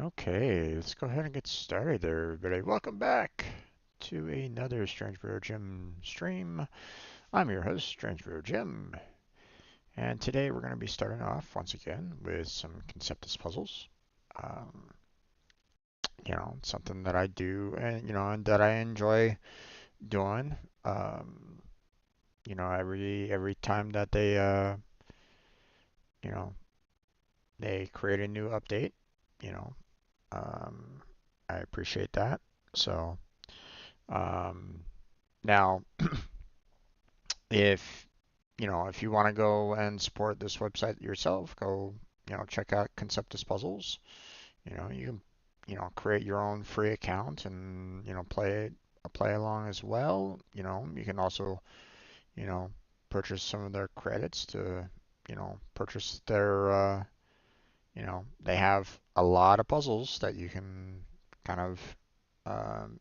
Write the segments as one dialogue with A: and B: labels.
A: Okay, let's go ahead and get started there, everybody. Welcome back to another Strange Brew Jim stream. I'm your host, Strange Brew Jim, and today we're going to be starting off once again with some Conceptis puzzles. Um, something that I do and that I enjoy doing. Um, every time that you know, they create a new update, you know, um, I appreciate that. So, um, Now, if you want to go and support this website yourself, go, check out Conceptus Puzzles. You can, create your own free account and, play along as well. You can also, you know, purchase some of their credits to, purchase their, they have a lot of puzzles that you can kind of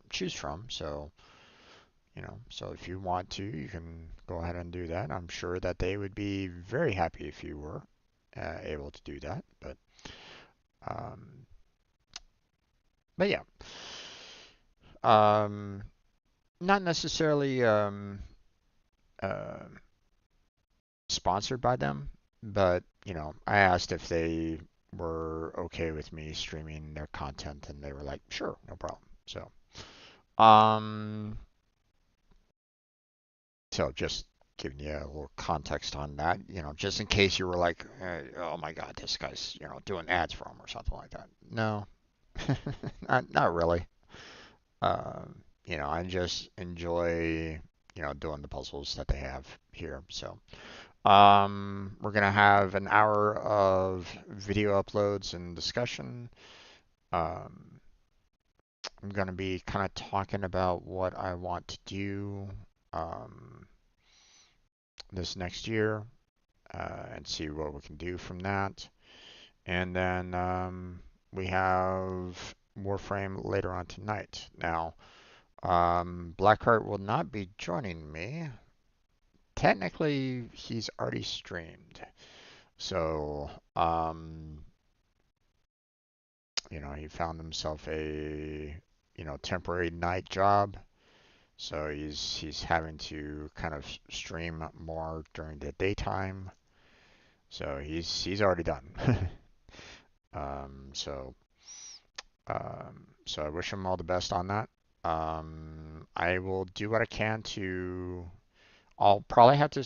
A: choose from. So if you want to, you can go ahead and do that. I'm sure that they would be very happy if you were able to do that. Um, but yeah, um, not necessarily uh, sponsored by them, but I asked if they were okay with me streaming their content, and they were like, sure, no problem. Um, So just giving you a little context on that, just in case you were like, oh my God, this guy's, doing ads for him or something like that. No, not really. I just enjoy, doing the puzzles that they have here. We're gonna have an hour of video uploads and discussion. Um, I'm gonna be kind of talking about what I want to do. Um, this next year and see what we can do from that. And then we have Warframe later on tonight. Now, Blackheart will not be joining me. Technically, he's already streamed. So, he found himself a, temporary night job. So he's having to kind of stream more during the daytime. So he's already done. Um, so so I wish him all the best on that. I will do what I can to. I'll probably have to.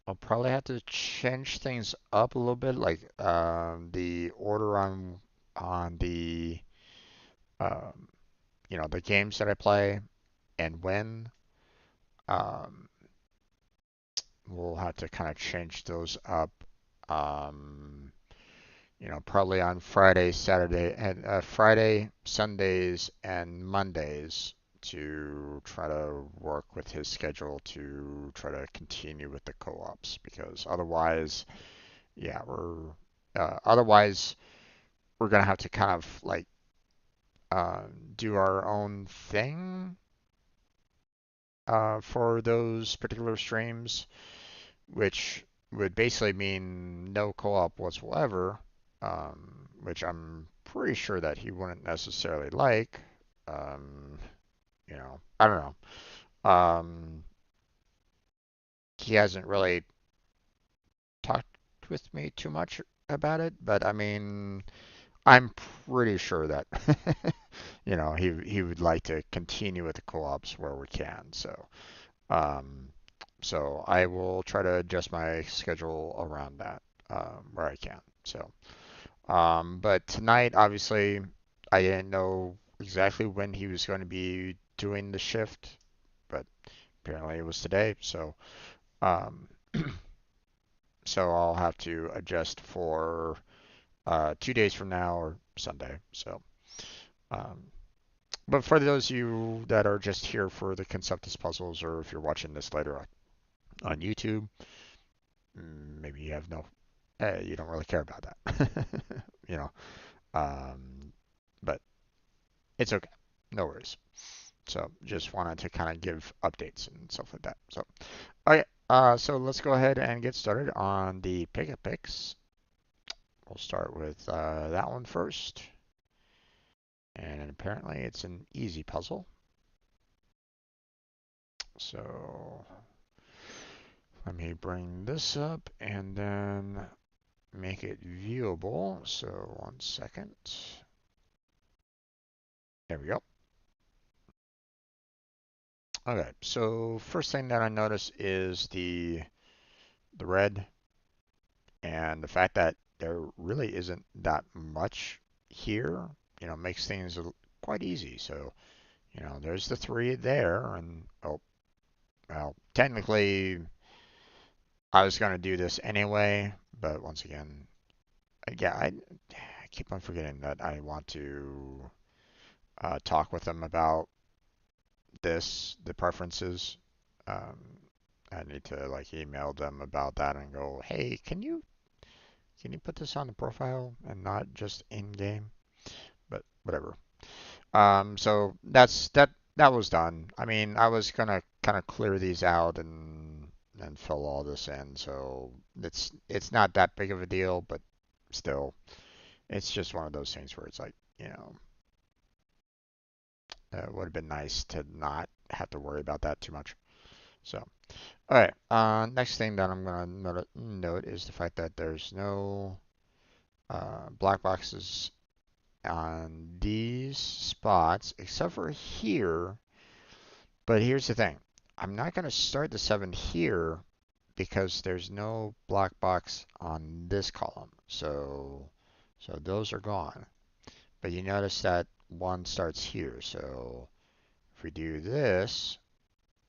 A: I'll probably have to change things up a little bit, like the order on the um, the games that I play and when. Um, we'll have to kind of change those up. Um, probably on Friday, Saturday, and Friday, Sundays, and Mondays to try to work with his schedule to try to continue with the co-ops because otherwise, yeah, otherwise we're gonna have to kind of like do our own thing for those particular streams, which would basically mean no co-op whatsoever, which I'm pretty sure that he wouldn't necessarily like. Um, I don't know. He hasn't really talked with me too much about it, but I mean, I'm pretty sure that he would like to continue with the co-ops where we can. Um, so I will try to adjust my schedule around that where I can. But tonight, obviously, I didn't know exactly when he was going to be doing the shift, but apparently it was today. Um, so I'll have to adjust for 2 days from now or Sunday. Um, but for those of you that are just here for the Conceptus puzzles, or if you're watching this later on YouTube, maybe you have you don't really care about that, you know. Um, but it's okay, no worries. So just wanted to kind of give updates and stuff like that. Okay, so let's go ahead and get started on the Pega picks. we'll start with that one first. And apparently it's an easy puzzle. So let me bring this up and then make it viewable. So 1 second. There we go. Okay, so first thing that I notice is the red and the fact that there really isn't that much here, makes things quite easy. So, there's the 3 there, and oh, well, technically I was gonna do this anyway, but once again, yeah, I keep on forgetting that I want to talk with them about the preferences. Um, I need to like email them about that and go, hey, can you put this on the profile and not just in game? But whatever. So that was done. I mean, I was gonna kind of clear these out and fill all this in, so it's not that big of a deal, but still, it's just one of those things where it's like, it would have been nice to not have to worry about that too much. So, all right. Next thing that I'm gonna note is the fact that there's no black boxes on these spots except for here. But here's the thing. I'm not going to start the 7 here because there's no black box on this column. So those are gone. But you notice that 1 starts here. So if we do this,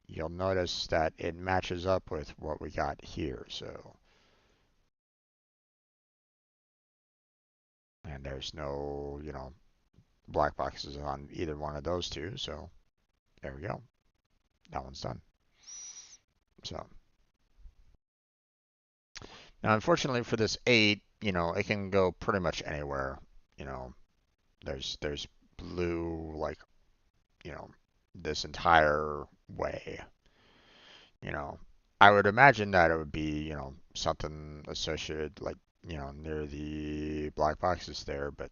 A: you'll notice that it matches up with what we got here. So, and there's no, black boxes on either one of those two. So there we go. That one's done. So now, unfortunately for this 8, it can go pretty much anywhere. You know, there's blue like, you know, this entire way. You know, I would imagine that it would be, something associated like, near the black boxes there, but,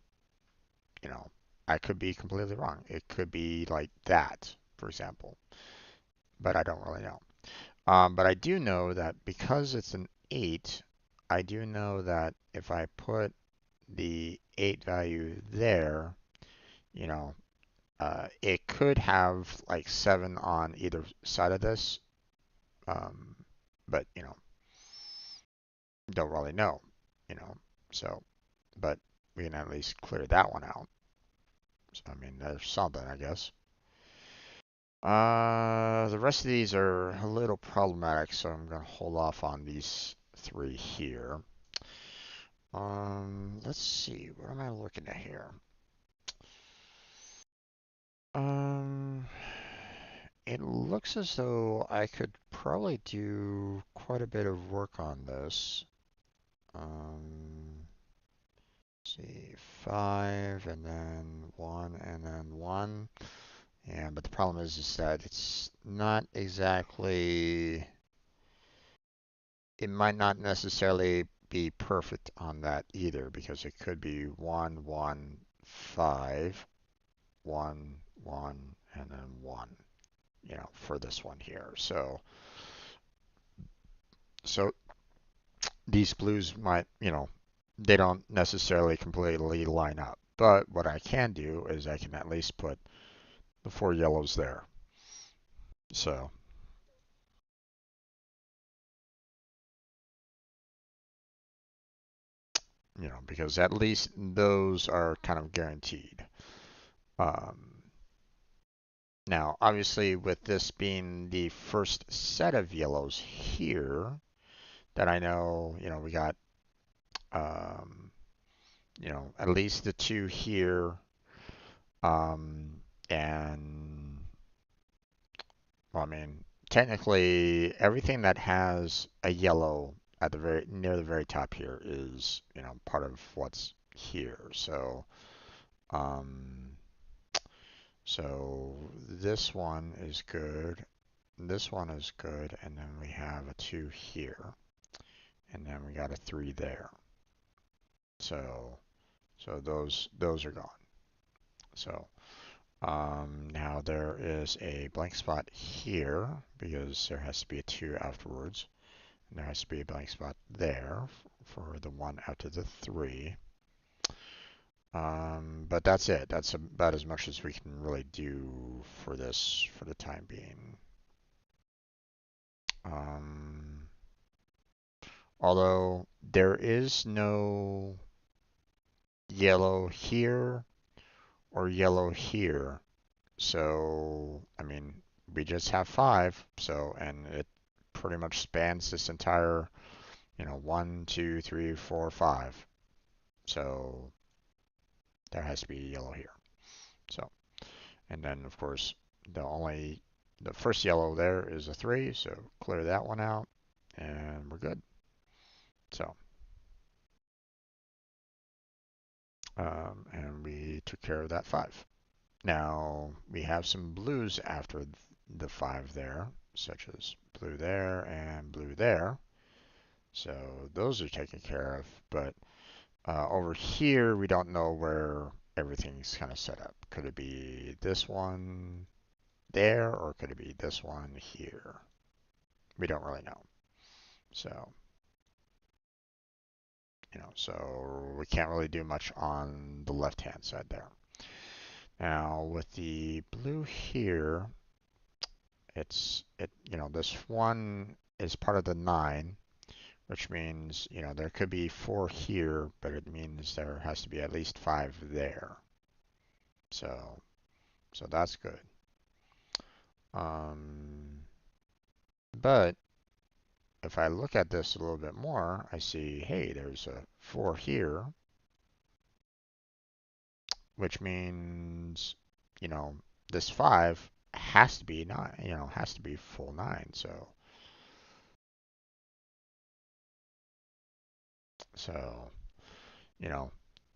A: you know, I could be completely wrong. It could be like that, for example, but I don't really know. But I do know that because it's an 8, I do know that if I put the 8 value there, you know, it could have like 7 on either side of this, um, but, don't really know, you know, so, but we can at least clear that one out. So, I mean, there's something, I guess. The rest of these are a little problematic, so I'm going to hold off on these 3 here. Let's see, what am I looking at here? Um, it looks as though I could probably do quite a bit of work on this. Let's see, 5 and then 1 and then 1. And but the problem is that it's not exactly, it might not necessarily be perfect on that either because it could be 1 1 5 1 1 and then 1, for this one here. So these blues might, they don't necessarily completely line up. But what I can do is I can at least put the 4 yellows there. So, because at least those are kind of guaranteed. Um, Now, obviously, with this being the first set of yellows here, that I know, we got, um, at least the 2 here, and, well, I mean, technically, everything that has a yellow at the near the very top here is, part of what's here. Um, so this one is good. This one is good, and then we have a 2 here, and then we got a 3 there. So those are gone. So now there is a blank spot here because there has to be a 2 afterwards. And there has to be a blank spot there for the 1 after the 3. But that's it. That's about as much as we can really do for this for the time being. Um, Although there is no yellow here or yellow here. So, I mean, we just have 5. So, and it pretty much spans this entire, 1, 2, 3, 4, 5. So there has to be yellow here. So, and then of course, the first yellow there is a 3. So clear that one out and we're good. So, and we took care of that 5. Now we have some blues after the 5 there, such as blue there and blue there. So those are taken care of. But over here, we don't know where everything's kind of set up. Could it be this one there, or could it be this one here? We don't really know. So, so we can't really do much on the left-hand side there. Now with the blue here, this one is part of the 9, which means, there could be 4 here, but it means there has to be at least 5 there. So that's good. But if I look at this a little bit more, I see, hey, there's a 4 here, which means, this 5 has to be 9, has to be full 9. So, you know,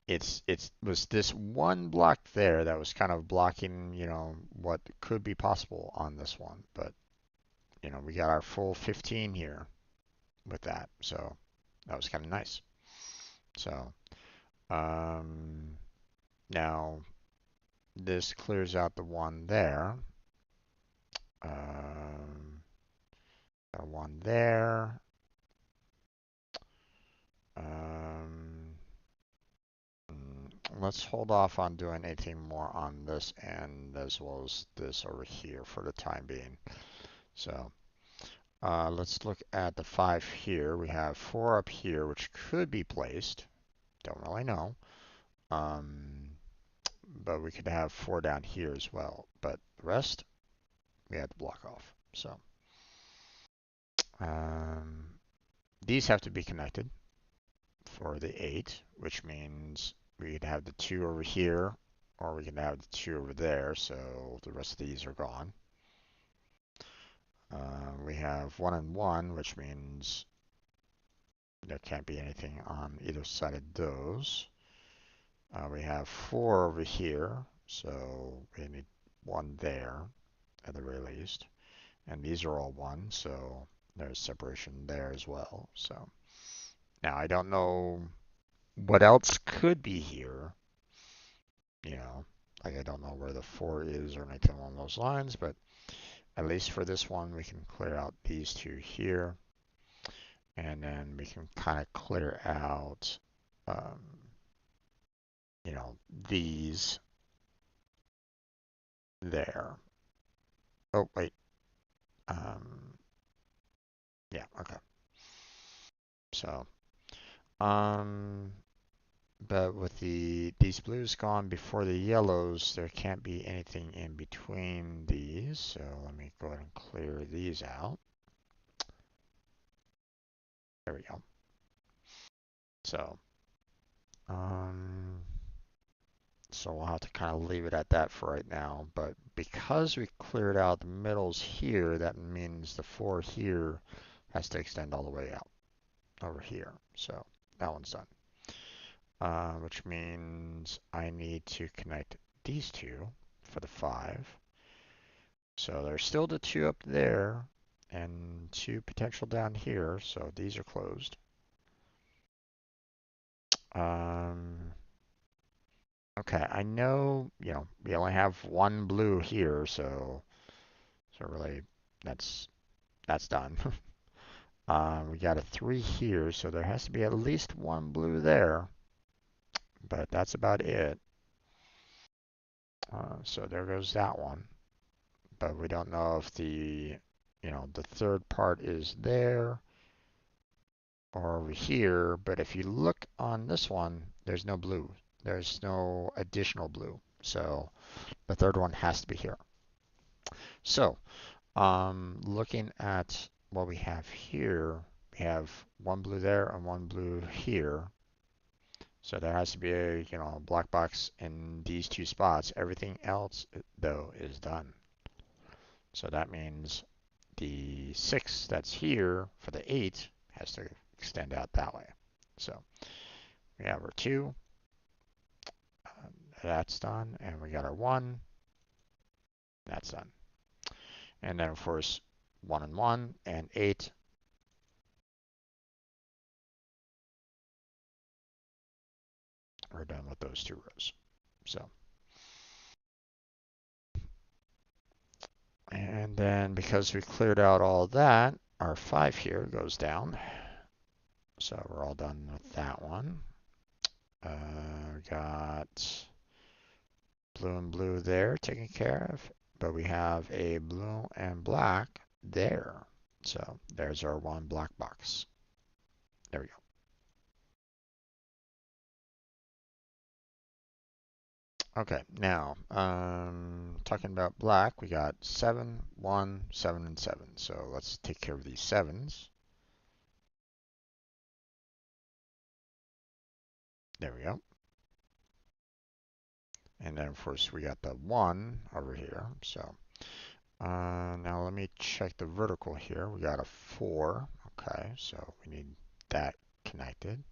A: it was this one block there that was kind of blocking, what could be possible on this one. But, we got our full 15 here with that. So that was kind of nice. So, now this clears out the one there. The one there. Let's hold off on doing anything more on this end as well as this over here for the time being. So let's look at the 5 here. We have 4 up here, which could be placed. Don't really know. But we could have 4 down here as well. But the rest, we had to block off. So these have to be connected for the 8, which means we could have the 2 over here, or we can have the 2 over there, so the rest of these are gone. We have 1 and 1, which means there can't be anything on either side of those. We have 4 over here, so we need 1 there at the very least. And these are all 1, so there's separation there as well. So now I don't know what else could be here. Like I don't know where the 4 is or anything along those lines, but at least for this one, we can clear out these 2 here. And then we can kind of clear out, these there. Oh, wait. Yeah, okay. So, but with these blues gone before the yellows, there can't be anything in between these. So let me go ahead and clear these out. There we go. So, so we'll have to kind of leave it at that for right now. But because we cleared out the middles here, that means the 4 here has to extend all the way out over here. So that one's done. Which means I need to connect these 2 for the 5. So there's still the 2 up there and 2 potential down here. So these are closed. Um, okay, I know, we only have one blue here, so really that's done. We got a 3 here, so there has to be at least one blue there, but that's about it. So there goes that one. But we don't know if the third part is there or over here. But if you look on this one, there's no blue. There's no additional blue. So the third one has to be here. So looking at what we have here, we have one blue there and one blue here. So there has to be a black box in these 2 spots. Everything else though is done. So that means the 6 that's here for the 8 has to extend out that way. So we have our 2, that's done, and we got our 1, that's done. And then of course 1 and 1 and 8. We're done with those 2 rows. So, and then because we cleared out all that, our 5 here goes down. So we're all done with that one. We got blue and blue there taken care of, but we have a blue and black there. So there's our 1 black box. There we go. Okay, now talking about black, we got 7, 1, 7, and 7. So let's take care of these 7s. There we go. And then of course we got the 1 over here. So now let me check the vertical here. We got a 4. Okay, so we need that connected.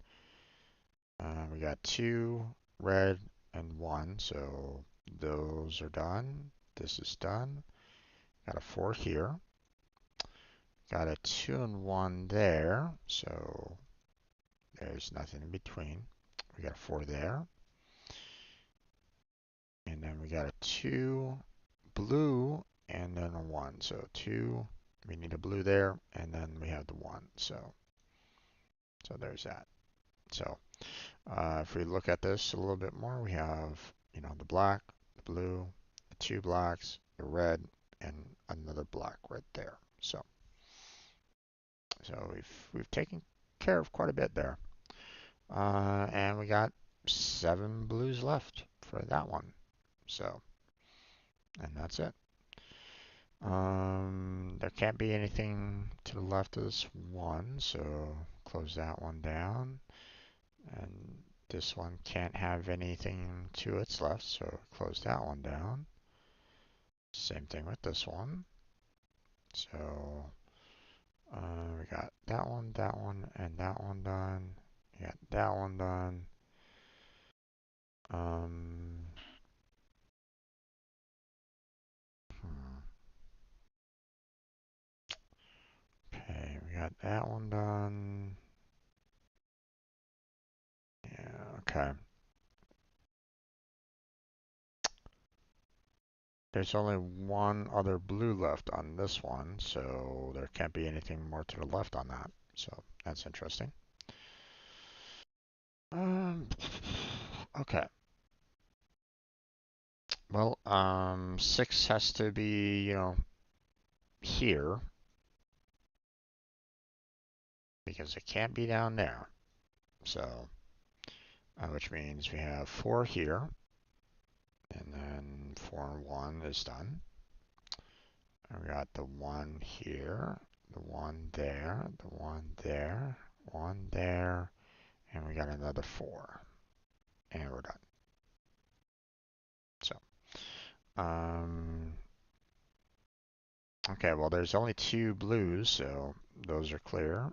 A: We got 2 red and 1, so those are done. This is done. Got a 4 here. Got a 2 and 1 there, so there's nothing in between. We got a 4 there. And then we got a 2 blue and then a 1. So 2, we need a blue there, and then we have the 1. So there's that. So if we look at this a little bit more, we have, the black, the blue, the 2 blacks, the red, and another black right there. So we've taken care of quite a bit there. And we got 7 blues left for that one. So, and that's it. There can't be anything to the left of this one, so close that one down. And this one can't have anything to its left, so close that one down. Same thing with this one. So we got that one, and that one done. We got that one done. Um, okay, we got that one done. Yeah, okay. There's only one other blue left on this one, so there can't be anything more to the left on that. So that's interesting. Okay. Well, 6 has to be, here because it can't be down there. So, which means we have 4 here, and then 4 and 1 is done. And we got the 1 here, the 1 there, the 1 there, 1 there, and we got another 4. And we're done. So, okay, well, there's only 2 blues, so those are clear.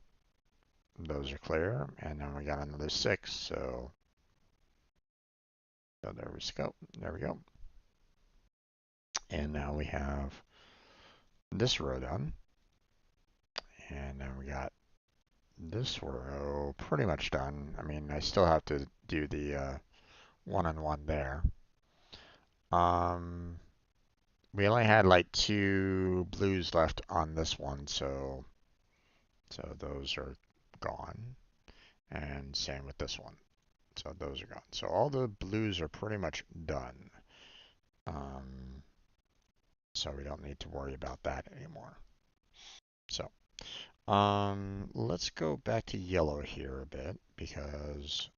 A: Those are clear, and then we got another 6, so there we go. There we go. And now we have this row done, and then we got this row pretty much done. I mean, I still have to do the one and one there. Um, we only had like 2 blues left on this one, so those are gone. And same with this one. So those are gone. So all the blues are pretty much done. So we don't need to worry about that anymore. So let's go back to yellow here a bit because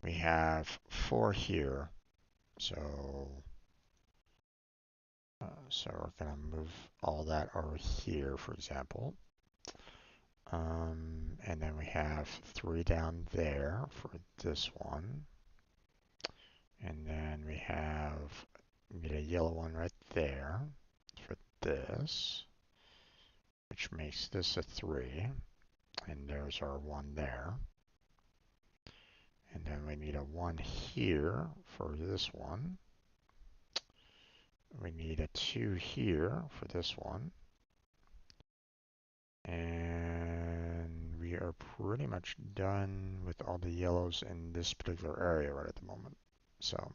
A: we have 4 here. So we're gonna move all that over here, for example. And then we have 3 down there for this one. And then we get a yellow one right there for this, which makes this a 3. And there's our 1 there. And then we need a 1 here for this one. We need a 2 here for this one. And we are pretty much done with all the yellows in this particular area right at the moment. So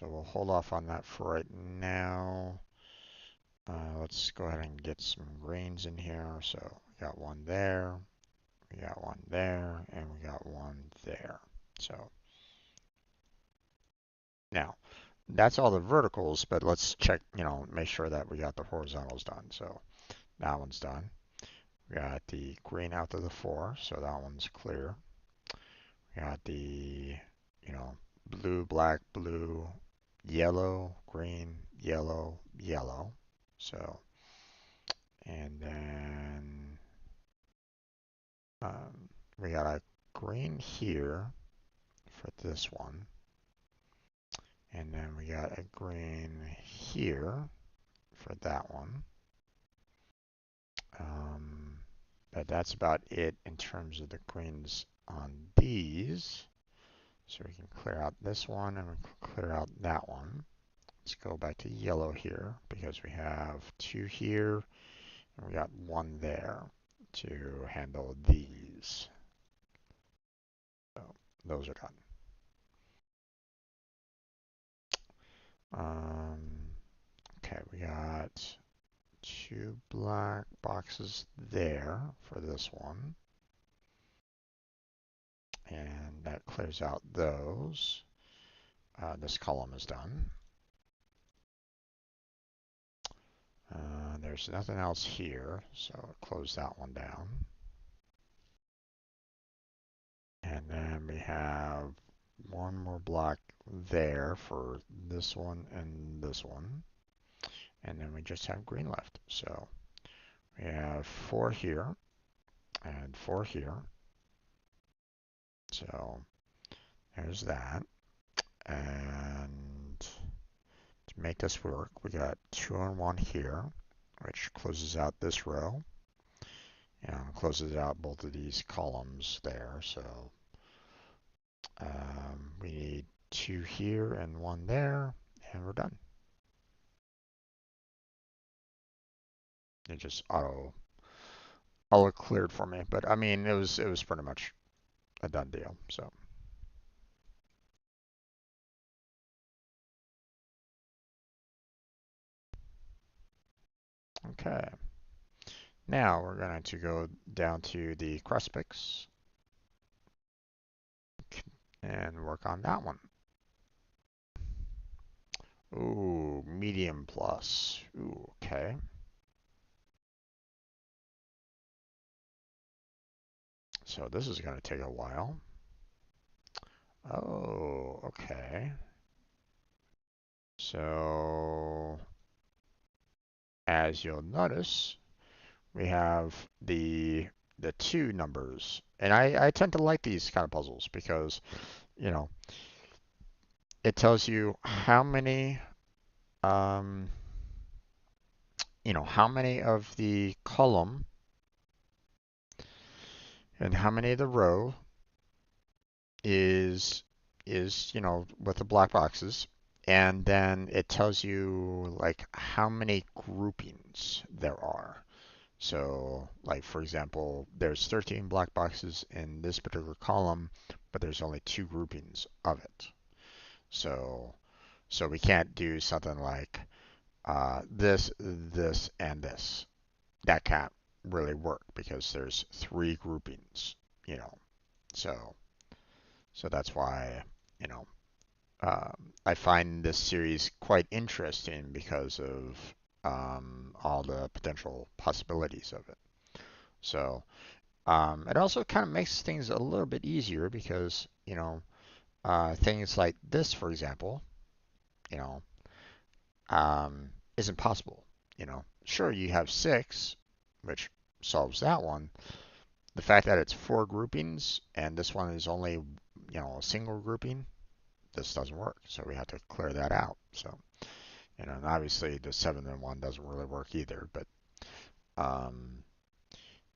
A: we'll hold off on that for right now. Let's go ahead and get some greens in here. So we got 1 there, we got 1 there, and we got 1 there. So now that's all the verticals, but let's check, make sure that we got the horizontals done. So that one's done. We got the green out to the 4, so that one's clear. We got the, blue, black, blue, yellow, green, yellow, yellow. So, and then we got a green here for this one. And then we got a green here for that one. But that's about it in terms of the greens on these. So we can clear out this one and we can clear out that one. Let's go back to yellow here because we have 2 here and we got 1 there to handle these. So those are done. Okay, we got 2 black boxes there for this one. And that clears out those. This column is done. There's nothing else here, so close that one down. And then we have 1 more block there for this one and this one. And then we just have green left. So we have 4 here and 4 here. So there's that. And to make this work, we got 2 and 1 here, which closes out this row. And closes out both of these columns there. So we need 2 here and 1 there, and we're done. It just auto cleared for me, but I mean it was pretty much a done deal. So okay, now we're going to go down to the Cruspix and work on that one. Ooh, medium plus. Ooh, okay. So this is going to take a while. Oh, okay. So as you'll notice, we have the 2 numbers. And I tend to like these kind of puzzles because, it tells you how many how many of the column and how many of the row is with the black boxes, and then it tells you like how many groupings there are. So, like for example, there's 13 black boxes in this particular column, but there's only two groupings of it. So, so we can't do something like this, this, and this. That can't really work because there's three groupings, you know. So, so that's why, you know, I find this series quite interesting because of all the potential possibilities of it. So, it also kind of makes things a little bit easier because, you know, things like this, for example, you know, isn't possible. You know, sure, you have six, which solves that one. The fact that it's four groupings and this one is only, you know, a single grouping, this doesn't work. So we have to clear that out. So, you know, and obviously the 7 and 1 doesn't really work either. But, um,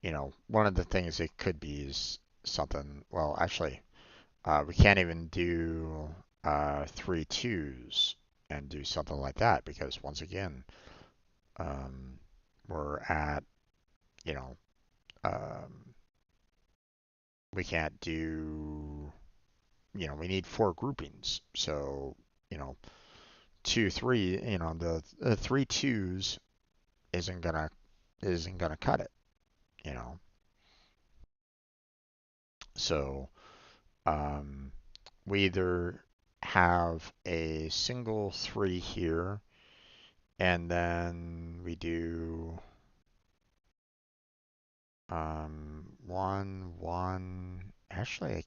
A: you know, one of the things it could be is something, well, actually, we can't even do 3 2s and do something like that because once again, um, we're at, you know, um, we can't do, you know, we need four groupings. So, you know, 2 3, you know, the 3 2s isn't gonna cut it, you know. So, um, we either have a single 3 here, and then we do 1 1. Actually,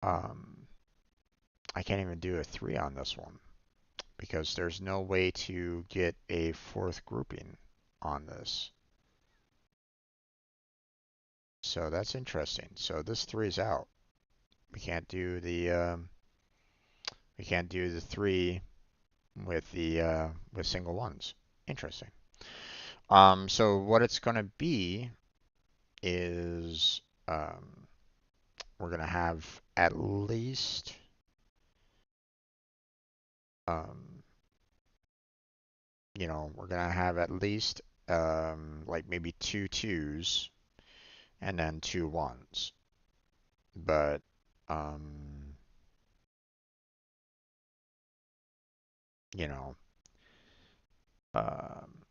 A: um, I can't even do a 3 on this one because there's no way to get a fourth grouping on this. So that's interesting. So this 3 is out. We can't do the 3 with the with single ones. Interesting. So what it's going to be is we're going to have at least um, you know, we're going to have at least like maybe 2 2s and then 2 1s. But um, you know, um,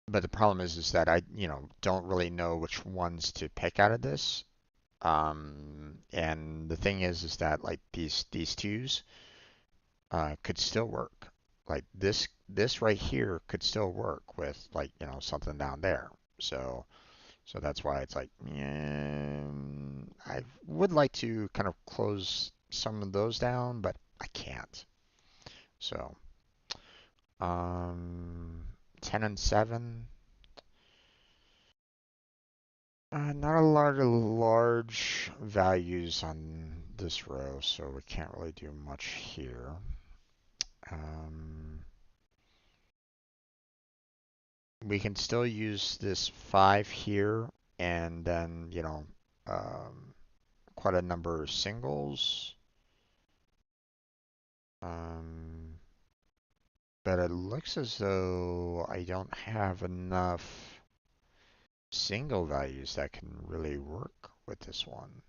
A: but the problem is that I, you know, don't really know which ones to pick out of this. And the thing is that like these 2s could still work. Like this right here could still work with like, you know, something down there. So that's why it's like, I would like to kind of close some of those down, but I can't. So, um, 10 and 7. Not a lot of large values on this row, so we can't really do much here. Um, we can still use this 5 here and then, you know, um, quite a number of singles. Um, but it looks as though I don't have enough single values that can really work with this one.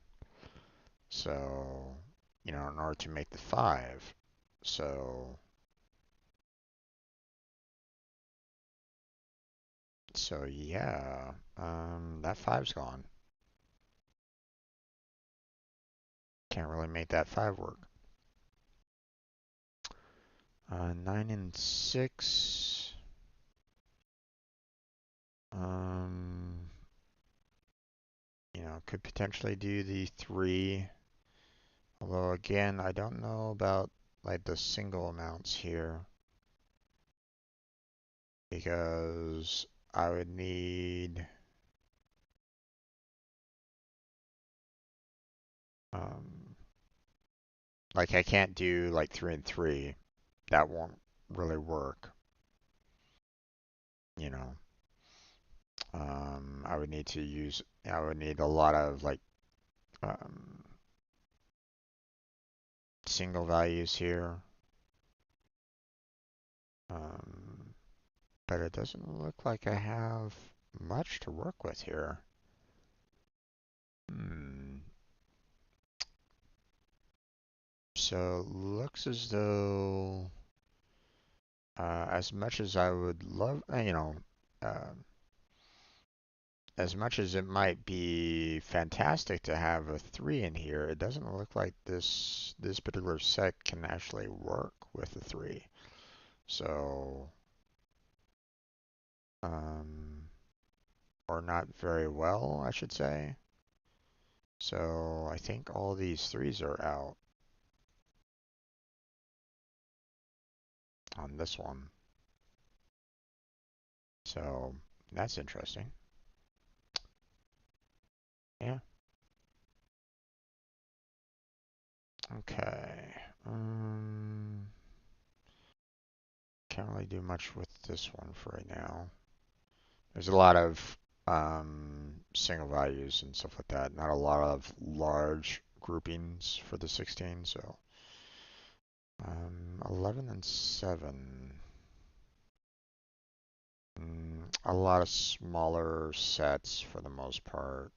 A: So, you know, in order to make the 5. So, so yeah, that 5's gone. Can't really make that 5 work. 9 and 6. Um, you know, could potentially do the 3. Although again, I don't know about like the single amounts here because I would need um like I can't do like 3 and 3. That won't really work, you know. I would need a lot of like um single values here. Um but it doesn't look like I have much to work with here. Hmm. So looks as though as much as I would love, uh, as much as it might be fantastic to have a 3 in here, it doesn't look like this particular set can actually work with a 3. So, um, or not very well, I should say. So I think all these 3s are out on this one. So that's interesting. Yeah. Okay. Can't really do much with this one for right now. There's a lot of single values and stuff like that. Not a lot of large groupings for the 16. So 11 and 7. A lot of smaller sets for the most part.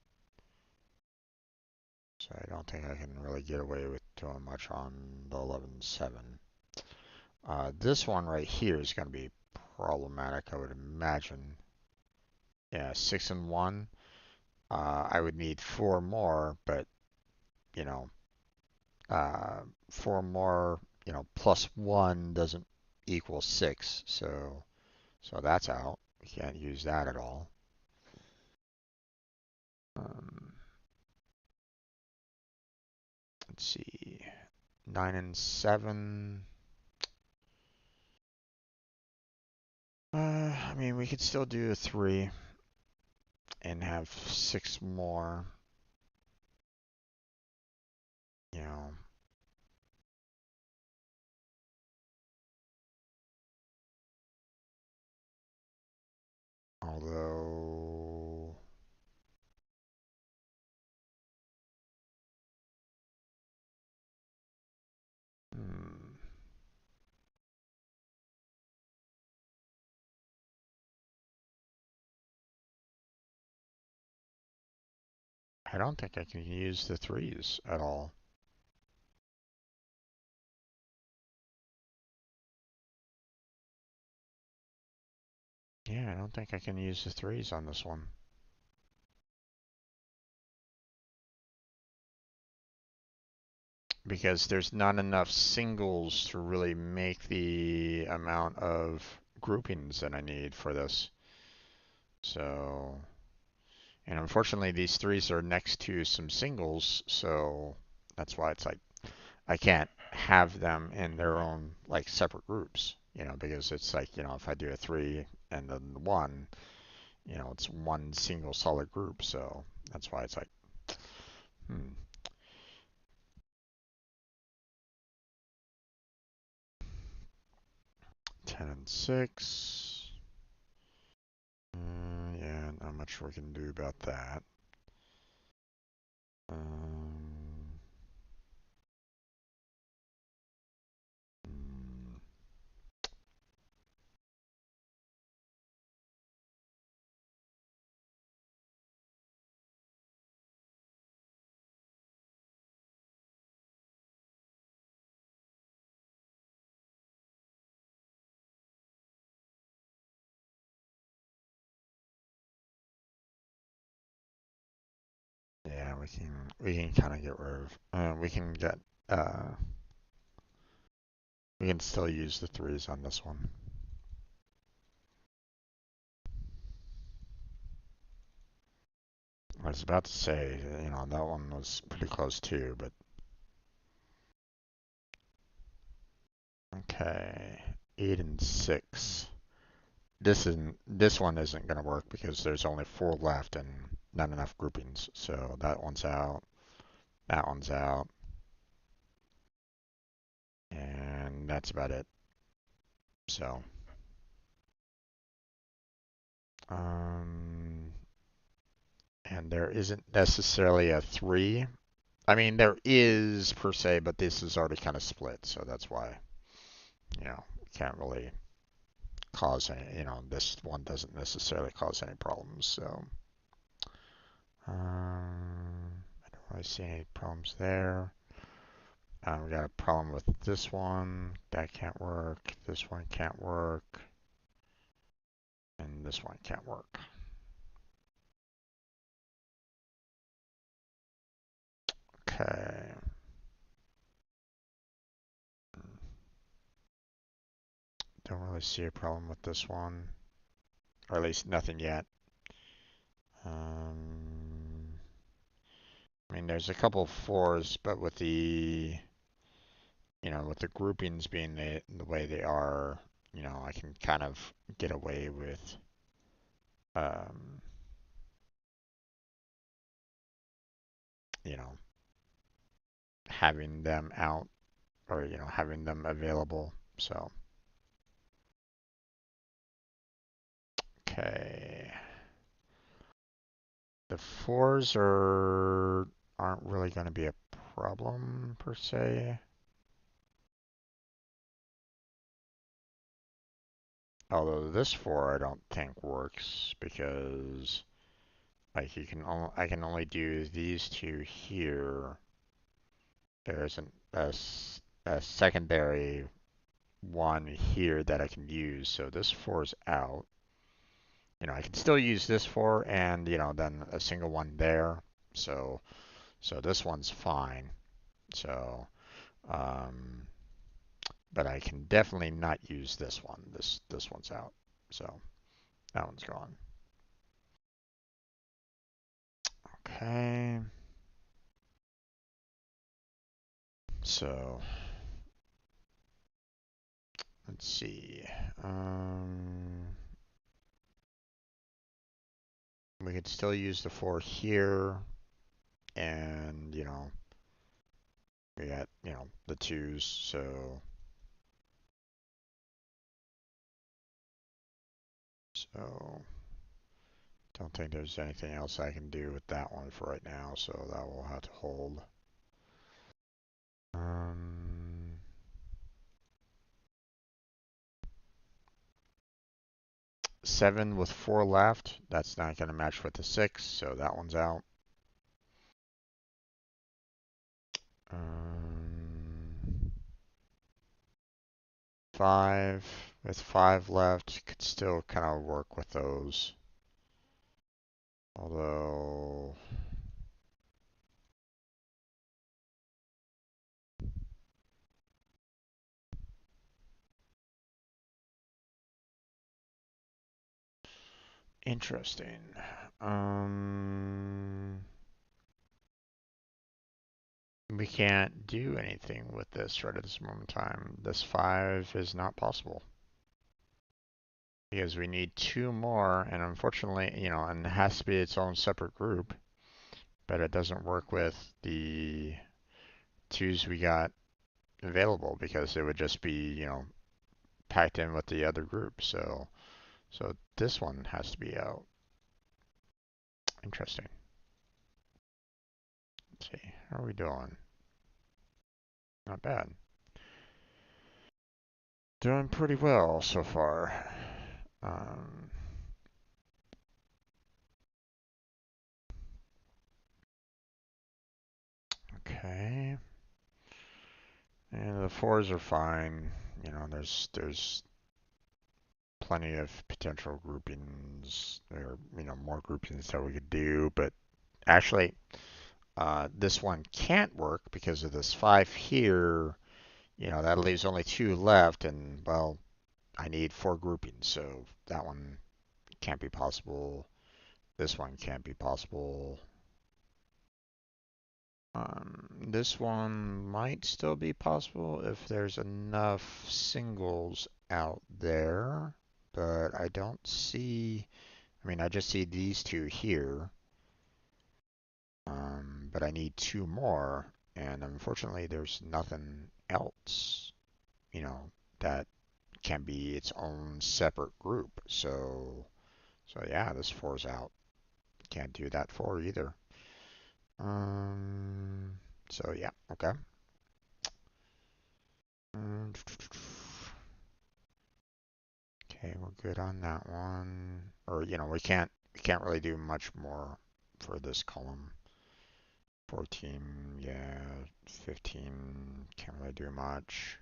A: So I don't think I can really get away with doing much on the 11-7. This one right here is going to be problematic, I would imagine. Yeah, 6 and 1. I would need 4 more, but you know, 4 more, plus 1 doesn't equal 6, so that's out. We can't use that at all. Um, let's see, 9 and 7. I mean, we could still do a 3 and have 6 more, you know. Although, hmm, I don't think I can use the 3s at all. Yeah, I don't think I can use the 3s on this one. Because there's not enough singles to really make the amount of groupings that I need for this. So, and unfortunately these 3s are next to some singles, so that's why it's like I can't have them in their own like separate groups, because it's like, if I do a 3 and then 1, it's one single solid group, so that's why it's like, hmm. 10 and 6. Yeah, not much we can do about that. Um, mm, yeah, we can kind of get rid of. Uh, we can still use the 3s on this one. I was about to say, that one was pretty close too, but okay, 8 and 6. This one isn't going to work because there's only 4 left and not enough groupings. So that one's out. That one's out. And that's about it. So, um, and there isn't necessarily a 3. I mean, there is per se, but this is already kind of split, so that's why, can't really cause any, this one doesn't necessarily cause any problems. So I don't really see any problems there. We got a problem with this one. That can't work. This one can't work. And this one can't work. Okay. Don't really see a problem with this one. Or at least nothing yet. I mean, there's a couple fours, but with the, with the groupings being the way they are, I can kind of get away with, um, you know, having them out or, having them available. So, okay. The fours aren't really going to be a problem per se. Although this four I don't think works because like I can only do these two here. There isn't a secondary one here that I can use, so this four is out. I can still use this four and then a single one there. So this one's fine. So um, but I can definitely not use this one. This one's out. So that one's gone. Okay. So let's see. We could still use the four here, and we got the twos. So don't think there's anything else I can do with that one for right now. So that will have to hold. 7 with 4 left. That's not going to match with the 6, so that one's out. 5 with 5 left. Could still kind of work with those. Although interesting. We can't do anything with this right at this moment in time. This 5 is not possible. Because we need 2 more, and unfortunately, and it has to be its own separate group. But it doesn't work with the 2s we got available because it would just be, packed in with the other group. So this one has to be out. Interesting. Let's see. How are we doing? Not bad. Doing pretty well so far. Um, okay. And the 4s are fine. There's plenty of potential groupings or more groupings that we could do, but actually this one can't work because of this 5 here. That leaves only 2 left, and well, I need 4 groupings, so that one can't be possible. This one can't be possible. This one might still be possible if there's enough singles out there, but I don't see. I mean, I just see these 2 here, but I need 2 more, and unfortunately, there's nothing else, that can be its own separate group. So yeah, this 4's out. Can't do that 4 either. So yeah, okay. Okay, Okay, we're good on that one. Or, we can't really do much more for this column. 14, yeah, 15, can't really do much.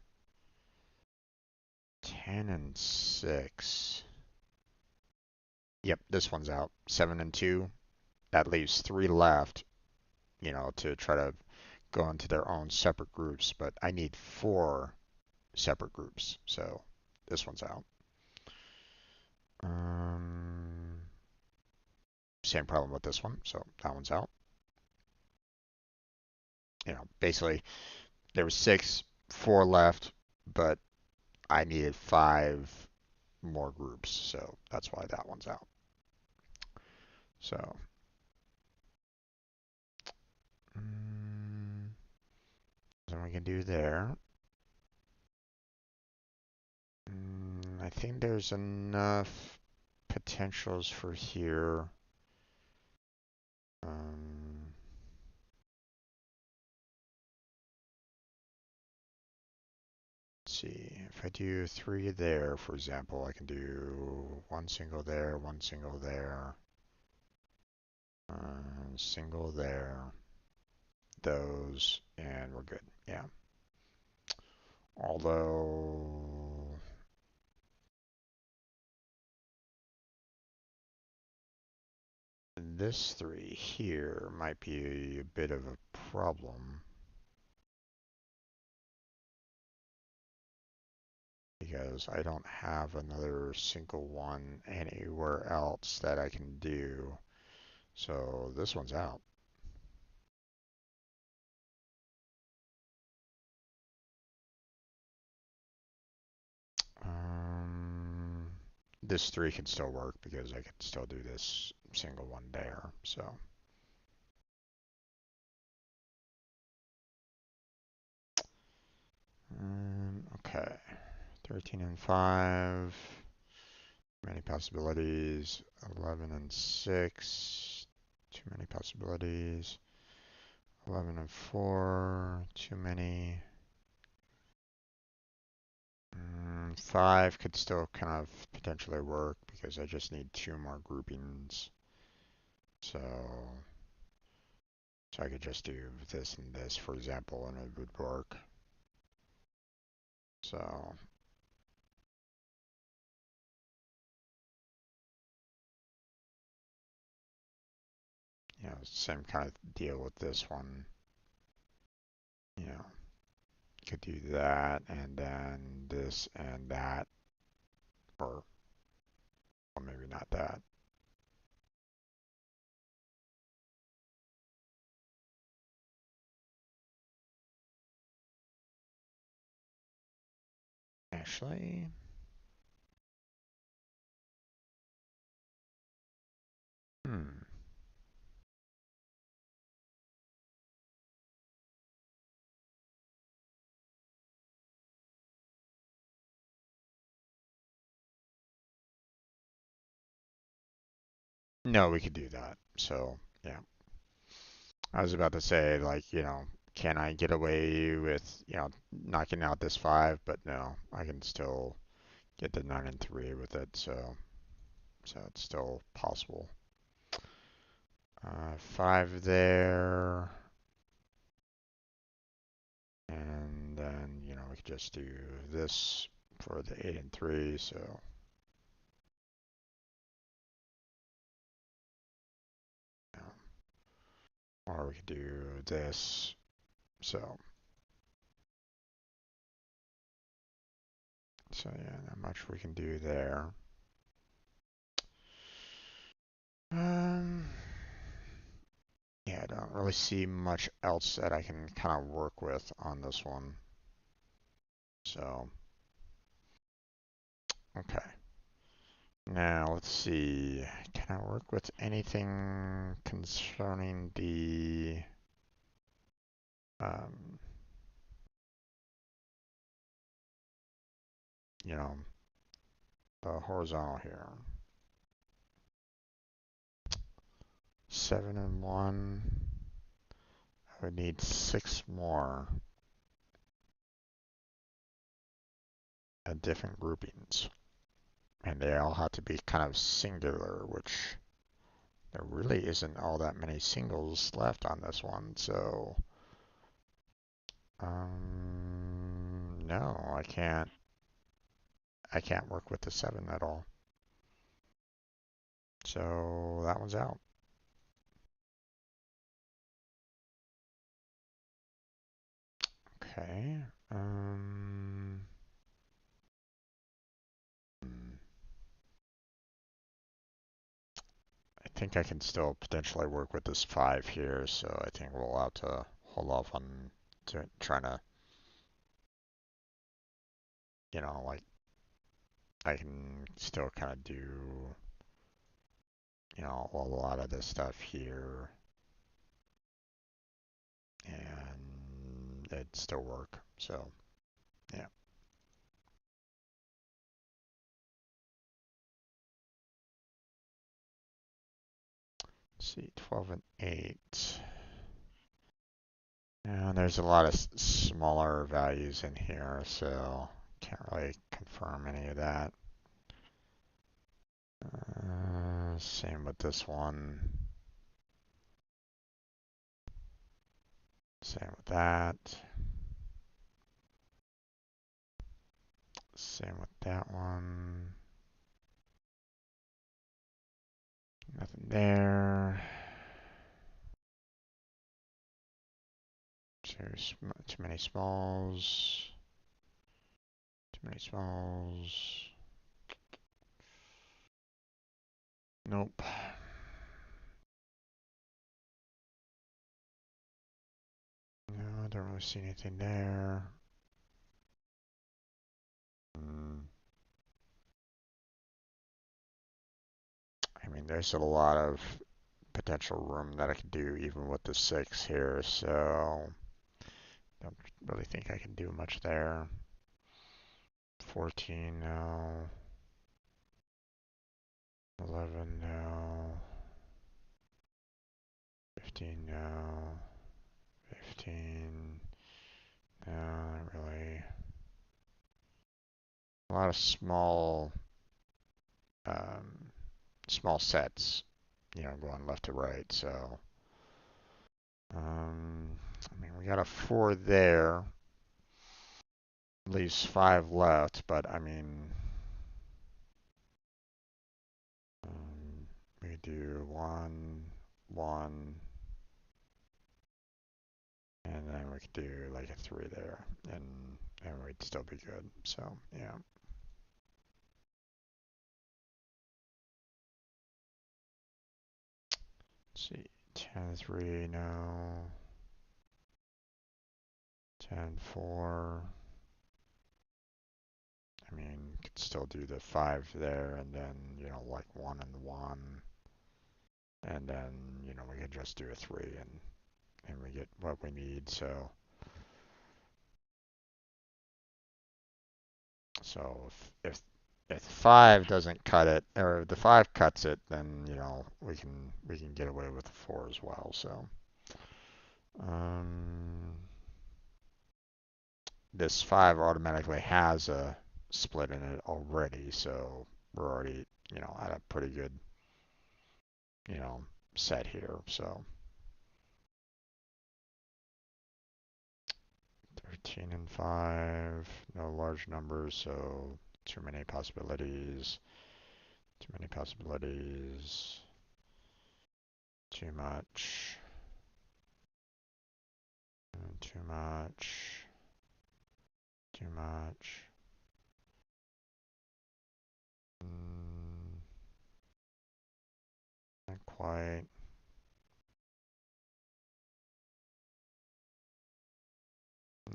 A: 10 and 6. Yep, this one's out. 7 and 2. That leaves 3 left, to try to go into their own separate groups, but I need 4 separate groups, so this one's out. Same problem with this one, so that one's out. Basically, there was 6, 4 left, but I needed 5 more groups, so that's why that one's out. So, then we can do there. I think there's enough potentials for here. Let's see, if I do 3 there, for example, I can do 1 single there, 1 single there, single there, those, and we're good. Yeah. Although this 3 here might be a bit of a problem because I don't have another single one anywhere else that I can do. So this one's out. This 3 can still work because I can still do this single one there. So okay, 13 and 5. Many possibilities. 11 and 6. Too many possibilities. 11 and 4. Too many. 5 could still kind of potentially work because I just need 2 more groupings. So I could just do this and this, for example, and it would work. So same kind of deal with this one. Could do that and then this and that, or well, maybe not that. Actually, no, we could do that. So, yeah. I was about to say, like, can I get away with, knocking out this 5? But no, I can still get the 9 and 3 with it. So it's still possible. 5 there. And then, we could just do this for the 8 and 3. So, or we could do this. So yeah, not much we can do there. Yeah, I don't really see much else that I can kind of work with on this one. So, okay. Now let's see. Can I work with anything concerning the um, the horizontal here? 7 and 1. I would need 6 more at different groupings. And they all have to be kind of singular, which there really isn't all that many singles left on this one. So, no, I can't. I can't work with the 7 at all. So that one's out. Okay. I think I can still potentially work with this 5 here, so I think we'll have to hold off on trying to, like I can still kind of do, a lot of this stuff here, and it'd still work. So, yeah. Let's see, 12 and 8. And there's a lot of smaller values in here, so can't really confirm any of that. Same with this one. Same with that. Same with that one. Nothing there. Too many smalls. Too many smalls. Nope. No, I don't really see anything there. I mean, there's a lot of potential room that I could do even with the 6 here, so don't really think I can do much there. 14 no. 11 no. 15 no. 15 no, not really. A lot of um, small sets, going left to right. So, I mean, we got a 4 there. Leaves 5 left, but I mean, we do 1, 1, and then we could do like a 3 there, and we'd still be good. So, yeah. Let's see, 10, 3, no. 10, 4. I mean, could still do the 5 there, and then, like 1 and 1. And then, we could just do a 3 and we get what we need. So if 5 doesn't cut it, or if the 5 cuts it, then, we can get away with the 4 as well. So, um, this 5 automatically has a split in it already, so we're already, at a pretty good, you know, set here. So 13 and 5, no large numbers, so too many possibilities. Too many possibilities. Too much. Too much. Too much. Not quite.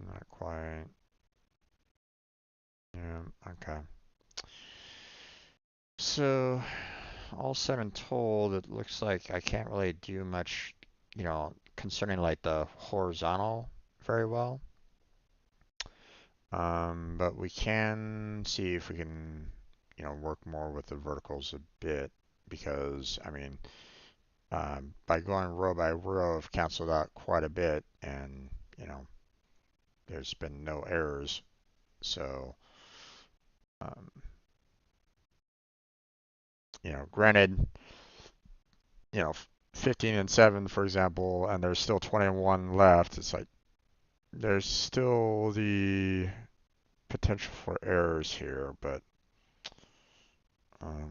A: Not quite. Yeah, okay. So, all said and told, it looks like I can't really do much, concerning like the horizontal very well. But we can see if we can, work more with the verticals a bit because, I mean, by going row by row, I've canceled out quite a bit and, there's been no errors. So, um, Granted, 15 and 7, for example, and there's still 21 left. It's like there's still the potential for errors here, but um,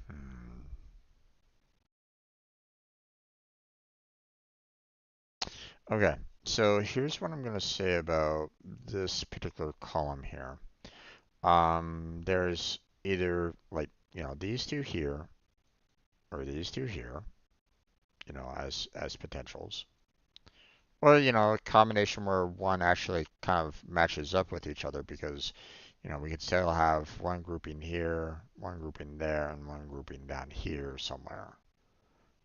A: hmm. Okay, so here's what I'm going to say about this particular column here. There's either like, these two here or these two here, as potentials. Or, a combination where one actually kind of matches up with each other because, we could still have one grouping here, one grouping there, and one grouping down here somewhere,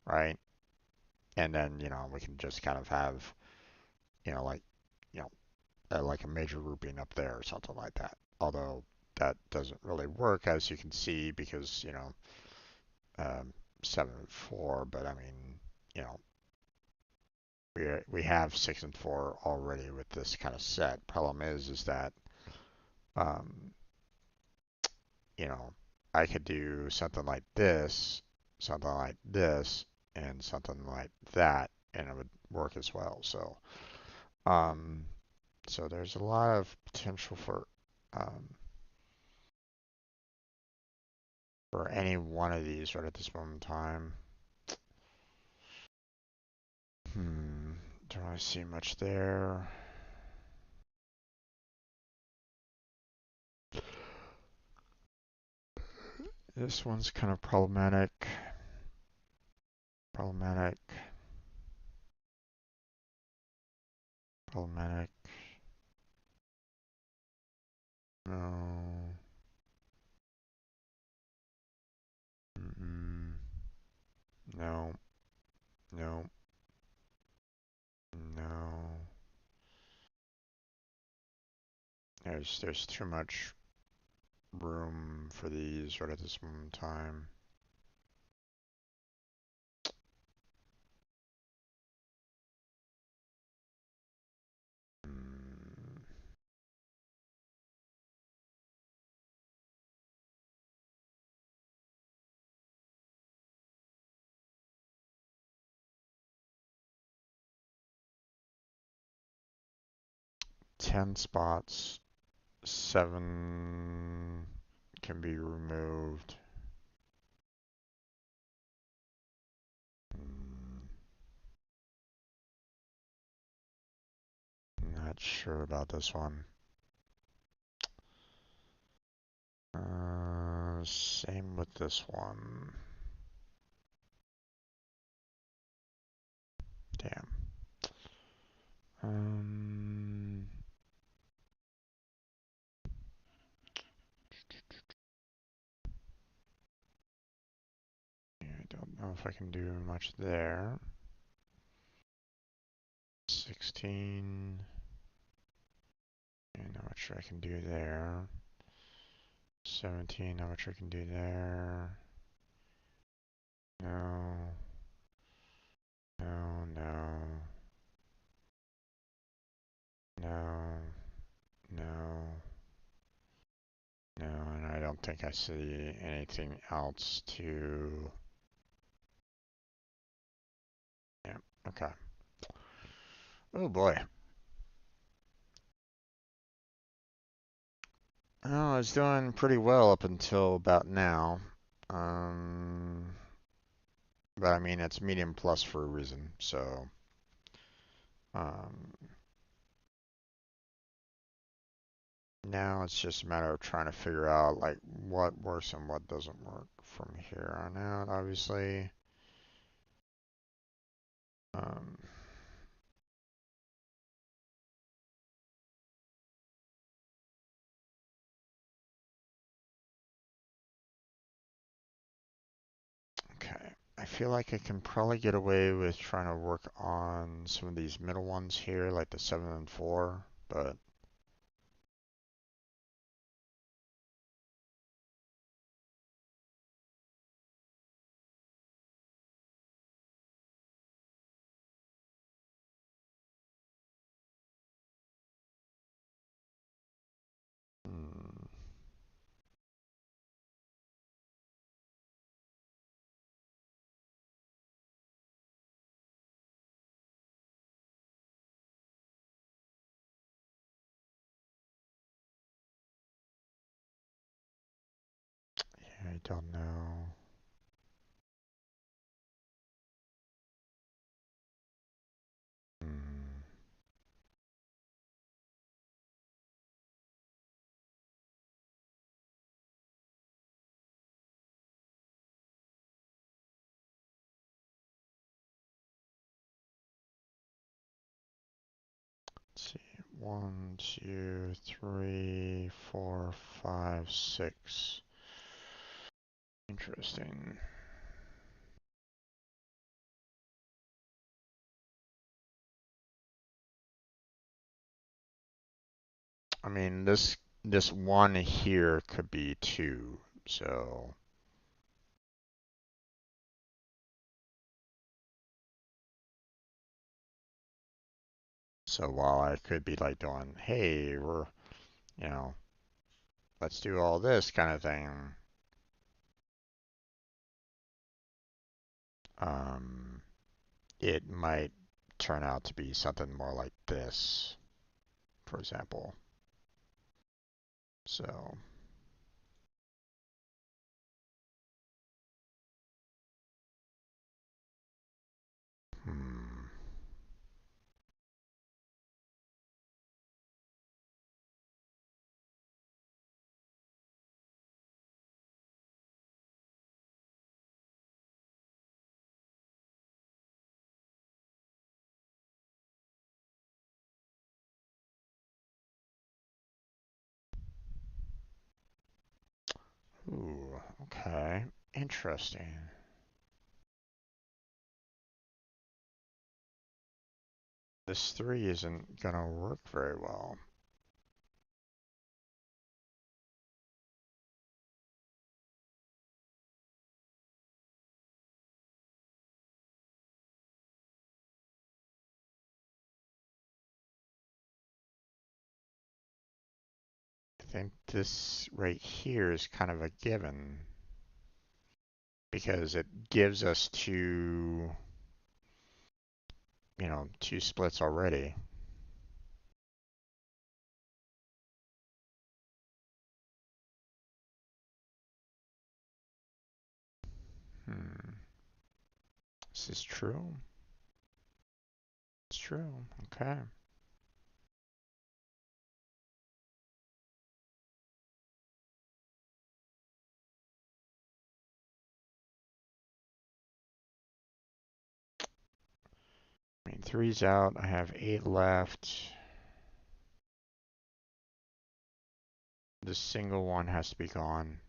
A: right? And then, we can just kind of have, like, you know, like a major grouping up there or something like that. Although that doesn't really work, as you can see, because, um, 7 and 4, but I mean, you know, we have 6 and 4 already with this kind of set. Problem is that, um, you know, I could do something like this, and something like that, and it would work as well. Um, so there's a lot of potential um, for any one of these right at this moment in time. Don't really see much there. This one's kind of problematic. Problematic. Problematic. No. Mm-mm. No. No. No. There's too much room for these right at this moment in time. Mm, 10 spots. 7 can be removed. Mm, not sure about this one. Same with this one. Damn. Um, I don't know if I can do much there. 16. And not much I can do there. 17, not much I can do there. No. No, no. No. No. No, and I don't think I see anything else to... Yeah, okay. Oh boy. Oh, I was doing pretty well up until about now. Um, but I mean, it's medium plus for a reason, so... Um, now it's just a matter of trying to figure out, like, what works and what doesn't work from here on out, obviously. Um, okay. I feel like I can probably get away with trying to work on some of these middle ones here, like the 7 and 4, but don't know. Hmm. Let's see. 1, 2, 3, 4, 5, 6. Interesting. I mean, this one here could be 2, so while I could be like doing, hey, we're, you know, let's do all this kind of thing, um, it might turn out to be something more like this, for example. So, hmm. Ooh, okay. Interesting. This 3 isn't gonna work very well. I think this right here is kind of a given because it gives us two splits already. Hmm. This is true. It's true. Okay. I mean, 3's out. I have 8 left. This single one has to be gone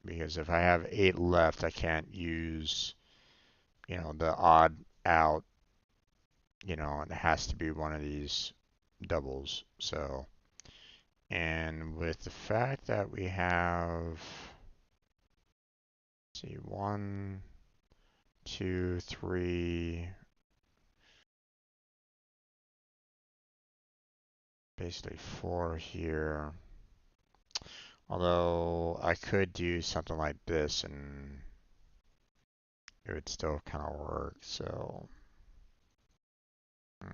A: because if I have 8 left, I can't use, the odd out, and it has to be one of these doubles. So, and with the fact that we have, let's see, 1, 2, 3, basically 4 here. Although I could do something like this and it would still kind of work. So, hmm.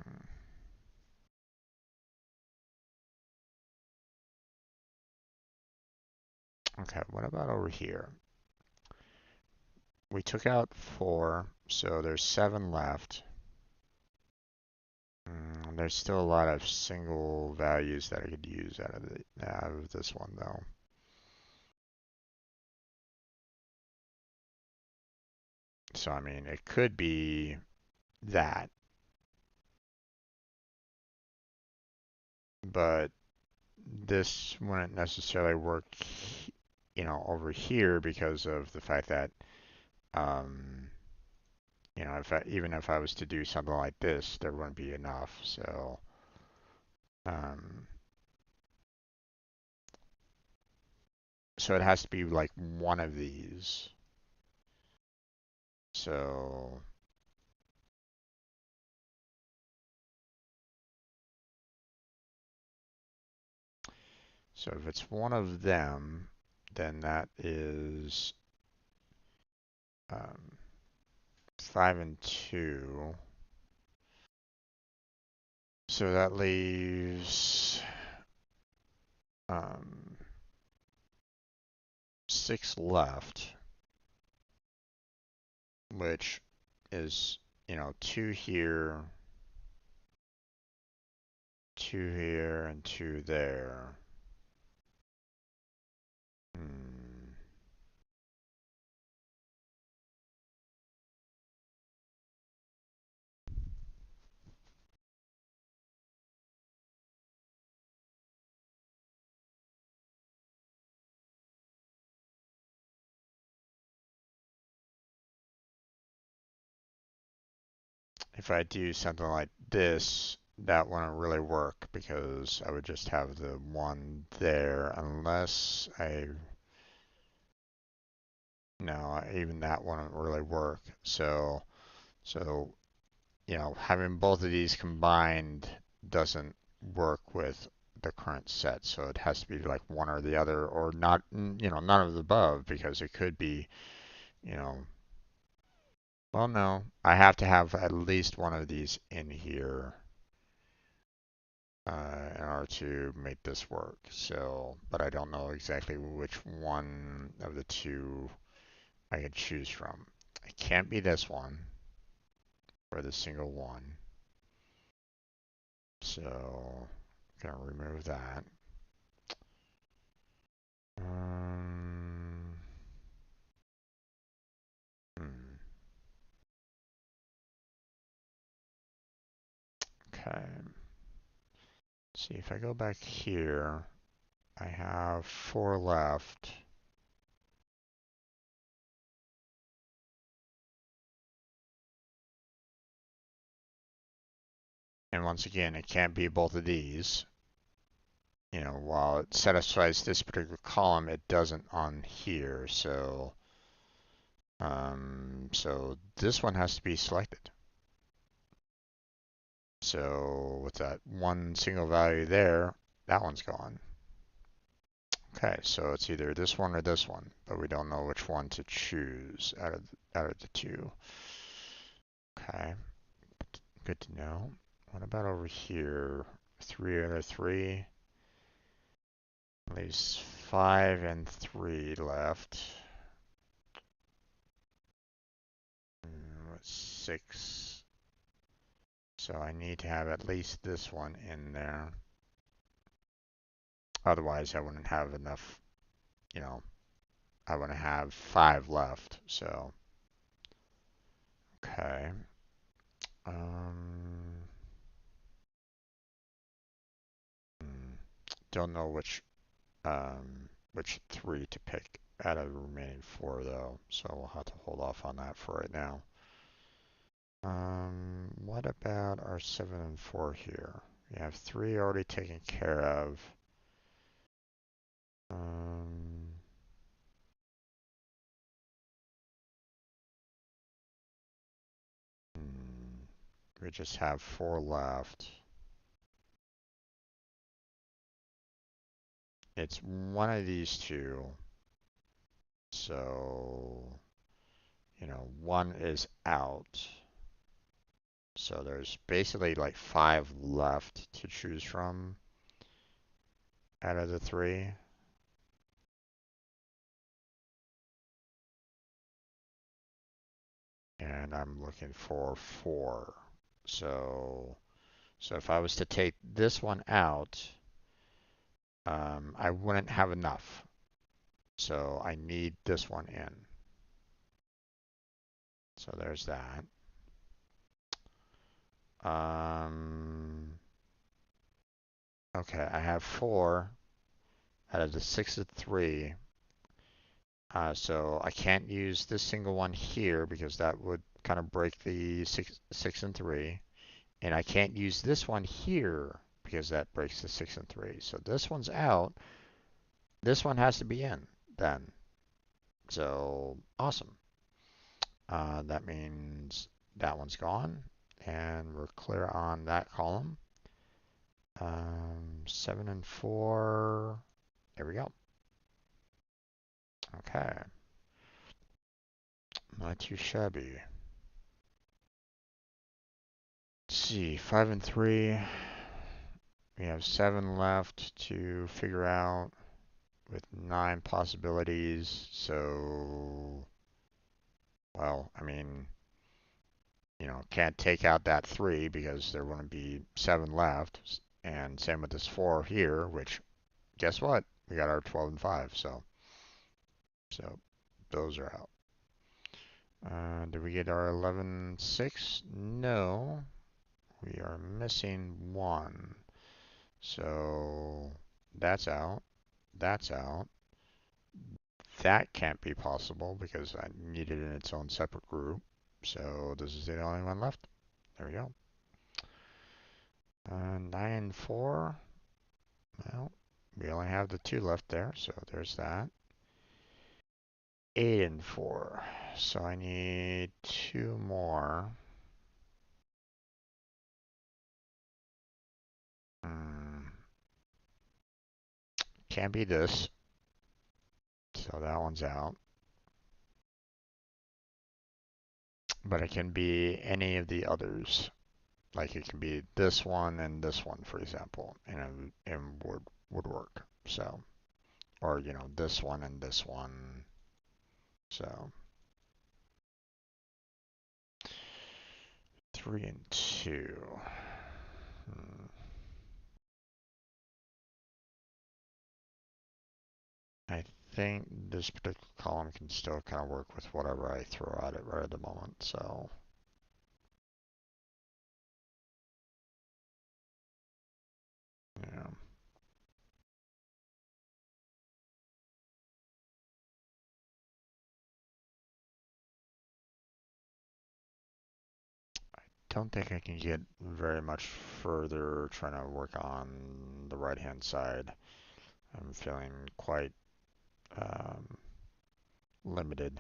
A: Okay, what about over here? We took out 4, so there's 7 left. There's still a lot of single values that I could use out of this one though. So I mean, it could be that, but this wouldn't necessarily work, over here because of the fact that, um, even if I was to do something like this, there wouldn't be enough. So, um, so it has to be like one of these. So, if it's one of them, then that is, um, 5 and 2. So that leaves, um, 6 left, which is, 2 here, 2 here, and 2 there. If I do something like this, that wouldn't really work because I would just have the 1 there unless no, even that wouldn't really work. So, having both of these combined doesn't work with the current set. So it has to be like one or the other or not, none of the above because it could be, you know, well, no, I have to have at least one of these in here in order to make this work. So, but I don't know exactly which one of the two I could choose from. It can't be this one or the single one. So, gonna remove that. Um, hmm. Okay. See, if I go back here, I have 4 left. And once again, it can't be both of these. While it satisfies this particular column, it doesn't on here. So this one has to be selected. So with that one single value there, that one's gone. Okay, so it's either this one or this one, but we don't know which one to choose out of the two. Okay, good to know. What about over here? 3 out of 3. Leaves 5 and 3 left. 6. So I need to have at least this one in there. Otherwise, I wouldn't have enough, I wouldn't have 5 left. So, okay. Um, don't know which 3 to pick out of the remaining 4 though. So we'll have to hold off on that for right now. What about our 7 and 4 here? We have 3 already taken care of. We just have 4 left. It's one of these two. So, one is out. So there's basically like 5 left to choose from out of the 3. And I'm looking for 4. So if I was to take this one out, I wouldn't have enough. So I need this one in. So there's that. Okay, I have 4 out of the 6 of 3. So I can't use this single one here because that would kind of break the 6 and 3. And I can't use this one here because that breaks the 6 and 3. So this one's out. This one has to be in then. So awesome. That means that one's gone. And we're clear on that column. 7 and 4. There we go. Okay. Not too shabby. Let's see, 5 and 3. We have 7 left to figure out. with 9 possibilities. So, well, I mean, can't take out that 3 because there wouldn't be 7 left. And same with this 4 here, which, guess what? We got our 12 and 5. So those are out. Did we get our 11-6? No. We are missing 1. So that's out. That's out. That can't be possible because I need it in its own separate group. So this is the only one left. There we go. 9 and 4. Well, we only have the 2 left there, so there's that. 8 and 4. So I need 2 more. Can't be this. So that one's out. But it can be any of the others. Like it can be this one and this one, for example, and it would work. So, or this one and this one. So 3 and 2. I think this particular column can still kind of work with whatever I throw at it right at the moment. So yeah. Don't think I can get very much further trying to work on the right hand side. I'm feeling quite um, limited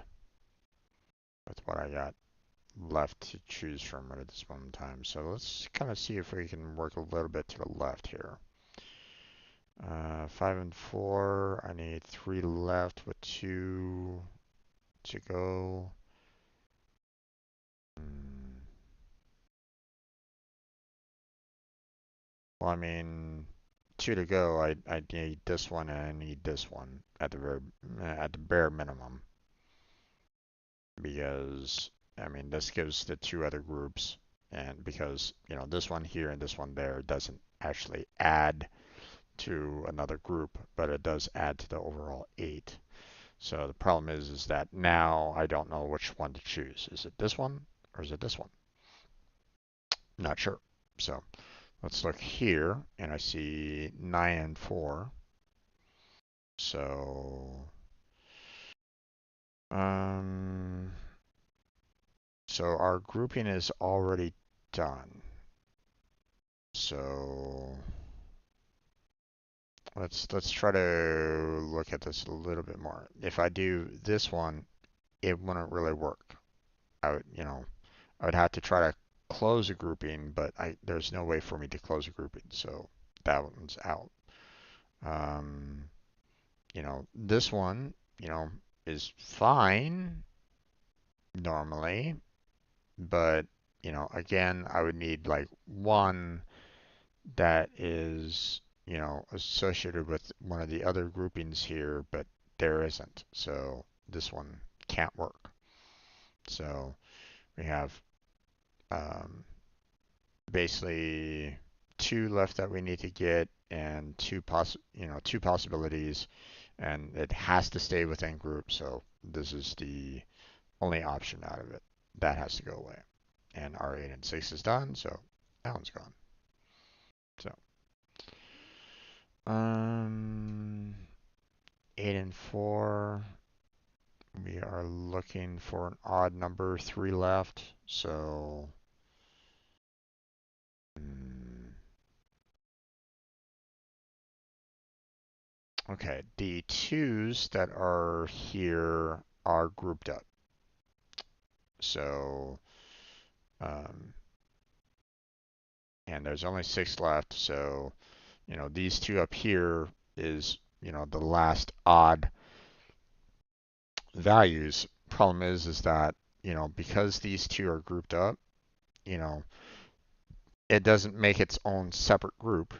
A: with what I got left to choose from at this moment in time. So let's kind of see if we can work a little bit to the left here. 5 and 4. I need 3 left with 2 to go. Well, I mean, 2 to go. I need this one and I need this one at the bare minimum, because I mean this gives the 2 other groups, and because this one here and this one there doesn't actually add to another group, but it does add to the overall 8. So the problem is that now I don't know which one to choose. Is it this one or is it this one? Not sure. So let's look here, and I see 9 and 4. So, um, so our grouping is already done. So let's try to look at this a little bit more. If I do this one, it wouldn't really work. I would have to try to close a grouping, but there's no way for me to close a grouping, so that one's out. Um, this one, is fine normally, but again, I would need like one that is, associated with one of the other groupings here, but there isn't. So this one can't work. So we have um, basically 2 left that we need to get, and two possibilities, and it has to stay within group. So this is the only option out of it. That has to go away. And our 8 and 6 is done, so that one's gone. So, 8 and 4, we are looking for an odd number, 3 left. So, okay, the 2s that are here are grouped up. So, um, and there's only 6 left. So, these 2 up here is, the last odd values. Problem is that, because these 2 are grouped up, you know, it doesn't make its own separate group.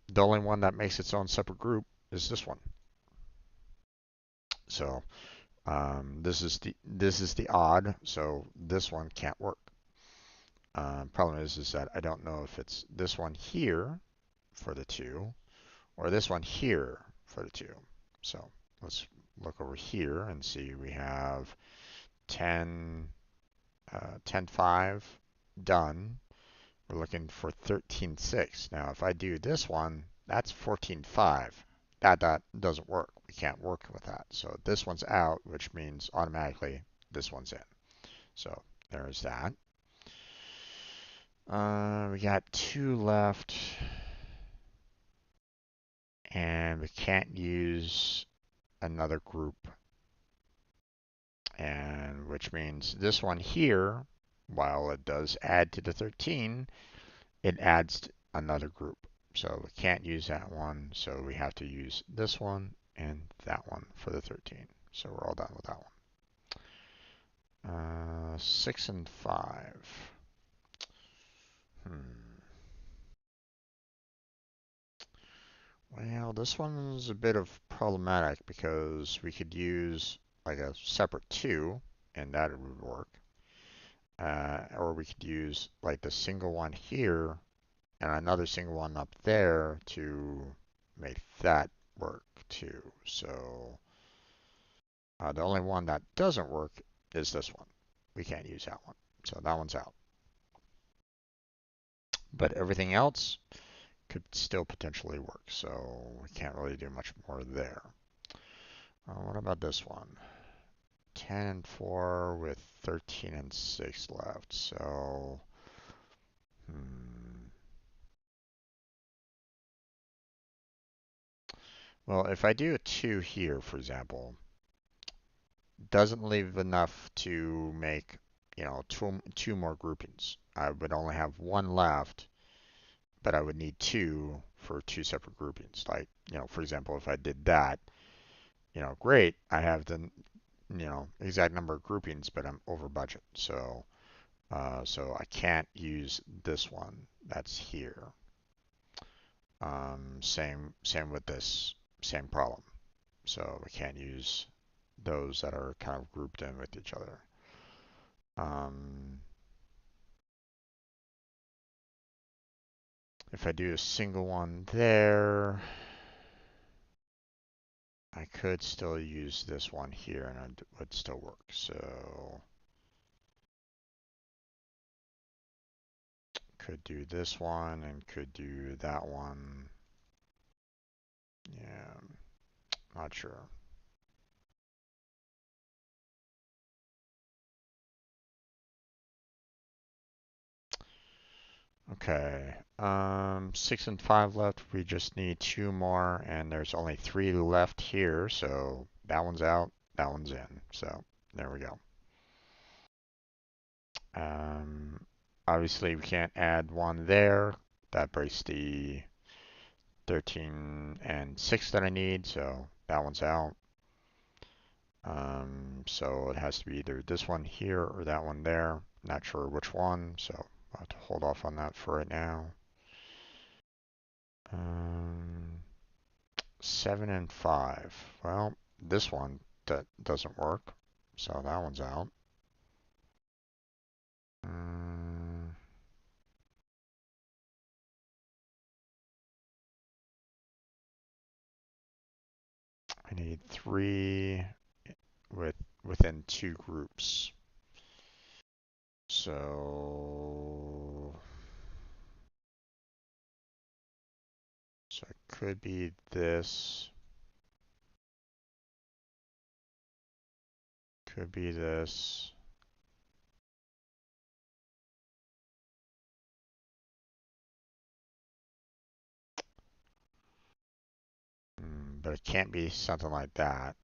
A: The only one that makes its own separate group is this one. So this is the odd, so this one can't work. Problem is that I don't know if it's this one here for the 2 or this one here for the 2. So let's look over here and see we have 10, 10.5 done. We're looking for 13.6. Now if I do this one, that's 14.5. That doesn't work. We can't work with that. So this one's out, which means automatically this one's in. So there's that. We got 2 left, and we can't use another group, and which means this one here, while it does add to the 13, it adds another group. So we can't use that one, so we have to use this one and that one for the 13. So we're all done with that one. 6 and 5. Well, this one's a bit of problematic because we could use like a separate 2 and that would work. Or we could use like the single one here and another single one up there to make that work too. So the only one that doesn't work is this one. We can't use that one. So that one's out. But everything else could still potentially work. So we can't really do much more there. What about this one? 10 and 4 with 13 and 6 left. So, well, if I do a 2 here, for example, doesn't leave enough to make, two more groupings. I would only have 1 left, but I would need 2 for 2 separate groupings. Like, for example, if I did that, great, I have the, exact number of groupings, but I'm over budget. So I can't use this one that's here. Same with this, same problem. So we can't use those that are kind of grouped in with each other. If I do a single one there, I could still use this one here and it would still work. So could do this one and could do that one. Yeah, not sure. Okay, 6 and 5 left. We just need 2 more, and there's only 3 left here, so that one's out, that one's in. So there we go. Um, Obviously, we can't add 1 there. That breaks the 13 and 6 that I need, so that one's out. So it has to be either this one here or that one there. Not sure which one, so I'll have to hold off on that for right now. 7 and 5. Well, this one that doesn't work, so that one's out. I need 3 within 2 groups. So it could be this. Could be this. But it can't be something like that.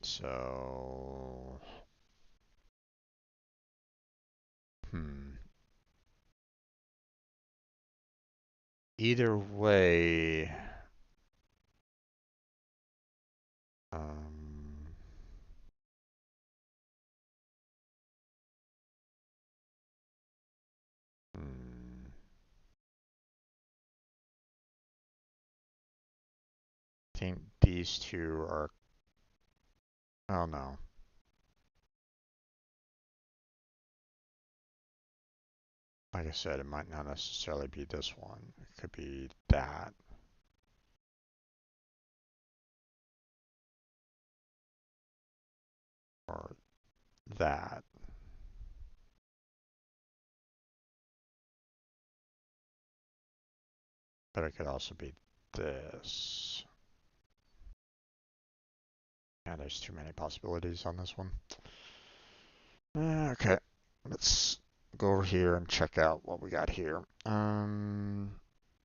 A: So, either way, um, hmm. think these two are, oh no. Like I said, it might not necessarily be this one. It could be that. Or that. But it could also be this. Yeah, there's too many possibilities on this one. Okay, let's go over here and check out what we got here.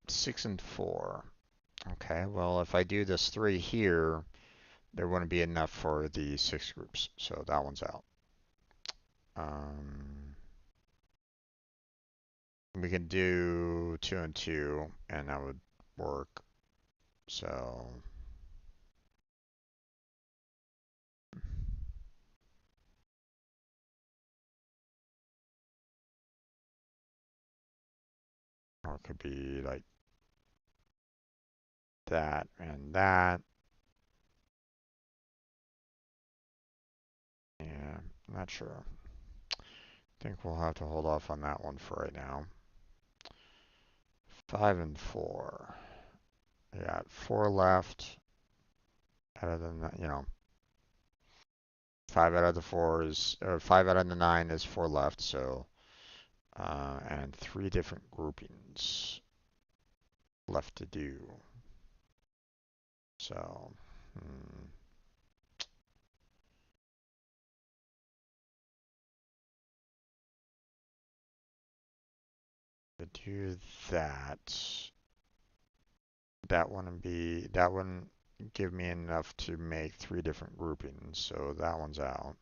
A: 6 and 4. Okay, well, if I do this 3 here, there wouldn't be enough for the 6 groups, so that one's out. We can do 2 and 2, and that would work. So, or it could be like that and that. Yeah, not sure. I think we'll have to hold off on that one for right now. 5 and 4. I got 4 left. Out of the, 5 out of the 4 is, or 5 out of the 9 is 4 left, so, and 3 different groupings left to do. So, to do that, that wouldn't give me enough to make 3 different groupings, so that one's out.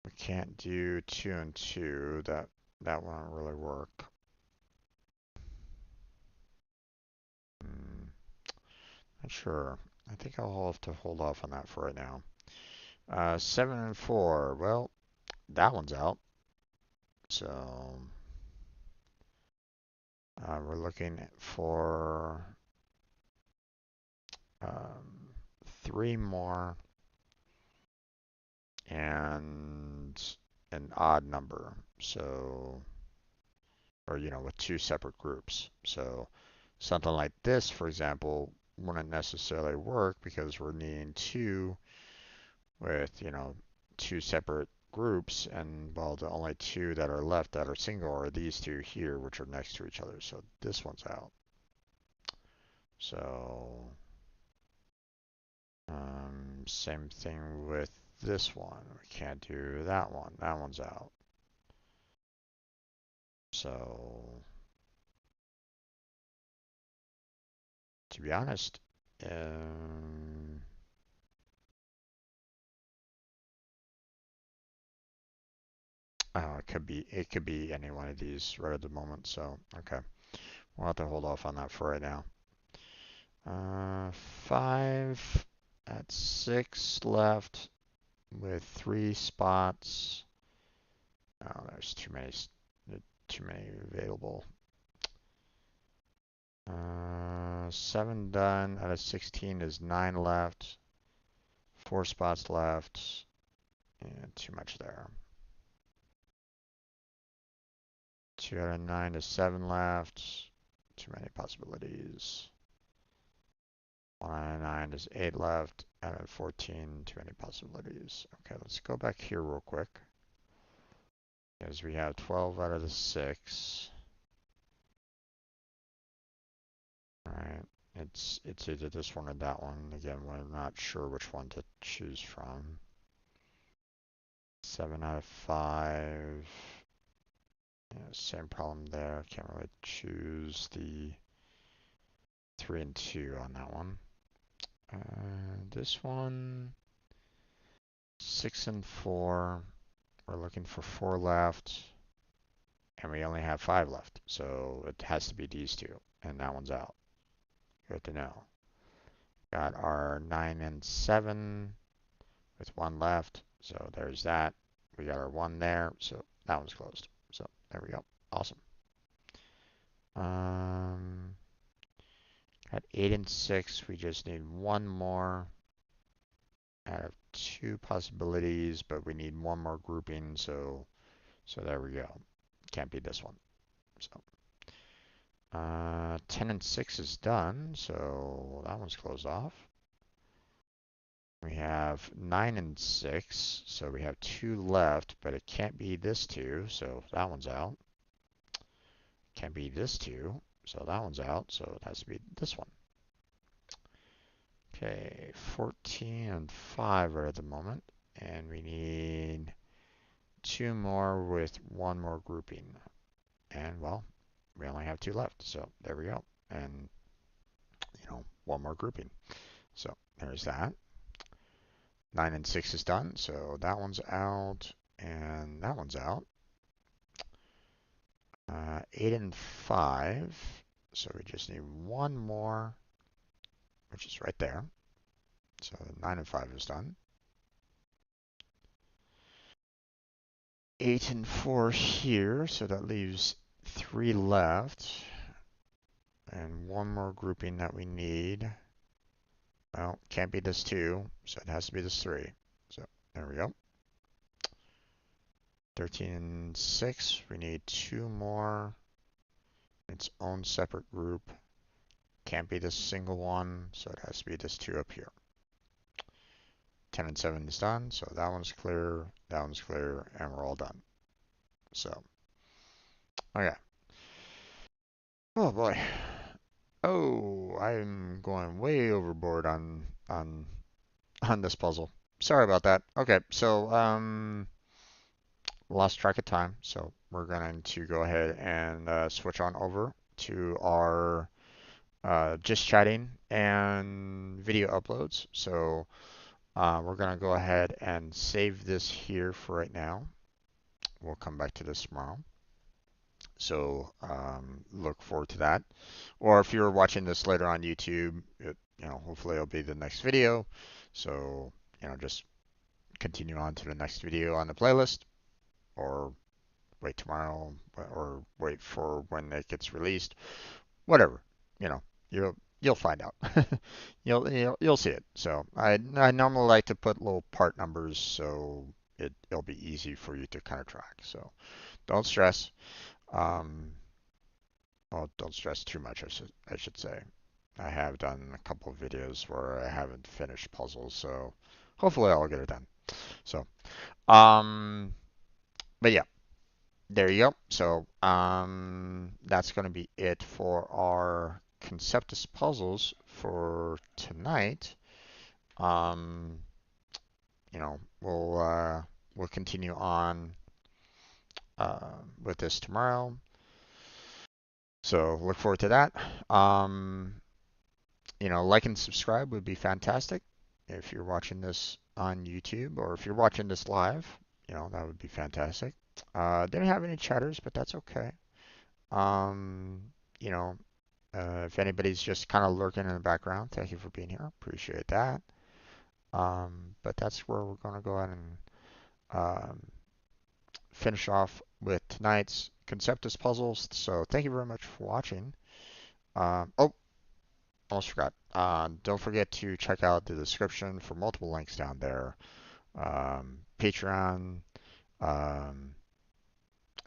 A: We can't do 2 and 2. That won't really work. Not sure. I think I'll have to hold off on that for right now. 7 and 4. Well, that one's out. So we're looking for 3 more and an odd number. So, or with 2 separate groups. So something like this, for example, wouldn't necessarily work because we're needing 2 with 2 separate groups, and well, the only 2 that are left that are single are these 2 here, which are next to each other. So this one's out. So same thing with this one. We can't do that one. That one's out. So to be honest, oh, it could be any one of these right at the moment. So okay, we'll have to hold off on that for right now. 5 at 6 left with 3 spots. Oh, there's too many available. 7 done out of 16 is 9 left. 4 spots left. And too much there. 2 out of 9 is 7 left. Too many possibilities. 1 out of 9 is 8 left. Out of 14, too many possibilities. Okay, let's go back here real quick. Because we have 12 out of the 6. Alright, it's either this one or that one. Again, we're not sure which one to choose from. 7 out of 5. Yeah, same problem there. Can't really choose the 3 and 2 on that one. This one, 6 and 4. We're looking for 4 left. And we only have 5 left. So it has to be these 2. And that one's out. Good to know. Got our 9 and 7 with 1 left. So there's that. We got our 1 there. So that one's closed. So there we go. Awesome. Um, Got 8 and 6. We just need 1 more out of 2 possibilities, but we need 1 more grouping. So there we go. Can't be this one. So 10 and 6 is done. So that one's closed off. We have 9 and 6, so we have 2 left, but it can't be this 2, so that one's out. Can't be this 2, so that one's out, so it has to be this one. Okay, 14 and 5 are at the moment, and we need 2 more with 1 more grouping. And, well, we only have 2 left, so there we go. And, 1 more grouping. So there's that. 9 and 6 is done, so that one's out, and that one's out. 8 and 5, so we just need 1 more, which is right there. So 9 and 5 is done. 8 and 4 here, so that leaves 3 left. And 1 more grouping that we need. Well, can't be this 2, so it has to be this 3. So there we go. 13 and 6, we need 2 more. Its own separate group. Can't be this single one, so it has to be this 2 up here. 10 and 7 is done, so that one's clear, and we're all done. So, okay. Oh boy. Oh, I'm going way overboard on this puzzle. Sorry about that. Okay, so lost track of time, so we're going to go ahead and switch on over to our just chatting and video uploads. So we're going to go ahead and save this here for right now. We'll come back to this tomorrow. So look forward to that. Or if you're watching this later on YouTube, hopefully it'll be the next video. So, just continue on to the next video on the playlist, or wait tomorrow, or wait for when it gets released. Whatever, you know, you'll find out. You'll see it. So I normally like to put little part numbers so it'll be easy for you to kind of track. So don't stress. Um, well, don't stress too much, I should say. I have done a couple of videos where I haven't finished puzzles, so hopefully I'll get it done. So, um, but yeah, there you go. So, that's going to be it for our Conceptis puzzles for tonight. Um, we'll continue on with this tomorrow. So look forward to that. Like and subscribe would be fantastic if you're watching this on YouTube, or if you're watching this live, that would be fantastic. Didn't have any chatters, but that's okay. Um, you know, if anybody's just kind of lurking in the background, thank you for being here. Appreciate that. But that's where we're going to go ahead and finish off with tonight's Conceptus puzzles. So thank you very much for watching. Oh, almost forgot. Don't forget to check out the description for multiple links down there. Patreon, um,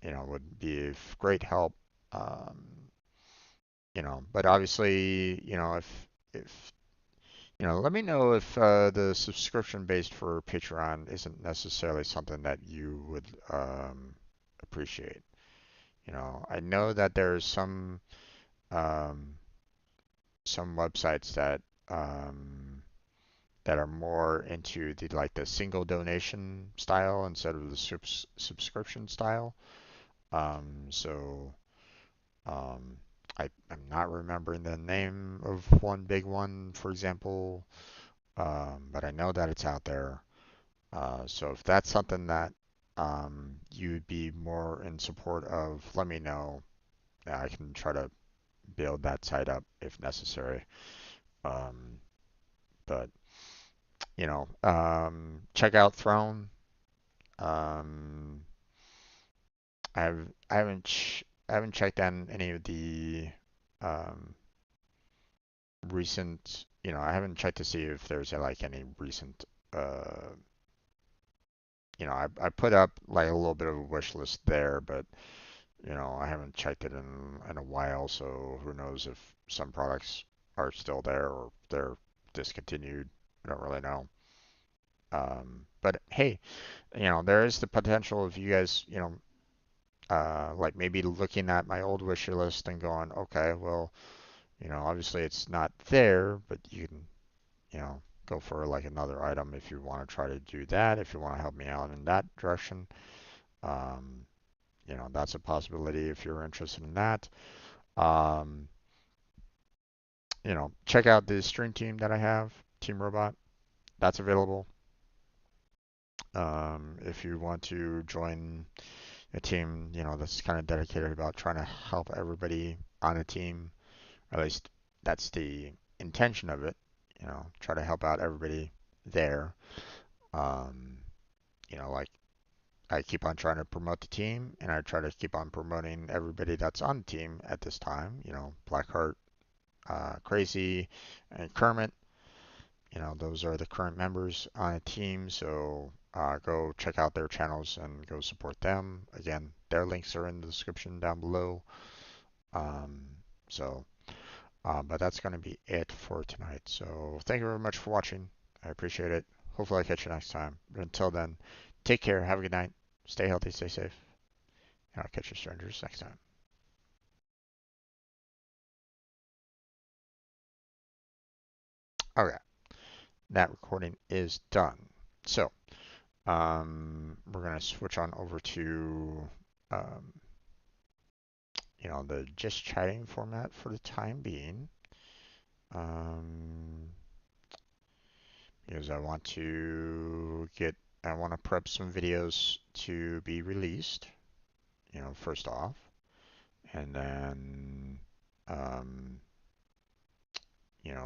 A: would be of great help. Um, but obviously, if let me know if the subscription based for Patreon isn't necessarily something that you would appreciate. I know that there's um, some websites that are more into the single donation style instead of the subscription style. So I'm not remembering the name of one big one, for example, but I know that it's out there. So if that's something that you'd be more in support of, let me know. I can try to build that site up if necessary. Um, But check out Throne. Um, I haven't checked on any of the um, recent. I haven't checked to see if there's like any recent. Uh, I put up like a little bit of a wish list there, but I haven't checked it in a while, so who knows if some products are still there or they're discontinued. I don't really know. But hey, there is the potential of you guys, like maybe looking at my old wish list and going, okay, well, obviously it's not there, but you can, go for like another item if you want to try to do that, if you want to help me out in that direction. Um, that's a possibility if you're interested in that. Um, check out the stream team that I have, Team Robot. That's available. If you want to join a team, that's kind of dedicated about trying to help everybody on a team. At least that's the intention of it. Try to help out everybody there. Um, like I keep on trying to promote the team, and I try to keep on promoting everybody that's on the team at this time. Blackheart, Crazy, and Kermit. Those are the current members on a team, so go check out their channels and go support them. Again, their links are in the description down below. Um, so, but that's going to be it for tonight. So, thank you very much for watching. I appreciate it. Hopefully, I catch you next time. But until then, take care. Have a good night. Stay healthy, stay safe. And I'll catch you strangers next time. Okay, that recording is done. So, we're going to switch on over to um, the just chatting format for the time being. Um, because I want to prep some videos to be released, first off. And then, um,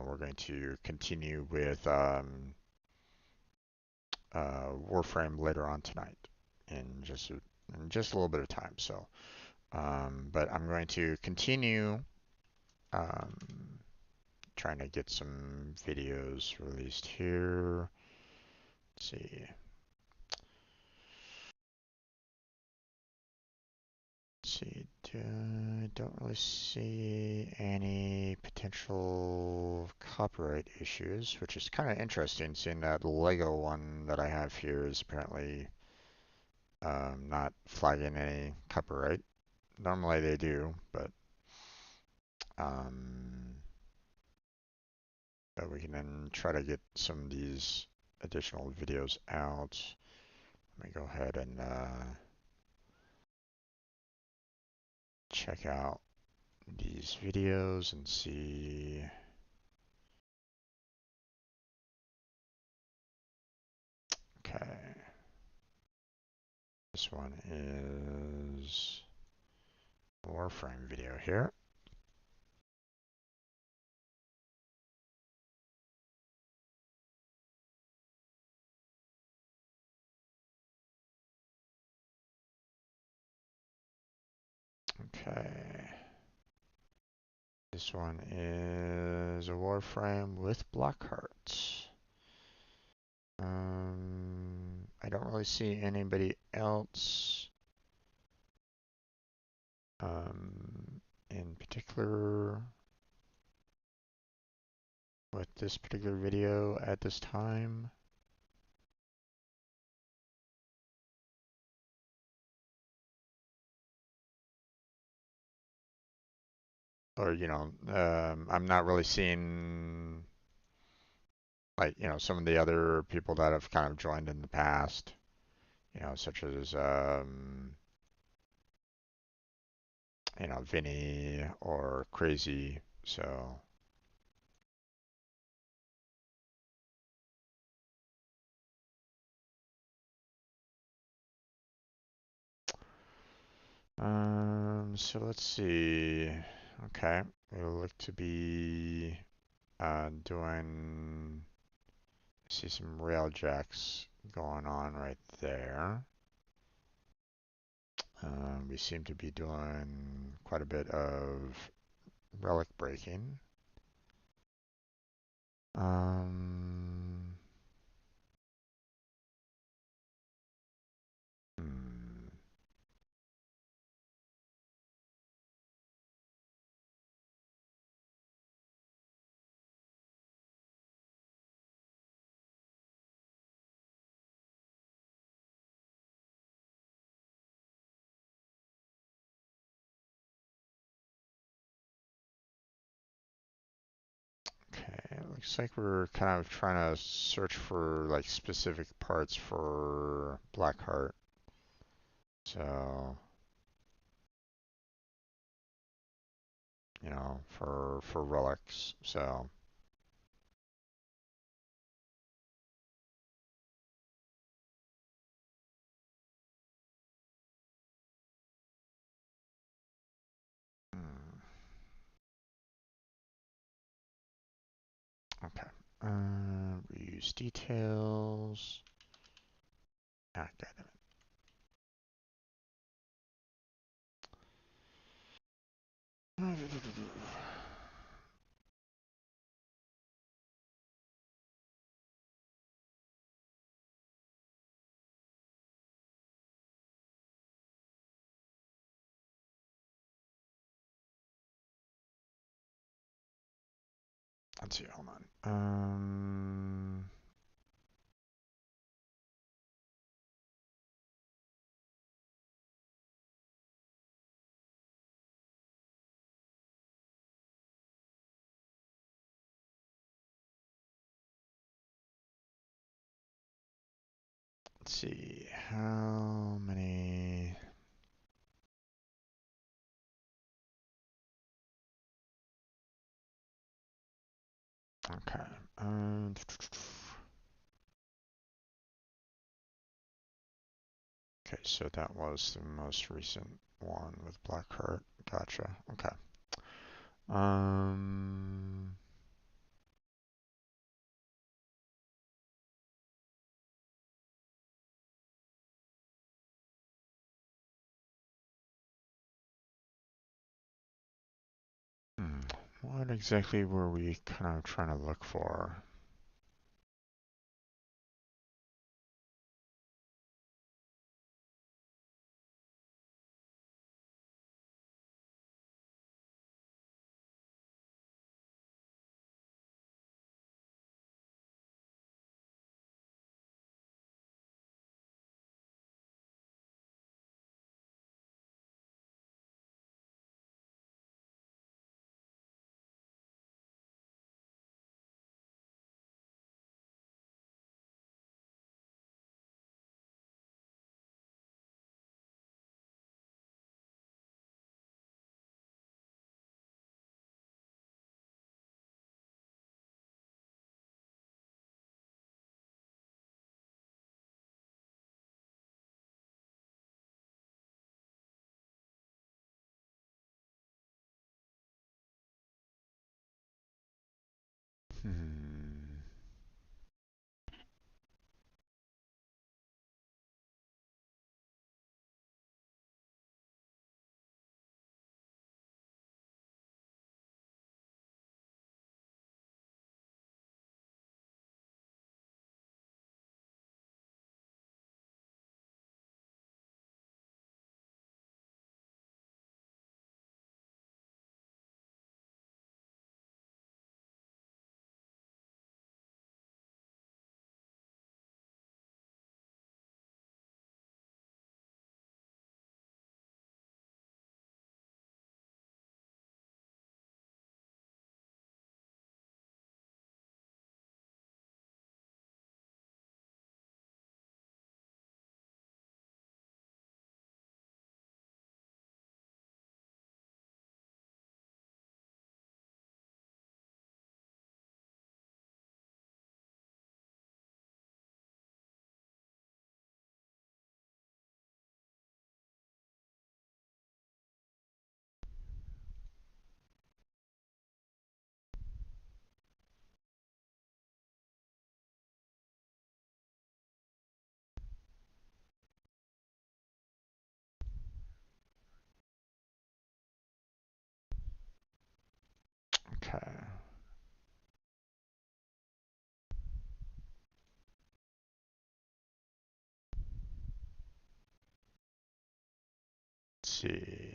A: we're going to continue with Warframe later on tonight in just a little bit of time. So, but I'm going to continue um, trying to get some videos released here. Let's see. I don't really see any potential copyright issues, which is kind of interesting, seeing that Lego one that I have here is apparently not flagging any copyright. Normally they do, um, but we can then try to get some of these additional videos out. Let me go ahead and check out these videos and see. Okay, this one is Warframe video here. Okay, this one is a Warframe with Blackheart. I don't really see anybody else in particular with this particular video at this time. Or, I'm not really seeing like, some of the other people that have kind of joined in the past, such as, Vinny or Crazy. So, so let's see. Okay, we look to be doing See some rail jacks going on right there. We seem to be doing quite a bit of relic breaking. Um, hmm. Okay, looks like we're kind of trying to search for like specific parts for Blackheart. So, for relics. So, hmm, okay. Reuse details. Ah, God damn it. Let's see, hold on. Let's see, how many? Okay. Okay, so that was the most recent one with Blackheart. Gotcha. Okay. Um, hmm, what exactly were we kind of trying to look for? Hmm. Okay. Let's see.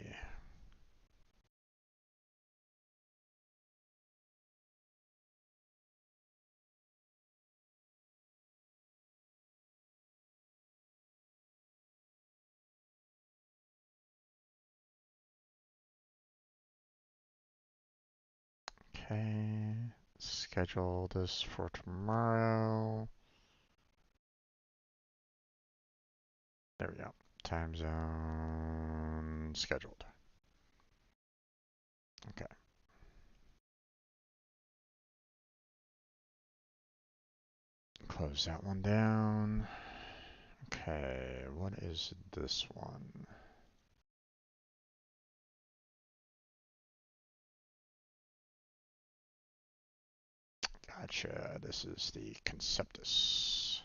A: Okay. Schedule this for tomorrow. There we go. Time zone scheduled. Okay. Close that one down. Okay, what is this one? Gotcha. This is the Conceptis.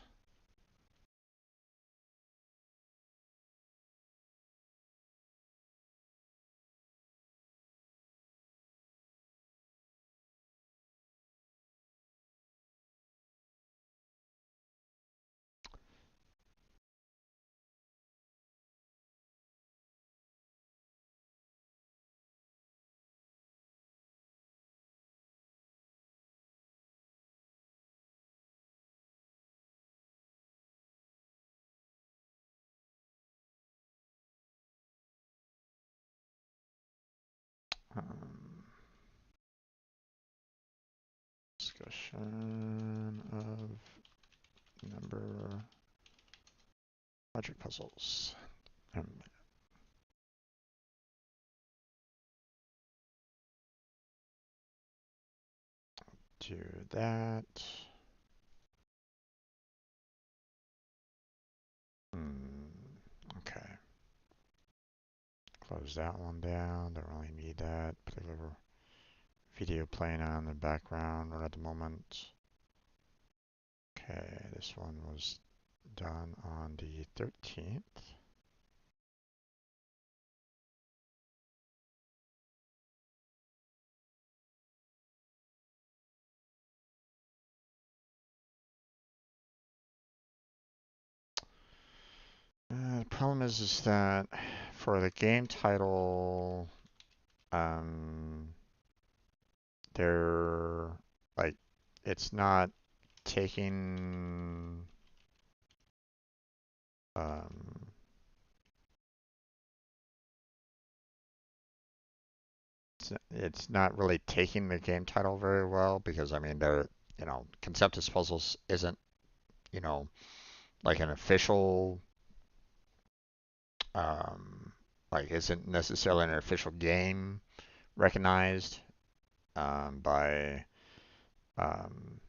A: Discussion of number logic puzzles. Do that. Okay. Close that one down. Don't really need that. Particular video playing on in the background right at the moment. Okay, this one was done on the 13th. The problem is that for the game title, they're like, it's not taking, um, it's not really taking the game title very well because I mean, Conceptus Puzzles isn't, you know, like an official, um, like isn't necessarily an official game recognized um, by um,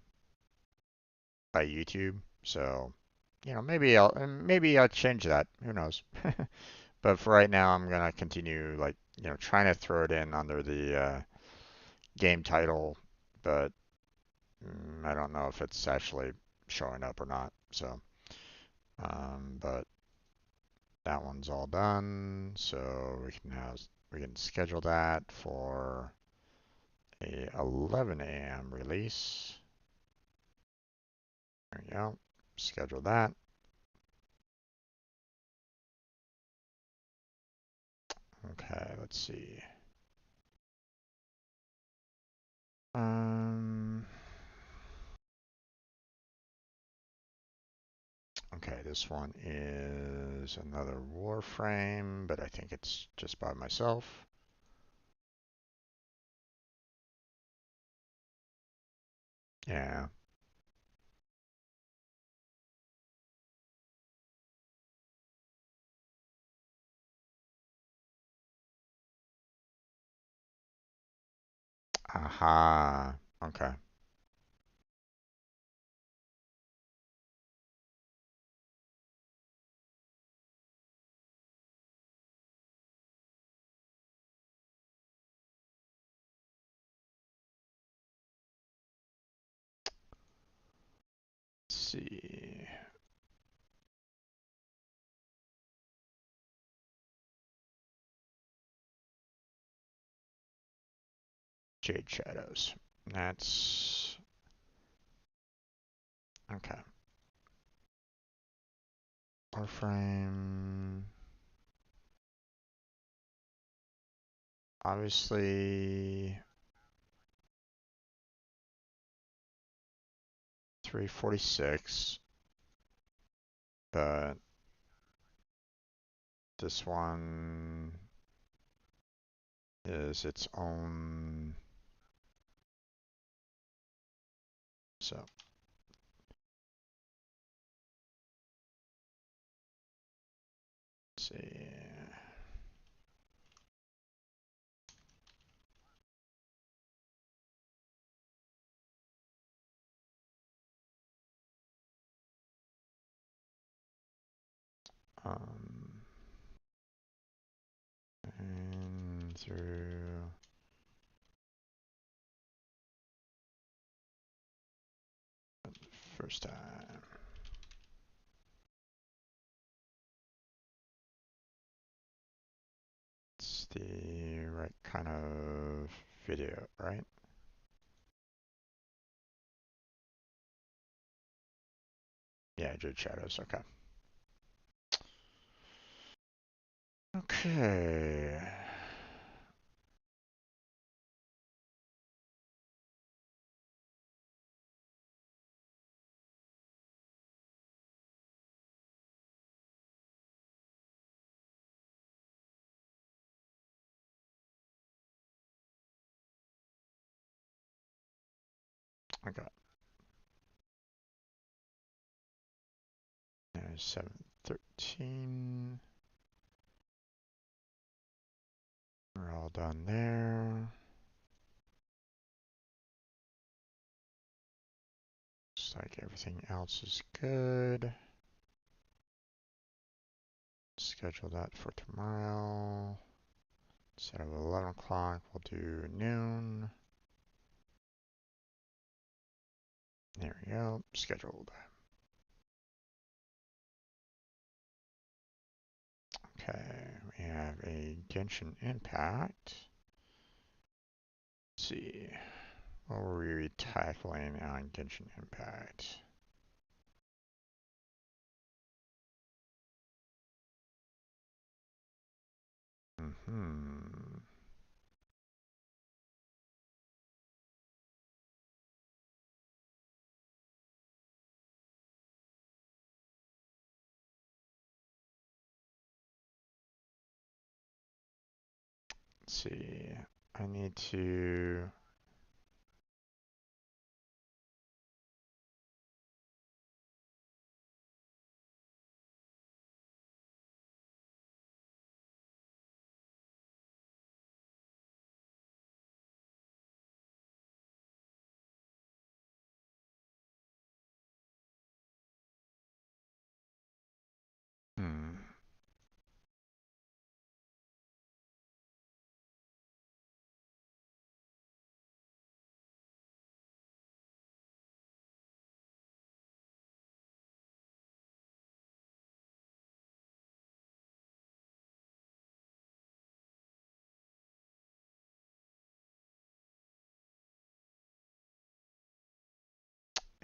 A: by YouTube. So, maybe I'll change that. Who knows? But for right now, I'm gonna continue like trying to throw it in under the game title, but I don't know if it's actually showing up or not. So, but that one's all done. So we can schedule that for a 11 a.m. release. There we go. Schedule that. Okay, let's see. Um, okay, this one is another Warframe, but I think it's just by myself. Yeah. Aha. Okay. Let's see. Jade Shadows. That's okay. Warframe. Obviously 346, but this one is its own. So let's see. Um, and through first time. It's the right kind of video, right? Yeah, Jade Shadows, okay. Okay. I got 713. We're all done there. Looks like everything else is good. Schedule that for tomorrow. Instead of 11 o'clock, we'll do noon. There we go. Scheduled. Okay, we have a Genshin Impact. Let's see. What were we tackling on Genshin Impact? Hmm. Let's see. I need to. Hmm.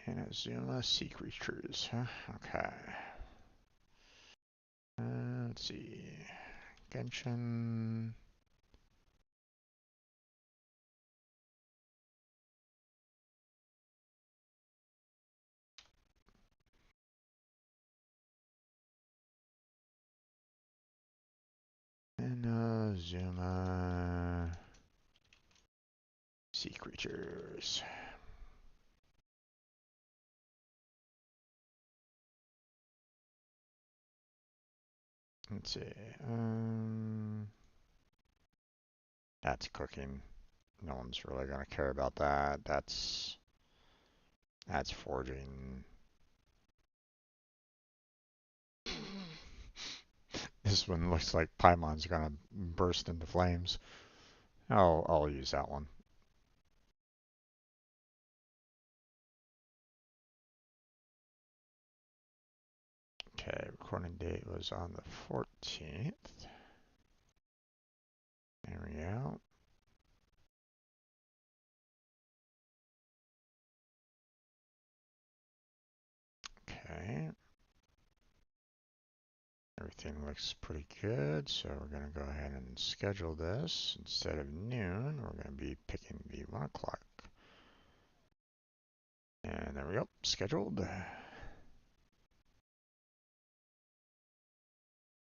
A: Inazuma Sea Creatures, huh? Okay. Let's see. Genshin. Inazuma Sea Creatures. Let's see. That's cooking. No one's really gonna care about that. That's forging. This one looks like Paimon's gonna burst into flames. I'll use that one. Okay, recording date was on the 14th. There we go. everything looks pretty good, so we're going to go ahead and schedule this. Instead of noon, we're going to be picking the 1 o'clock. And there we go, scheduled.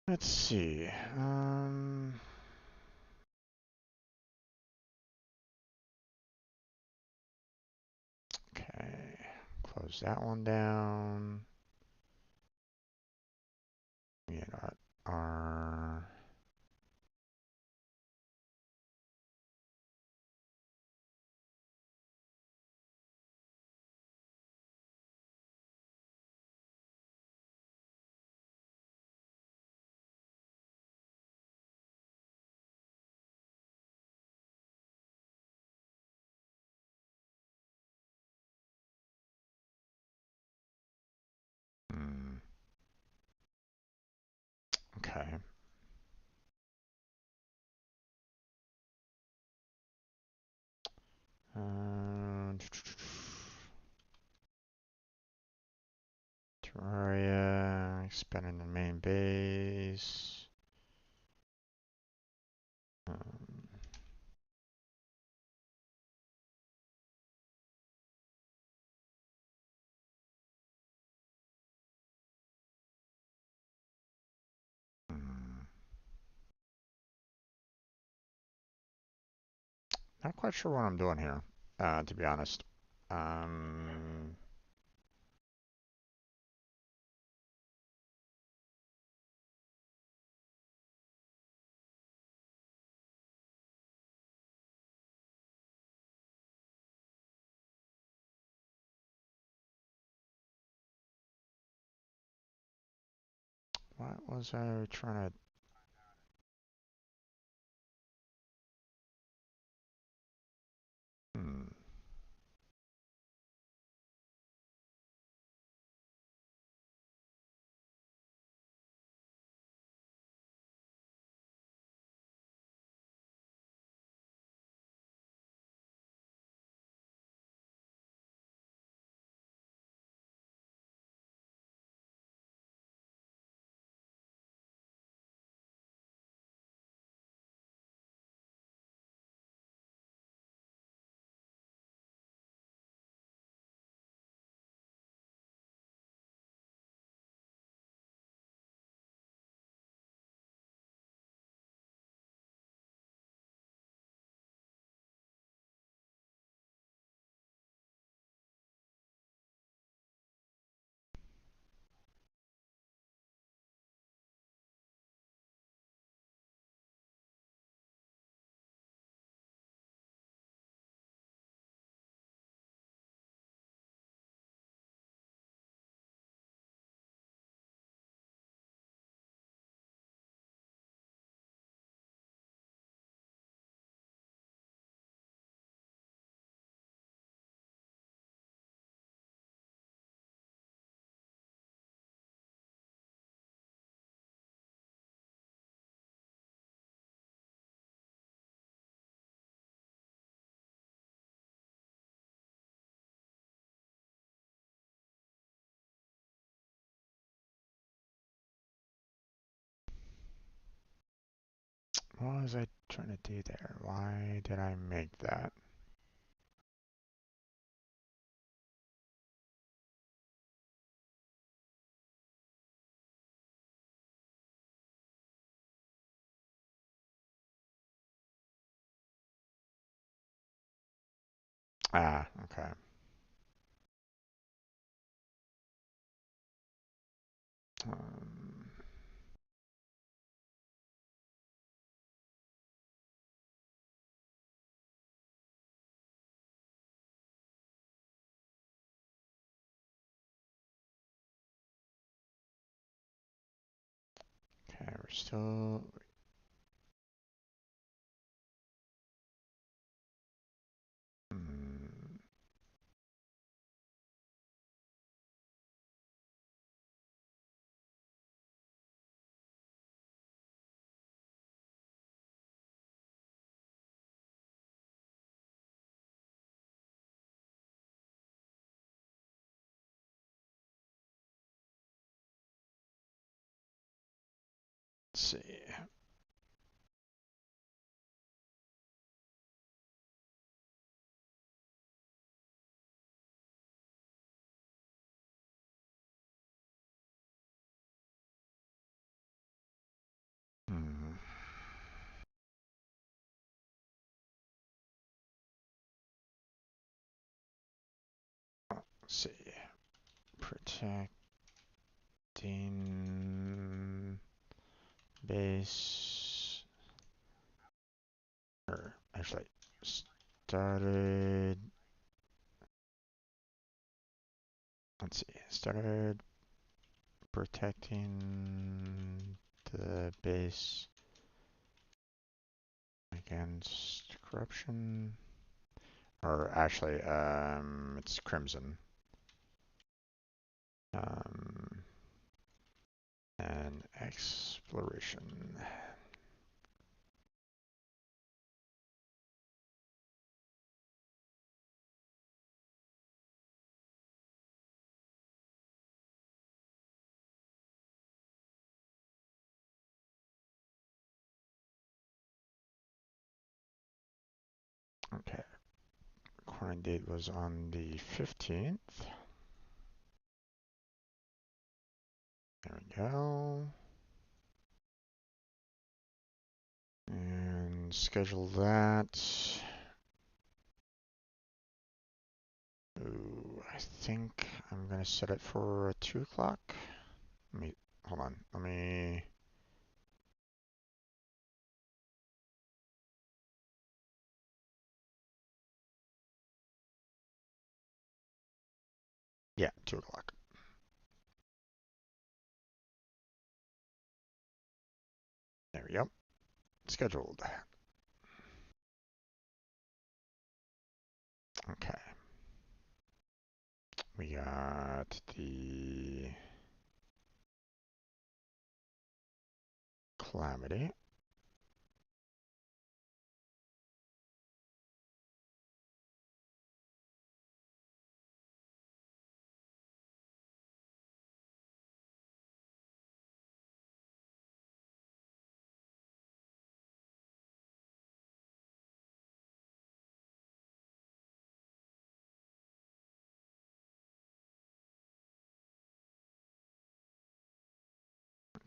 A: Let's see. Okay, close that one down. We got our okay. Terraria, expanding the main base. Not quite sure what I'm doing here, to be honest. What was I trying to... What was I trying to do there? Why did I make that? Ah, okay. Um, okay, we're still... Let's see. Hmm. Let's see. Protecting base. Or actually, started. Let's see. Started protecting the base against corruption. Or actually, it's Crimson. Um, and exploration. Okay. Recording date was on the 15th. There we go. And schedule that. Ooh, I think I'm gonna set it for 2 o'clock. Let me, hold on. Let me, yeah, 2 o'clock. There we go. Scheduled. Okay. We got the Calamity.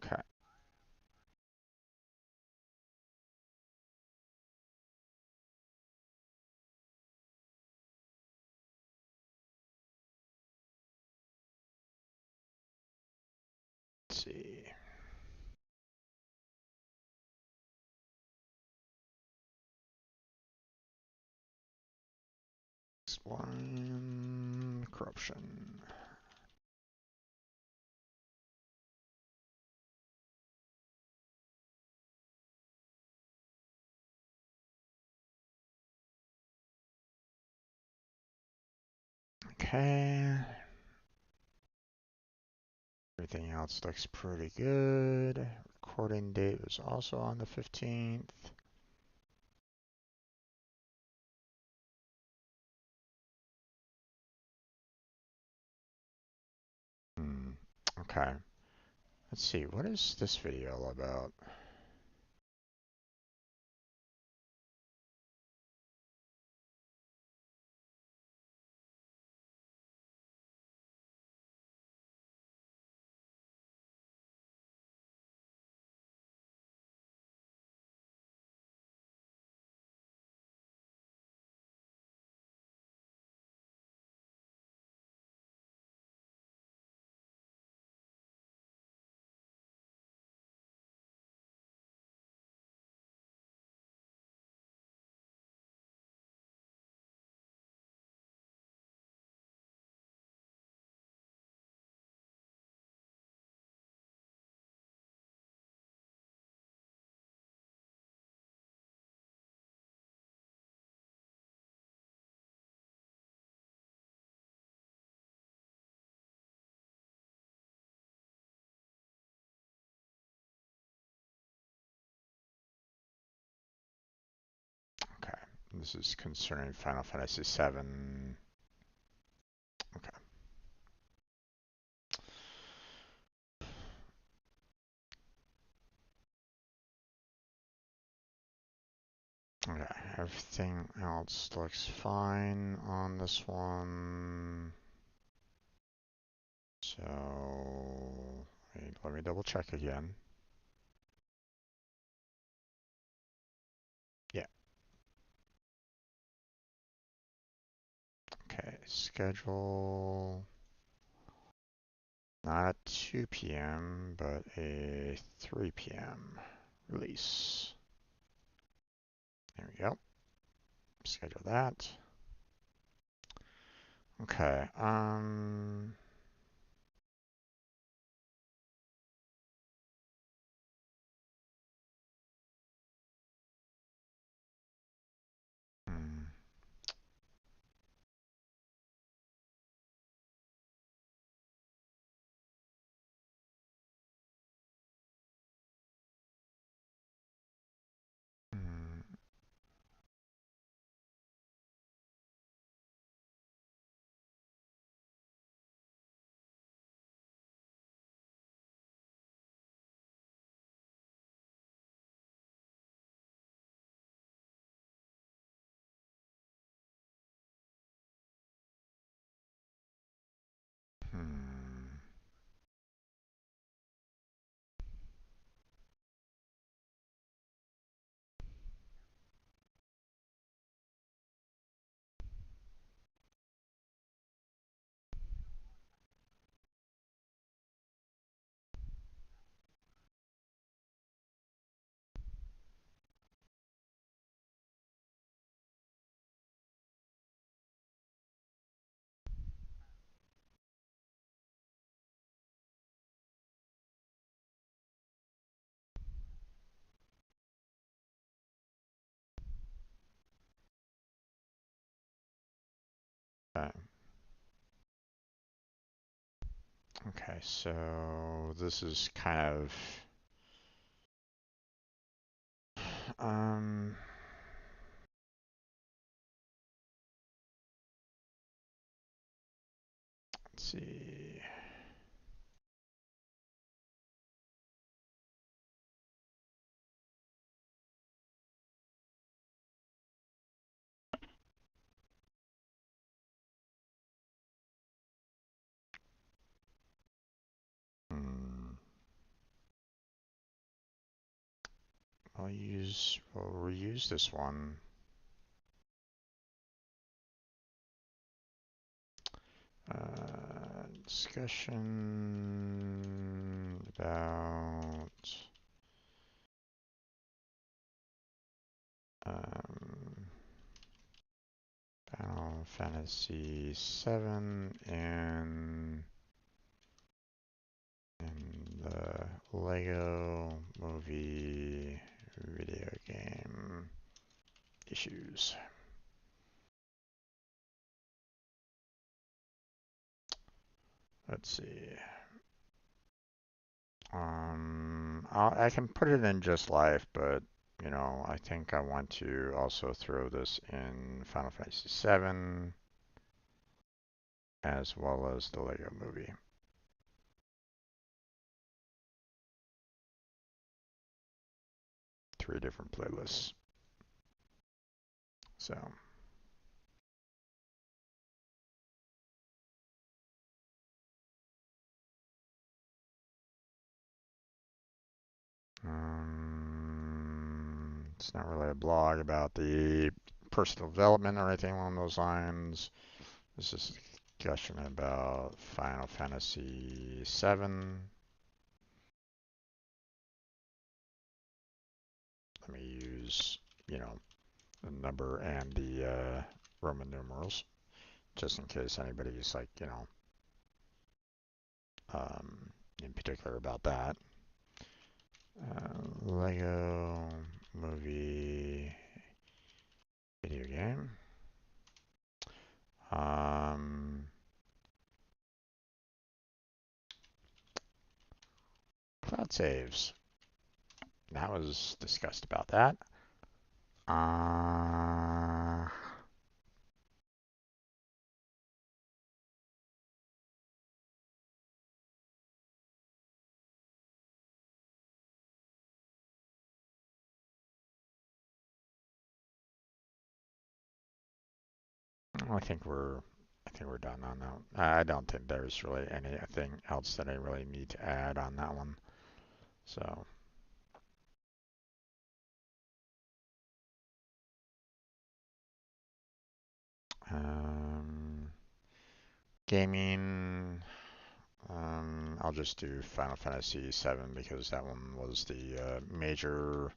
A: Okay. Let's see. Exploring corruption. Okay. Everything else looks pretty good. Recording date was also on the 15th. Okay. Let's see. What is this video all about? Okay. This is concerning Final Fantasy VII. Okay. Okay, everything else looks fine on this one. So, let me double check again. Yeah. Okay, schedule. Not at 2 p.m., but a 3 p.m. release. There we go. Schedule that. Okay. Hmm. Hmm. Hmm. Okay. Okay, so this is kind of um let's see. Hmm. We'll reuse this one. Discussion about um, Final Fantasy VII in the Lego Movie video game issues. Let's see. I can put it in just life, but I think I want to also throw this in Final Fantasy VII as well as the Lego Movie. Three different playlists. So, it's not really a blog about the personal development or anything along those lines. This is a discussion about Final Fantasy VII. Let me use, the number and the Roman numerals, just in case anybody's like, in particular about that. Lego movie video game. Um, Cloud saves. That was discussed about that. Uh, I think we're done on that. I don't think there's really anything else that I really need to add on that one. So, um, gaming. I'll just do Final Fantasy VII because that one was the major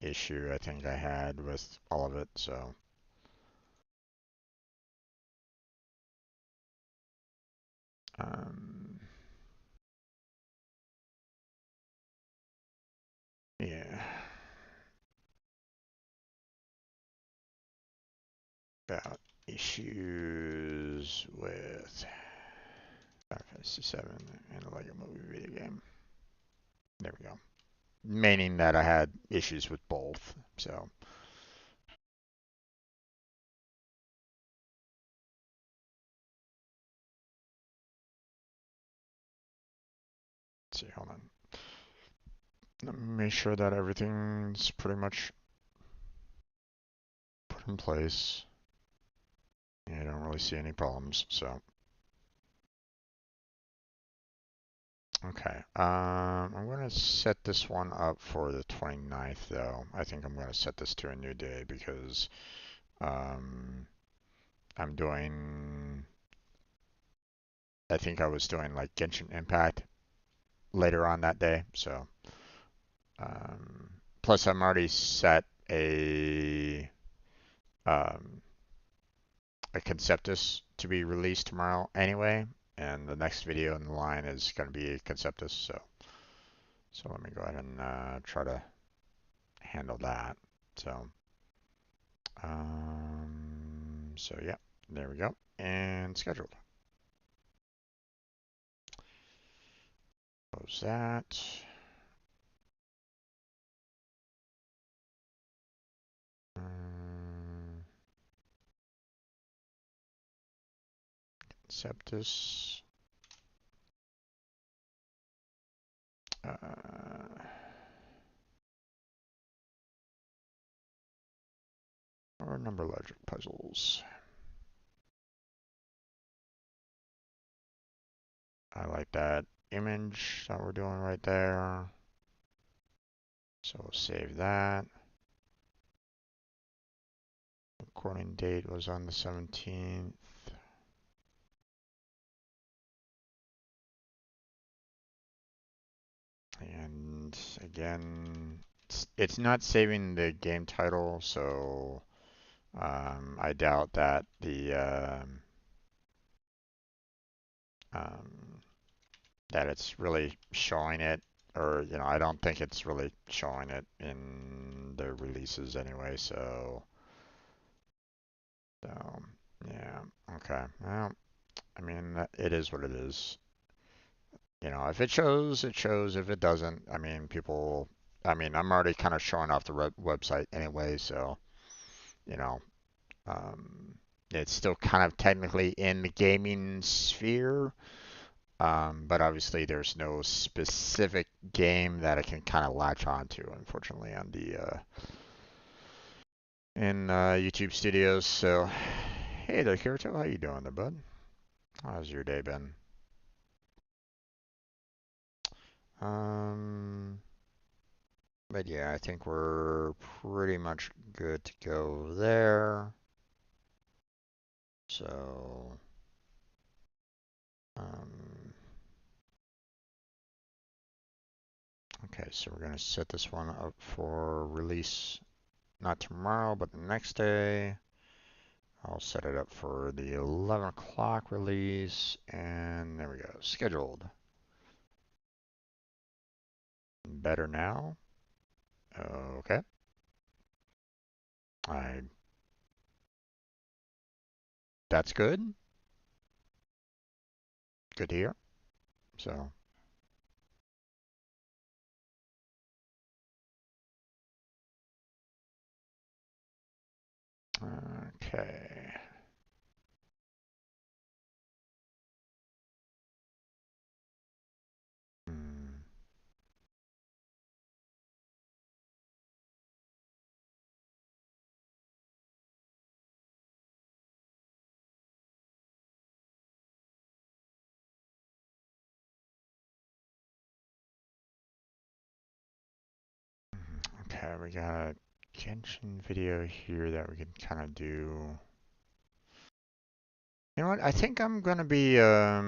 A: issue I think I had with all of it. So, um, yeah, about issues with Final Fantasy VII and a Lego Movie video game. There we go. Meaning that I had issues with both. So, let's see, hold on. Let me make sure that everything's pretty much put in place. Yeah, I don't really see any problems, so. Okay, I'm going to set this one up for the 29th, though. I think I'm going to set this to a new day because um, I'm doing, I think I was doing like Genshin Impact later on that day, so. Plus, I'm already set um, a Conceptis to be released tomorrow anyway, and the next video in the line is going to be a Conceptis, so let me go ahead and try to handle that. So yeah, there we go, and scheduled. Close that. Conceptis. Or number logic puzzles. I like that image that we're doing right there. So we'll save that. Recording date was on the 17th. And again, it's not saving the game title, so I doubt that um, that it's really showing it, or I don't think it's really showing it in the releases anyway. So yeah, okay. Well, I mean, it is what it is. If it shows, it shows. If it doesn't, I mean, people. I mean, I'm already kind of showing off the website anyway, so you know, um, it's still kind of technically in the gaming sphere. But obviously, there's no specific game that I can kind of latch onto, unfortunately, on the in YouTube Studios. So, hey there, Kirito, how you doing there, bud? How's your day been? Um, but yeah, I think we're pretty much good to go there. So, um, okay, so we're gonna set this one up for release not tomorrow, but the next day. I'll set it up for the 11 o'clock release, and there we go, scheduled. Better now? Okay. I That's good. Good to hear. So, okay. Hmm. Okay, we got a Genshin video here that we can kind of do. You know what? I think I'm gonna be I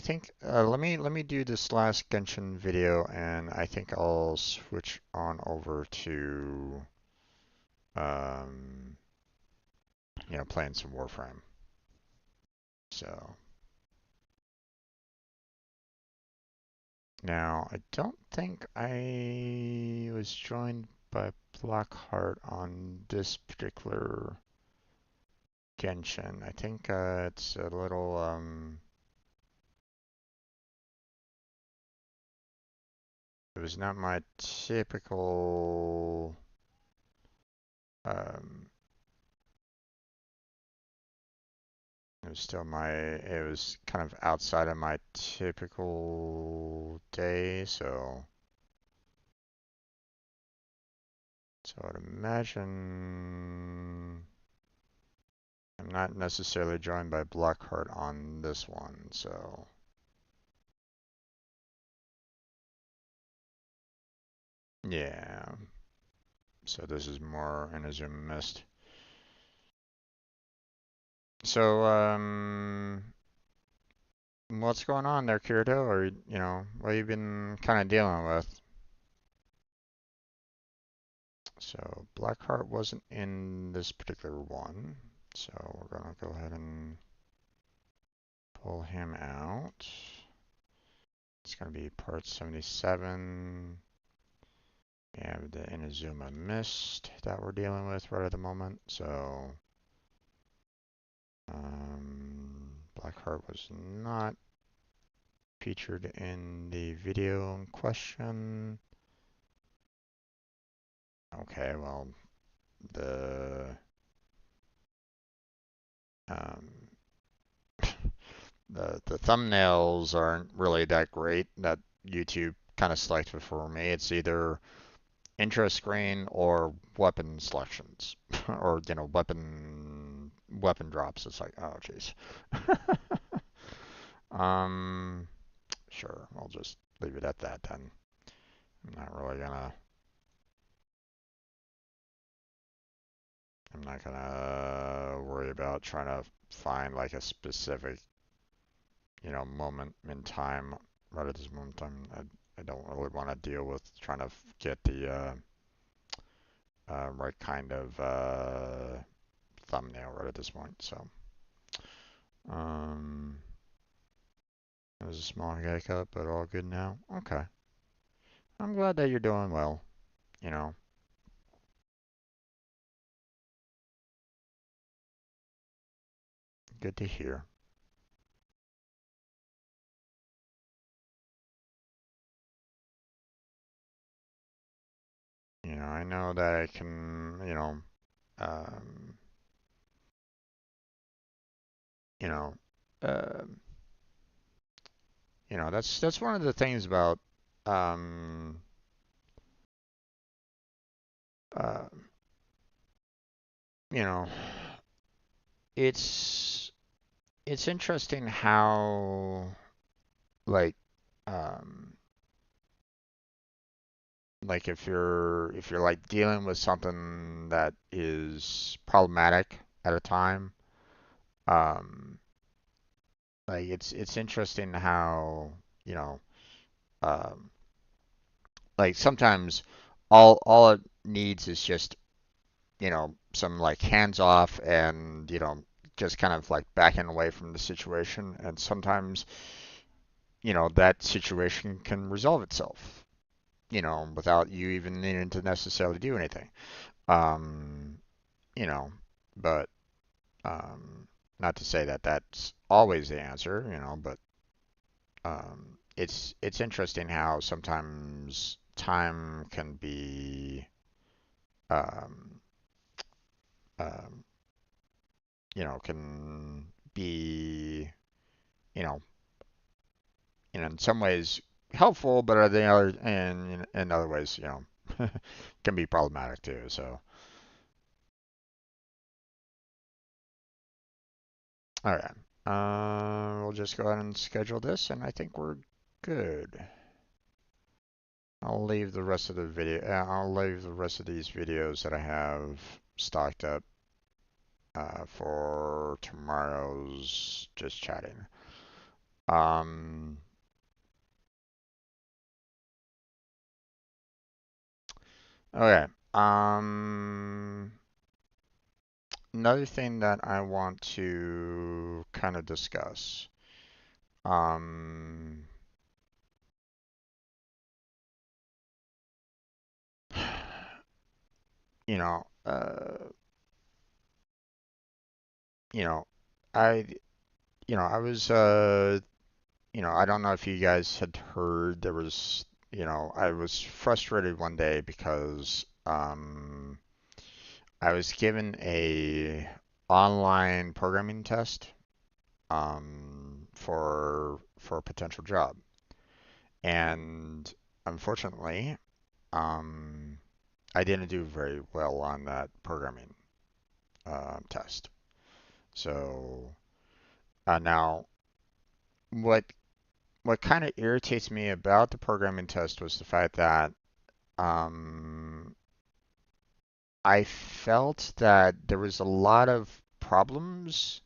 A: think let me do this last Genshin video, and I think I'll switch on over to um playing some Warframe. So now I don't think I was joined by Blackheart on this particular Genshin. I think it's a little it was not my typical um it was kind of outside of my typical day, so I'd imagine I'm not necessarily joined by Blackheart on this one, so yeah. So this is more in a Zoom mist. So what's going on there, Kirito? Or what have you been kind of dealing with? So Blackheart wasn't in this particular one, so we're gonna go ahead and pull him out. It's gonna be part 77. We have the Inazuma Mist that we're dealing with right at the moment, so Blackheart was not featured in the video in question. Okay, well, the um, the thumbnails aren't really that great that YouTube kind of selected for me. It's either intro screen or weapon selections, or weapon drops. It's like, oh jeez. um, sure, I'll just leave it at that then. I'm not really gonna. I'm not gonna worry about trying to find like a specific, moment in time. Right at this moment in time, I don't really want to deal with trying to get the right kind of thumbnail right at this point. So, um, it was a small hiccup, but all good now. Okay. I'm glad that you're doing well. You know, good to hear. I know that I can, um, you know, um, that's one of the things about, um, uh, you know, it's it's interesting how like um like if you're like dealing with something that is problematic at a time, um like it's interesting how, you know, um like sometimes all it needs is just, some like hands off and, just kind of like backing away from the situation, and sometimes, that situation can resolve itself, without you even needing to necessarily do anything. Um, you know, but not to say that that's always the answer, but it's interesting how sometimes time can be, um, um, can be, you know, in some ways helpful, but in other ways, can be problematic too. So, all right. We'll just go ahead and schedule this, and I think we're good. I'll leave the rest of the video. I'll leave the rest of these videos that I have stocked up for tomorrow's just chatting. Um, okay. Another thing that I want to kind of discuss. Um, you know, you know, I, I was, I don't know if you guys had heard there was, I was frustrated one day because, I was given a online programming test, for a potential job, and unfortunately, um, I didn't do very well on that programming test. So now, what what kind of irritates me about the programming test was the fact that um, I felt that there was a lot of problems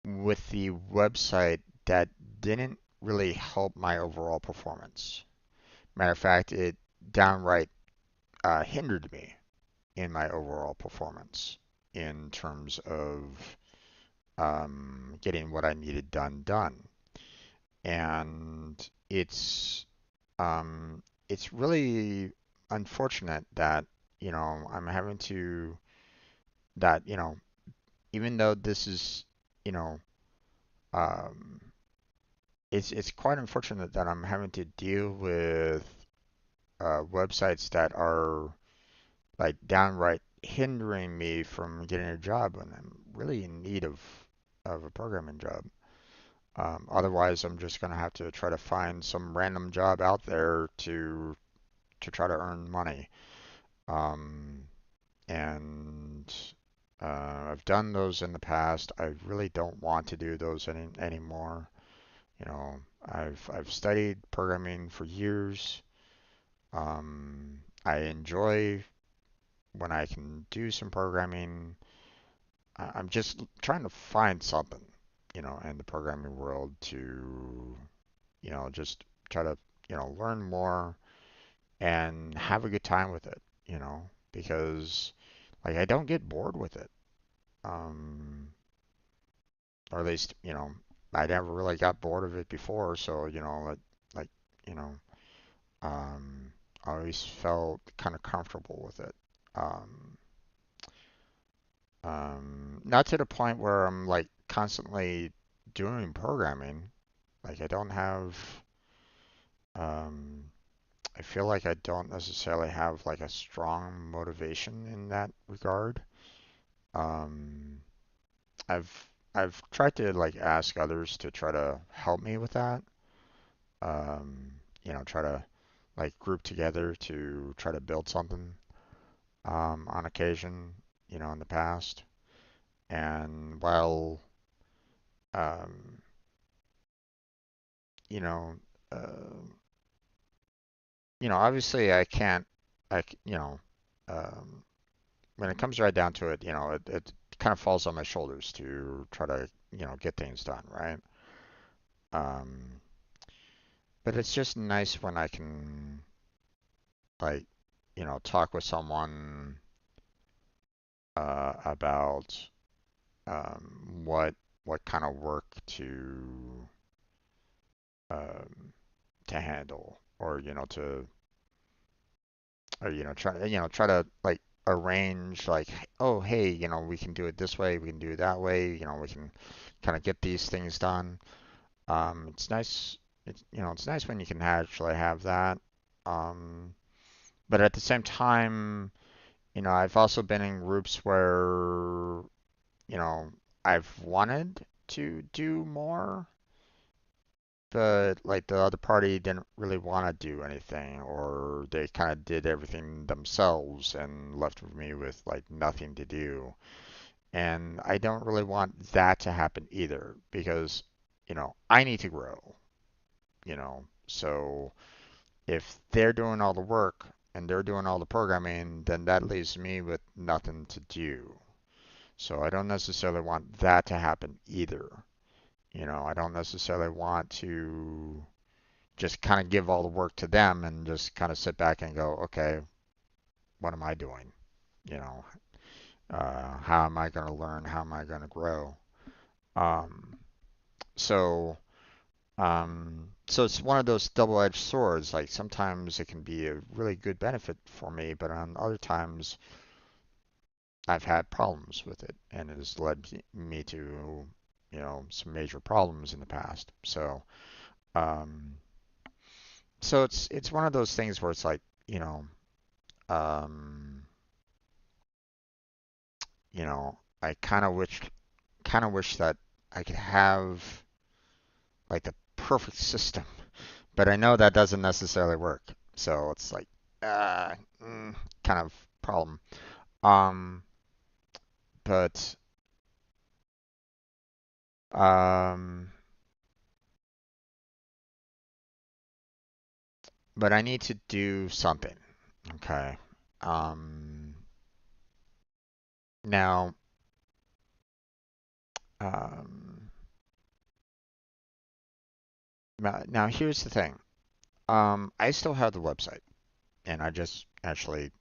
A: with the website that didn't really help my overall performance. Matter of fact, it downright hindered me in my overall performance in terms of getting what I needed done. And it's really unfortunate that I'm having to that even though this is you know um, it's quite unfortunate that I'm having to deal with websites that are like downright hindering me from getting a job when I'm really in need of a programming job. Otherwise, I'm just gonna have to try to find some random job out there to try to earn money. Um, and I've done those in the past. I really don't want to do those anymore. You know, I've studied programming for years. I enjoy when I can do some programming. I'm just trying to find something, in the programming world to, just try to, learn more and have a good time with it, because like I don't get bored with it. Um, or at least, I never really got bored of it before, so, like, you know, um, I always felt kind of comfortable with it. Um, not to the point where I'm like constantly doing programming. Like I don't have, um, I feel like I don't necessarily have like a strong motivation in that regard. Um, I've tried to like ask others to try to help me with that. Try to like group together to try to build something on occasion, in the past. And while um, you know, uh, obviously I can't, I, c- um, when it comes right down to it, it kind of falls on my shoulders to try to, get things done, right? Um, but it's just nice when I can, like, talk with someone about what kind of work um, to handle, or try to like arrange like, oh hey, we can do it this way, we can do it that way, we can kind of get these things done. It's nice. It's nice when you can actually have that. Um, but at the same time, I've also been in groups where you know I've wanted to do more, but like the other party didn't really want to do anything, or they kind of did everything themselves and left me with like nothing to do. And I don't really want that to happen either because, I need to grow, so if they're doing all the work and they're doing all the programming, then that leaves me with nothing to do. So I don't necessarily want that to happen either. I don't necessarily want to just kind of give all the work to them and just kind of sit back and go, okay, what am I doing? You know, how am I going to learn? How am I going to grow? Um, so, so it's one of those double-edged swords. Like sometimes it can be a really good benefit for me, but on other times I've had problems with it, and it has led me to, some major problems in the past. Um, so it's one of those things where it's like, um, I kind of wish that I could have like the perfect system, but I know that doesn't necessarily work. So it's like, uh, mm, kind of problem. Um, but um, but I need to do something. Okay. Um, now, um, now here's the thing. I still have the website, and I just actually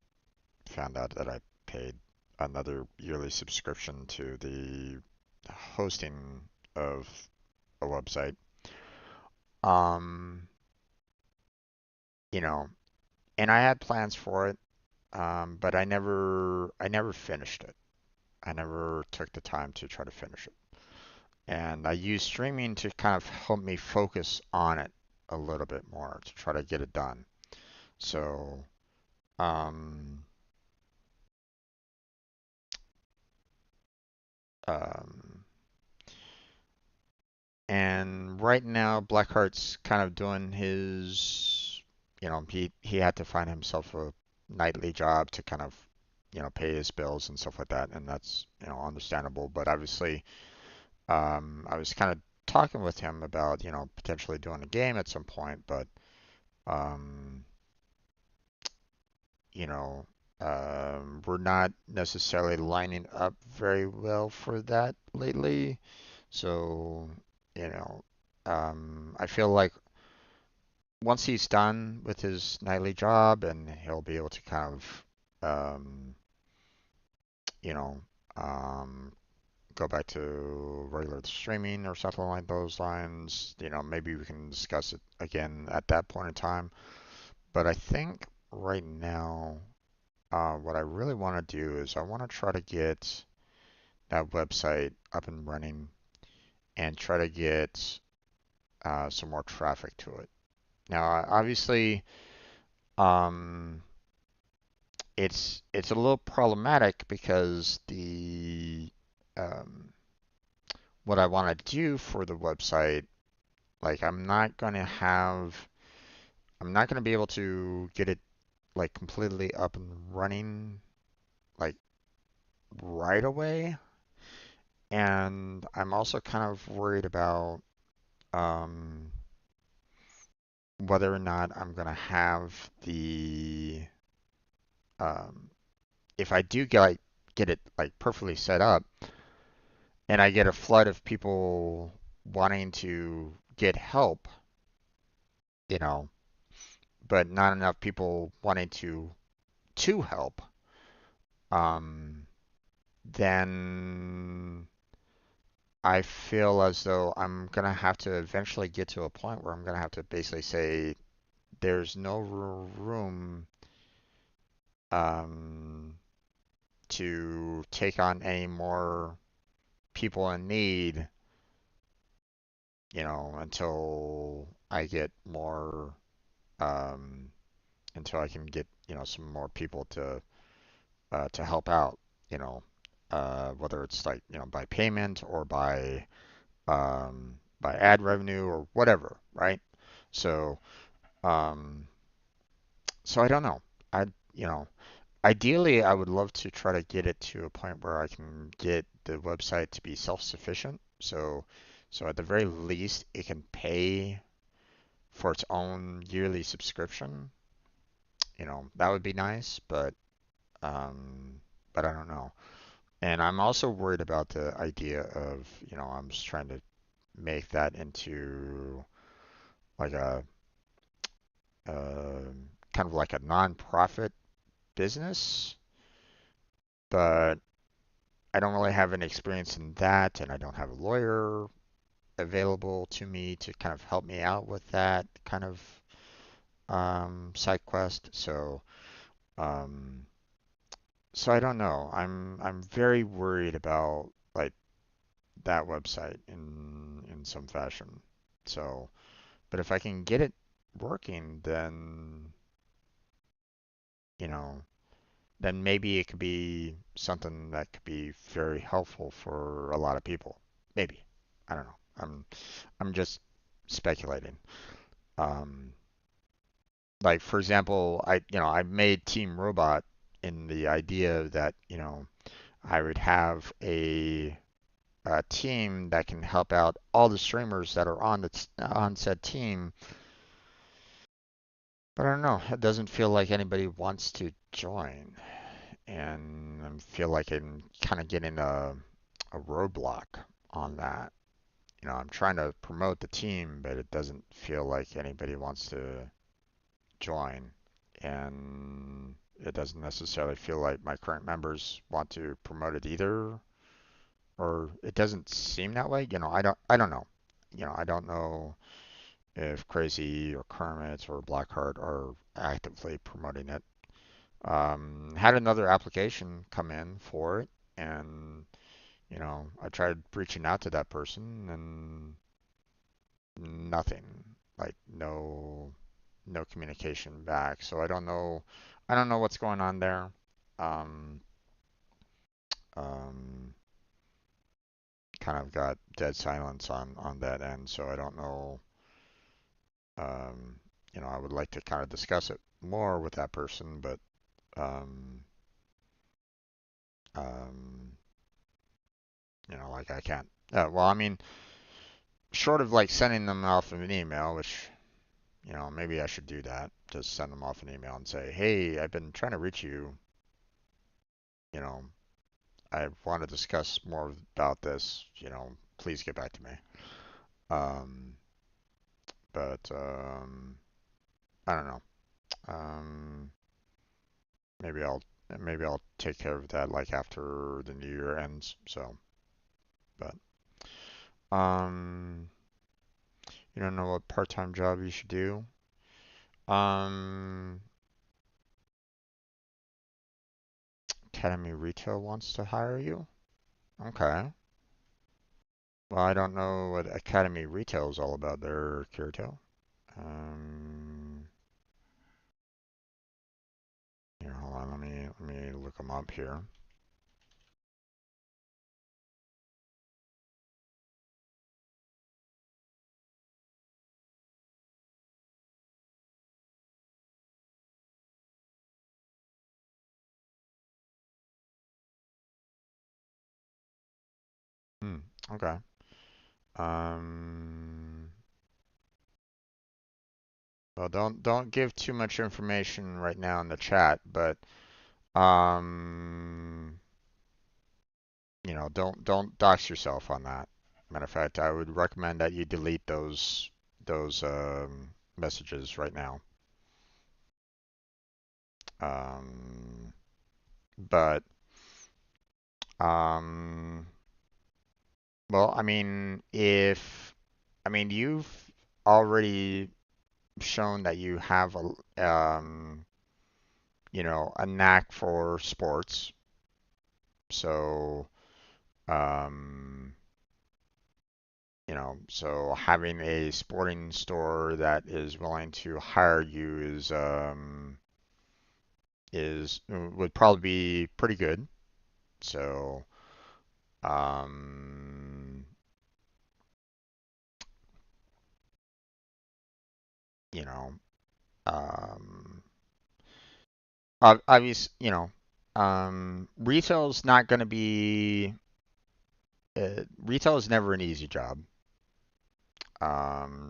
A: found out that I paid another yearly subscription to the hosting of a website. Um, you know, and I had plans for it, but I never finished it. I never took the time to try to finish it. And I used streaming to kind of help me focus on it a little bit more to try to get it done. So, um, um, and right now, Blackheart's kind of doing his, he had to find himself a nightly job to kind of, pay his bills and stuff like that, and that's, understandable. But obviously, I was kind of talking with him about, potentially doing a game at some point, but, um, you know, we're not necessarily lining up very well for that lately. So, you know, I feel like once he's done with his nightly job and he'll be able to kind of, you know, um, go back to regular streaming or something like those lines, maybe we can discuss it again at that point in time. But I think right now, what I really want to do is I want to try to get that website up and running and try to get some more traffic to it. Now, obviously, um, it's a little problematic because the um, what I want to do for the website, like I'm not going to be able to get it like completely up and running like right away. And I'm also kind of worried about um, whether or not I'm going to have um, if I do get it like perfectly set up and I get a flood of people wanting to get help, you know, but not enough people wanting to help, um, then I feel as though I'm gonna have to eventually get to a point where I'm gonna have to basically say there's no room um, to take on any more people in need, until I get more, um, until I can get, some more people to help out, you know, whether it's like, by payment or by ad revenue or whatever, right? So, um, so I don't know. I, you know, Ideally, I would love to try to get it to a point where I can get the website to be self-sufficient. So at the very least, it can pay for its own yearly subscription, that would be nice, um, but I don't know. And I'm also worried about the idea of, I'm just trying to make that into like a kind of like a nonprofit business, but I don't really have any experience in that, and I don't have a lawyer available to me to kind of help me out with that kind of side quest. Um, so I don't know. I'm very worried about like that website in some fashion. So, but if I can get it working, then you know, then maybe it could be something that could be very helpful for a lot of people. Maybe. I don't know. I'm just speculating. Um, like for example, I made Team Robot in the idea that, I would have a team that can help out all the streamers that are on said team. But I don't know. It doesn't feel like anybody wants to join, and I feel like I'm kind of getting a roadblock on that. I'm trying to promote the team, but it doesn't feel like anybody wants to join, and it doesn't necessarily feel like my current members want to promote it either, or it doesn't seem that way. I don't know. I don't know if Crazy or Kermit or Blackheart are actively promoting it. Had another application come in for it, and I tried reaching out to that person, and nothing, like no communication back. So I don't know what's going on there. Um, um, Kind of got dead silence on that end, so I don't know. Um, I would like to kind of discuss it more with that person, but um, um, like I can't. Well, I mean, short of like sending them off an email, which maybe I should do that. Just send them off an email and say, hey, I've been trying to reach you. You know, I want to discuss more about this. Please get back to me. Um, but I don't know. Um, maybe I'll take care of that like after the new year ends. So, but um, you don't know what part-time job you should do. Um, Academy Retail wants to hire you. Okay. Well, I don't know what Academy Retail is all about there, Kirito. Um, Here, hold on. Let me look them up here. Hmm. Okay. Um, well, don't give too much information right now in the chat, but um, don't dox yourself on that. Matter of fact, I would recommend that you delete those messages right now. Um, but um, well, you've already shown that you have a knack for sports. So, um, so having a sporting store that is willing to hire you would probably be pretty good. So, um, you know, um, obvious, retail's not going to be retail is never an easy job.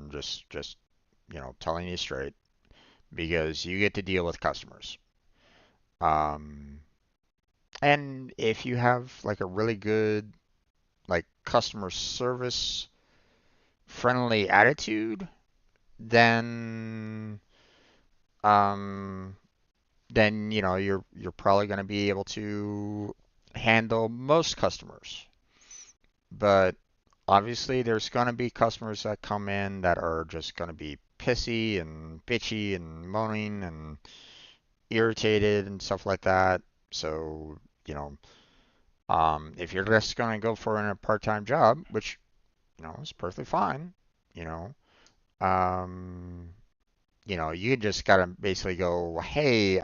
A: Just telling you straight, because you get to deal with customers. Um, and if you have like a really good like customer service friendly attitude, then um, then you're probably going to be able to handle most customers. But obviously, there's going to be customers that come in that are just going to be pissy and bitchy and moaning and irritated and stuff like that. So, you know, if you're just going to go for a part-time job, which, is perfectly fine, you know, um, you just got to basically go, hey,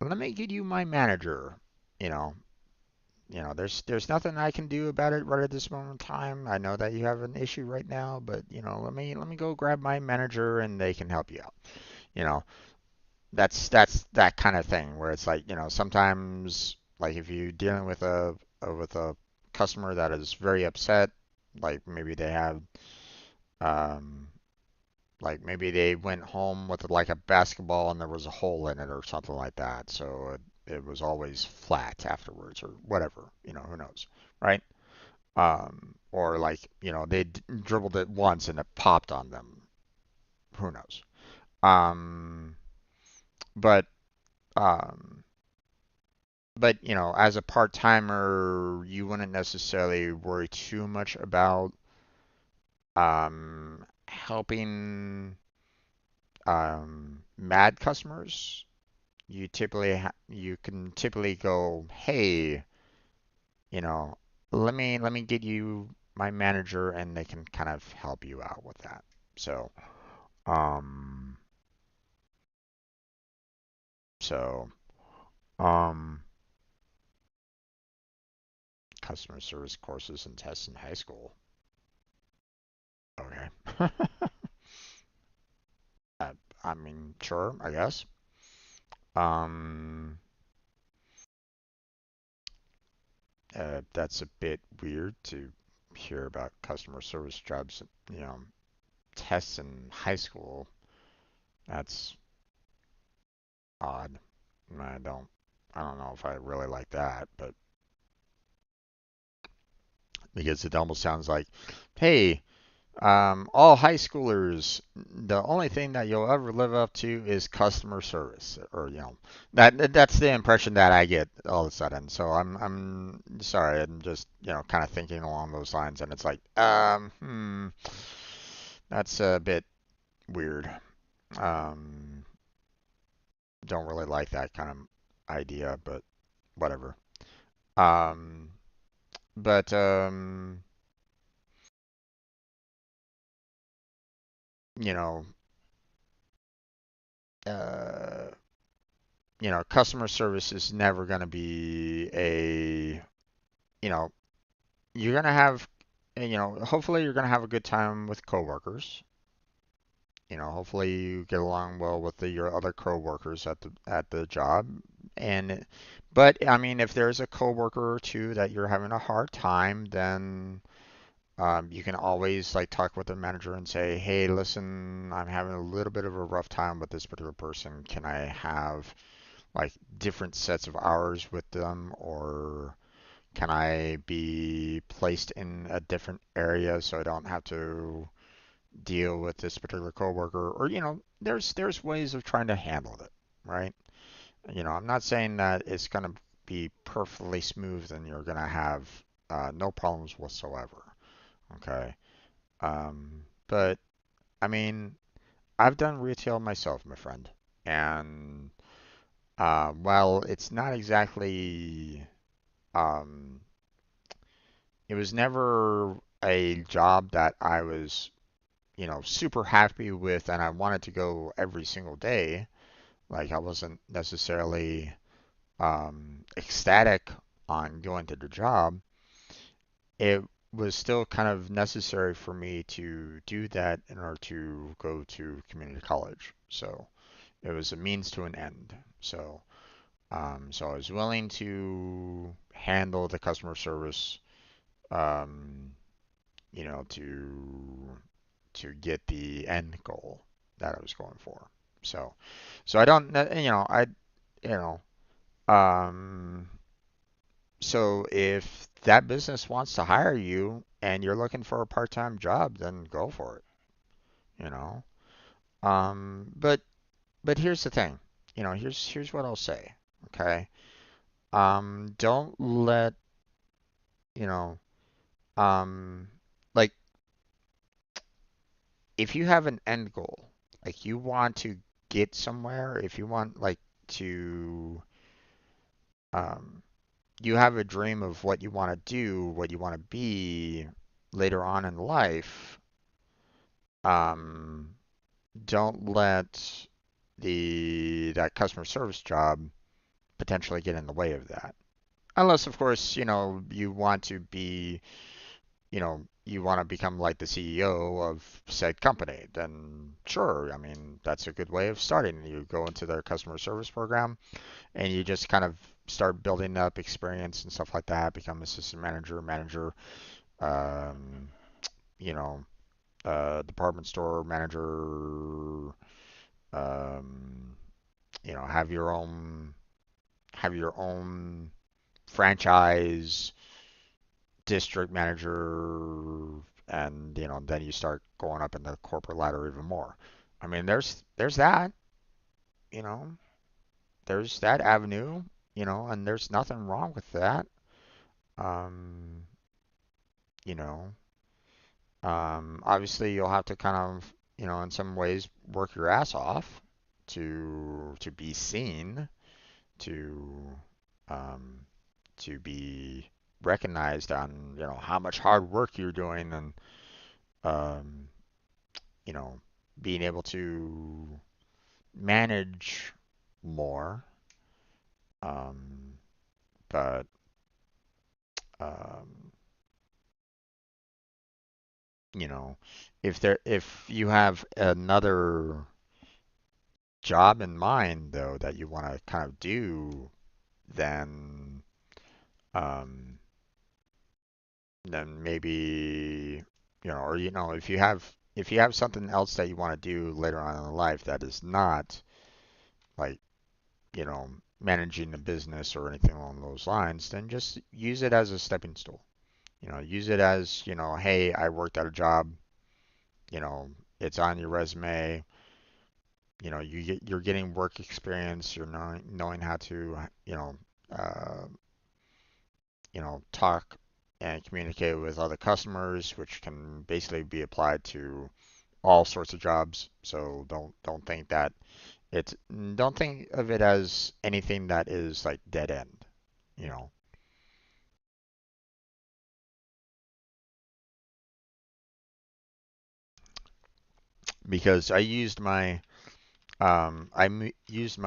A: let me get you my manager, you know. There's nothing I can do about it right at this moment in time. I know that you have an issue right now, but let me go grab my manager and they can help you out. You know, that's that kind of thing where it's like, sometimes like if you're dealing with a customer that is very upset, like maybe they have um like maybe they went home with like a basketball and there was a hole in it or something like that. So it was always flat afterwards or whatever, who knows, right? Or like, they dribbled it once and it popped on them. Who knows? Um, but um, as a part-timer, you wouldn't necessarily worry too much about helping mad customers. You can typically go, hey, you know, let me get you my manager, and they can kind of help you out with that. So, um, so, um, customer service courses and tests in high school. Okay. uh, I mean, sure, I guess. Um, that's a bit weird to hear about customer service jobs, tests in high school. That's odd. I don't, I don't know if I really like that, but because it almost sounds like, hey, all high schoolers, the only thing that you'll ever live up to is customer service, or that's the impression that I get all of a sudden. So I'm sorry, I'm just kind of thinking along those lines, and it's like, that's a bit weird. Um, don't really like that kind of idea, but whatever. Um, but you know, uh, customer service is never going to be you know, you're going to have, hopefully you're going to have a good time with coworkers. Hopefully you get along well with your other coworkers at the job. And, but I mean, if there's a coworker or two that you're having a hard time, then you can always like talk with the manager and say, hey, listen, I'm having a little bit of a rough time with this particular person. Can I have like different sets of hours with them, or can I be placed in a different area so I don't have to deal with this particular coworker? Or there's ways of trying to handle it, right? I'm not saying that it's going to be perfectly smooth and you're going to have no problems whatsoever. Okay. But I mean, I've done retail myself, my friend, and while it's not exactly, um, it was never a job that I was, super happy with, and I wanted to go every single day. Like I wasn't necessarily ecstatic on going to the job. It was still kind of necessary for me to do that in order to go to community college. So it was a means to an end. So I was willing to handle the customer service, um, to to get the end goal that I was going for. So, so I don't, you know, um, so if that business wants to hire you and you're looking for a part-time job, then go for it, you know. But here's the thing, here's what I'll say, okay? Don't let, you know, um, like if you have an end goal, like you want to get somewhere, if you want like to, um, you have a dream of what you want to do, what you want to be later on in life, um, don't let that customer service job potentially get in the way of that. Unless, of course, you want to be, you want to become like the CEO of said company, then sure. I mean, that's a good way of starting. You go into their customer service program and you just kind of start building up experience and stuff like that, become assistant manager, um, you know, department store manager, um, have your own franchise district manager, and then you start going up in the corporate ladder even more. I mean, there's that, you know, there's that avenue, and there's nothing wrong with that. Um, you know, Obviously you'll have to kind of, in some ways work your ass off to be seen, to um, to be recognized on, how much hard work you're doing, and um, you know, being able to manage more. Um, but um, you know, if you have another job in mind though that you want to kind of do, then um, then maybe, or if you have something else that you want to do later on in life that is not like, managing the business or anything along those lines, then just use it as a stepping stool. Use it as, hey, I worked at a job, you know, it's on your resume. You're getting work experience. You're knowing how to, uh, talk and communicate with other customers, which can basically be applied to all sorts of jobs. So it's don't think of it as anything that is like dead end, you know, because used my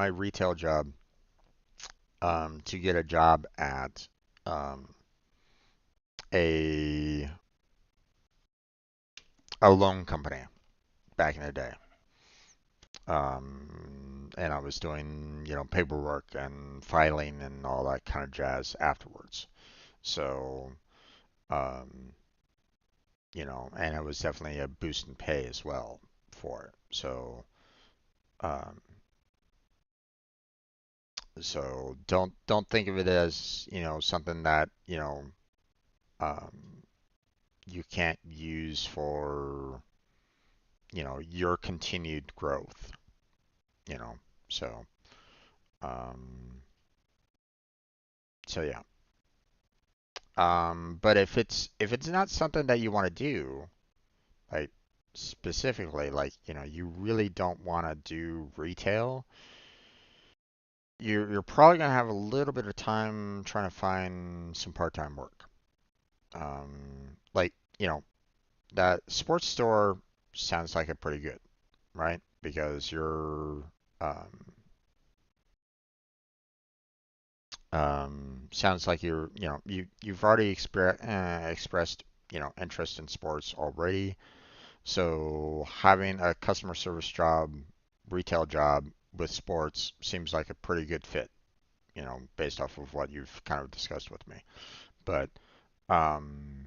A: retail job to get a job at um, a loan company back in the day. And I was doing, paperwork and filing and all that kind of jazz afterwards. So, um, and it was definitely a boost in pay as well for it. Um, so don't think of it as, something that, um, you can't use for, your continued growth, you know. So, um, so yeah. But if it's not something that you want to do, like specifically, like, you really don't want to do retail, you're probably gonna have a little bit of time trying to find some part-time work. Like, that sports store sounds like it pretty good, right? Because um, sounds like you've already expressed, interest in sports already. So having a customer service job, retail job with sports seems like a pretty good fit, based off of what you've kind of discussed with me. But um,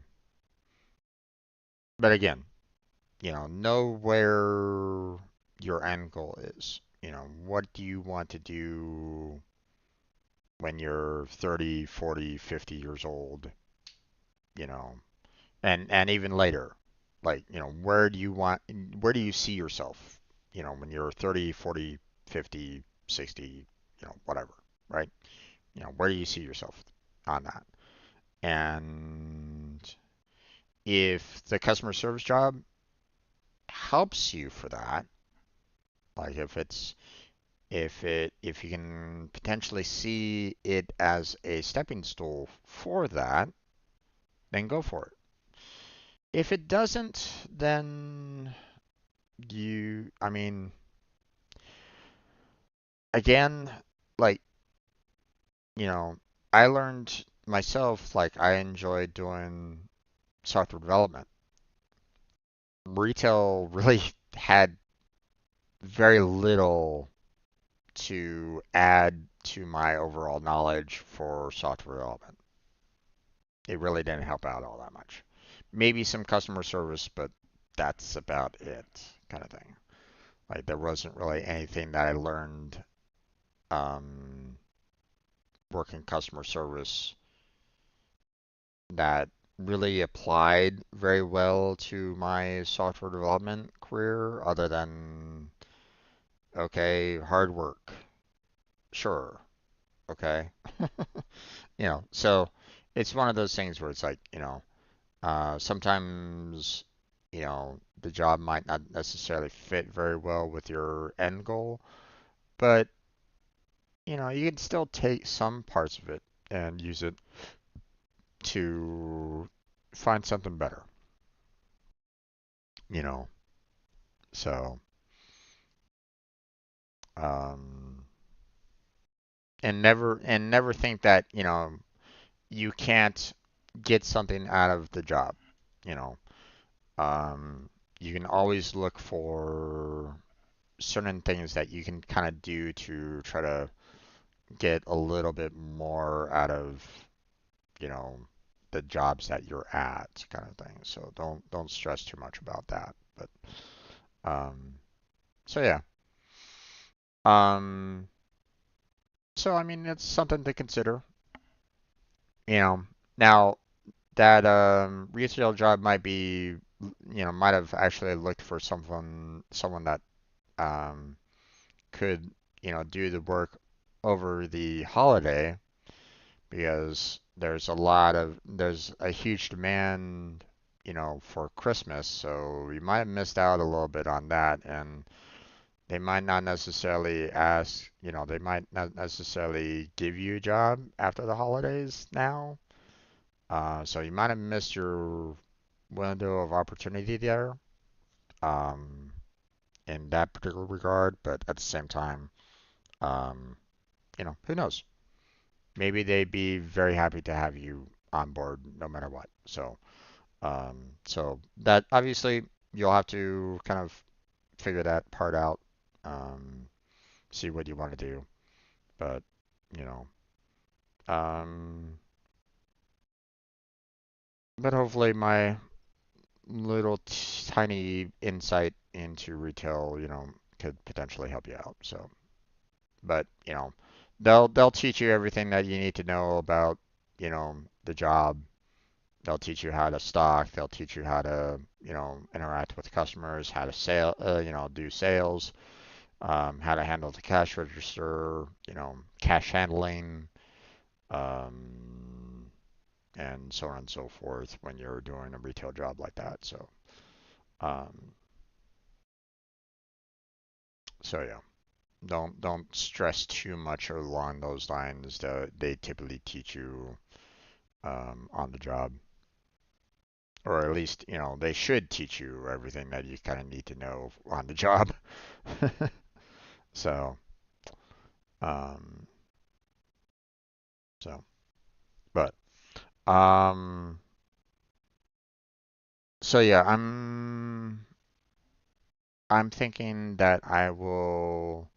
A: but again, know where your end goal is. What do you want to do when you're 30, 40, 50 years old, you know, and even later. Like, where do you see yourself, when you're 30, 40, 50, 60, whatever, right? Where do you see yourself on that? And if the customer service job helps you for that, like if you can potentially see it as a stepping stool for that, then go for it. If it doesn't, then I mean, again, like, you know, I learned myself, like, I enjoy doing software development. Retail really had very little to add to my overall knowledge for software development. It really didn't help out all that much. Maybe some customer service, but that's about it, kind of thing. Like, there wasn't really anything that I learned um, working customer service that really applied very well to my software development career, other than, okay, hard work. Sure. Okay. So it's one of those things where it's like, sometimes, the job might not necessarily fit very well with your end goal, but, you can still take some parts of it and use it to find something better, you know. So, um, and never think that, you can't get something out of the job, you know. Um, you can always look for certain things that you can kind of do to try to get a little bit more out of, you know, the jobs that you're at, kind of thing. So don't stress too much about that. But um, so yeah. Um, so I mean, it's something to consider. Now that retail job might have actually looked for someone that um could, do the work over the holiday, because there's a huge demand, for Christmas, so you might have missed out a little bit on that, and they might not necessarily they might not necessarily give you a job after the holidays now. So you might have missed your window of opportunity there, um, in that particular regard, but at the same time, um, who knows? Maybe they'd be very happy to have you on board no matter what. So that obviously you'll have to kind of figure that part out, um, see what you want to do. But, you know, um, but hopefully my little tiny insight into retail, could potentially help you out. So, but, they'll teach you everything that you need to know about, the job. They'll teach you how to stock. They'll teach you how to, interact with customers, how to do sales, how to handle the cash register, cash handling, um, and so on and so forth when you're doing a retail job like that. Um, so yeah, don't stress too much along those lines. They typically teach you on the job, or at least they should teach you everything that you kind of need to know on the job. So, um, so, but, um, so yeah, I'm thinking that I will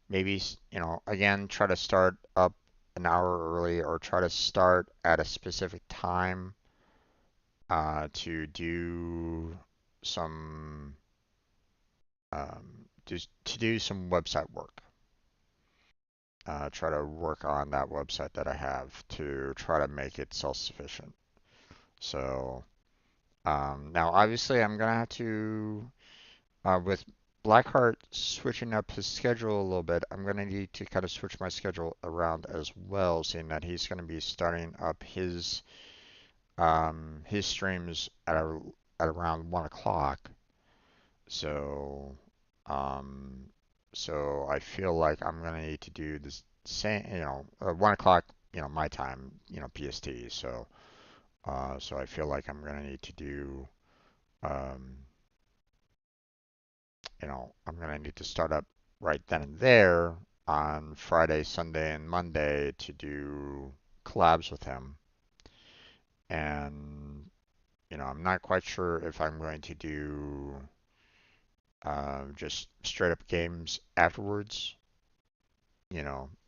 A: maybe, again, try to start up an hour early, or try to start at a specific time to do some just to do some website work. Try to work on that website that I have to try to make it self-sufficient. So now, obviously, I'm gonna have to with Blackheart switching up his schedule a little bit. I'm gonna need to kind of switch my schedule around as well, seeing that he's gonna be starting up his streams at around 1 o'clock. So um, so I feel like I'm gonna need to do this same, 1 o'clock, my time, PST. So I feel like I'm gonna need to do, um, I'm gonna need to start up right then and there on Friday, Sunday, and Monday to do collabs with him. And, I'm not quite sure if I'm going to do just straight up games afterwards,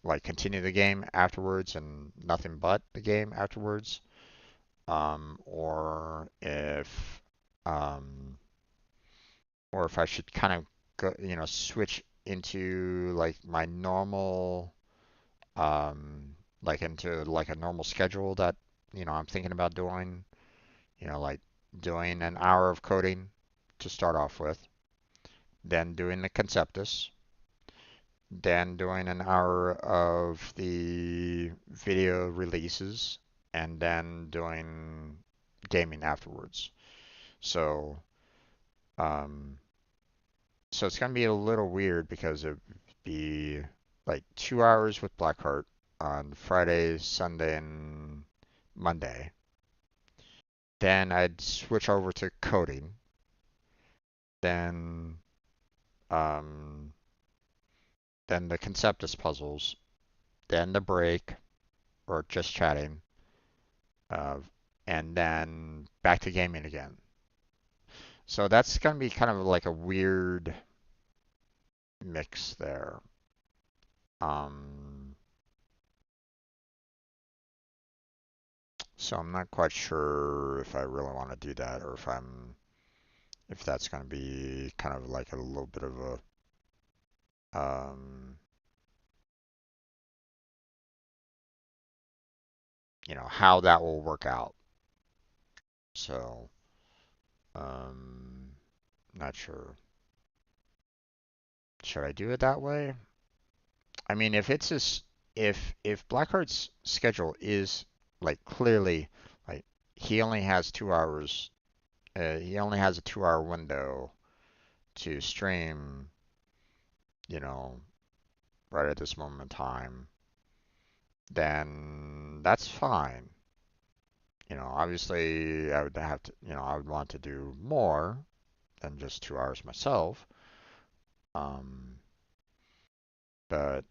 A: like continue the game afterwards and nothing but the game afterwards, or um, if I should kind of go, switch into like my normal, like into like a normal schedule that, I'm thinking about doing, like doing an hour of coding to start off with, then doing the Conceptus, then doing an hour of the video releases, and then doing gaming afterwards. So, um, so it's gonna be a little weird because it'd be like 2 hours with Blackheart on Friday, Sunday, and Monday. Then I'd switch over to coding. Then, um, then the Conceptus puzzles. Then the break or just chatting. Uh, and then back to gaming again. So that's gonna be kind of like a weird mix there. Um, so I'm not quite sure if I really want to do that or if that's gonna be kind of like a little bit of um, how that will work out. So, not sure. Should I do it that way? I mean, if Blackheart's schedule is like clearly like he only has 2 hours, he only has a 2 hour window to stream, you know, right at this moment in time, then that's fine. Obviously I would have to, I would want to do more than just 2 hours myself. Um, but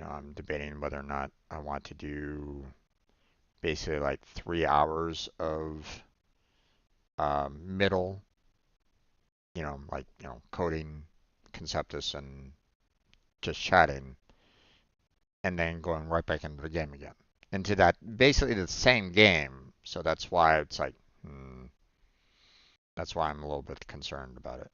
A: I'm debating whether or not I want to do basically like 3 hours of middle, like, coding Conceptus and just chatting, and then going right back into the game again. Into that, basically the same game. So that's why it's like, that's why I'm a little bit concerned about it.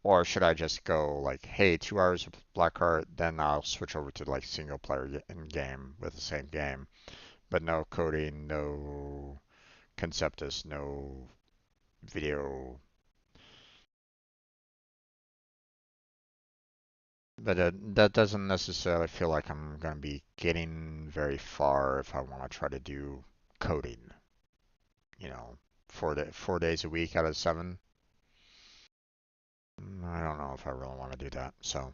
A: Or should I just go like, hey, 2 hours of Blackheart, then I'll switch over to like single player in game with the same game, but no coding, no Conceptus, no video. But that doesn't necessarily feel like I'm going to be getting very far if I want to try to do coding, 4 days a week out of 7. I don't know if I really want to do that. So,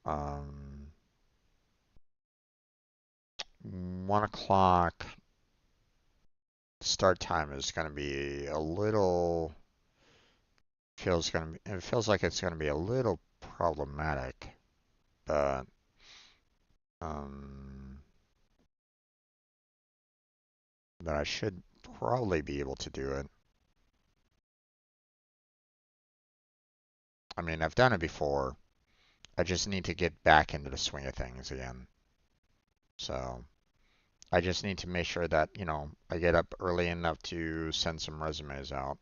A: um, 1 o'clock start time is going to be a little, it feels like it's going to be a little problematic, but, um, I should probably be able to do it. I mean, I've done it before. I just need to get back into the swing of things again. So, I just need to make sure that, I get up early enough to send some resumes out.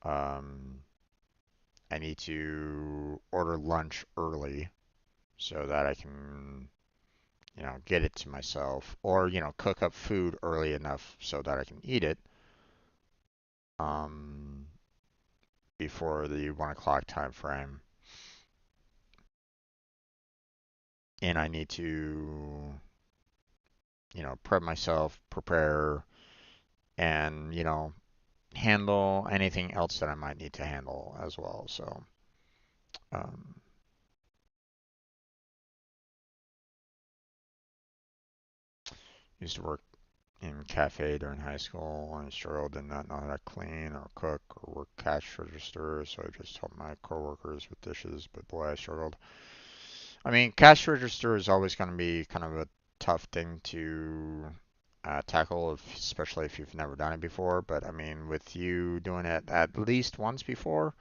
A: Um, I need to order lunch early so that I can, get it to myself or, cook up food early enough so that I can eat it, um, before the 1 o'clock time frame. And I need to, prep myself, prepare, and, handle anything else that I might need to handle as well. So, um, used to work in cafe during high school and struggled did not know how to clean or cook or work cash register, so I just helped my coworkers with dishes, but boy, I struggled. I mean, cash register is always going to be kind of a tough thing to tackle, especially if you've never done it before. But I mean, with you doing it at least once before,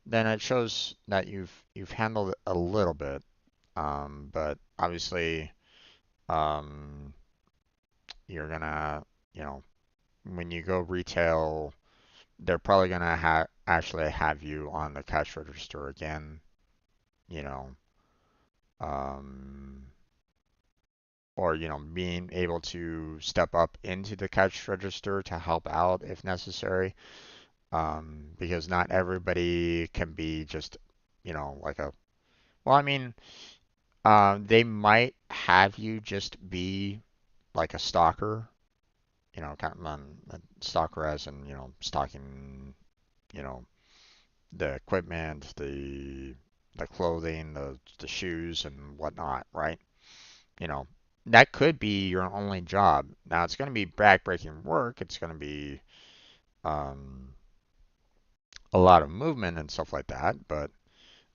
A: then it shows that you've handled it a little bit. But obviously, um, you're gonna, you know, when you go retail, they're probably gonna actually have you on the cash register again, you know, um, or being able to step up into the cash register to help out if necessary, because not everybody can be just, like a. Well, I mean, they might have you just be like a stalker, kind of a stalker as in stocking, you know the equipment, the clothing, the shoes and whatnot, right? You know, that could be your only job. Now it's going to be backbreaking work. It's going to be um, a lot of movement and stuff like that. But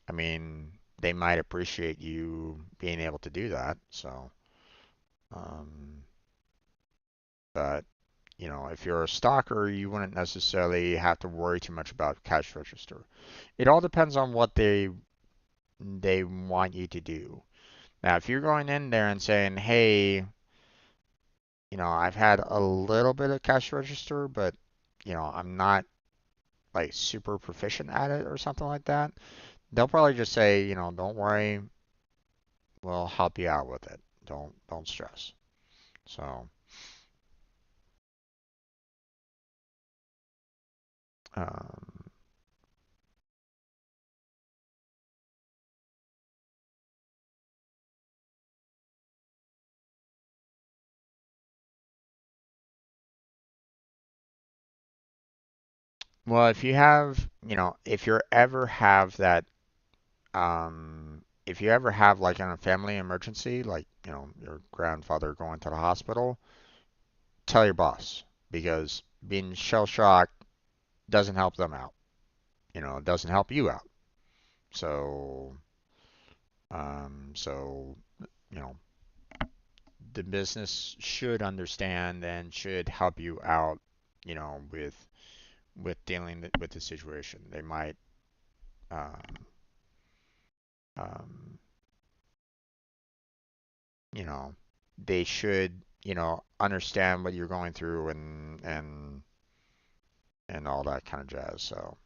A: I mean, they might appreciate you being able to do that. So, um, but if you're a stalker, you wouldn't necessarily have to worry too much about cash register. It all depends on what they want you to do. Now, if you're going in there and saying, "Hey, I've had a little bit of cash register, but I'm not like super proficient at it or something like that," they'll probably just say, "Don't worry, we'll help you out with it. Don't stress." So, um, well, if you ever have that, if you ever have like in a family emergency, like your grandfather going to the hospital, tell your boss because being shell shocked doesn't help them out. It doesn't help you out. So, so you know, the business should understand and should help you out, with dealing with the situation. They might, um, um, you know, they should, understand what you're going through and all that kind of jazz. So,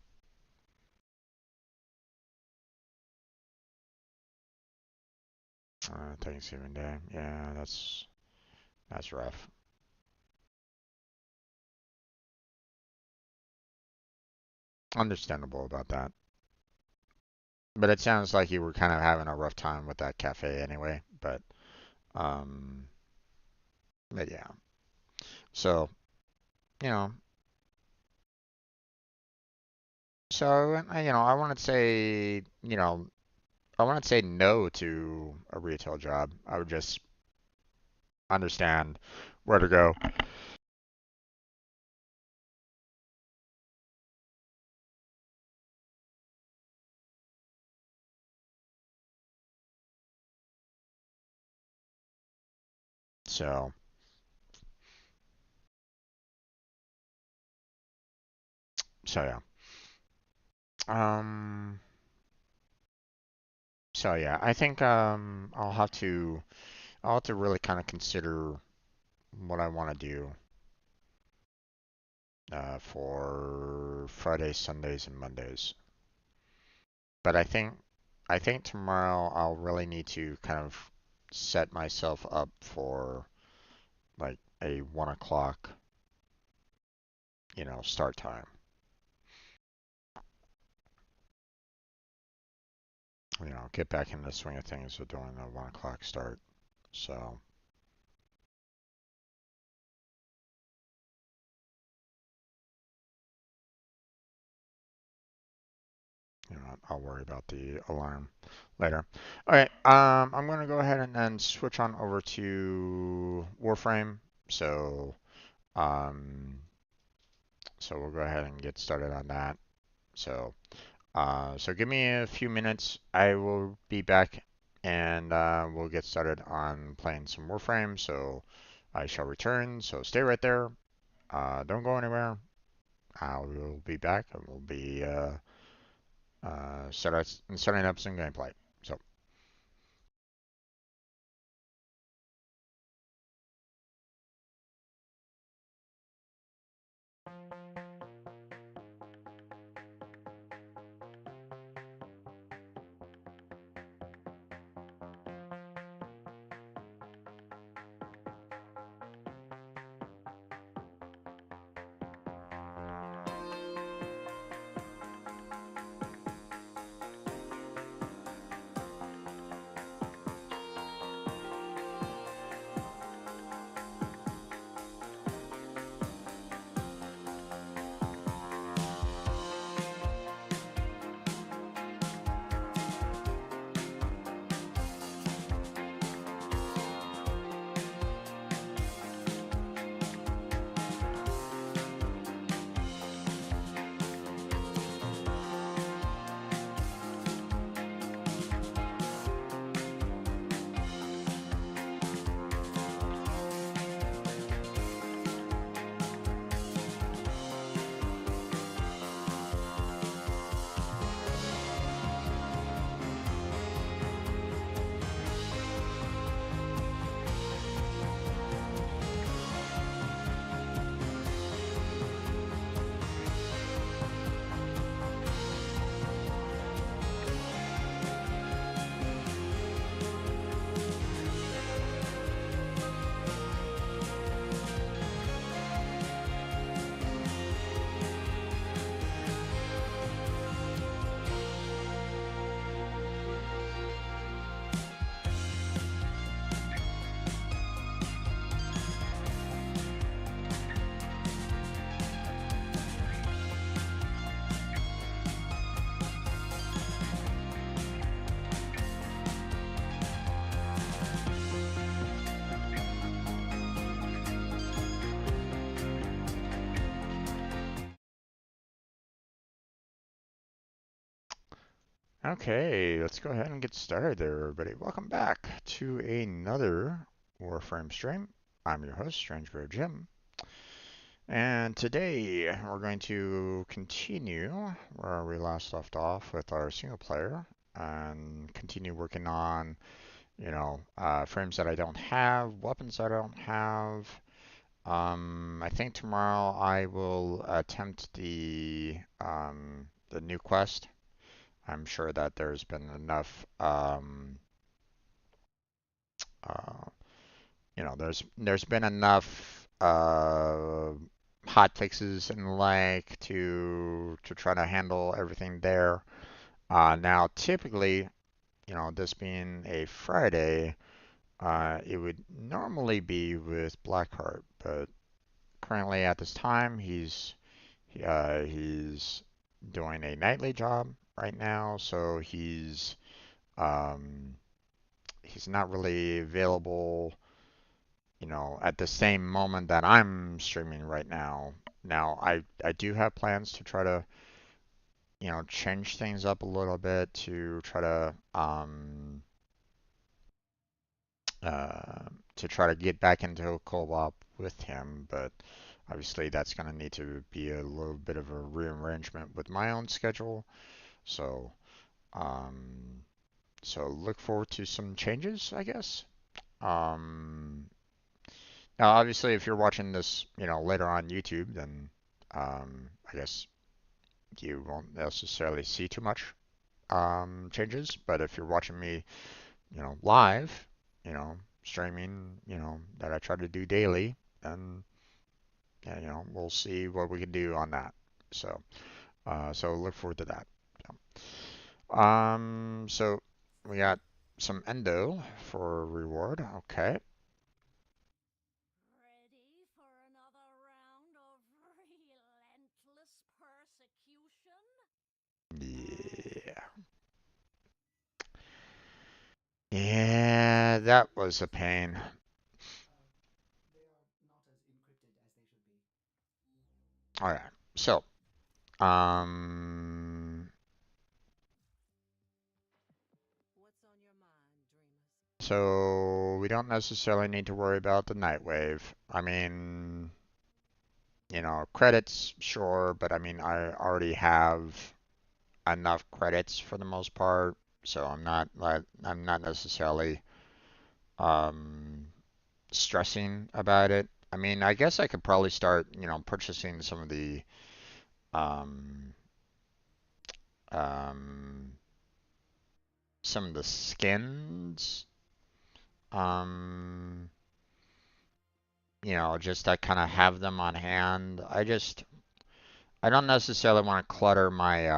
A: Thanksgiving Day, yeah, that's rough. Understandable about that. But it sounds like you were kind of having a rough time with that cafe anyway. Um, but yeah. So, you know, so I want to say, I want to say no to a retail job. I would just understand where to go. So, so yeah. Um, so yeah, I think I'll have to. I'll have to really kind of consider what I want to do for Fridays, Sundays, and Mondays. But I think tomorrow I'll really need to kind of set myself up for like a 1 o'clock, start time. Get back in the swing of things of doing a 1 o'clock start. So, I'll worry about the alarm later. All right, I'm gonna go ahead and then switch on over to Warframe. So, um, so we'll go ahead and get started on that. So, so give me a few minutes. I will be back, and we'll get started on playing some Warframe. So, I shall return. So stay right there. Don't go anywhere. I will be back, and we'll be setting up some gameplay. So. Okay, let's go ahead and get started there, everybody. Welcome back to another Warframe stream. I'm your host, Strange Bear Jim, and today we're going to continue where we last left off with our single player and continue working on, frames that I don't have, weapons that I don't have. I think tomorrow I will attempt the new quest. I'm sure that there's been enough, uh, there's been enough hot fixes and the like to try to handle everything there. Now, typically, this being a Friday, it would normally be with Blackheart, but currently at this time he's doing a nightly job right now, so um, he's not really available, at the same moment that I'm streaming right now. Now, I do have plans to try to, change things up a little bit to try to try to get back into a co-op with him, but obviously that's going to need to be a little bit of a rearrangement with my own schedule. So, um, so look forward to some changes, I guess. Um, Now, obviously, if you're watching this, later on YouTube, then I guess you won't necessarily see too much changes. But if you're watching me, live, streaming, that I try to do daily, then yeah, we'll see what we can do on that. So, so look forward to that. So we got some endo for reward. Okay.
B: Ready for another round of relentless persecution?
A: Yeah. Yeah, that was a pain.
C: They are not as encrypted as they should be.
A: All right. So, um,
B: What's on your mind, dreamers?
A: so we don't necessarily need to worry about the Nightwave. I mean, credits, sure, but I mean, I already have enough credits for the most part, so I'm not necessarily um stressing about it. I mean, I guess I could probably start, purchasing um um some of the skins, um, just to kind of have them on hand. I don't necessarily want to clutter my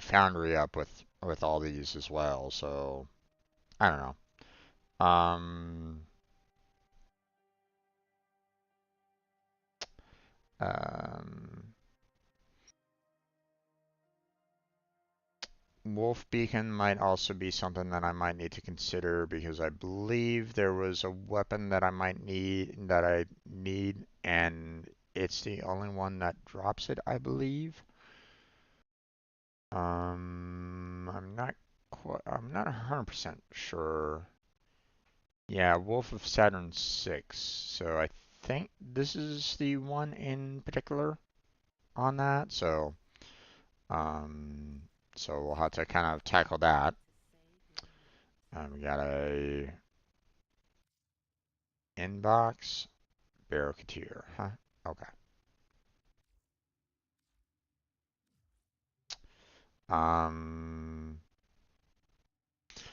A: foundry up with all these as well. So I don't know. Um, Wolf Beacon might also be something that I might need to consider because I believe there was a weapon that I need, and it's the only one that drops it, I believe. I'm not 100% sure. Yeah, Wolf of Saturn 6. So I think this is the one in particular on that. Um, so we'll have to kind of tackle that. We got a inbox Barracuteer, huh? Okay. Um,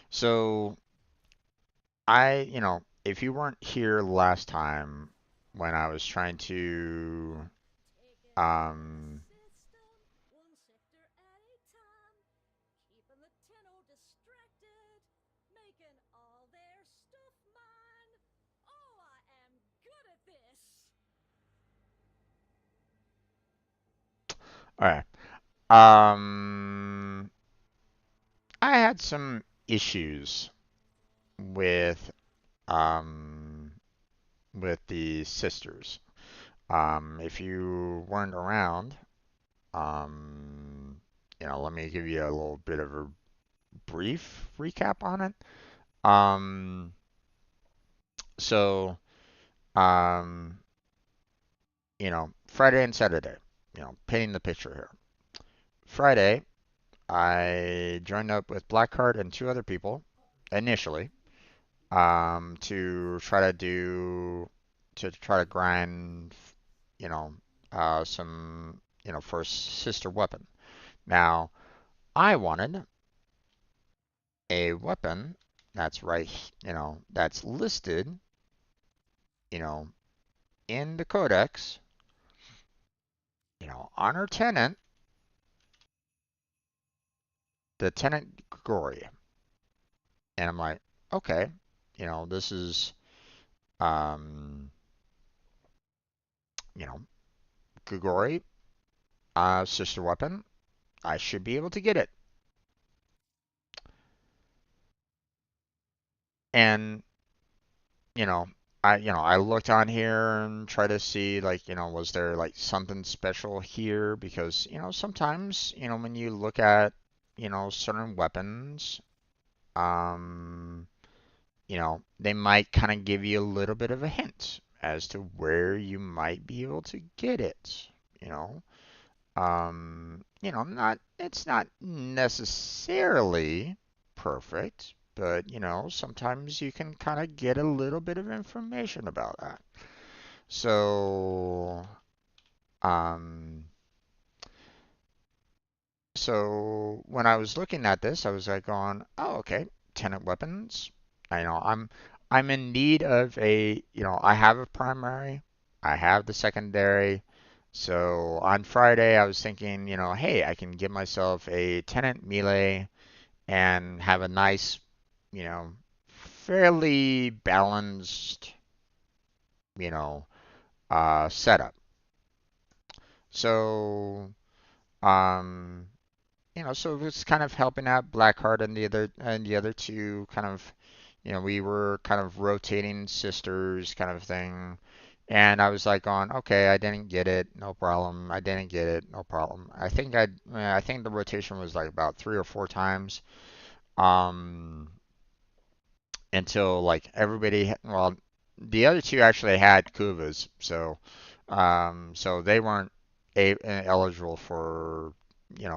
A: so if you weren't here last time when I was trying to,
B: Taking over the
A: um,
B: system, one sector at a time. Keeping the Tenno distracted. Making all their stuff mine. Oh, I am good at this.
A: all right. Um, I had some issues with, um, with the sisters. If you weren't around, let me give you a little bit of a brief recap on it. Um, so, um, Friday and Saturday, painting the picture here. Friday, I joined up with Blackheart and two other people initially, to try to grind, you know, some, for a sister weapon. Now, I wanted a weapon that's right, that's listed, you know, in the codex, honor tenant, the tenant Grigori. And I'm like, okay, this is, um, you know, Grigori, sister weapon. I should be able to get it. And, you know, I looked on here and tried to see, like, was there like something special here? Because, sometimes, when you look at, certain weapons, um, they might kind of give you a little bit of a hint as to where you might be able to get it, you know. Not it's not necessarily perfect, but sometimes you can kind of get a little bit of information about that. So, um, so when I was looking at this, I was like going, oh, okay, tenant weapons. I know I'm in need of I have a primary, I have the secondary. So on Friday, I was thinking, hey, I can give myself a tenant melee and have a nice, you know, fairly balanced, you know, setup. So, um, so it was kind of helping out Blackheart and the other two kind of, we were kind of rotating sisters kind of thing. And I was like on, okay, I didn't get it, no problem. I didn't get it, no problem. I think the rotation was like about 3 or 4 times. Um, until like well, the other two actually had Kuvas, so they weren't eligible for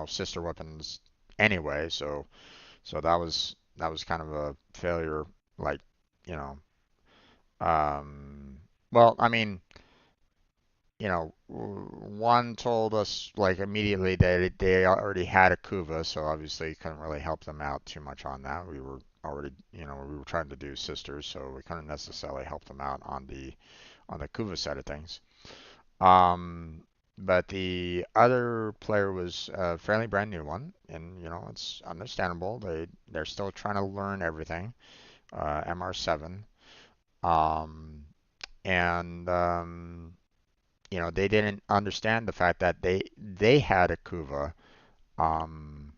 A: sister weapons anyway. So that was kind of a failure. Like you know, well, I mean, one told us like immediately that they already had a Kuva, so obviously couldn't really help them out too much on that. We were already, we were trying to do sisters, so we couldn't necessarily help them out on the Kuva side of things. Um, but the other player was a fairly brand new one, and it's understandable. They're still trying to learn everything. MR7, um, and they didn't understand the fact that they had a Kuva um,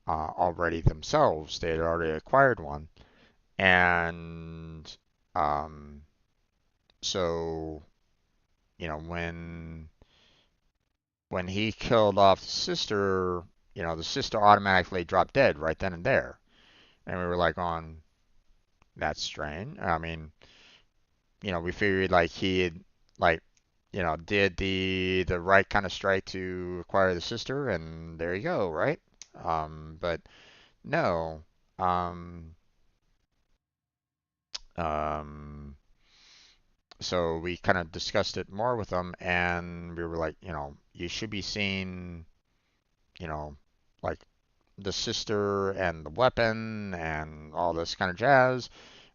A: already themselves. They had already acquired one, and um, so when he killed off the sister automatically dropped dead right then and there, and we were like, "On that's strange." I mean, we figured like he had like did the right kind of strike to acquire the sister, and there you go, right? But no. Um, um, so we kind of discussed it more with them, and we were like, you should be seeing, you know, like the sister and the weapon and all this kind of jazz.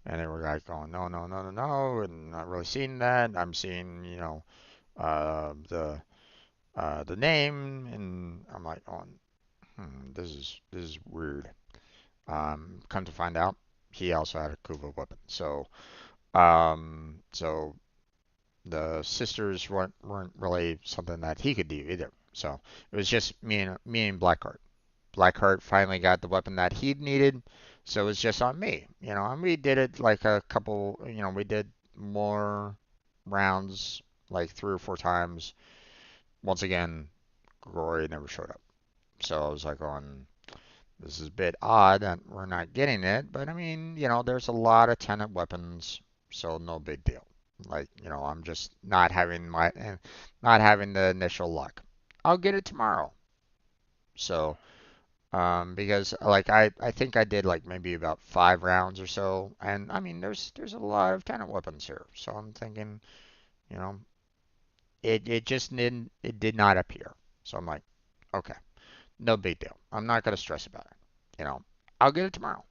A: And they were like, oh, no, no, no, no, no, and not really seeing that. I'm seeing, the name, and I'm like, oh, this is weird. Come to find out, he also had a Kuva weapon. So the sisters weren't really something that he could do either. So it was just me and Blackheart. Blackheart finally got the weapon that he needed, so it was just on me. And we did it like a couple. We did more rounds, like 3 or 4 times. Once again, Glory never showed up. So I was like, on this is a bit odd that we're not getting it, but I mean, there's a lot of tenant weapons, so no big deal. Like, I'm just not having the initial luck. I'll get it tomorrow. So, because like I think I did like maybe about 5 rounds or so, and I mean, there's a lot of tenant weapons here. So I'm thinking, you know, it just did not appear. So I'm like, okay, no big deal. I'm not gonna stress about it. You know, I'll get it tomorrow.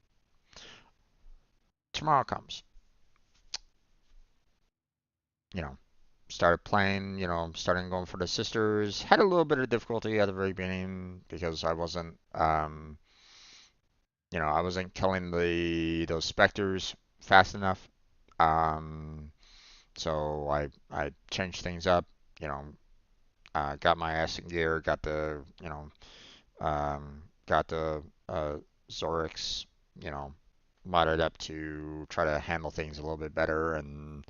A: Tomorrow comes, you know, started playing, starting going for the sisters. Had a little bit of difficulty at the very beginning because I wasn't killing those specters fast enough. Um, so I changed things up, you know, got my ass in gear, got the Zorix, you know, modded up to try to handle things a little bit better, and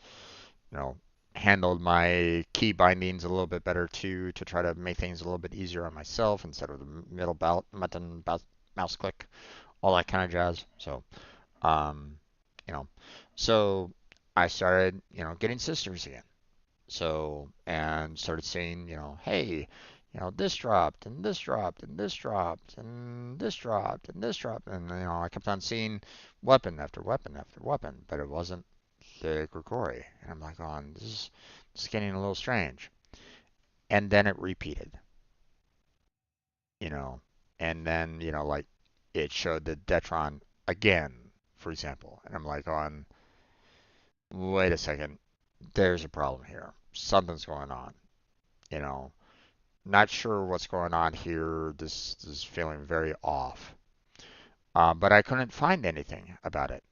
A: you know, handled my key bindings a little bit better too, to try to make things a little bit easier on myself instead of the middle button mouse click, all that kind of jazz. Um, you know, so I started, getting sisters again. So, and started saying, hey, this dropped and this dropped and this dropped and this dropped and this dropped, and I kept on seeing weapon after weapon after weapon, but it wasn't the Grigori, and I'm like, oh, this is getting a little strange. And then it repeated, you know, and then like it showed the Detron again, for example, and I'm like, on, wait a second, there's a problem here. Something's going on, you know. Not sure what's going on here. This is feeling very off. But I couldn't find anything about it.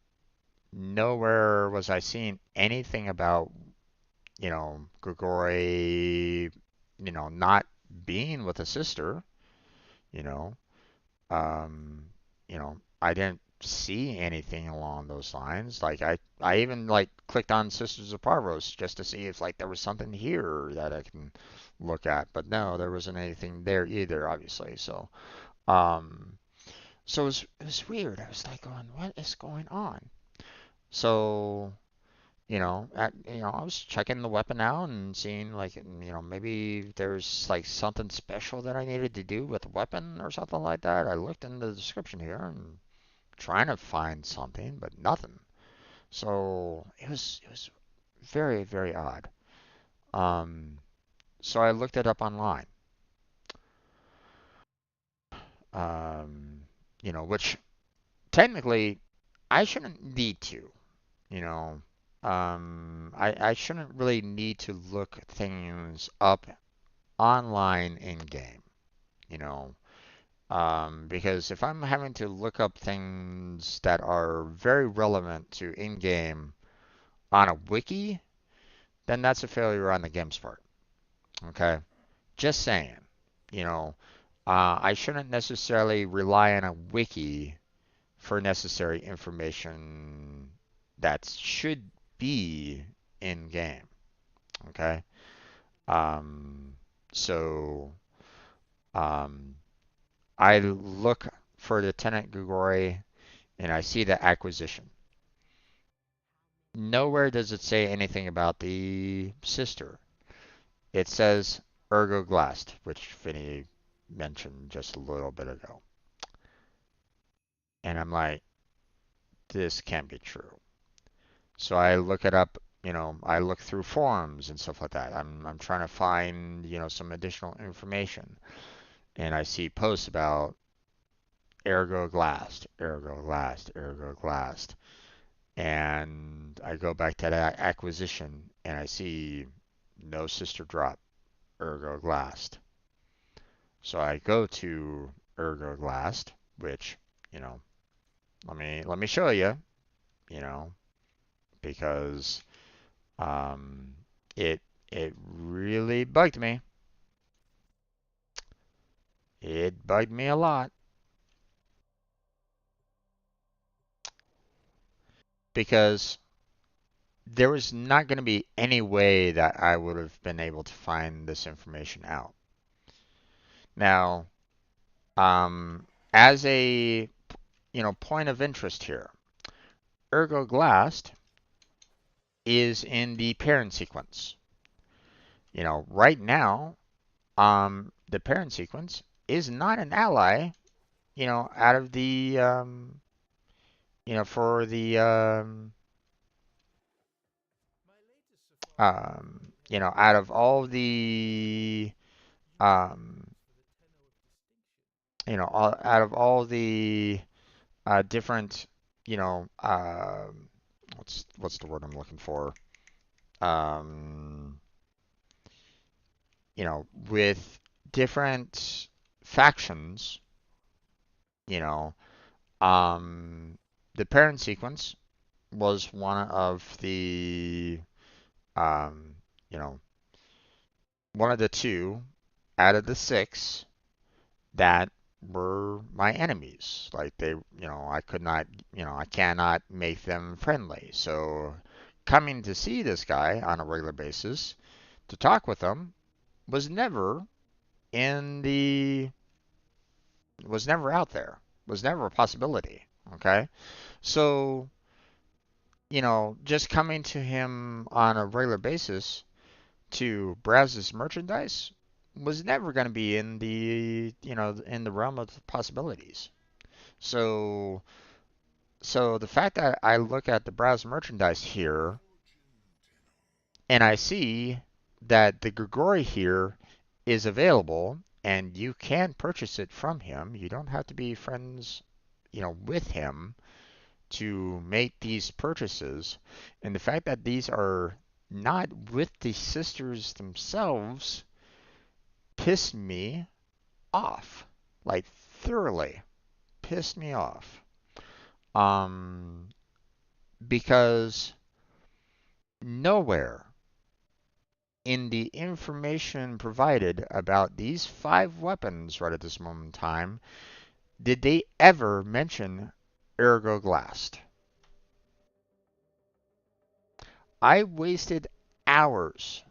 A: Nowhere was I seeing anything about, Grigori, not being with a sister, you know. Um, I didn't see anything along those lines. Like I even like clicked on Sisters of Parvos just to see if like there was something here that I can look at, but no, there wasn't anything there either, obviously. Um, so it was weird. I was like going, what is going on? So, I was checking the weapon out and seeing like, maybe there's like something special that I needed to do with the weapon or something like that. I looked in the description here and trying to find something, but nothing. So it was very, very odd. Um, so I looked it up online. Which technically I shouldn't need to. You know, I shouldn't really need to look things up online in game, you know, because if I'm having to look up things that are very relevant to in game on a wiki, then that's a failure on the game's part. Okay, just saying, you know, I shouldn't necessarily rely on a wiki for necessary information that should be in game. Okay. Um, so um, I look for Lieutenant Grigori and I see the acquisition. Nowhere does it say anything about the sister. It says Ergoglast, which Vinny mentioned just a little bit ago. And I'm like, this can't be true. So I look it up, I look through forums and stuff like that. I'm trying to find, some additional information. And I see posts about ergo glast, ergo glast, ergo glast. And I go back to that acquisition and I see no sister drop, ergo glast. So I go to ergo glast, which, you know, let me show you, you know, because um, it it really bugged me. It bugged me a lot because there was not going to be any way that I would have been able to find this information out. Now, as a point of interest here, Ergoglast is in the parent sequence. Right now, the parent sequence is not an ally. Out of the for the out of all the um, out of all the different, you know, what's the word I'm looking for? Um, with different factions, you know, um, the parent sequence was one of the, um, you know, one of the two out of the six that were my enemies. Like I could not, I cannot make them friendly. So coming to see this guy on a regular basis to talk with him was never in the, was never out there, was never a possibility. Okay. So, just coming to him on a regular basis to browse his merchandise was never going to be in the, in the realm of possibilities. So, so the fact that I look at the browse merchandise here and I see that the Grigori here is available and you can purchase it from him. You don't have to be friends, with him to make these purchases. And the fact that these are not with the sisters themselves pissed me off. Like thoroughly pissed me off. Um because nowhere in the information provided about these five weapons right at this moment in time did they ever mention Ergoglast. I wasted hours,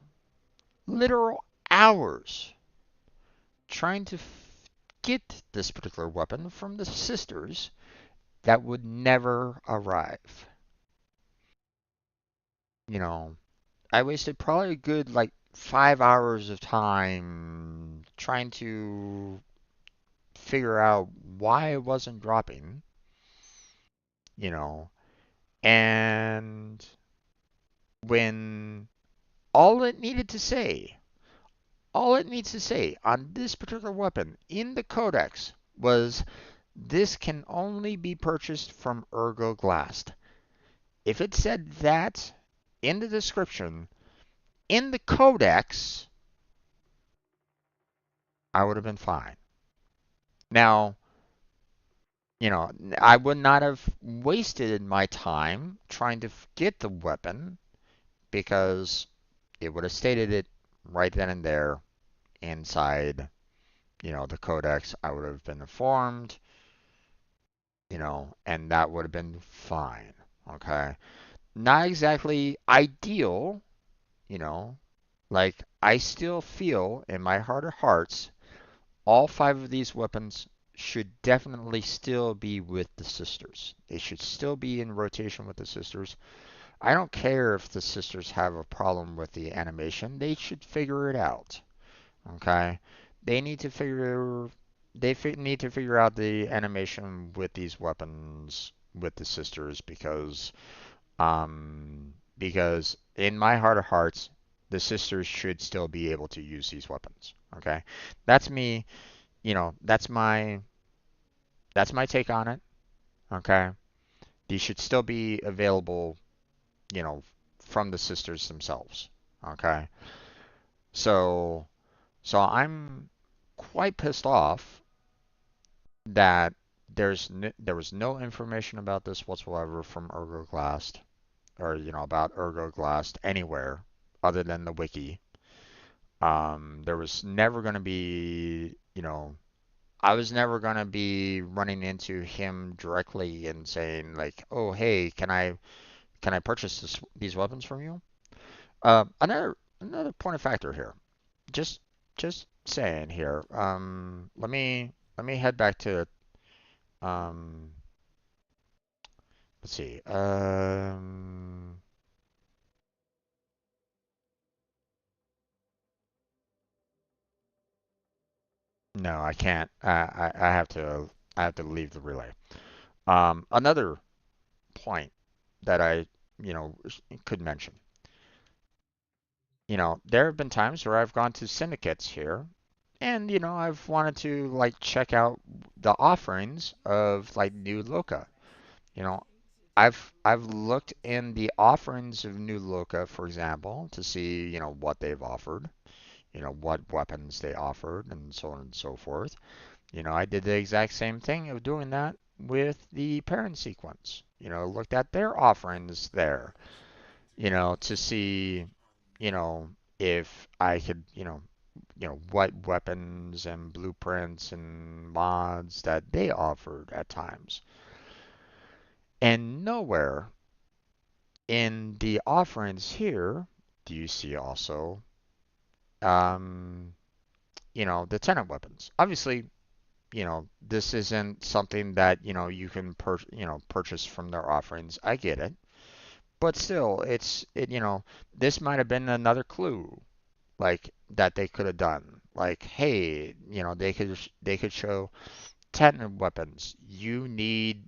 A: literal hours, trying to get this particular weapon from the sisters that would never arrive. You know, I wasted probably a good like 5 hours of time trying to figure out why it wasn't dropping, you know, and when all it needed to say, all it needs to say on this particular weapon in the codex was this can only be purchased from Ergoglast. If it said that in the description, in the codex, I would have been fine. Now, I would not have wasted my time trying to get the weapon because it would have stated it right then and there inside, the codex. I would have been informed, and that would have been fine. Okay. Not exactly ideal, you know, like I still feel in my heart of hearts all five of these weapons should definitely still be with the sisters. They should still be in rotation with the sisters. I don't care if the sisters have a problem with the animation. They should figure it out. Okay? They need to figure need to figure out the animation with these weapons with the sisters because in my heart of hearts the sisters should still be able to use these weapons. Okay? That's me, that's my take on it. Okay? These should still be available, you know, from the sisters themselves. Okay? So I'm quite pissed off that there was no information about this whatsoever from Ergoglast or about Ergoglast anywhere other than the wiki. There was never going to be, I was never going to be running into him directly and saying like, "Oh, hey, can I purchase these weapons from you?" Another point of factor here. Just just saying here. Let me head back to um let's see. No, I can't. I have to leave the relay. Another point that I, could mention. There have been times where I've gone to syndicates here, and I've wanted to like check out the offerings of like new Loca. You know, I've looked in the offerings of new Loca, for example, to see what they've offered, what weapons they offered, and so on and so forth. I did the exact same thing of doing that with the parent sequence. Looked at their offerings there, to see, you know, if I could, what weapons and blueprints and mods that they offered at times. And nowhere in the offerings here do you see also, um, the tenant weapons. Obviously, this isn't something that, you can purchase from their offerings. I get it. But still, this might have been another clue like that they could have done. Like, hey, they could show Titan weapons. You need,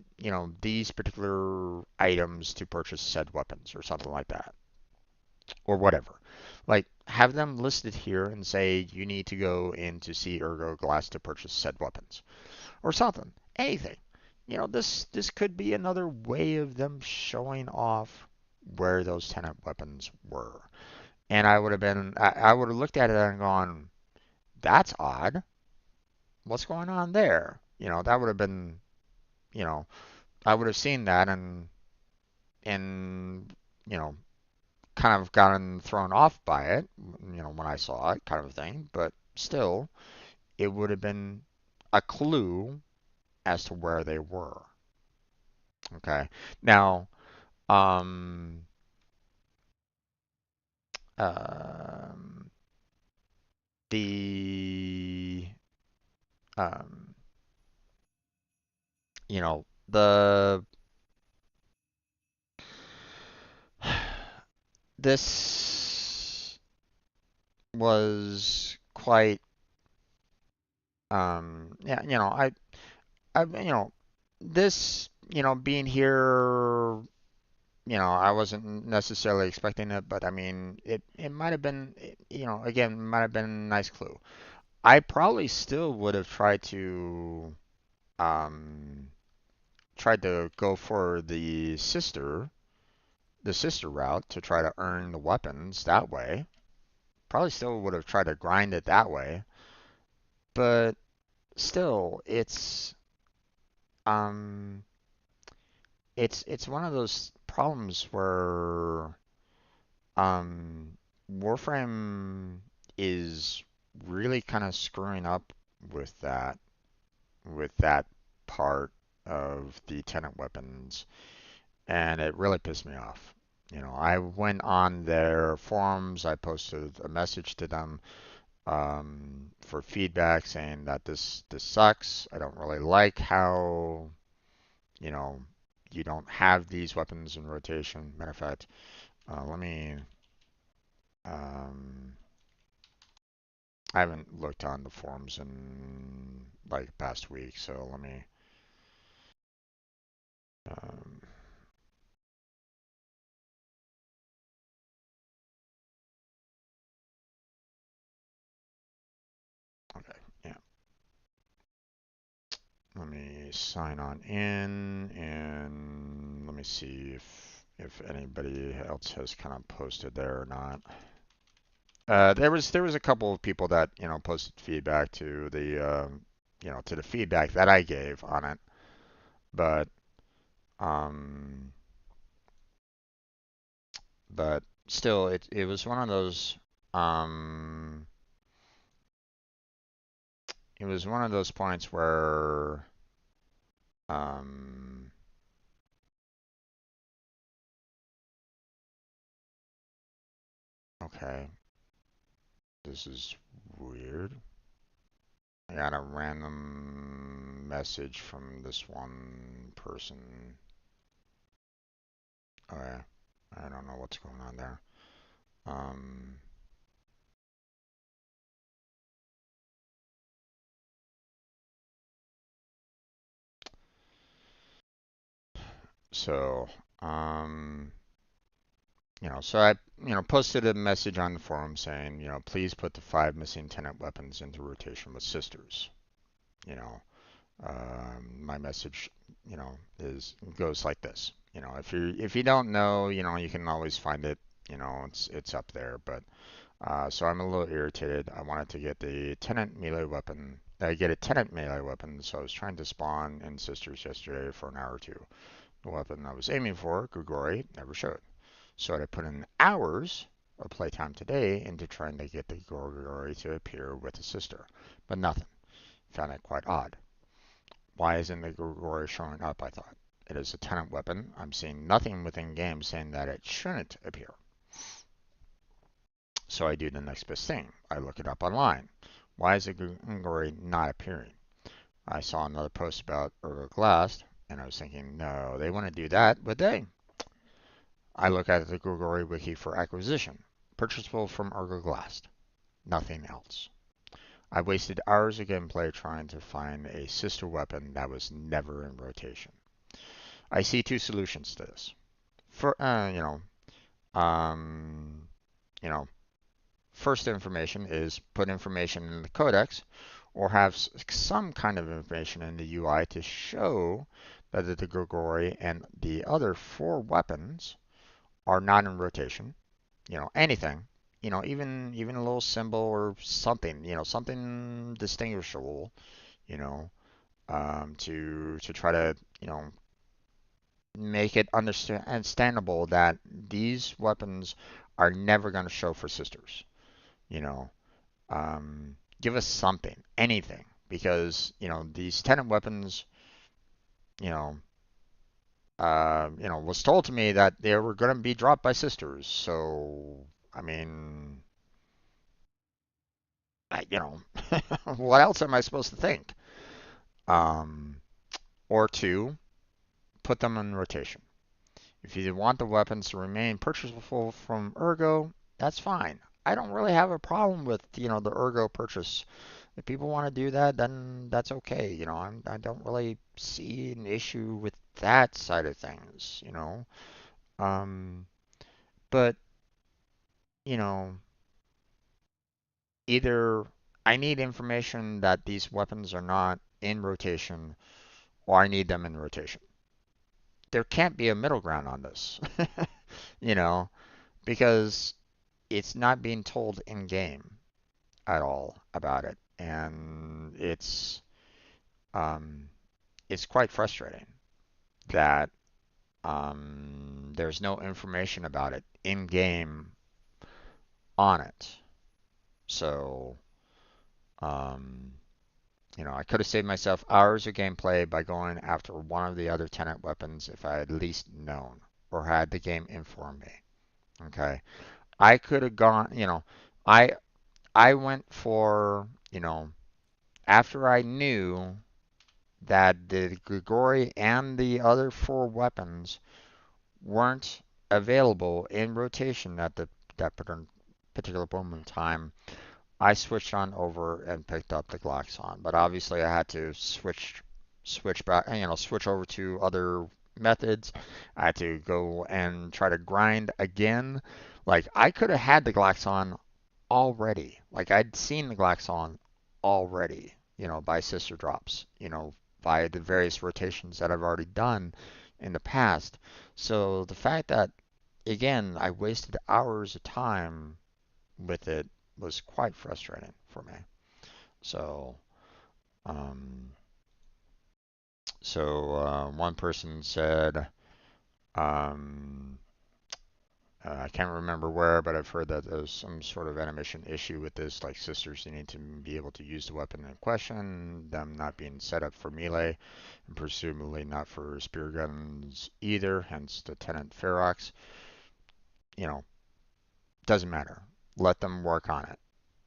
A: these particular items to purchase said weapons or something like that, or whatever. Like, have them listed here and say you need to go in to see Ergo Glass to purchase said weapons or something. Anything. This could be another way of them showing off where those tenant weapons were. And I would have looked at it and gone, that's odd. What's going on there? That would have been, you know, I would have seen that and you know, kind of gotten thrown off by it, when I saw it, kind of thing. But still, it would have been a clue as to where they were. Okay. Now, um, um, the um, the this was quite yeah, this, being here, I wasn't necessarily expecting it, but I mean, it might have been, again, might have been a nice clue. I probably still would have um, tried to go for the sister route to try to earn the weapons that way. Probably still would have tried to grind it that way, but still, um, it's one of those problems where Um, Warframe is really kind of screwing up with that part of the tenant weapons, and it really pissed me off. I went on their forums, I posted a message to them for feedback saying that this sucks. I don't really like how, you know, you don't have these weapons in rotation. Matter of fact, let me um, I haven't looked on the forums in like past week, so let me. Um, okay, yeah. Let me sign on in and let me see if anybody else has kind of posted there or not. There was a couple of people that posted feedback to the feedback that I gave on it, but um, but still it was one of those um it was one of those points where um okay, this is weird. I got a random message from this one person. Okay, I don't know what's going on there. Um so um so I posted a message on the forum saying, please put the 5 missing tenant weapons into rotation with sisters. You know, my message, is goes like this. If you don't know, you can always find it. It's up there. But so I'm a little irritated. I wanted to get the tenant melee weapon. Get a tenant melee weapon. So I was trying to spawn in sisters yesterday for an hour or two. The weapon I was aiming for, Grigori, never showed. So I put in hours of playtime today into trying to get the Grigori to appear with a sister, but nothing. Found it quite odd. Why isn't the Grigori showing up, I thought. It is a tenant weapon. I'm seeing nothing within game saying that it shouldn't appear. So I do the next best thing. I look it up online. Why is the Grigori not appearing? I saw another post about Urga Glass, and I was thinking, no, they wouldn't do that, would they? I look at the Grigori wiki for acquisition. Purchasable from Urga Glass. Nothing else. I wasted hours of gameplay trying to find a sister weapon that was never in rotation. I see two solutions to this. For um, you know, first information is put information in the codex, or have some kind of information in the UI to show that the Grigori and the other four weapons are not in rotation. Anything. Even a little symbol or something. Something distinguishable. You know, to try to make it understandable that these weapons are never going to show for sisters. You know, give us something, anything, because these tenant weapons, you know, was told to me that they were going to be dropped by sisters. So, I mean, what else am I supposed to think? Um, or two, put them in rotation. If you want the weapons to remain purchasable from Ergo, that's fine. I don't really have a problem with the Ergo purchase. If people want to do that, then that's okay. I don't really see an issue with that side of things. Um, but you know, either I need information that these weapons are not in rotation, or I need them in rotation. There can't be a middle ground on this, you know, because it's not being told in game at all about it, and um, it's quite frustrating that there's no information about it in game on it. So, um, I could have saved myself hours of gameplay by going after one of the other tenant weapons if I had at least known or had the game inform me. Okay, I could have gone. I I went for after I knew that the Grigori and the other four weapons weren't available in rotation at that particular moment in time. I switched on over and picked up the Glaxon, but obviously I had to switch back, switch over to other methods. I had to go and try to grind again. Like I could have had the Glaxon already. Like I'd seen the Glaxon already, by sister drops, by the various rotations that I've already done in the past. So the fact that again I wasted hours of time with it was quite frustrating for me. So, um, one person said, um, I can't remember where, but I've heard that there's some sort of animation issue with this, like sisters need to be able to use the weapon in question, them not being set up for melee, and presumably not for spear guns either, hence the tenant Ferox. You know, doesn't matter. Let them work on it.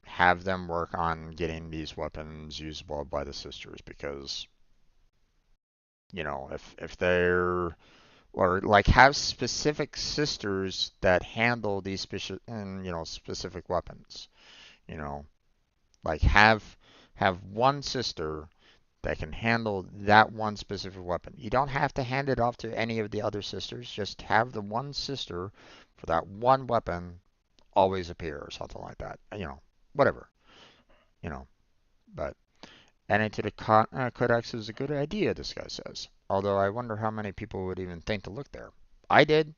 A: Have them work on getting these weapons usable by the sisters because if they're or like have specific sisters that handle these specific weapons, you know, like have one sister that can handle that one specific weapon. You don't have to hand it off to any of the other sisters. Just have the one sister for that one weapon always appear or something like that. Whatever. You know, but adding to the codex is a good idea, this guy says. Although I wonder how many people would even think to look there. I did.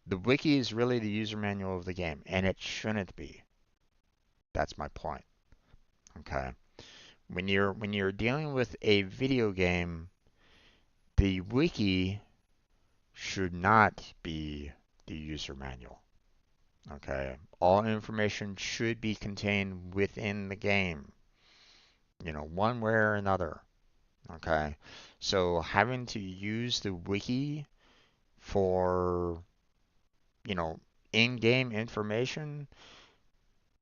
A: The wiki is really the user manual of the game, and it shouldn't be. That's my point. Okay. When you're dealing with a video game, the wiki should not be the user manual. Okay. All information should be contained within the game, one way or another. Okay. So having to use the wiki for, you know, in-game information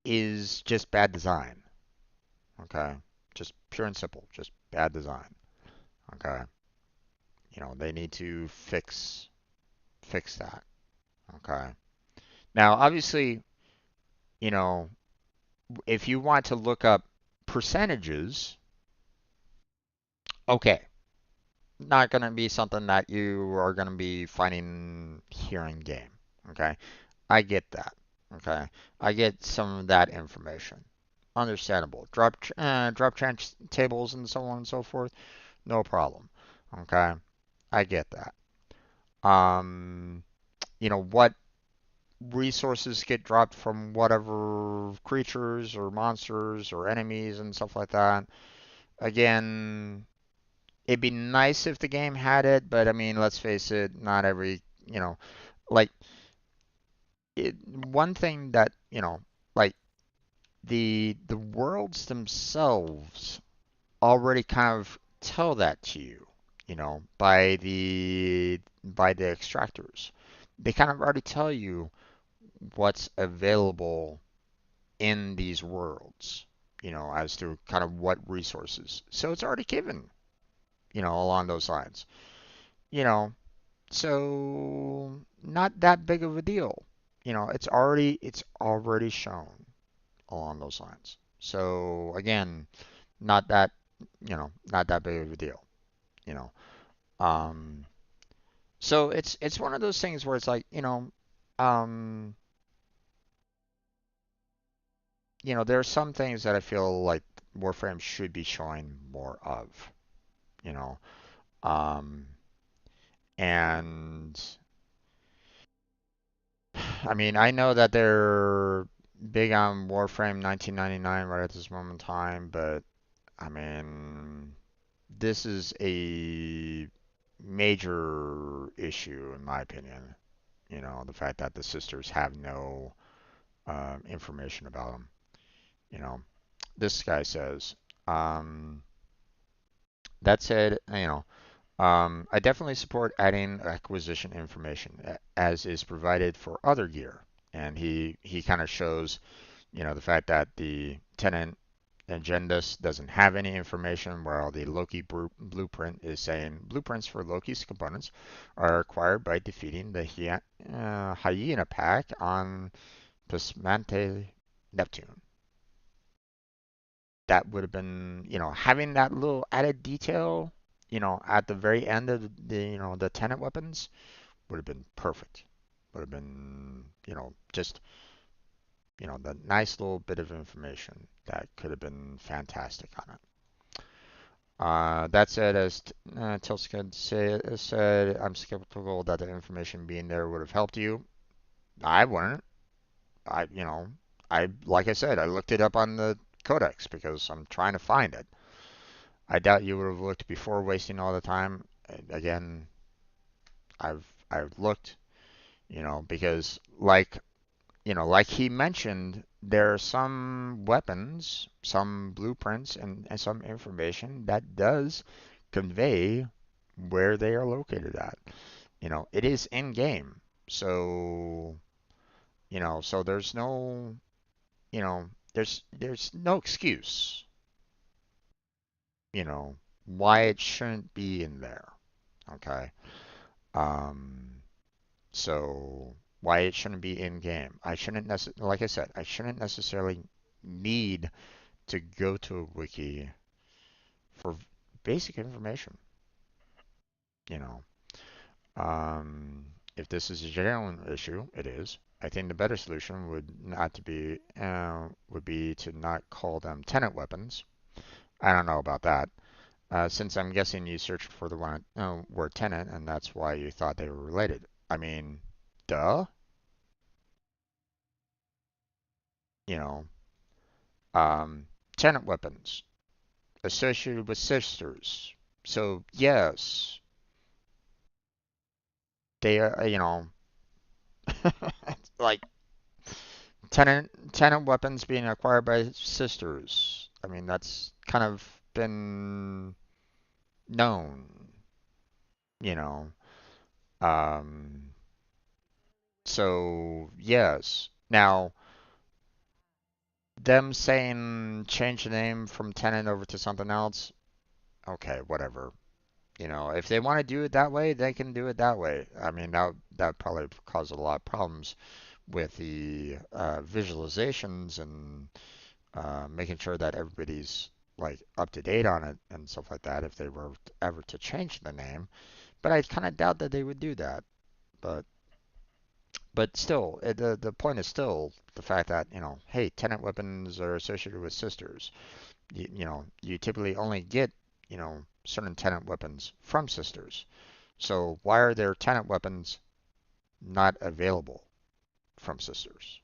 A: is just bad design. Okay. Just pure and simple, just bad design. Okay. They need to fix that. Okay. Now, obviously, you know, if you want to look up percentages, okay, not going to be something that you are going to be finding here in game. Okay, I get that. Okay, I get some of that information. Understandable. Drop chance tables and so on and so forth. No problem. Okay, I get that. Um, what resources get dropped from whatever creatures or monsters or enemies and stuff like that. Again, it'd be nice if the game had it, but I mean, let's face it, not every, like one thing that, like the worlds themselves already kind of tell that to you, by the extractors. They kind of already tell you what's available in these worlds, as to kind of what resources. So it's already given, along those lines. You know, so not that big of a deal. It's already shown along those lines. So again, not that, not that big of a deal, you know. Um, so it's one of those things where it's like, um, there are some things that I feel like Warframe should be showing more of, you know. Um, and I mean, I know that they're big on Warframe 1999 right at this moment in time, but I mean, this is a major issue in my opinion. The fact that the sisters have no information about them. You know, this guy says, um, that said, I definitely support adding acquisition information as is provided for other gear. And he kind of shows, the fact that the tenant Agendus doesn't have any information, while the Loki blueprint is saying blueprints for Loki's components are acquired by defeating the Hyena pack on Plasmante Neptune. That would have been, having that little added detail, at the very end of the tenant weapons would have been perfect. Would have been, just, the nice little bit of information that could have been fantastic on it. That said, as Tilskid said, I'm skeptical that the information being there would have helped you. I wouldn't. Like I said, I looked it up on the codex because I'm trying to find it. I doubt you would have looked before wasting all the time. Again, I've looked, because like he mentioned, there are some weapons, some blueprints, and some information that does convey where they are located at. It is in game, so so you know, there's no excuse, you know, why it shouldn't be in there. Okay. Um, so why it shouldn't be in game. Like I said, I shouldn't necessarily need to go to a wiki for basic information, you know. If this is a genuine issue, it is. I think the better solution would be to not call them tenant weapons. I don't know about that. Since I'm guessing you searched for the word tenant, and that's why you thought they were related. I mean, duh. You know, um, tenant weapons associated with sisters. So yes, they are. Like tenant weapons being acquired by sisters. I mean, that's kind of been known. You know. Um, so yes. Now them saying change the name from tenant over to something else, okay, whatever. If they want to do it that way, they can do it that way. I mean, that probably caused a lot of problems with the visualizations and making sure that everybody's like up to date on it and stuff like that if they were ever to change the name. But I kind of doubt that they would do that. But still, the point is still the fact that hey, tenant weapons are associated with sisters. You typically only get certain tenant weapons from sisters. So why are their tenant weapons not available from sisters?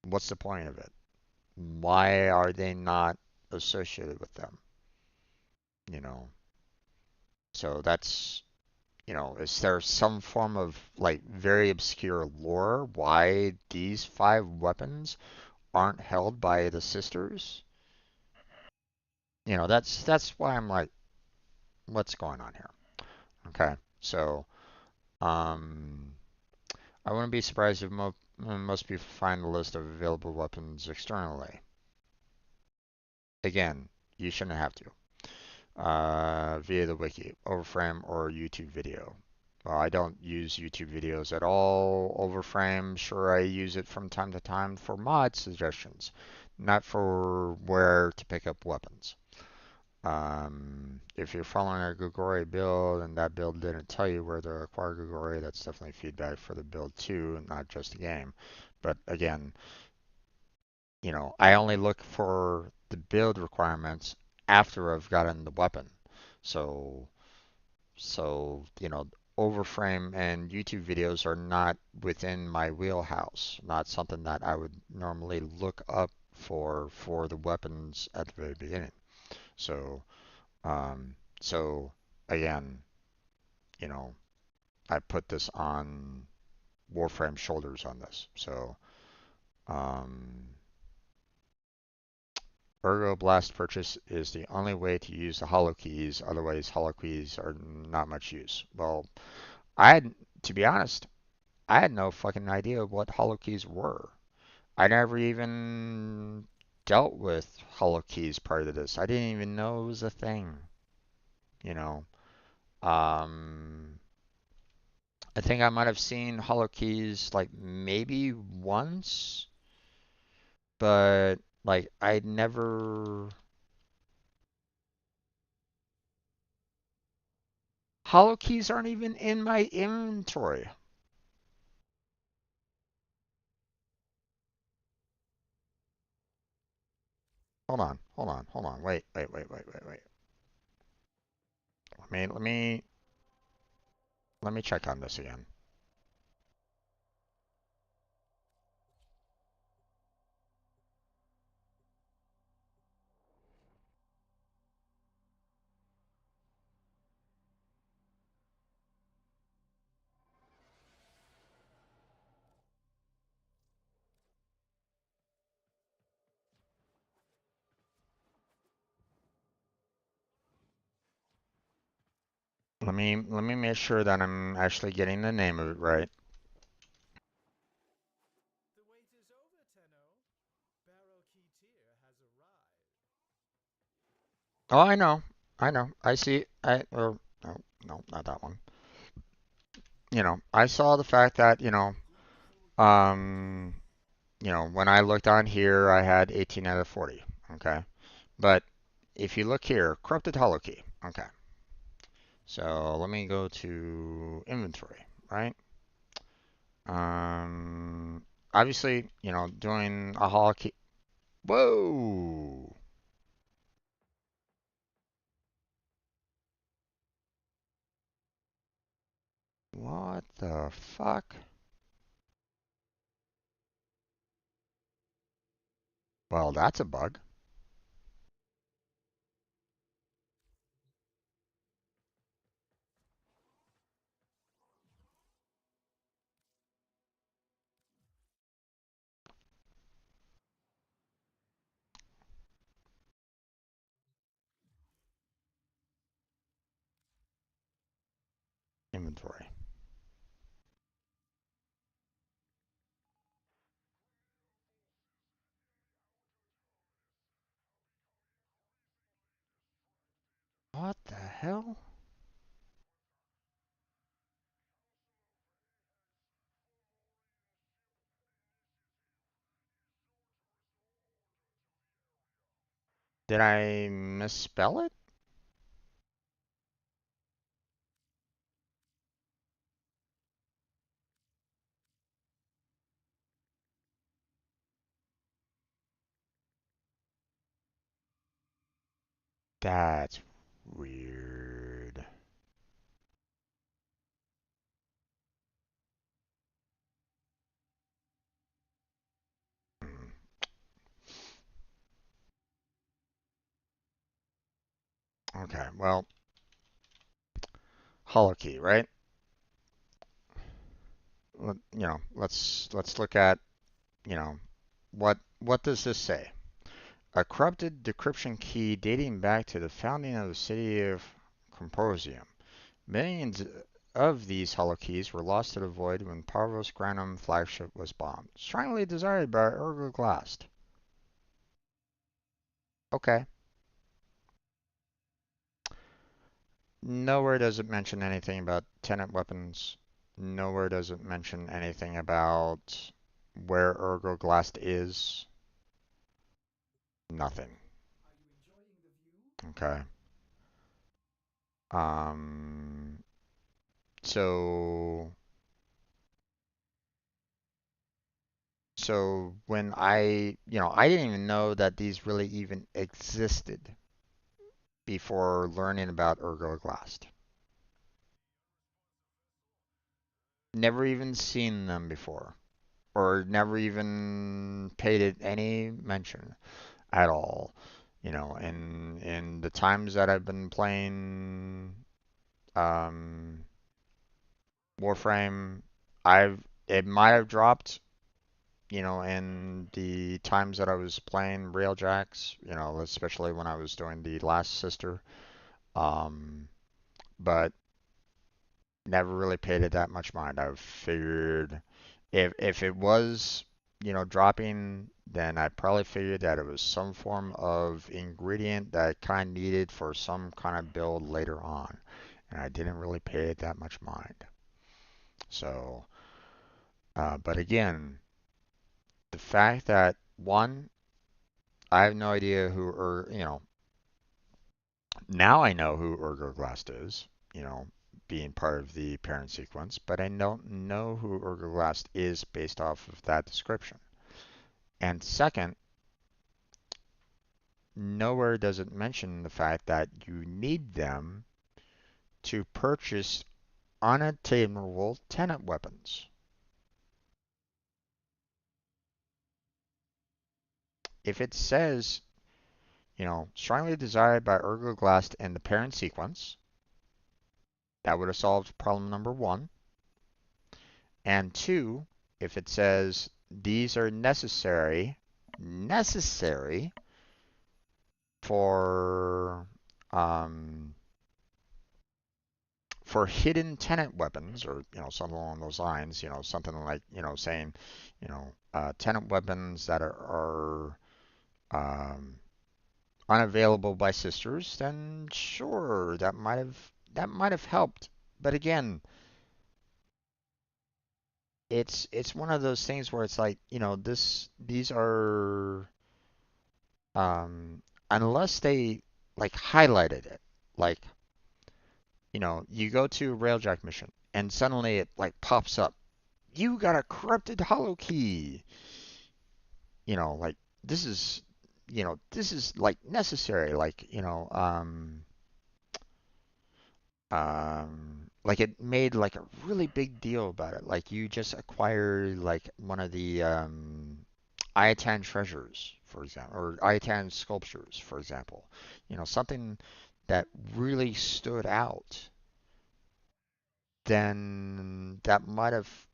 A: What's the point of it? Why are they not associated with them? You know, so that's is there some form of like very obscure lore why these five weapons aren't held by the sisters? That's why I'm like, what's going on here? Okay, so um, I wouldn't be surprised if most people find the list of available weapons externally. Again, you shouldn't have to. Via the wiki, Overframe, or YouTube video. Well, I don't use YouTube videos at all. Overframe, sure, I use it from time to time for mod suggestions, not for where to pick up weapons. If you're following a Gugori build and that build didn't tell you where to acquire Gugori, that's definitely feedback for the build too, and not just the game. But again, I only look for the build requirements after I've gotten the weapon. So, Overframe and YouTube videos are not within my wheelhouse, not something that I would normally look up for the weapons at the very beginning. So, so again, you know, I put this on Warframe shoulders on this. So, um, Ergo Blast purchase is the only way to use the holo keys. Otherwise, holo keys are not much use. Well, I had, to be honest, I had no fucking idea what holo keys were. I never even dealt with holo keys prior to this. I didn't even know it was a thing. You know, um, I think I might have seen holo keys like maybe once, but like I never. Holo keys aren't even in my inventory. Hold on. Wait. Let me check on this again. Let me make sure that I'm actually getting the name of it right.
C: The wait is over, Tenno. Barrel key tier has arrived.
A: Oh, I know. I see. No, no, not that one. I saw the fact that um, when I looked on here, I had 18 out of 40. Okay, but if you look here, corrupted hollow key. Okay, so let me go to inventory, right? Um, obviously, doing a hollow key. Whoa! What the fuck? Well, that's a bug. Inventory. What the hell? Did I misspell it? That's weird. Hmm. Okay, well, holokey, right? Let's look at, you know, what does this say? A corrupted decryption key dating back to the founding of the city of Composium. Millions of these holokeys were lost to the void when Parvos Granum flagship was bombed. Strongly desired by Ergoglast. Okay. Nowhere does it mention anything about tenant weapons. Nowhere does it mention anything about where Ergoglast is. Nothing. Okay. Um. So when I didn't even know that these really even existed before learning about Ergoglast. Never even seen them before, or never even paid it any mention at all. In the times that I've been playing um, Warframe, it might have dropped. In the times that I was playing Railjacks, especially when I was doing the Last Sister, um, but never really paid it that much mind. I figured if it was, dropping, then I probably figured that it was some form of ingredient that I kind of needed for some kind of build later on, and I didn't really pay it that much mind. So, but again, the fact that one, I have no idea who, or now I know who Urgoglast is, being part of the parent sequence, but I don't know who Urgoglast is based off of that description. And second, nowhere does it mention the fact that you need them to purchase unattainable tenant weapons. If it says, strongly desired by Urgoglast in the parent sequence, that would have solved problem number one. And two, if it says these are necessary for um, for hidden tenant weapons, or something along those lines, something like saying, tenant weapons that are unavailable by sisters, then sure, that might have helped. But again, it's one of those things where it's like, these are unless they like highlighted it, like you go to a Railjack mission and suddenly it like pops up. You got a corrupted hollow key. Like this is, this is like necessary. Like like it made like a really big deal about it. Like you just acquired like one of the Iatan treasures, for example, or Iatan sculptures, for example. Something that really stood out, then that might have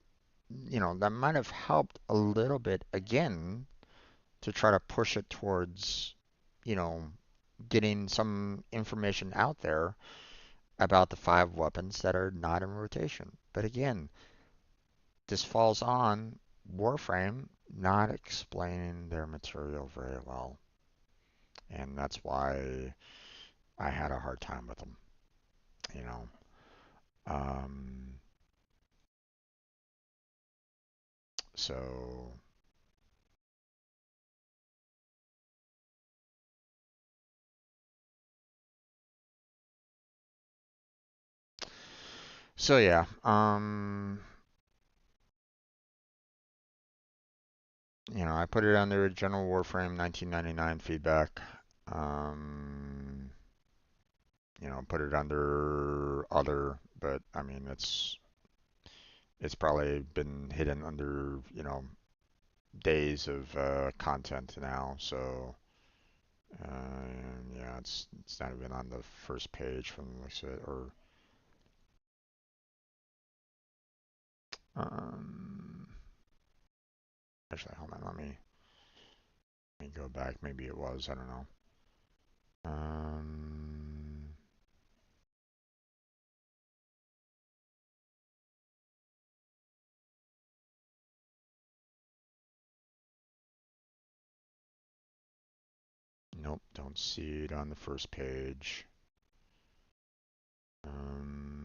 A: helped a little bit again to try to push it towards, you know, getting some information out there about the five weapons that are not in rotation. But again, this falls on Warframe not explaining their material very well, and that's why I had a hard time with them. You know, um, so So yeah, I put it under general Warframe 1999 feedback. Um, put it under other, but I mean it's probably been hidden under, days of content now. So yeah, it's not even on the first page from the looks of it. Or um, actually, hold on, let me go back. Maybe it was. I don't know. Um, nope, don't see it on the first page. Um,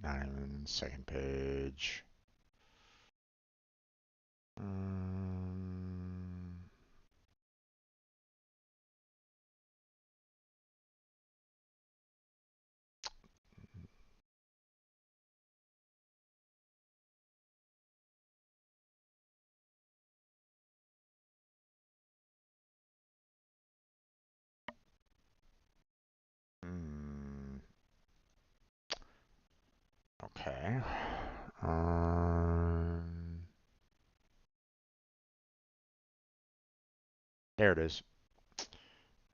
A: not even second page. Um, hmm, okay. Um, there it is,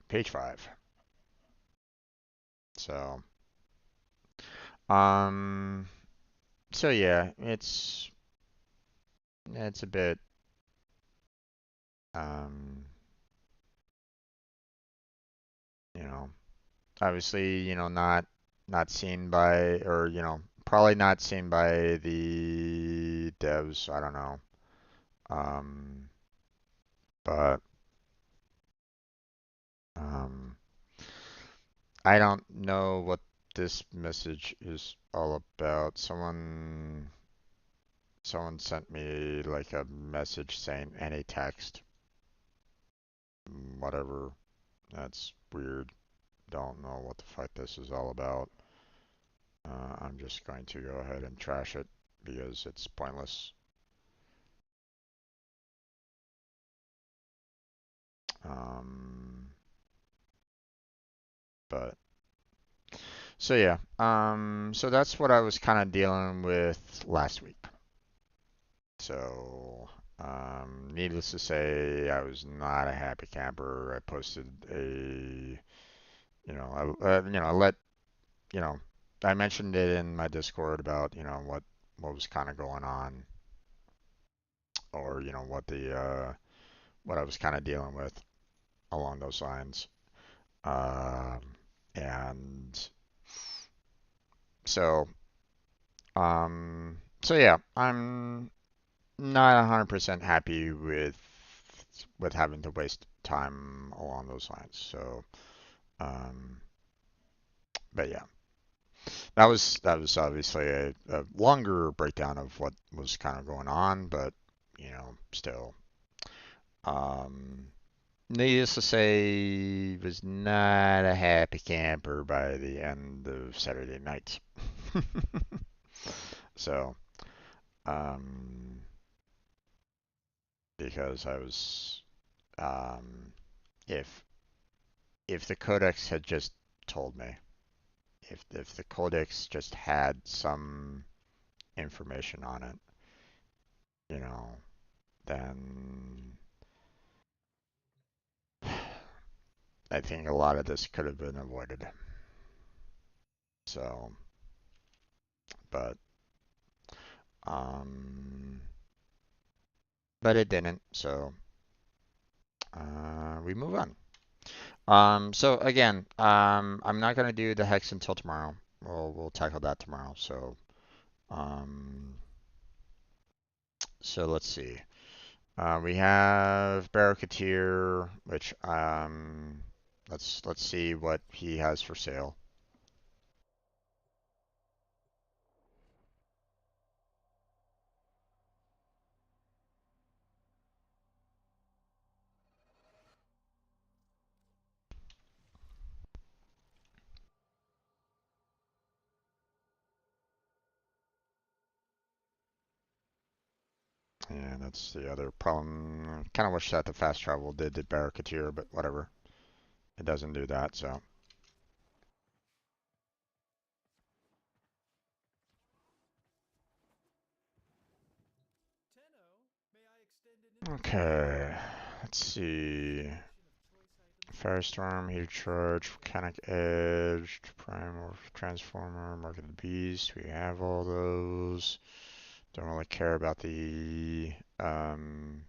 A: page 5. So, um, so yeah, it's a bit, um, you know, obviously, not seen by, or probably not seen by the devs. I don't know. Um, but um, I don't know what this message is all about. Someone sent me like a message saying any text, whatever. That's weird. Don't know what the fuck this is all about. I'm just going to go ahead and trash it because it's pointless. Um, but so yeah, so that's what I was kind of dealing with last week. So, needless to say, I was not a happy camper. I posted I let, you know, I mentioned it in my Discord about, what was kind of going on, or what I was kind of dealing with along those lines. Um, and so, so yeah, I'm not 100% happy with having to waste time along those lines. So, um, but yeah, that was obviously a longer breakdown of what was kind of going on, but still, um, needless to say, was not a happy camper by the end of Saturday night. So, um, because I was, um, if if the codex had just told me, if the codex just had some information on it, you know, then I think a lot of this could have been avoided. So, but um, but it didn't. So we move on. So again, I'm not gonna do the hex until tomorrow. We'll tackle that tomorrow. Um, so let's see. We have Barracuteer, which let's see what he has for sale. Yeah, that's the other problem. Kind of wish that the fast travel did the Barracuda, but whatever. It doesn't do that, so.
C: Tenno, may I extend an invitation
A: Okay,
C: to
A: let's see.
C: selection of choice items?
A: Firestorm, Heat Charge, Volcanic Edge, Prime or Transformer, Mark of the Beast. We have all those. Don't really care about the um,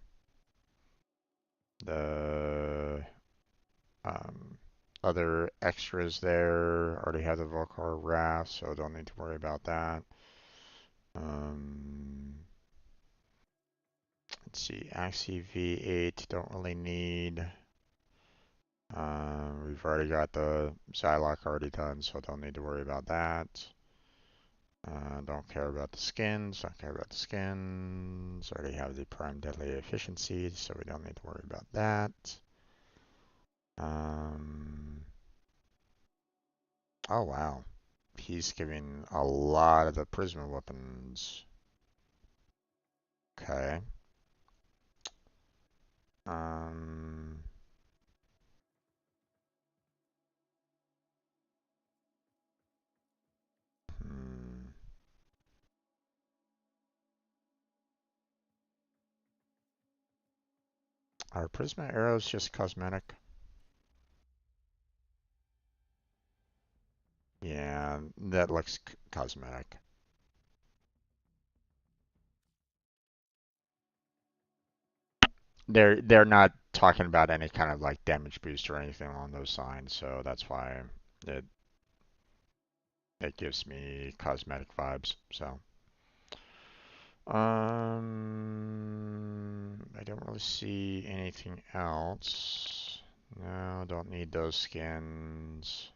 A: other extras there. Already have the Volcar Wrath, so don't need to worry about that. Um, let's see, Axie V8, don't really need. We've already got the Psylocke already done, so don't need to worry about that. Don't care about the skins, don't care about the skins. Already have the Prime Deadly Efficiency, so we don't need to worry about that. Um, oh wow. He's giving a lot of the Prisma weapons. Okay. Um, hmm. Are Prisma arrows just cosmetic? Yeah, that looks cosmetic. They're not talking about any kind of like damage boost or anything along those lines, so that's why it it gives me cosmetic vibes. So, I don't really see anything else. No, don't need those skins.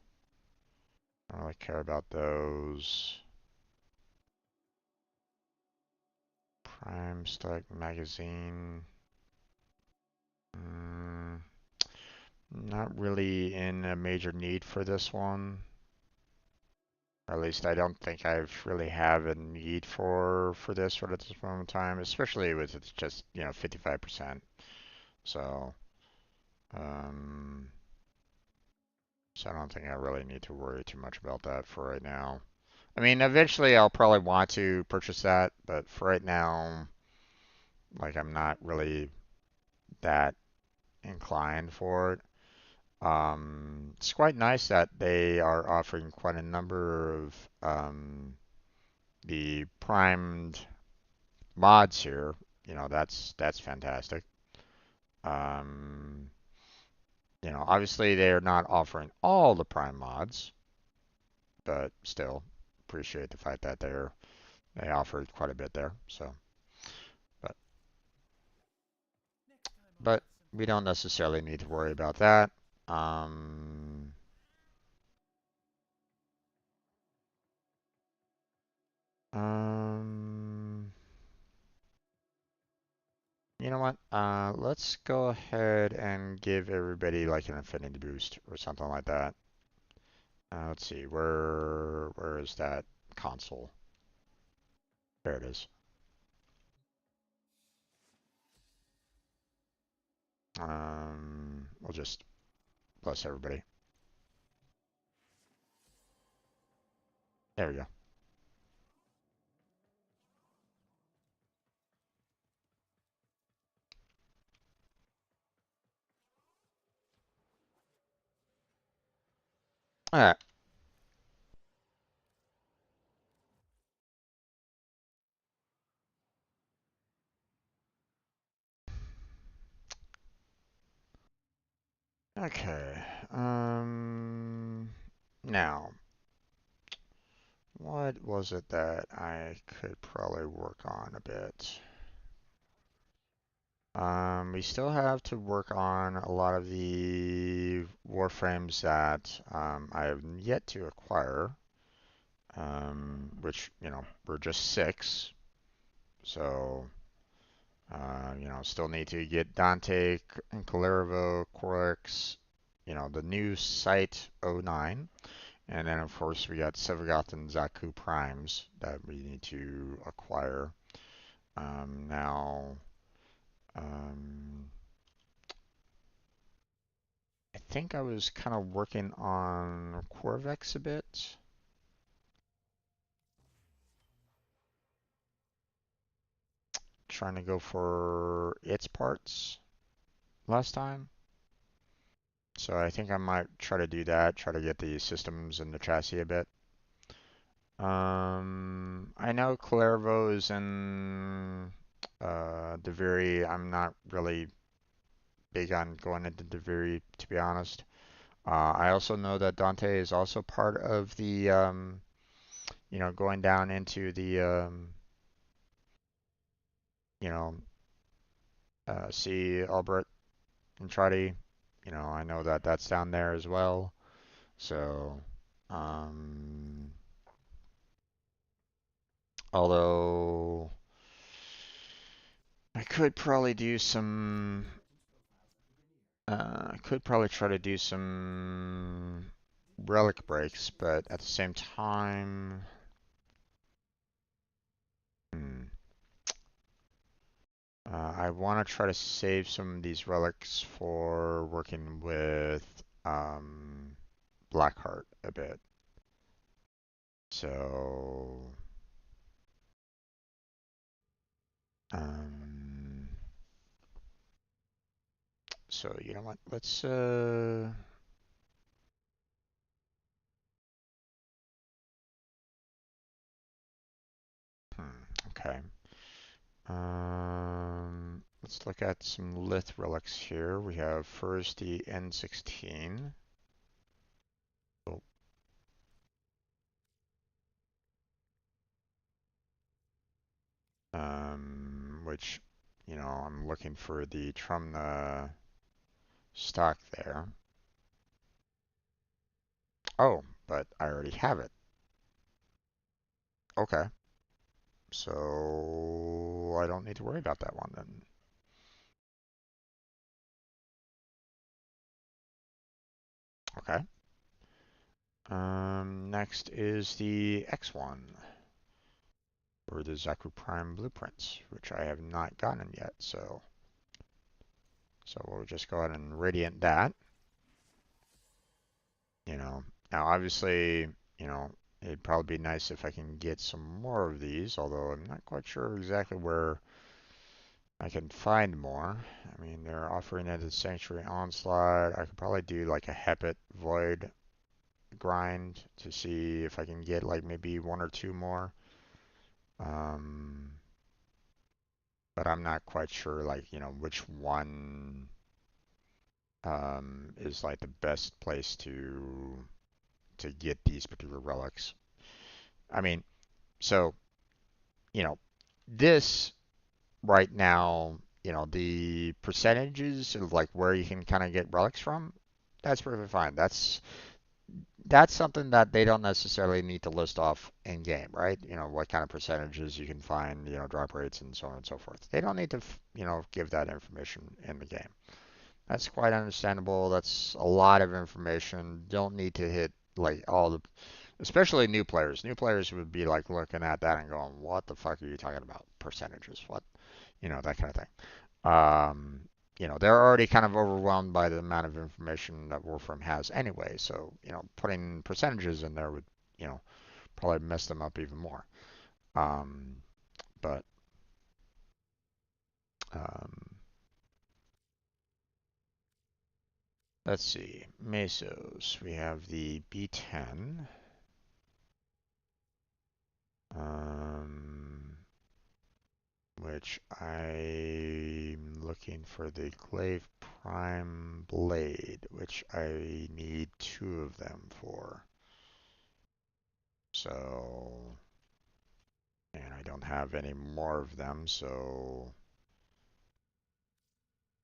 A: I don't really care about those. Prime Stack Magazine. Mm, not really in a major need for this one. Or at least I don't think I've really have a need for this one at this moment in time, especially with it's just, 55%. So, um, so I don't think I really need to worry too much about that for right now. I mean, eventually I'll probably want to purchase that, but for right now, like I'm not really that inclined for it. It's quite nice that they are offering quite a number of the primed mods here. That's fantastic. Um, obviously they're not offering all the prime mods, but still appreciate the fact that they offered quite a bit there. So, but
C: Next time I'll
A: but
C: add some
A: we don't
C: fun.
A: necessarily need to worry about that. Um, um, you know what? Let's go ahead and give everybody like an affinity boost or something like that. Let's see, where is that console? There it is. We'll just bless everybody. There we go. All right. Okay. Now, what was it that I could probably work on a bit? We still have to work on a lot of the Warframes that I have yet to acquire, which, we're just six. So, still need to get Dante and Kalervo, Corix, the new site '09. And then, of course, we got Sevagoth and Zaku Primes that we need to acquire. Now, um, I think I was kind of working on Corvex a bit, trying to go for its parts last time. So I think I might try to do that, try to get the systems and the chassis a bit. I know Clervo is in Deviri. I'm not really big on going into Deviri, to be honest. I also know that Dante is also part of the, going down into the, you know, see Albert and Truddy. I know that that's down there as well. So, um, although I could probably do some, I could probably try to do some relic breaks, but at the same time, hmm, I want to try to save some of these relics for working with Blackheart a bit. So, um, you know what? Let's okay. Let's look at some lith relics here. We have first the N16. Oh, which, I'm looking for the Trumna stock there. Oh, but I already have it. Okay. So I don't need to worry about that one then. Okay. Next is the X1, or the Zaku Prime blueprints, which I have not gotten yet. So we'll just go ahead and radiant that. Now obviously, it'd probably be nice if I can get some more of these, although I'm not quite sure exactly where I can find more. I mean, they're offering it at Sanctuary Onslaught. I could probably do like a Hepit Void grind to see if I can get like maybe one or two more. Um, but I'm not quite sure like, which one is like the best place to get these particular relics. I mean, so, you know, this right now, the percentages of like where you can kind of get relics from, that's perfectly fine. That's something that they don't necessarily need to list off in game, right? What kind of percentages you can find, drop rates and so on and so forth. They don't need to, give that information in the game. That's quite understandable. That's a lot of information. Don't need to hit like all the, especially new players. New players would be like looking at that and going, "What the fuck are you talking about? Percentages? What?" That kind of thing. Um, they're already kind of overwhelmed by the amount of information that Warframe has anyway. So, putting percentages in there would, you know, probably mess them up even more. Um, but um, let's see. Mesos. We have the B10. Um, which I'm looking for the Glaive Prime Blade, which I need two of them for. So, and I don't have any more of them, so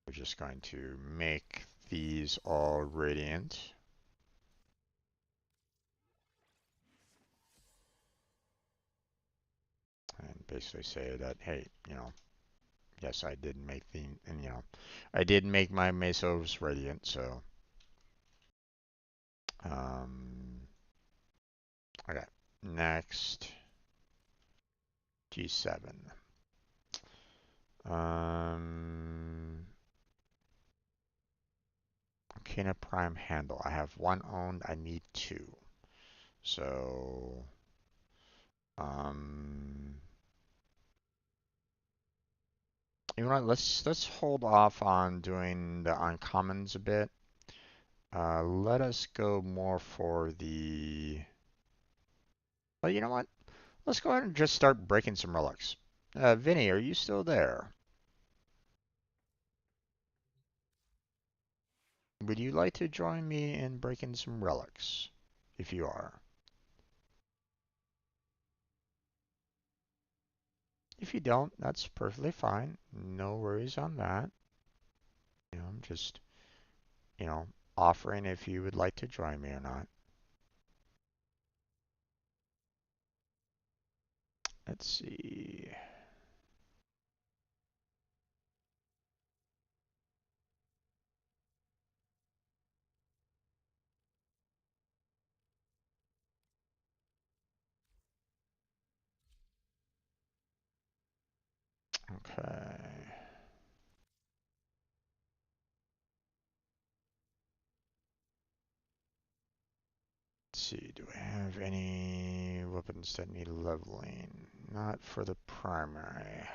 A: we're just going to make these all radiant and basically say that, hey, yes, I did make and I did make my Mesos radiant, so, um, okay, next, G7. Um, Arcana Prime handle. I have one owned. I need two. So, um, you know what? Let's hold off on doing the uncommons a bit. Let us go more for the. Well, you know what? Let's go ahead and just start breaking some relics. Vinny, are you still there? Would you like to join me in breaking some relics? If you are. If you don't, that's perfectly fine. No worries on that. I'm just, you know, offering if you would like to join me or not. Let's see. Okay. Let's see. Do I have any weapons that need leveling? Not for the primary.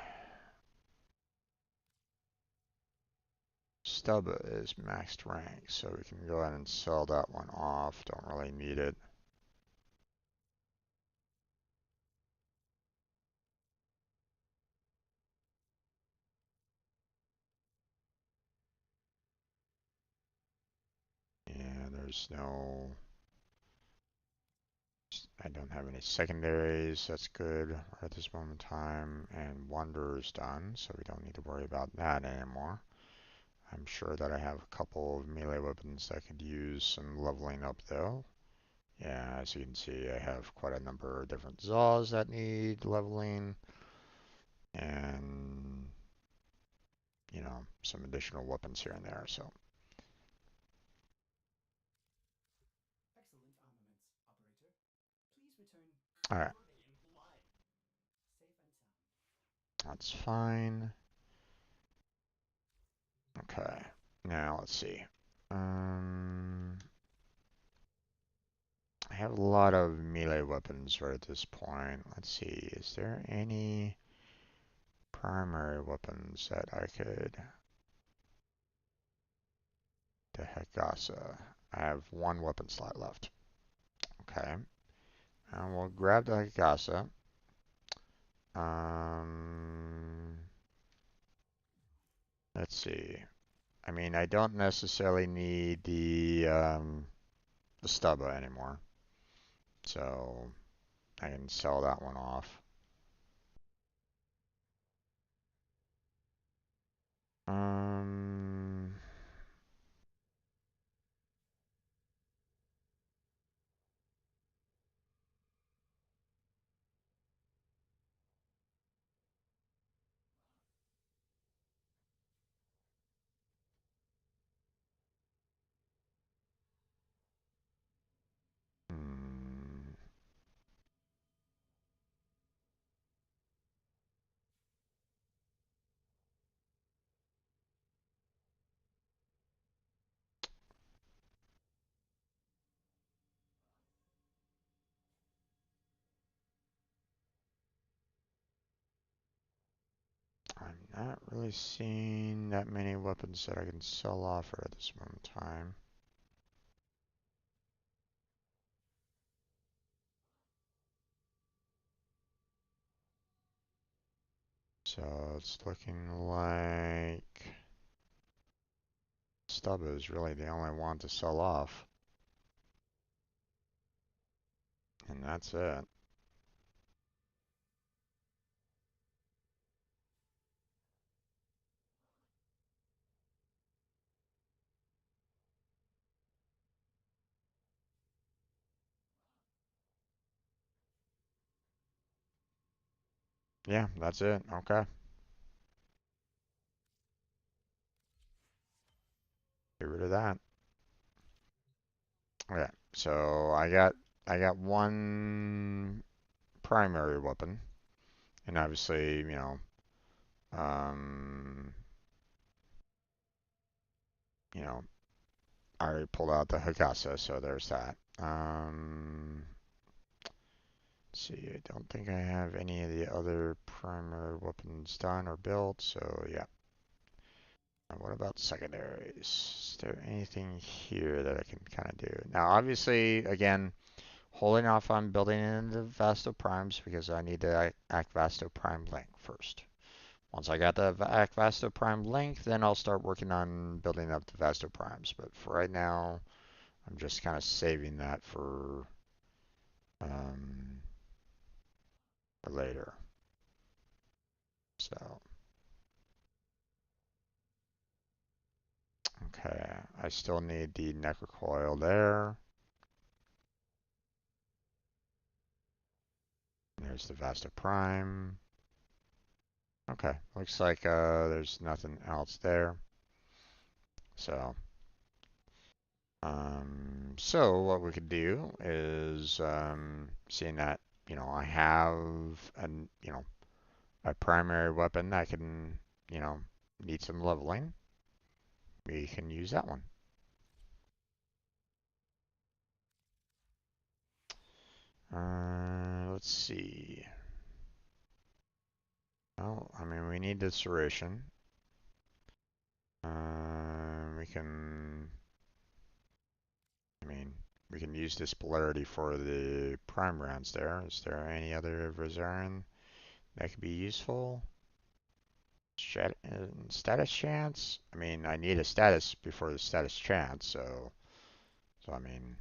A: Stub is maxed rank, so we can go ahead and sell that one off. Don't really need it. Yeah, there's no. I don't have any secondaries. That's good at this moment in time. And Wonder is done, so we don't need to worry about that anymore. I'm sure that I have a couple of melee weapons that could use some leveling up though. Yeah, as you can see, I have quite a number of different Zaws that need leveling, and some additional weapons here and there. So,
C: Excellent armaments, operator. Please return
A: all right,
C: covered in blood. Safe and sound.
A: that's fine. Okay, now let's see. Um, I have a lot of melee weapons right at this point. Let's see, is there any primary weapons that I could? The Hekasa. I have one weapon slot left. Okay, and we'll grab the Hekasa. Um, let's see. I mean, I don't necessarily need the Stubba anymore, so I can sell that one off. Um, hmm, I'm not really seeing that many weapons that I can sell off at this moment in time. So it's looking like Stubba is really the only one to sell off, and that's it. Yeah, that's it. Okay, get rid of that. Okay, so I got one primary weapon, and obviously, Um, you know, I already pulled out the Hagasa, so there's that. Let's see, I don't think I have any of the other primary weapons done or built, so yeah. What about secondaries? Is there anything here that I can kind of do? Now, obviously, again, holding off on building in the Vasto Primes because I need to act Vasto Prime Link first. Once I got the act Vasto Prime Link, then I'll start working on building up the Vasto Primes. But for right now, I'm just kind of saving that um, for later. So, okay, I still need the Necrocoil there. There's the Vasto Prime. Okay, looks like there's nothing else there. So, so what we could do is, seeing that, I have a primary weapon that can, need some leveling, we can use that one. Let's see. Well, I mean, we need the Serration. We can, I mean, we can use this polarity for the prime rounds there. Is there any other Rosarian that could be useful? Status chance? I mean, I need a status before the status chance, so I mean,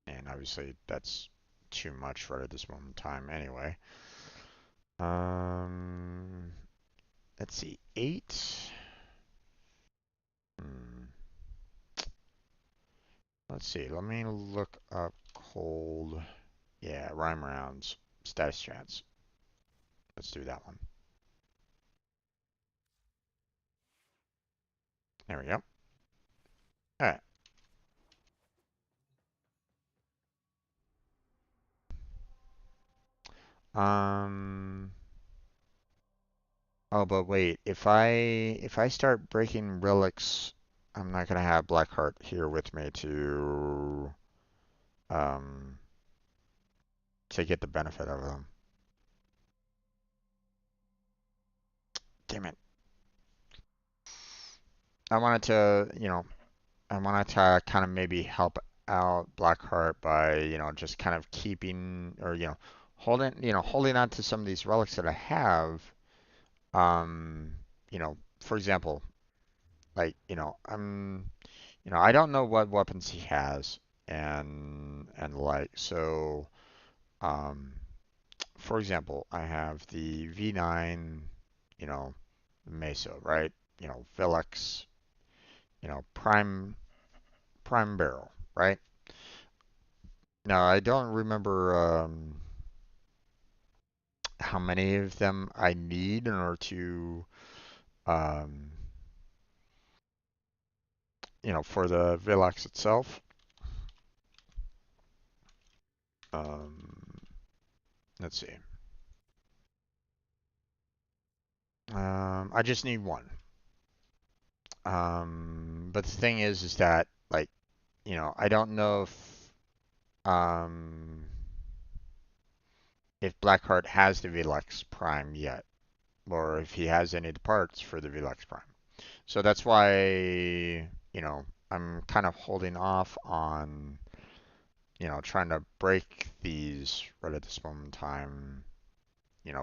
A: and obviously that's too much right at this moment in time anyway. Um, let's see, 8. Hmm. Let's see, let me look up cold. Yeah, rhyme rounds, status chance. Let's do that one. There we go. All right. Um. Oh, but wait. If I start breaking relics, I'm not gonna have Blackheart here with me um to get the benefit of them. Damn it. I wanted to, I wanted to kind of maybe help out Blackheart by, just kind of keeping or, holding on to some of these relics that I have. Um, for example, like, I don't know what weapons he has and like so um for example, I have the V9, you know, Mesa, right? Felix, prime barrel, right? Now, I don't remember how many of them I need in order to um for the Velox itself. Um let's see. I just need one. But the thing is that like, I don't know um, if Blackheart has the Velux Prime yet, or if he has any of the parts for the Velux Prime. So that's why, I'm kind of holding off on, trying to break these right at this moment in time,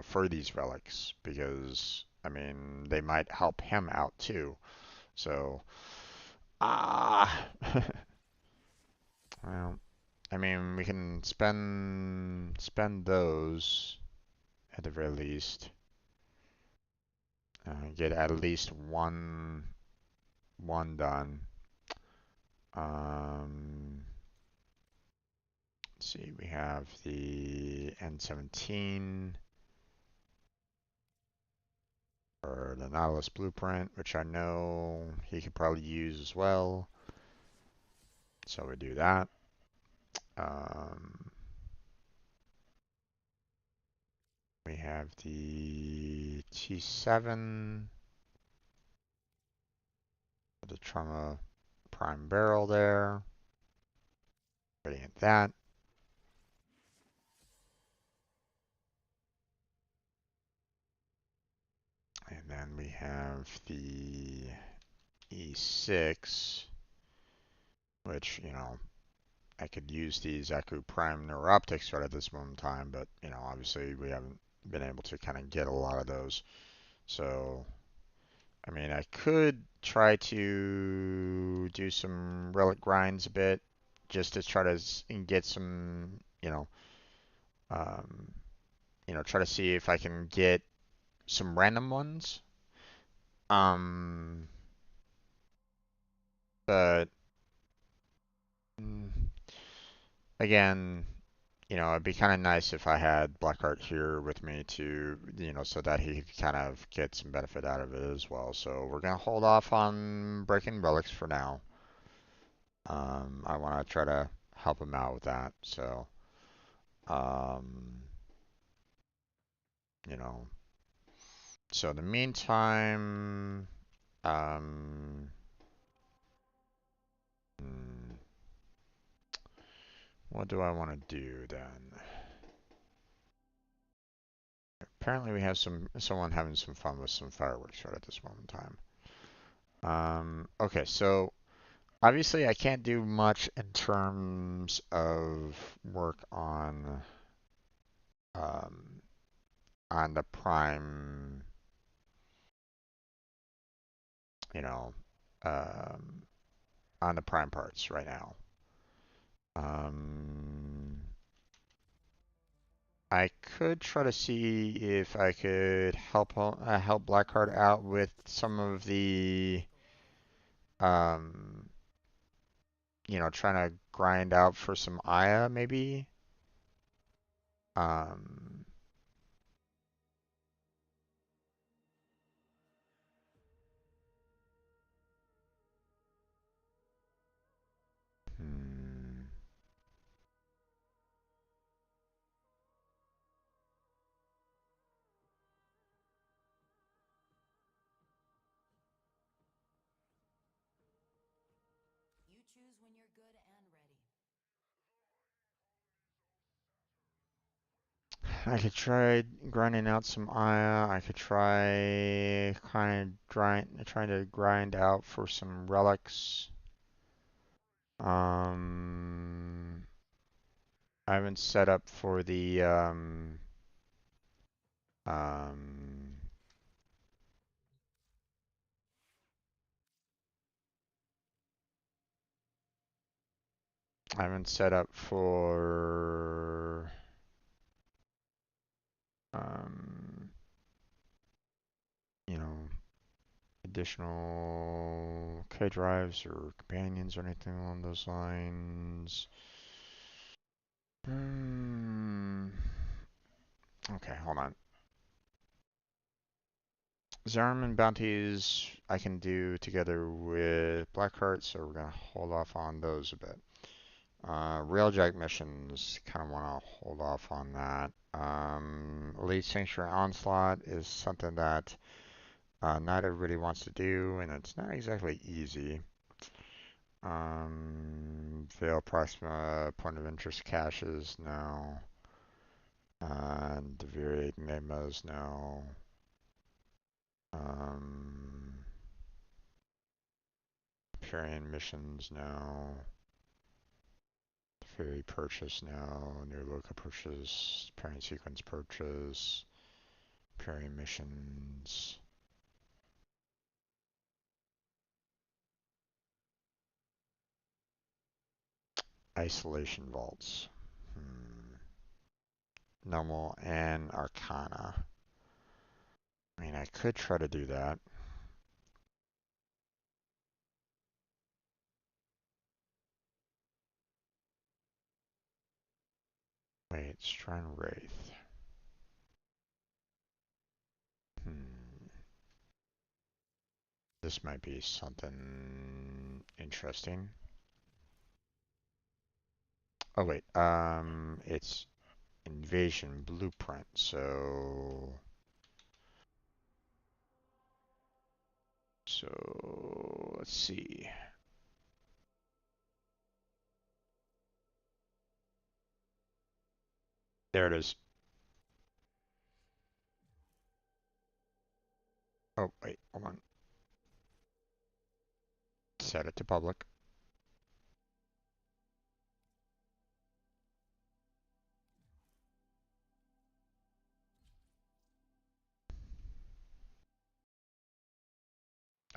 A: for these relics, because, I mean, they might help him out too. So, ah. Well, I mean, we can spend those at the very least. Get at least one done. Um, let's see, we have the N17 or the Nautilus Blueprint, which I know he could probably use as well. So we do that. Um, we have the T7. The trauma prime barrel there. Ready at that. And then we have the E6, which, I could use these Echo Prime Neuroptics right at this moment in time, but, obviously we haven't been able to kind of get a lot of those. So, I mean, I could try to do some relic grinds a bit, just to try to get some, um, try to see if I can get some random ones. Um, but mm, again, it'd be kind of nice if I had Blackheart here with me to, so that he could kind of get some benefit out of it as well. So we're gonna hold off on breaking relics for now. I want to try to help him out with that. So, um, you know, so in the meantime, um, hmm, what do I want to do then? Apparently, we have someone having some fun with some fireworks right at this moment in time. Okay, so obviously I can't do much in terms of work um, on the prime, you know, um, on the prime parts right now. Um, I could try to see if I could help Blackheart out with some of the um, trying to grind out for some Aya maybe. Um, hmm,
D: You choose when you're good and ready.
A: I could try grinding out some Aya. I could try trying to grind out for some relics. Um, I haven't set up for the um, I haven't set up for um, you know, additional K drives or companions or anything along those lines. Hmm. Okay, hold on. Zariman bounties I can do together with Blackheart, so we're gonna hold off on those a bit. Railjack missions, kind of want to hold off on that. Elite Sanctuary Onslaught is something that not everybody wants to do, and it's not exactly easy. Veil Proxima Point of Interest caches, no. The Varied Memos, no. Um, Parian missions, no. Fairy purchase, no. New Loca purchase. Parian sequence purchase. Parian missions. Isolation vaults. Normal and Arcana. I mean, I could try to do that. Wait, Shrine Wraith. Hmm. This might be something interesting. Oh wait, it's Invasion Blueprint, so So let's see. There it is. Oh, wait, hold on. Set it to public.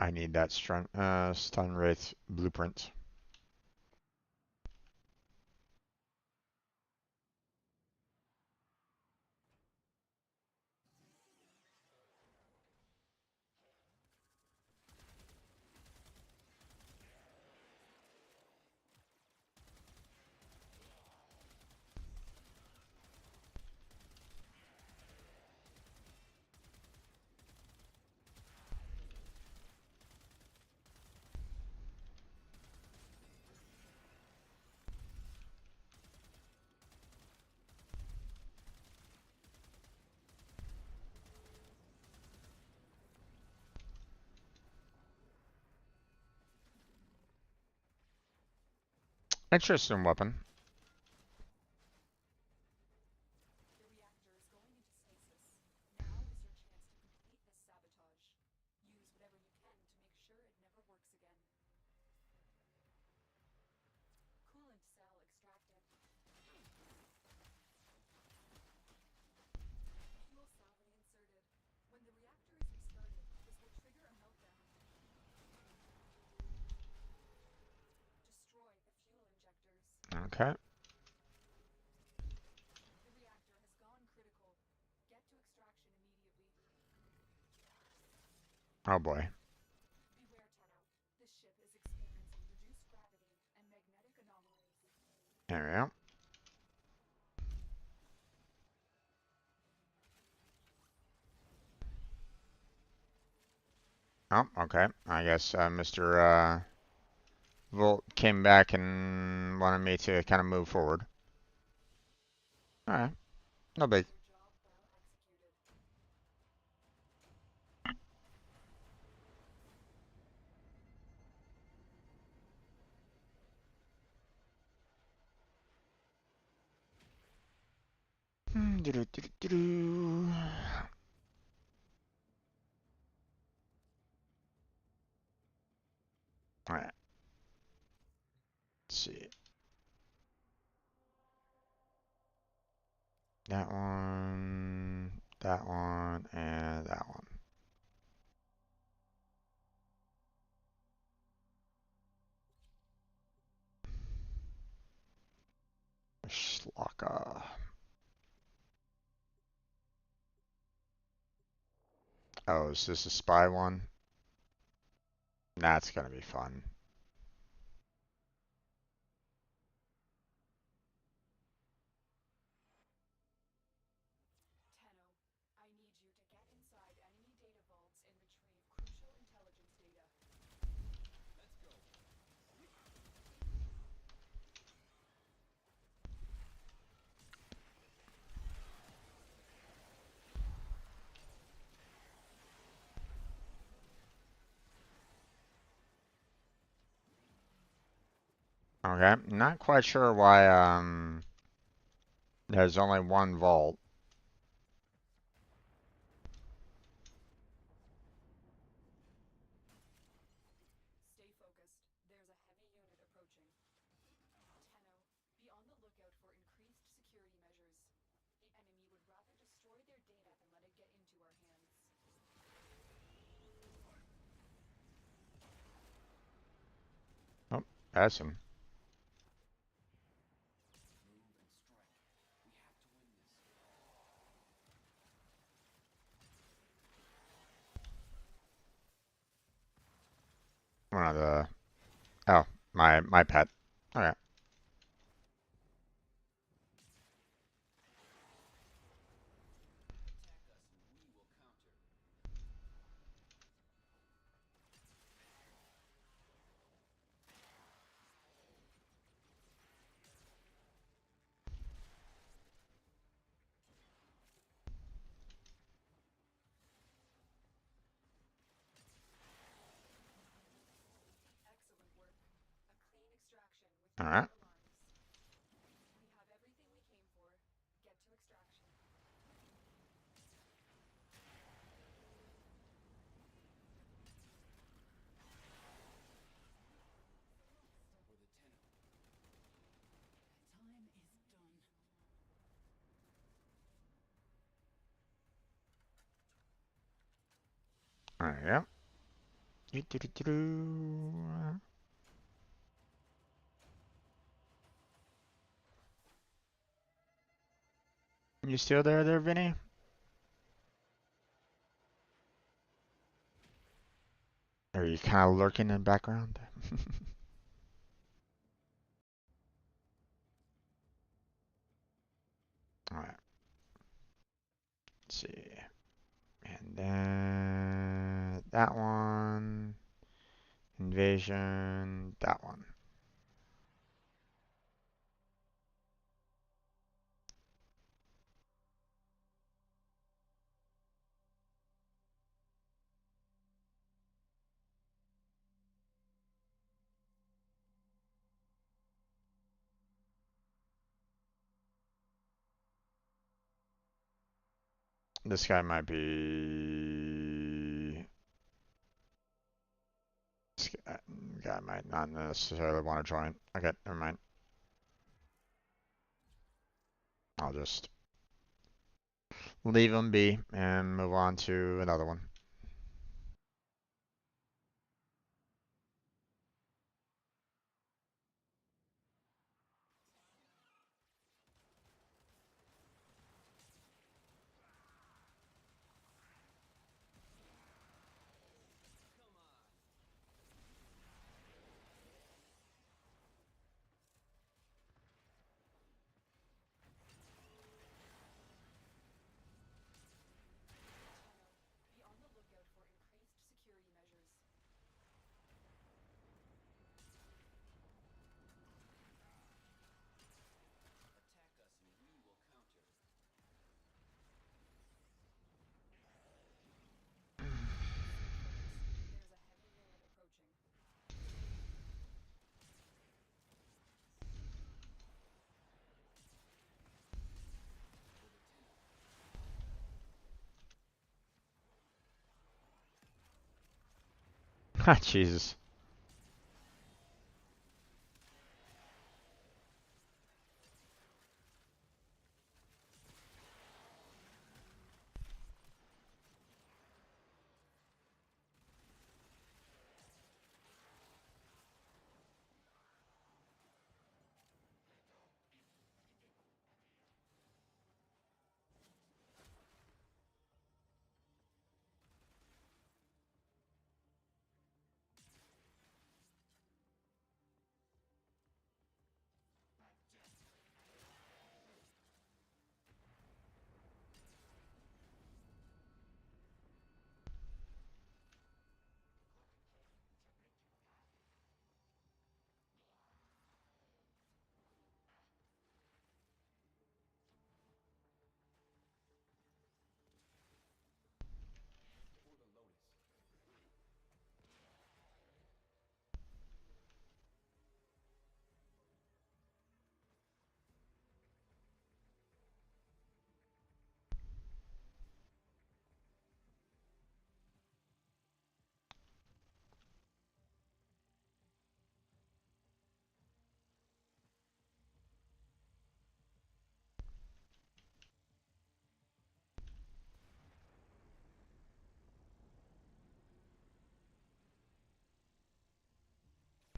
A: I need that stun wraith blueprint. Interesting weapon.
D: The reactor is going into stasis. Now is your chance to complete this sabotage. Use whatever you can to make sure it never works again. Coolant cell extracted. Fuel cell reinserted. When the reactor is restarted, this will trigger a meltdown. Destroy the fuel injectors.
A: Okay.
D: The reactor has gone critical. Get to extraction immediately.
A: Oh boy.
D: Beware, Tenno. This ship is experiencing reduced gravity and magnetic anomalies.
A: There we go. Oh, okay. I guess Mr. Volt came back and wanted me to kind of move forward. Alright. No big.
D: Your job well executed. Alright. Let's see. That one, and that one. Schlocka. Oh, is this a spy one? That's gonna be fun. Tenno, I need you to get inside enemy data vaults and retrieve crucial intelligence data.
A: Okay, not quite sure why there's only one vault.
D: Stay focused. There's a heavy unit approaching. Tenno, be on the lookout for increased security measures. The enemy would rather destroy their data than let it get into our hands.
A: Oh, that's him. One of the. Oh, my pet. Okay. All right.
D: We have everything we came for. Get to extraction.
B: Time is done.
A: All right. Yeah. Do-do-do-do-do. You still there, Vinny? Or are you kind of lurking in the background? All right. Let's see. And then that one. Invasion. That one. This guy might be. This guy might not necessarily want to join. Okay, never mind. I'll just leave him be and move on to another one.
D: Be on the lookout for increased security measures. There's a heavy unit approaching.
A: Ah, Jesus.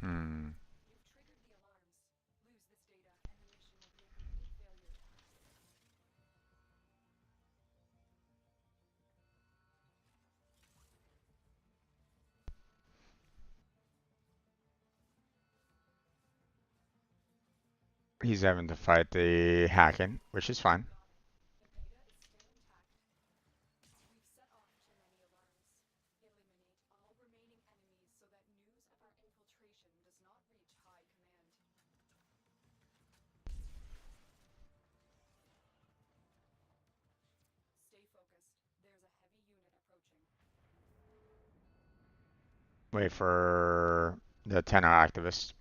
A: Hmm.
D: You've triggered the alarms. Lose this data, and the mission will be a complete failure.
A: He's having to fight the hacking, which is fine.
D: The data is still intact. We've set off too many alarms. Eliminate all remaining enemies so that news of our infiltration does not reach high command. Stay focused. There's a heavy unit approaching.
A: Wait for the 10 activists.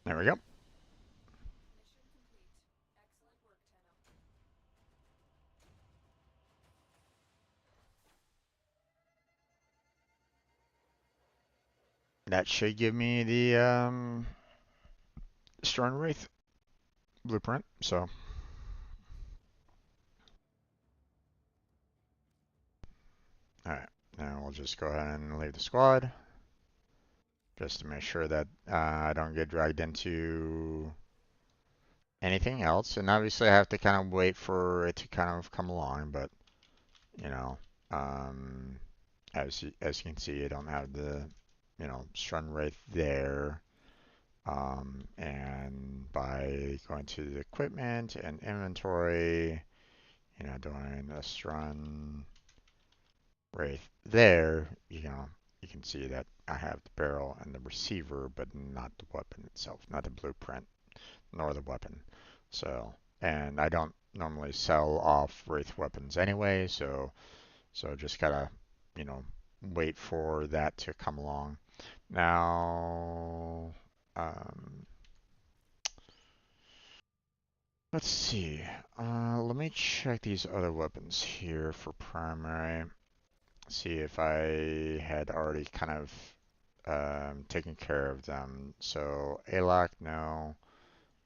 A: There we go.
D: Mission complete. Excellent work, Tenno.
A: That should give me the Storm Wraith blueprint. So, alright. Now we'll just go ahead and leave the squad. Just to make sure that I don't get dragged into anything else. And obviously I have to kind of wait for it to kind of come along. But, you know, um, as you can see, I don't have the, Strun Wraith there. And by going to the equipment and inventory, doing a Strun Wraith there, you can see that I have the barrel and the receiver, but not the weapon itself, not the blueprint, nor the weapon. So, and I don't normally sell off Wraith weapons anyway, so just gotta, you know, wait for that to come along. Now, let's see. Let me check these other weapons here for primary. See if I had already kind of taken care of them. So Alok, no.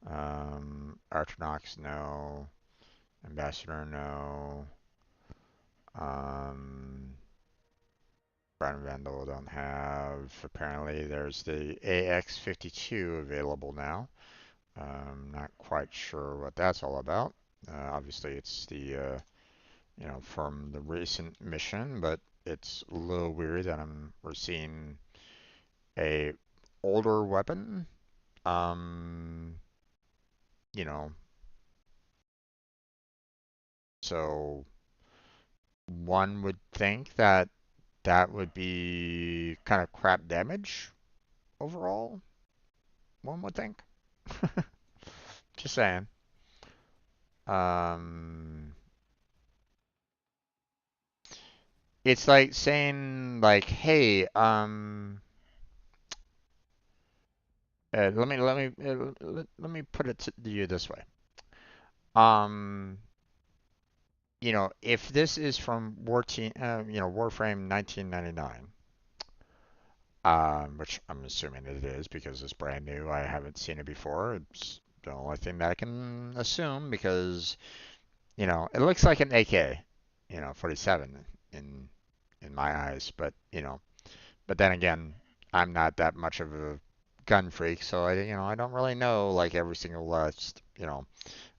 A: Archnox, no. Ambassador, no. Um, Brown Vandal don't have. Apparently, there's the AX52 available now. Not quite sure what that's all about. Obviously, it's the from the recent mission, but it's a little weird that we're seeing a older weapon. Um, you know, so one would think that that would be kind of crap damage overall. One would think. Just saying. Um, it's like saying like, hey, let me put it to you this way. Um, if this is from Warframe 1999, which I'm assuming it is because it's brand new, I haven't seen it before. It's the only thing that I can assume because, it looks like an AK, 47 in in my eyes, but then again, I'm not that much of a gun freak, so I don't really know like every single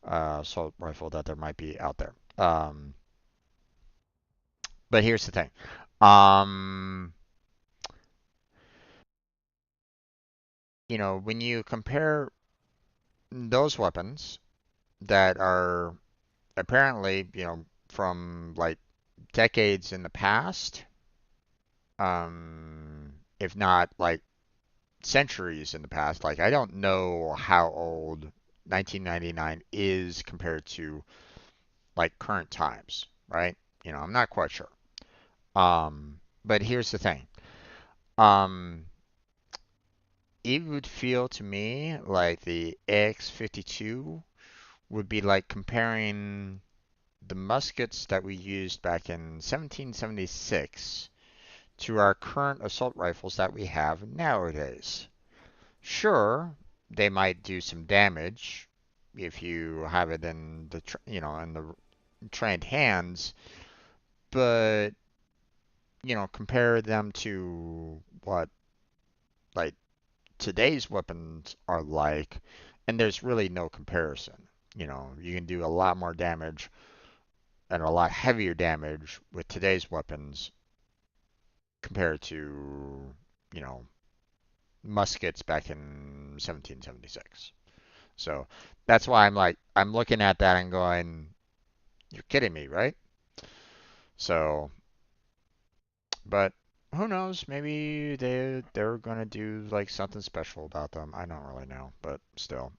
A: assault rifle that there might be out there. But here's the thing. Um, when you compare those weapons that are apparently, from like decades in the past, if not like centuries in the past, like I don't know how old 1999 is compared to like current times, right? I'm not quite sure. But here's the thing. Um, it would feel to me like the X52 would be like comparing the muskets that we used back in 1776 to our current assault rifles that we have nowadays. Sure, they might do some damage if you have it in the trained hands, but compare them to what like today's weapons are like, and there's really no comparison. You can do a lot more damage and a lot heavier damage with today's weapons compared to, you know, muskets back in 1776. So that's why I'm looking at that and going, you're kidding me, right? So, but who knows? Maybe they're gonna do like something special about them. I don't really know, but still,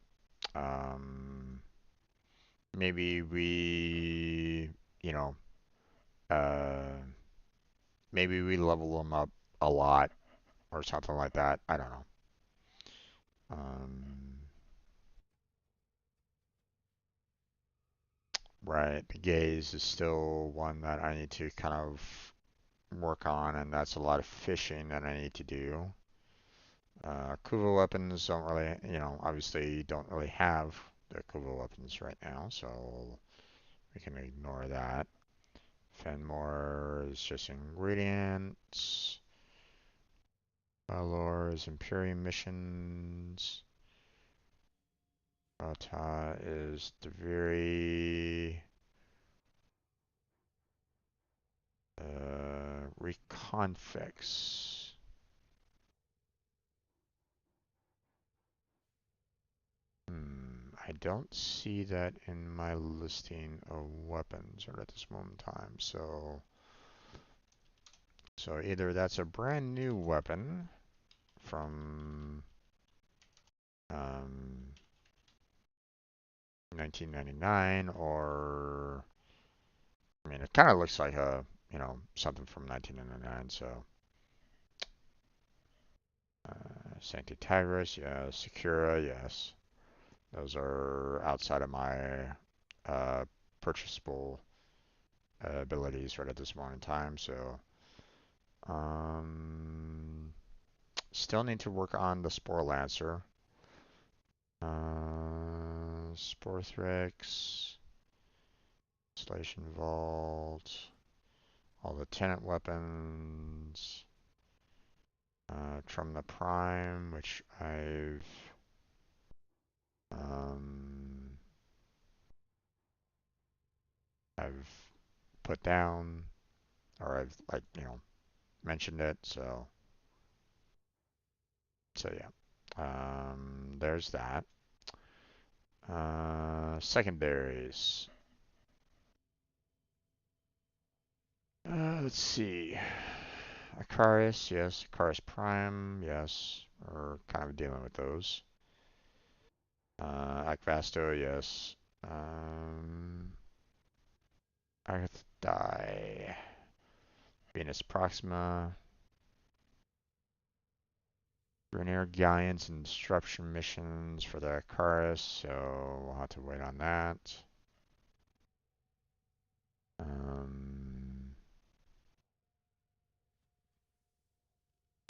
A: um, maybe you know, uh, maybe we level them up a lot or something like that. I don't know. Right, the gaze is still one that I need to kind of work on, and that's a lot of fishing that I need to do. Kuva weapons don't really, obviously don't really have the Kuva weapons right now, so we can ignore that. Fenmore is just ingredients. Valor is Imperium missions. Rata is the very reconfix. I don't see that in my listing of weapons right at this moment in time. So either that's a brand new weapon from 1999, or I mean, it kind of looks like something from 1999. So Sancti Tigris, yes. Secura, yes. Those are outside of my purchasable abilities right at this moment in time. So um, still need to work on the Spore Lancer. Sporthrex, Installation Vault, all the tenant weapons, Trum the Prime, which um, I've put down, or I've mentioned it, so yeah. There's that. Secondaries. Let's see. Icarus, yes. Icarus Prime, yes. We're kind of dealing with those. Akvasto, yes. Arthdi. Venus Proxima. Grenier Galleons and disruption missions for the Icarus, so we'll have to wait on that.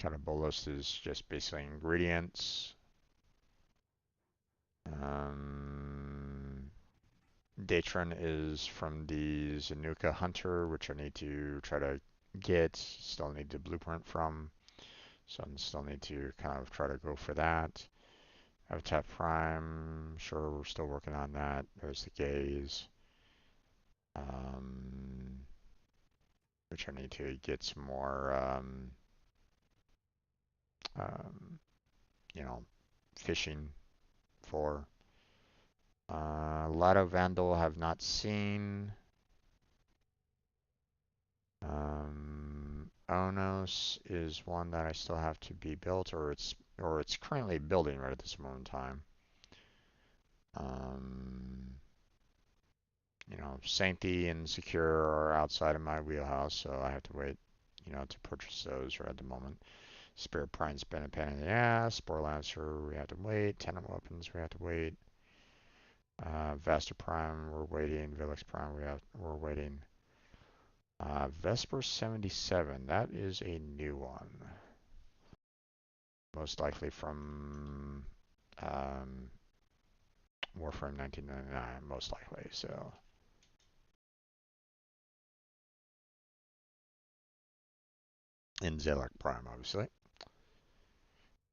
A: Catabolus is just basically ingredients. Datron is from the Zanuka Hunter, which I need to try to get. Still need the blueprint from, so I still need to kind of try to go for that. Habitat Prime, sure, we're still working on that. There's the gaze, which I need to get some more, um, fishing for. Lotto Vandal have not seen. Onos is one that I still have to be built, or it's currently building right at this moment in time. Sancti and Secure are outside of my wheelhouse, so I have to wait, to purchase those right at the moment. Spirit Prime's been a pain in the ass. Spore Lancer, we have to wait. Tenant Weapons, we have to wait. Vesta Prime, we're waiting. Vilix Prime, we're waiting. Vesper 77, that is a new one. Most likely from Warframe 1999, most likely. So, in Zelek Prime, obviously.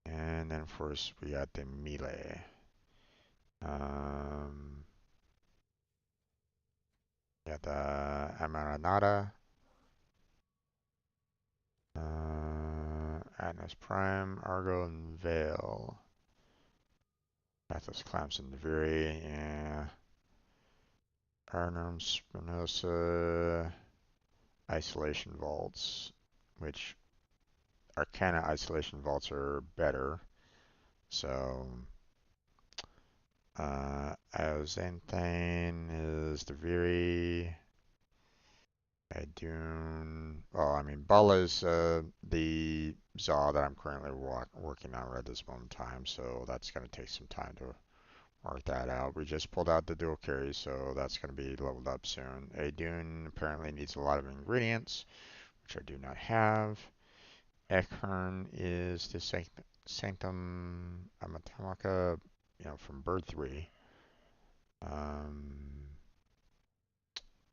A: And then, of course, we got the melee. Got the Amaranata. Atlas Prime, Argo, and Veil. Athos Clamson, Deviri, yeah. Arnhem, Spinoza, Isolation Vaults, which Arcana Isolation Vaults are better. So, Azanthane is the Viri. Idun. Well, I mean, Bala is the Zaw that I'm currently working on right at this moment in time, so that's going to take some time to Work that out. We just pulled out the dual carry, so that's going to be leveled up soon. A Dune apparently needs a lot of ingredients, which I do not have. Ekhern is the Sanctum Amatomica, from Bird 3. Let's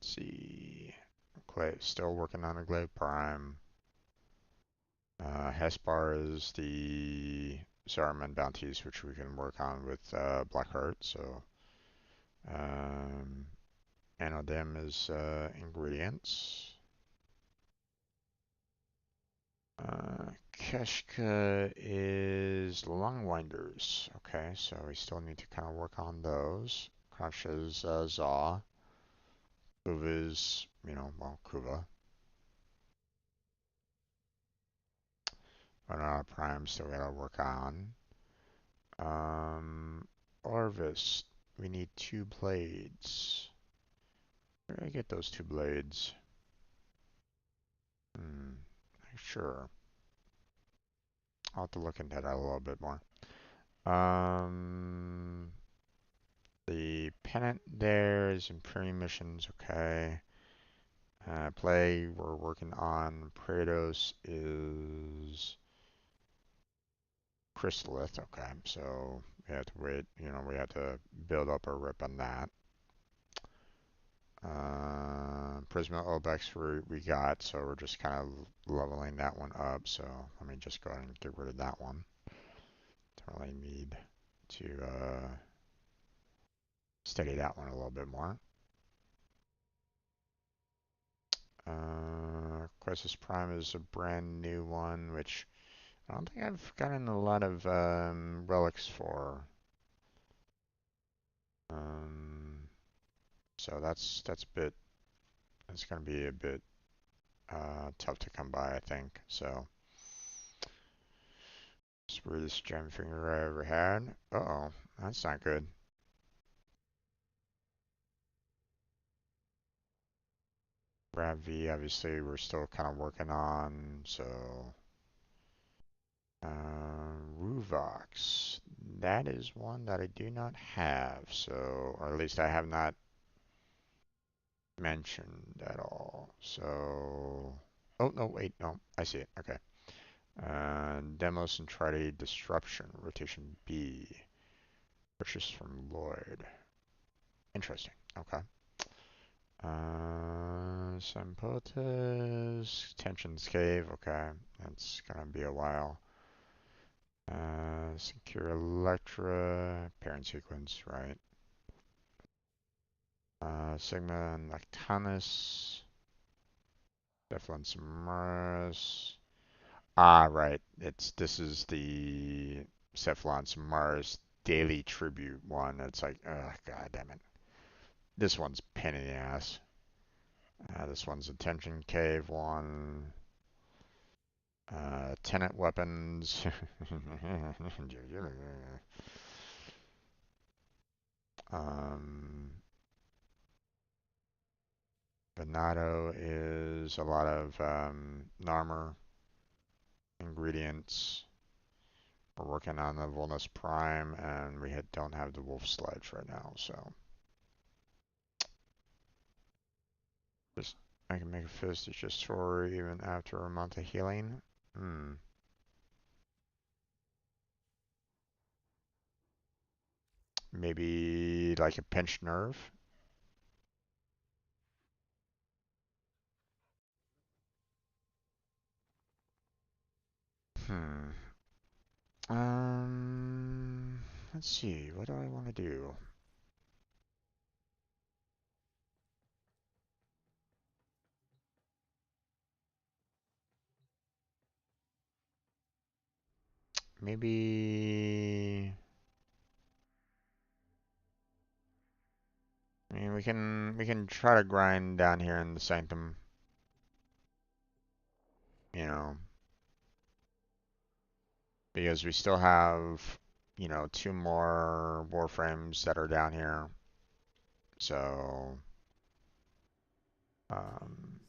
A: see. Still working on a Glaive Prime. Hespar is the Saruman bounties, which we can work on with Blackheart. So, Anodem is ingredients. Keshka is Lungwinders. Okay, so we still need to kind of work on those. Crush is Zaw. Kuva is, Kuva. Prime still gotta work on. Orvis, we need 2 blades. Where do I get those 2 blades? Sure. I'll have to look into that a little bit more. The pennant there is Imperium missions, okay. We're working on. Praetos is Chrysalith, okay. So we have to wait, we have to build up a rip on that. Prisma Obex we got, so we're just kind of leveling that one up. So let me just go ahead and get rid of that one. Don't really need to study that one a little bit more. Questus Prime is a brand new one, which I don't think I've gotten a lot of relics for. So that's going to be a bit tough to come by, I think. So, weirdest gem finger I ever had. Uh-oh, that's not good. Brad V, obviously, we're still kind of working on, so. Ruvox. That is one that I do not have, so, or at least I have not mentioned at all. So, oh, no, wait, no, I see it, okay. Demos Centrati Disruption, Rotation B. Purchased from Lloyd. Interesting, okay. Sampotas, Tension's Cave, okay. That's gonna be a while. Secure Electra, Parent Sequence, right. Sigma and Lactanus. Cephalon Samaras. Ah, right. This is the Cephalon Samaras Daily Tribute one. It's like, ugh, god damn it. This one's pain in the ass. This one's a Tension Cave one. Tenant Weapons. Venado is a lot of Narmer ingredients. We're working on the Volnus Prime, and we don't have the Wolf Sledge right now, so. Just, I can make a fist, it's just sore even after a month of healing. Maybe like a pinched nerve. Hmm. Let's see. What do I want to do? Maybe. I mean, we can try to grind down here in the Sanctum. You know, because we still have, 2 more Warframes that are down here. So, um,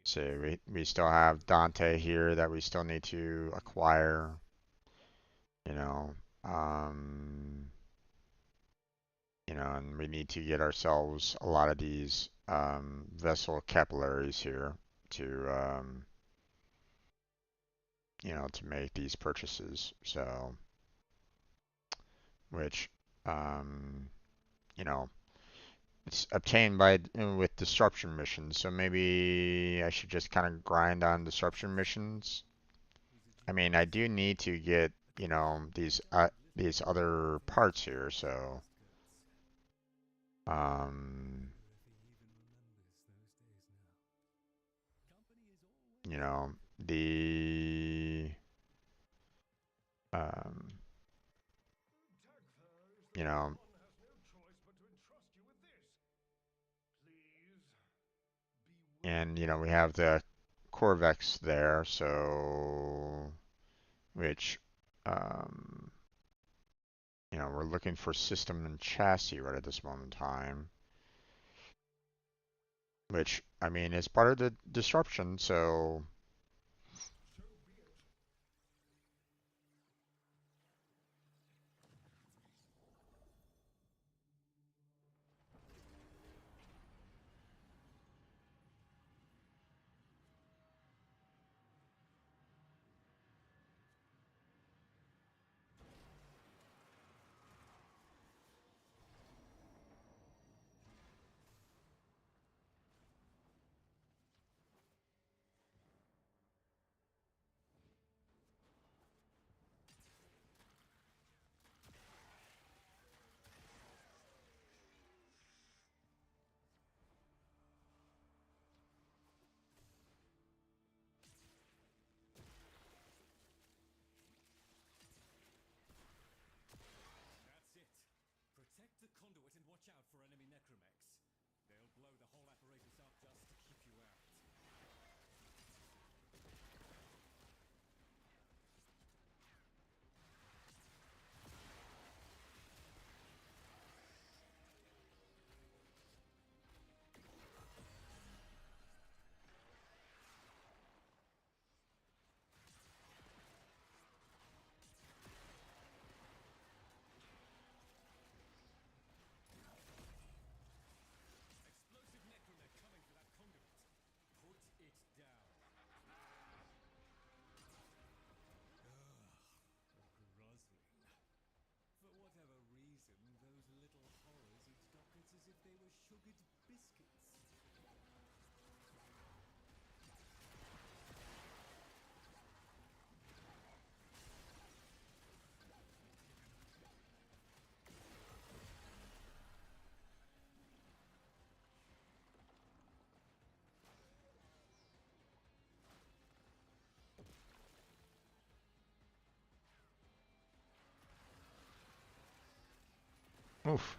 A: see, we still have Dante here that we still need to acquire. you know, um, and we need to get ourselves a lot of these vessel capillaries here to, to make these purchases. So, which, um, you know, it's obtained by with disruption missions. So maybe I should just kind of grind on disruption missions. I mean, I do need to get, these other parts here. So, um, the um, you know,
E: One has no choice but to entrust you with this. Please be
A: and
E: willing.
A: we have the Corvex there, so which um, we're looking for system and chassis right at this moment in time, which I mean is part of the disruption. So
E: So be it.
F: That's it. Protect the conduit and watch out for enemy necromechs. They'll blow the whole apparatus up just to keep you out. Explosive necromech coming for that conduit. Put it down. Ugh, Roslin. For whatever reason, those little horrors eat dockets as if they were sugared biscuits.
A: oof.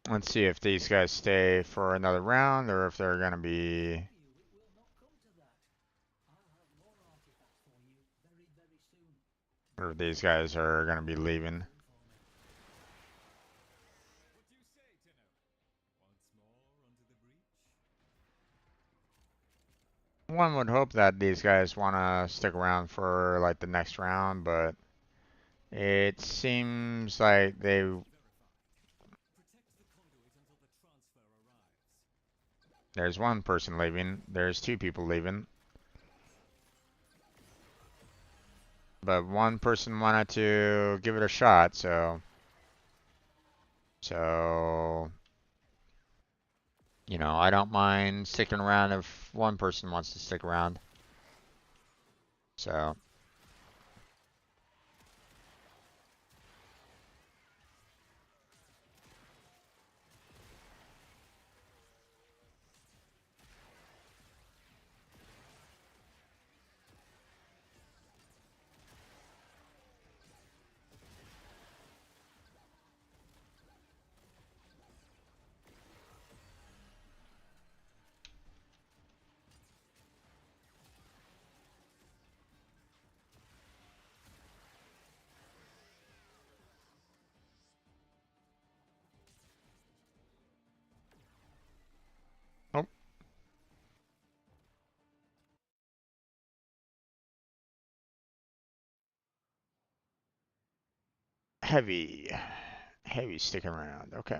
A: Let's see if these guys stay for another round or if they're gonna be,
G: It will not come to that. I'll have more artifacts for you very, very soon.
A: or if these guys are gonna be leaving.
F: What do you say, Tenno? Once more onto the breach?
A: One would hope that these guys wanna stick around for like the next round, but it seems like they.
F: Protect the conduit until the transfer arrives.
A: There's one person leaving. There's two people leaving. But one person wanted to give it a shot, so I don't mind sticking around if one person wants to stick around. So oh, heavy, heavy sticking around. Okay.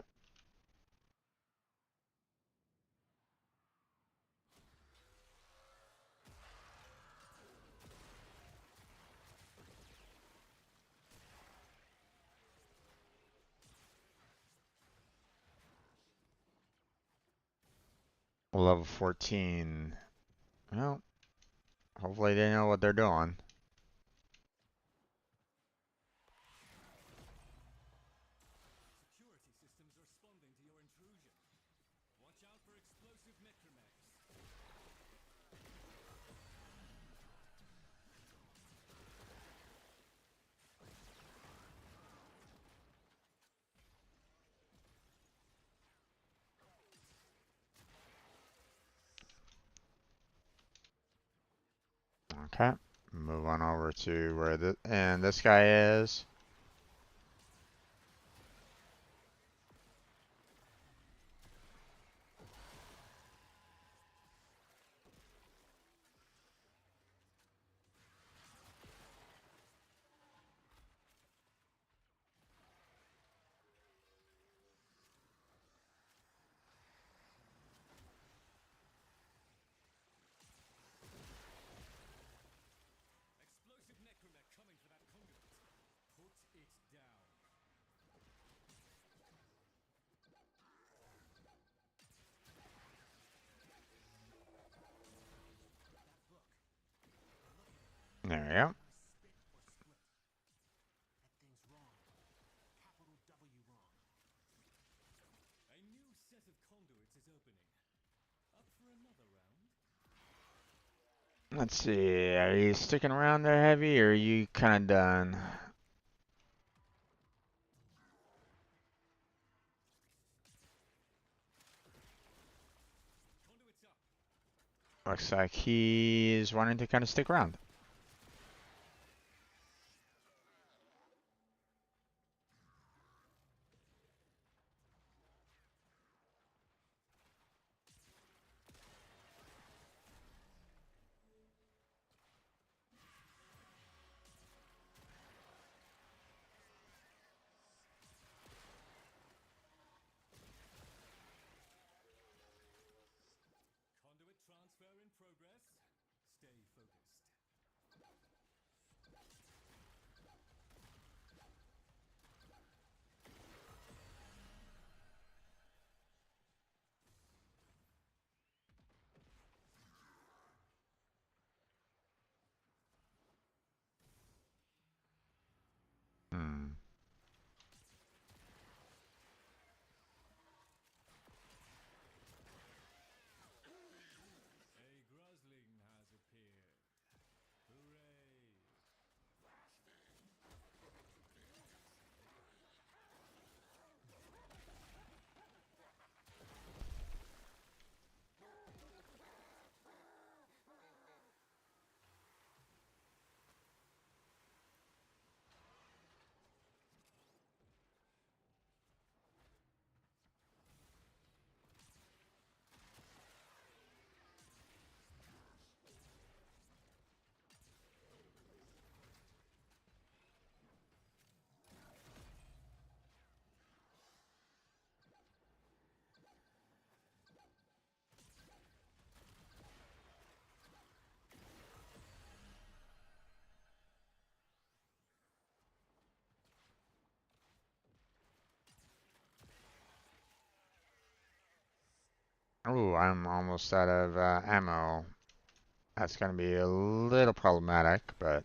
A: Level 14. Well, hopefully they know what they're doing.
F: Security systems responding to your intrusion. Watch out for explosive necromechs.
A: Okay. Move on over to where this guy is.
F: Explosive necromech coming for that conduit. Put it down.
A: There we go.
F: A new set of conduits is opening. Up for another round?
A: Let's see. Are you sticking around there, heavy, or are you kind of done?
F: Conduits up.
A: Looks like he's wanting to kind of stick around.
F: Conduit transfer in progress. Stay focused.
A: Ooh, I'm almost out of ammo. That's gonna be a little problematic, but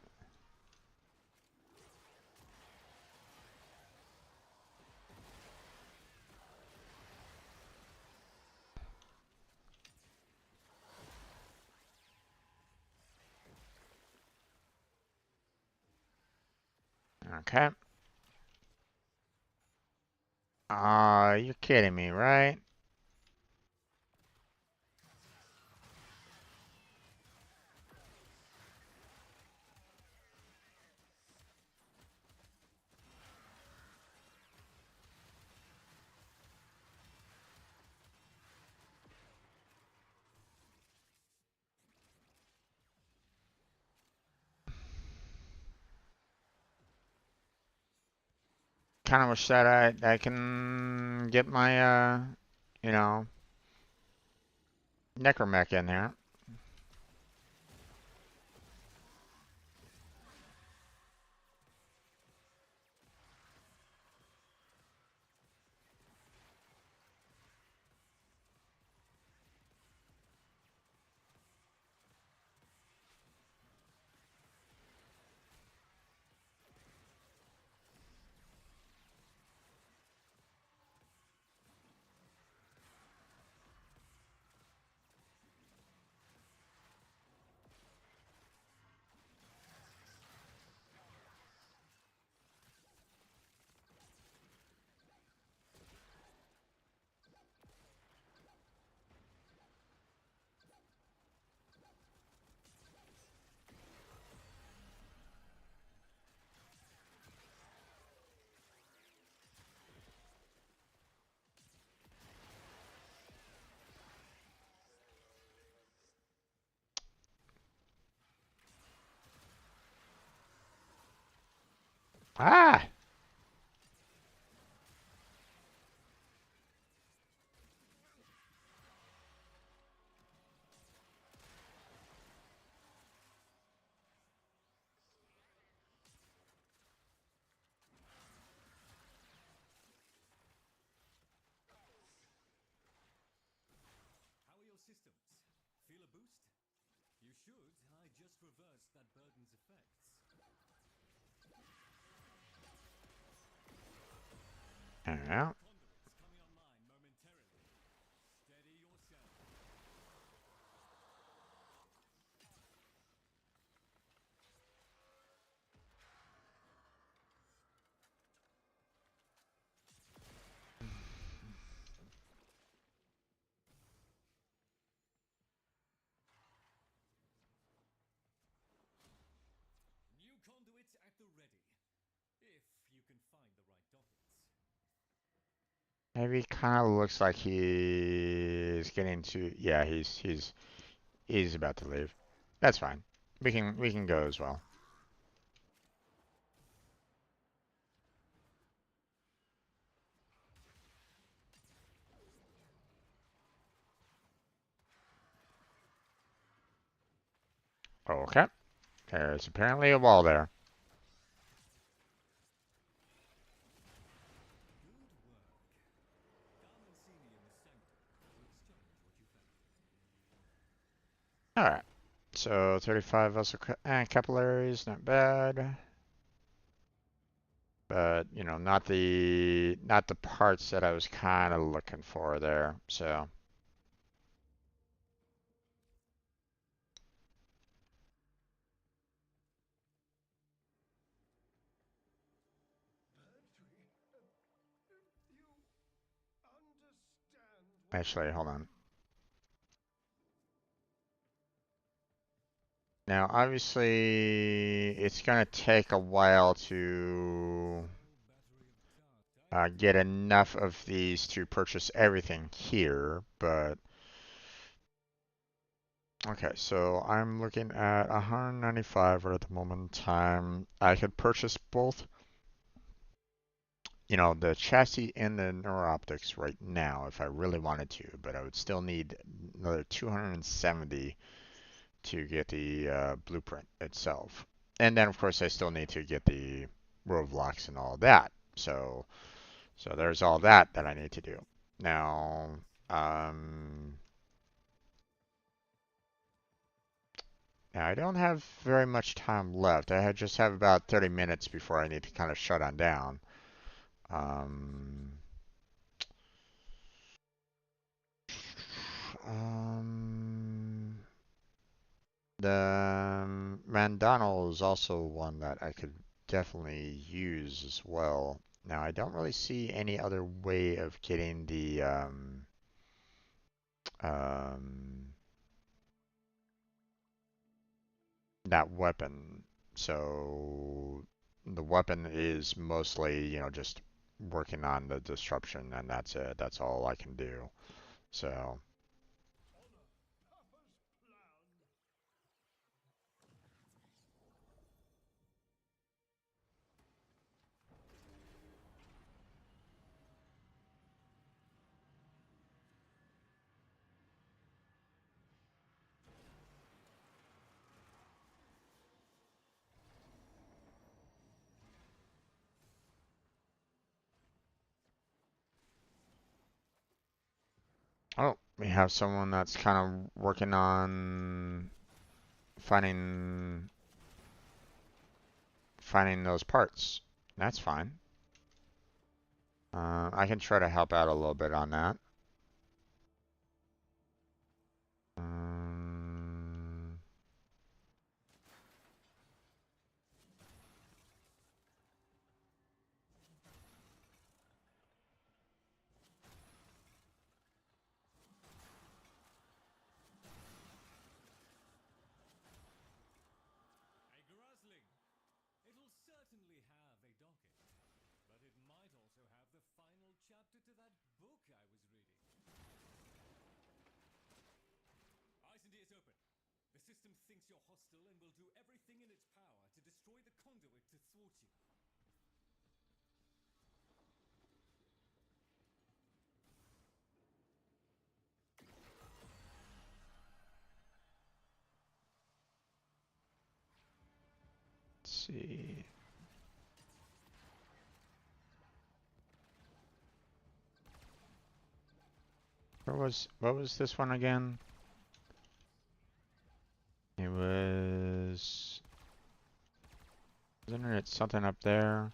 A: okay. You're kidding me, right? Kind of wish that I can get my you know, necromech in there. Ah!
F: How are your systems? Feel a boost? You should. I just reversed that burden's effects.
A: Yeah.
F: Conduits coming online momentarily. Steady yourself. New conduit at the ready. If you can find the right dockets.
A: Maybe kind of looks like he's getting to. Yeah, he's about to leave. That's fine. We can go as well. Okay. There's apparently a wall there.
F: Good work. Come and see me in the sanctum to exchange what you found.
A: All right. So 35 also capillaries, not bad. But you know, not the parts that I was kind of looking for there. So
E: Pertwee, you understand what
A: actually,
E: I
A: hold on.
E: mean?
A: Now, obviously, it's gonna take a while to
F: Full battery of cards.
A: get enough of these to purchase everything here, but okay, so I'm looking at 195 right at the moment in time. I could purchase both, you know, the chassis and the neuroptics right now if I really wanted to, but I would still need another 270 to get the blueprint itself. And then, of course, I still need to get the roadblocks and all that. So there's all that I need to do. Now, um, Now, I don't have very much time left. just have about 30 minutes before I need to kind of shut on down. Um, um, the Mandano is also one that I could definitely use as well. Now, I don't really see any other way of getting the um, that weapon. So the weapon is mostly, just working on the disruption, and that's it. That's all I can do. So, oh, we have someone that's kind of working on finding finding those parts. That's fine. I can try to help out a little bit on that. Um,
F: A Grazling. It'll certainly have a docket, but it might also have the final chapter to that book I was reading. Eyes and ears open. The system thinks you're hostile and will do everything in its power to destroy the conduit to thwart you.
A: let's see. What was this one again? It was, isn't it something up there?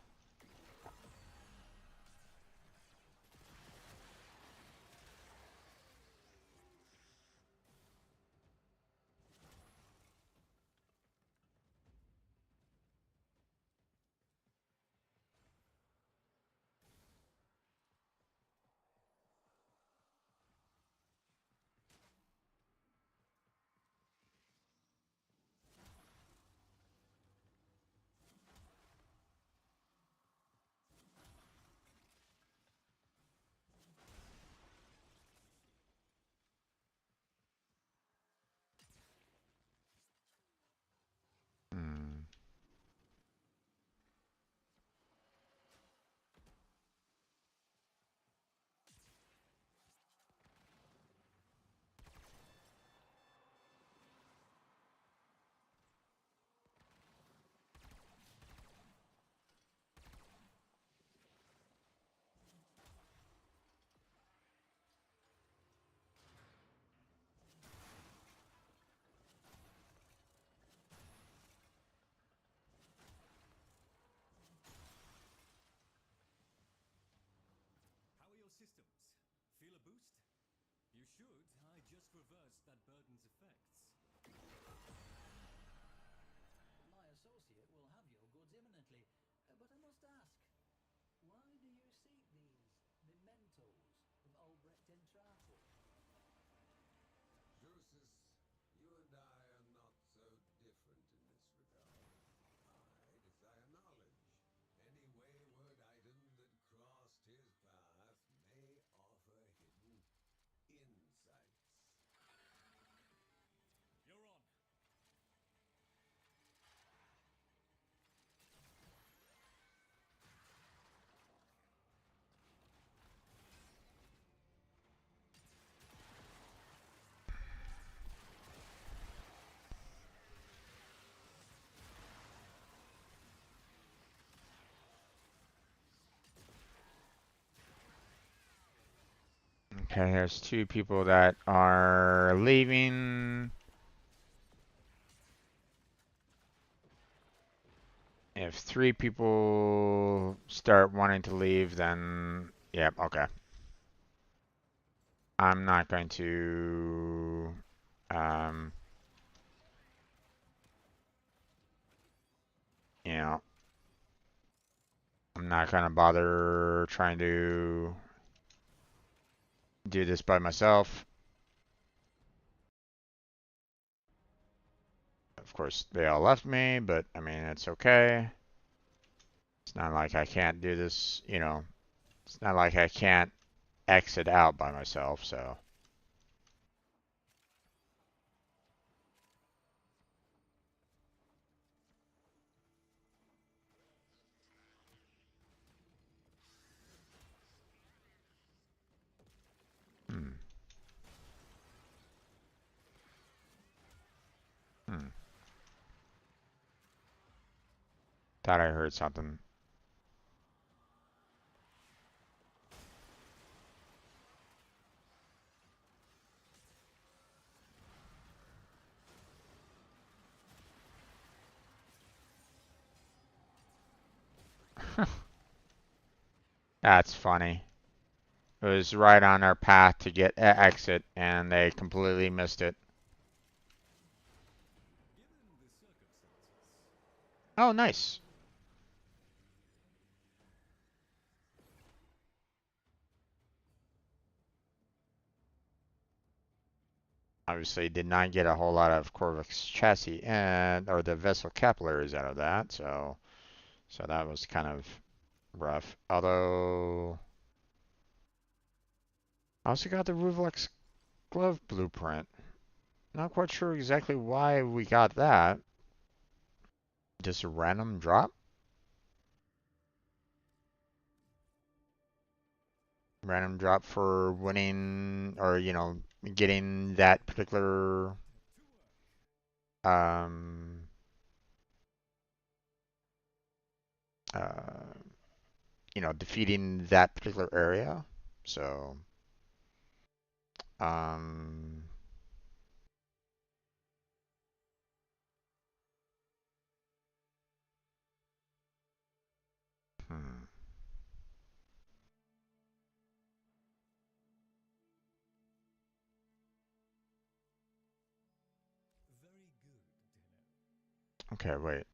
A: Hmm.
F: How are your systems? Feel a boost? You should. I just reversed that burden's effects.
G: My associate will have your goods imminently, but I must ask, why do you seek these mementos of Albrecht Entrate?
H: Drusus, you and I are not so different in this regard. I desire knowledge. Any wayward item that crossed his path may offer hidden insights.
F: You're on.
A: Okay, there's two people that are leaving. If 3 people start wanting to leave, then yep, okay. I'm not going to um, you know, I'm not gonna bother trying to do this by myself. Of course, they all left me, but I mean, it's okay. It's not like I can't do this, you know. It's not like I can't exit out by myself, so. Hmm. Hmm. Thought I heard something. That's funny. It was right on our path to get exit, and they completely missed it. Oh, nice. Obviously, did not get a whole lot of Corvix chassis and or the vessel capillaries out of that, so that was kind of rough. Although I also got the Ruvlex glove blueprint. Not quite sure exactly why we got that. Just a random drop? Random drop for winning or, you know, getting that particular um uh you know, defeating that particular area. So, um hmm. Okay, wait.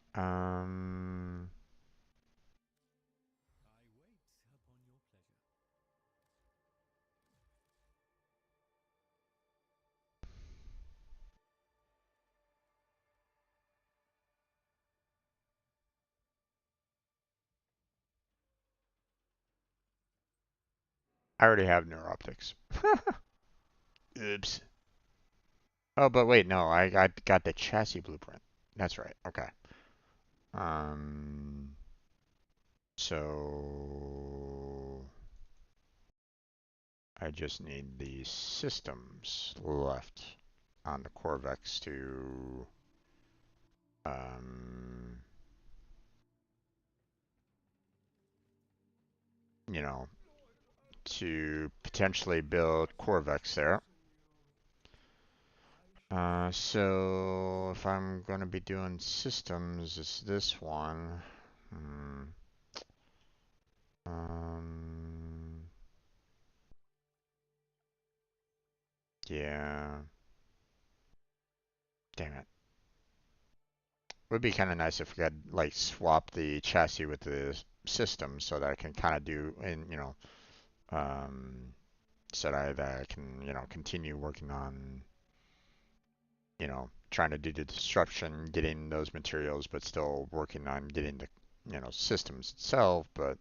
A: I already have neuroptics. Oops. Oh, but wait, no, I got the chassis blueprint. That's right. Okay. Um, so I just need the systems left on the Corvex to, um, you know, to potentially build Corvex there. So if I'm going to be doing systems, it's this one. Hmm. Um, yeah. Damn it. Would be kind of nice if we could like swap the chassis with the system so that I can kind of do and um, that I can continue working on trying to do the disruption, getting those materials, but still working on getting the systems itself. But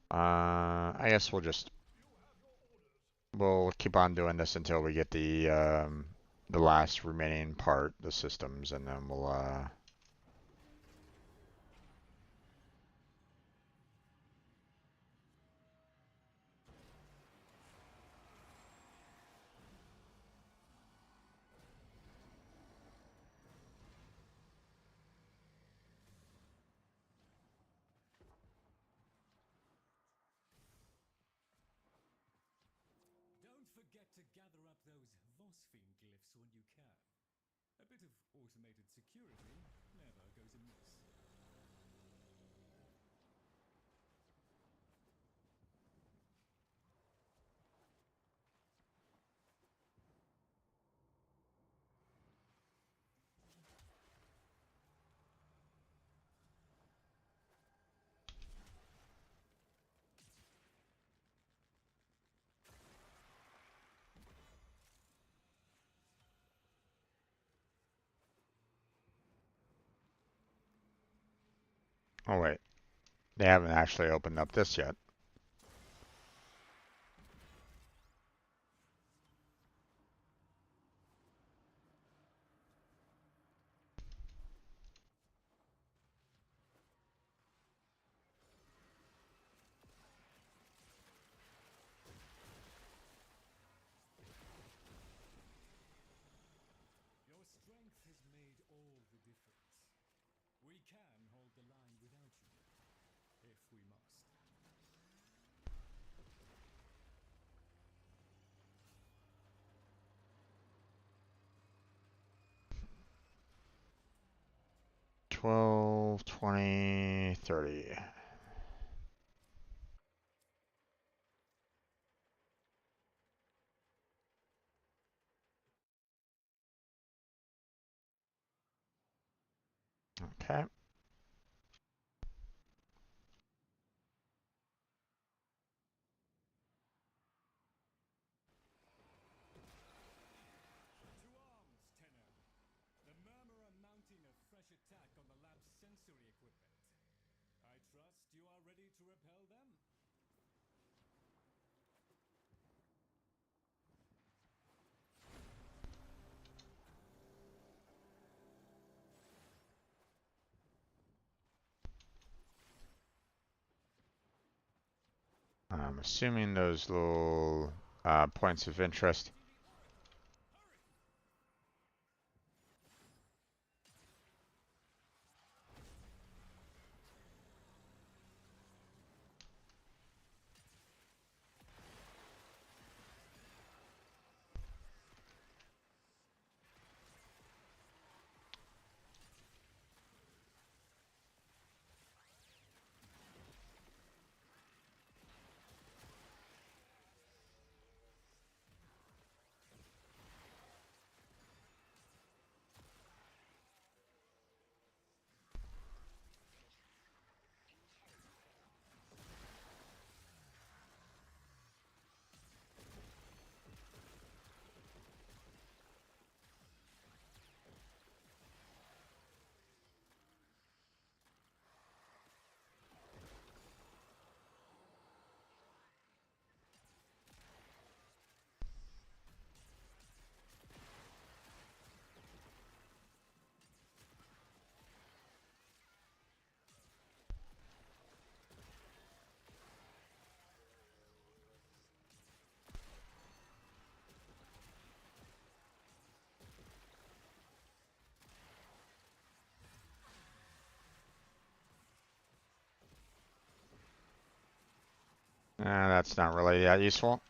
A: I guess we'll keep on doing this until we get the last remaining part, the systems, and then we'll
F: Don't forget to gather up those Warframe glyphs when you can. A bit of automated security never goes amiss.
A: Oh wait, they haven't actually opened up this yet.
F: Your strength has made all the difference. We can hold the line without you, if we must.
A: 12, 20, 30. Okay.
F: To arms, Tenno. The Murmur are mounting a fresh attack on the lab's sensory equipment. I trust you are ready to repel them?
A: I'm assuming those little points of interest. That's not really that useful.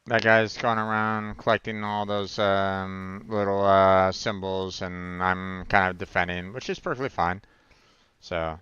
A: That guy's going around collecting all those little symbols, and I'm kind of defending, which is perfectly fine. So,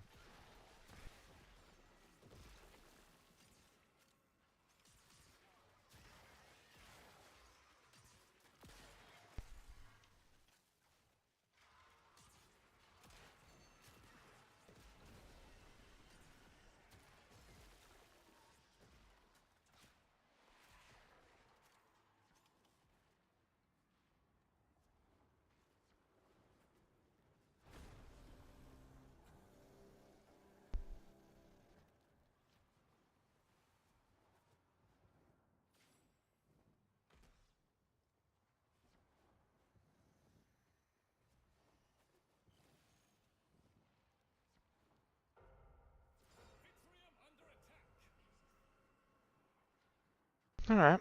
A: all right.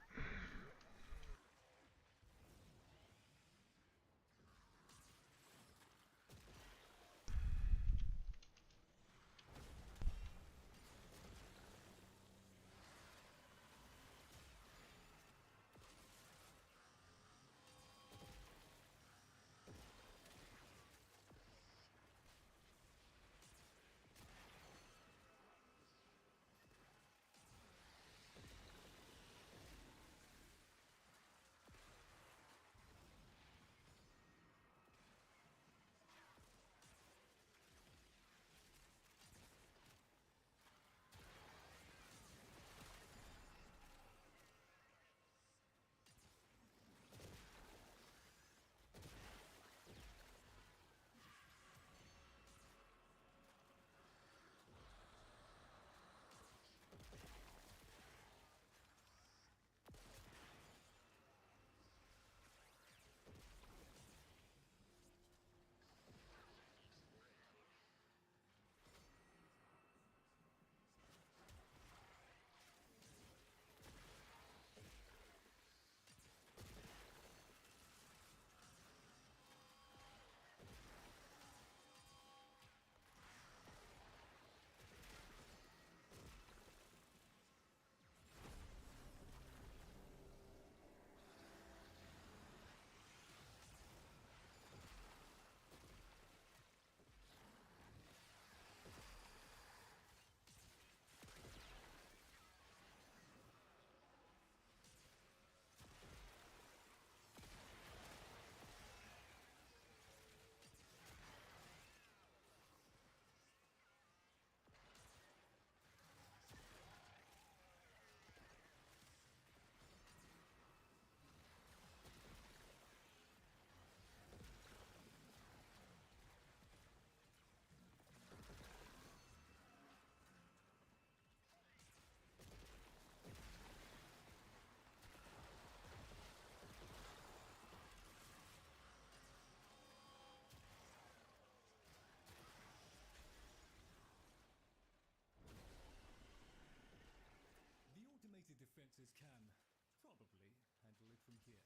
F: always can, probably, handle it from here.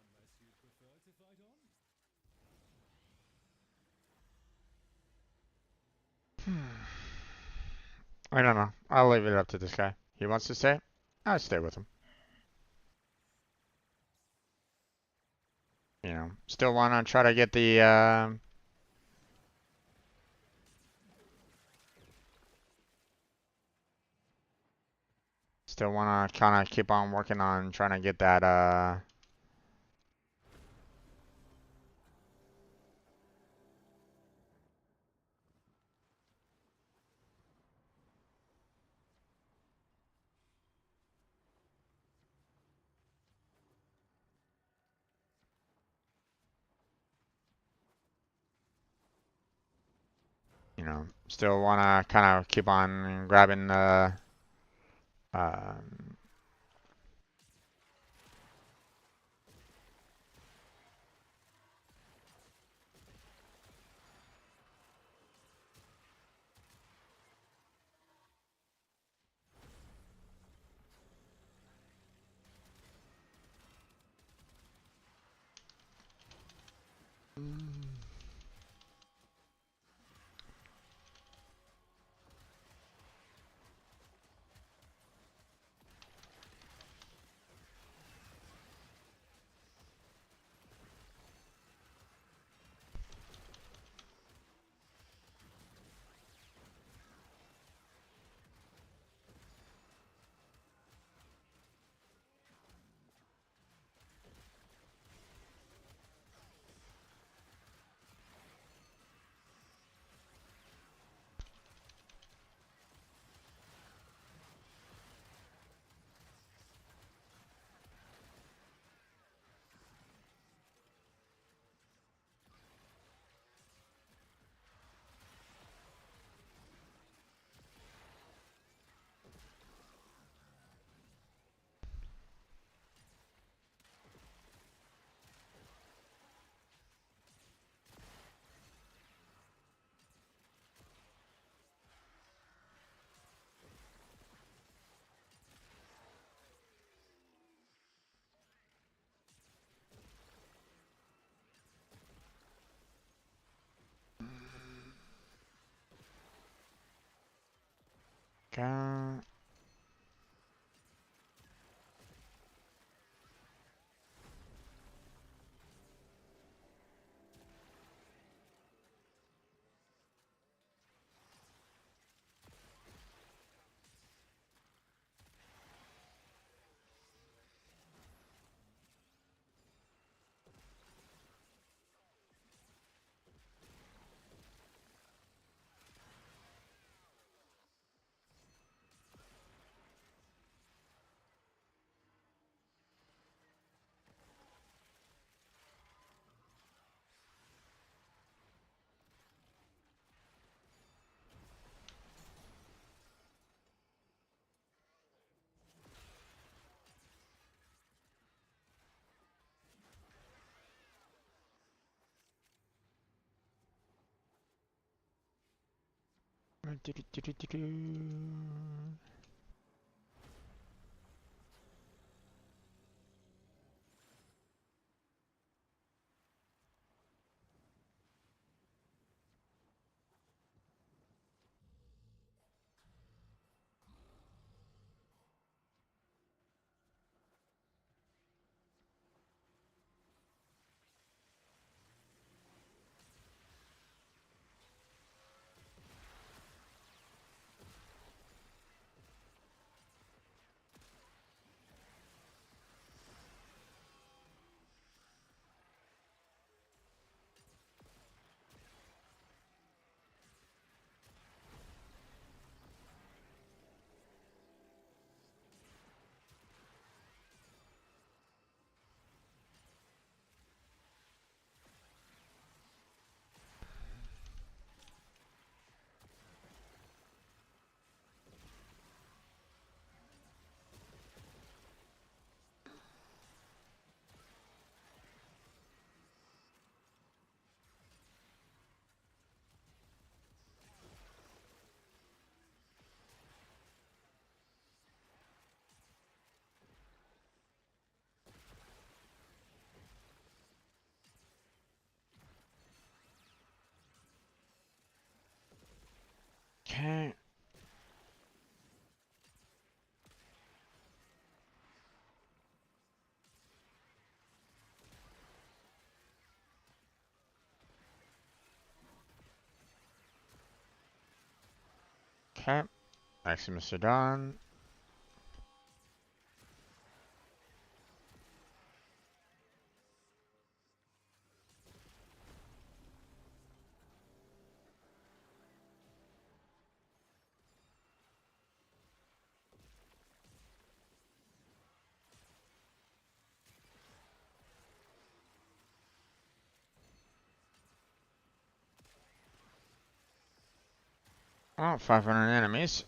F: Unless you prefer to fight on?
A: I don't know. I'll leave it up to this guy. He wants to stay? I'll stay with him. You know, still want to try to get the, still want to kind of keep on working on trying to get that, you know, still want to kind of keep on grabbing the, um, okay. Okay. Okay. Maximus Sedan. Oh, 500 enemies.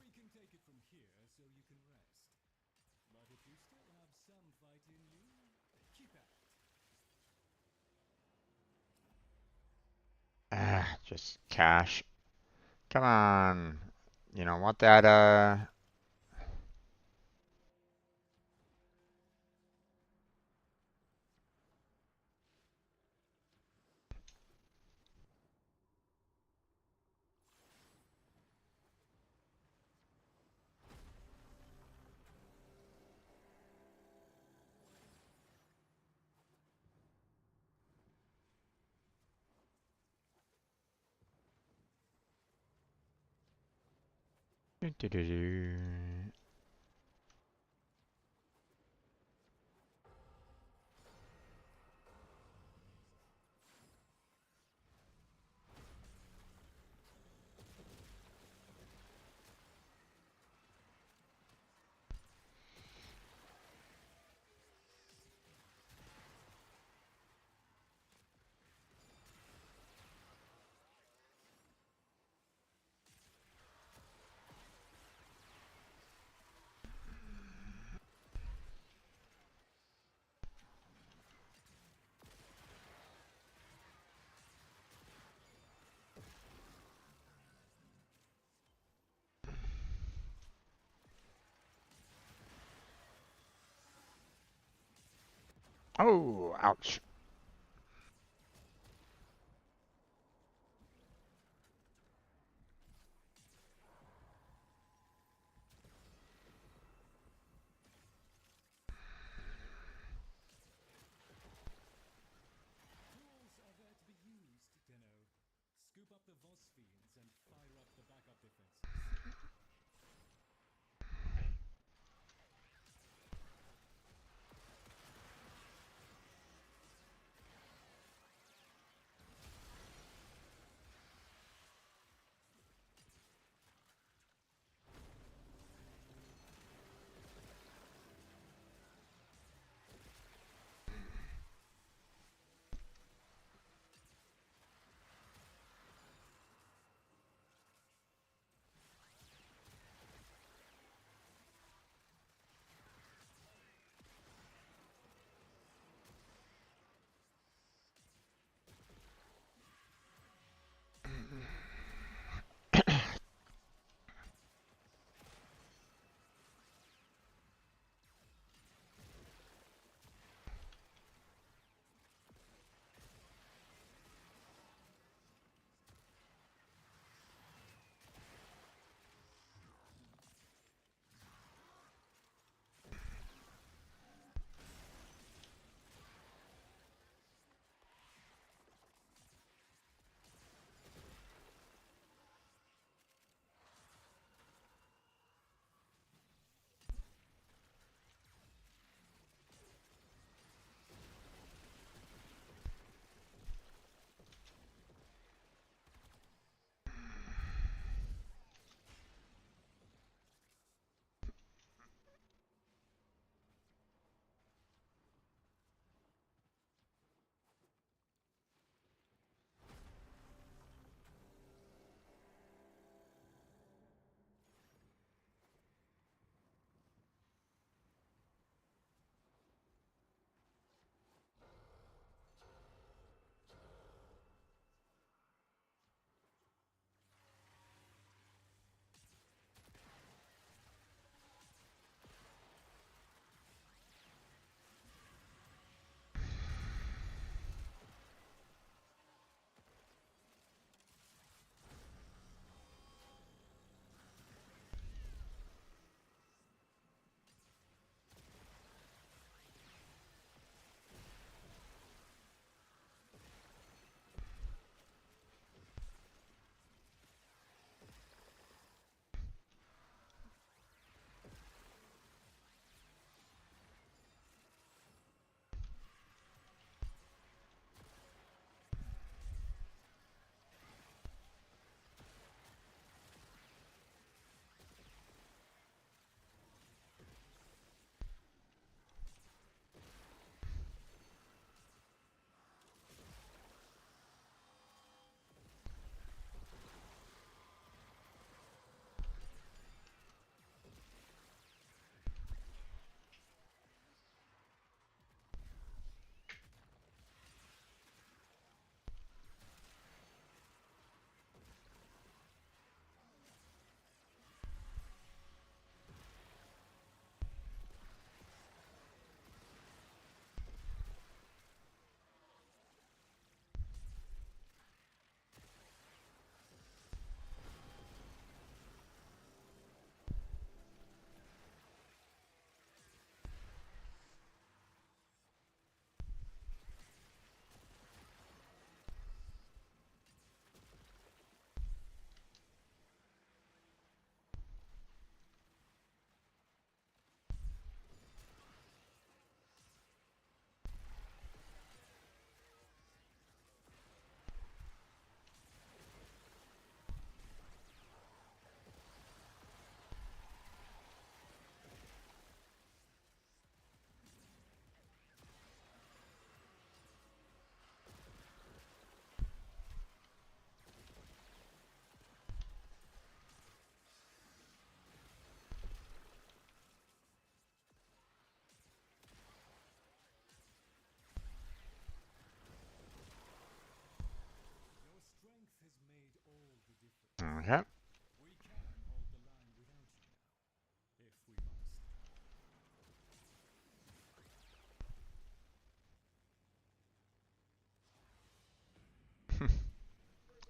F: We can take it from here so you can rest. But if you still have some fight in you, keep at it.
A: Ah, just cash. Come on. You don't want that, doo-doo-doo. Oh, ouch.
F: Tools are there to be used, Tenno. Scoop up the Voss fiends and fire up the backup defenses.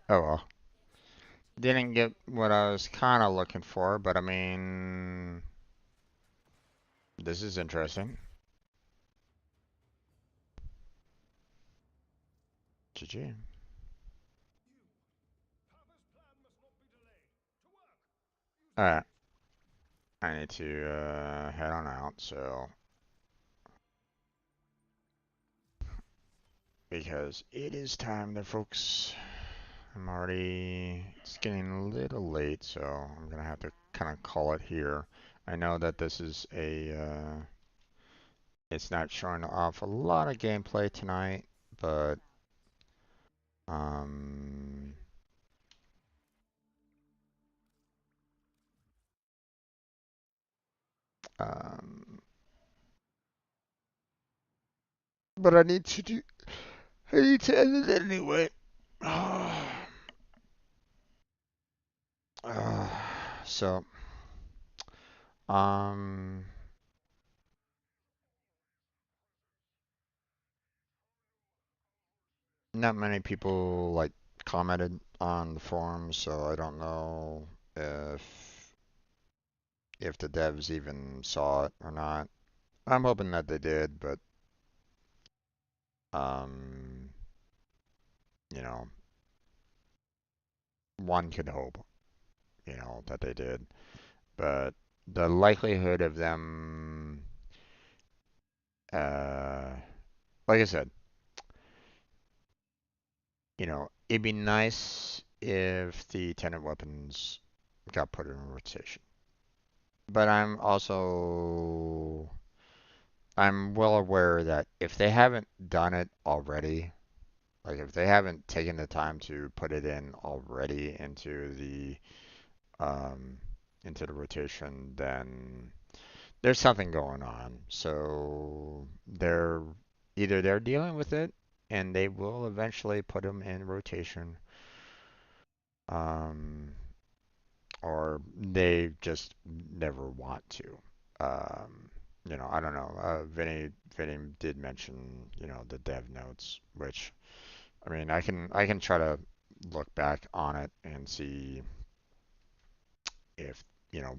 A: Oh well. Didn't get what I was kind of looking for, but I mean, this is interesting. GG. Alright, I need to head on out, so because it is time there, folks. It's getting a little late, so I'm gonna have to kind of call it here. I know that this is it's not showing off a lot of gameplay tonight, but um, um, but I need to end it anyway. So, um, not many people like commented on the forums, so I don't know if the devs even saw it or not. I'm hoping that they did, but um, you know, one could hope, that they did. But the likelihood of them, uh, like I said, it'd be nice if the tenant weapons got put in rotation. But I'm well aware that if they haven't done it already, like if they haven't taken the time to put it in already um, into the rotation, then there's something going on. So they're dealing with it, and they will eventually put them in rotation, um, or they just never want to. Um, I don't know. Vinny did mention, the dev notes, which I mean, I can try to look back on it and see if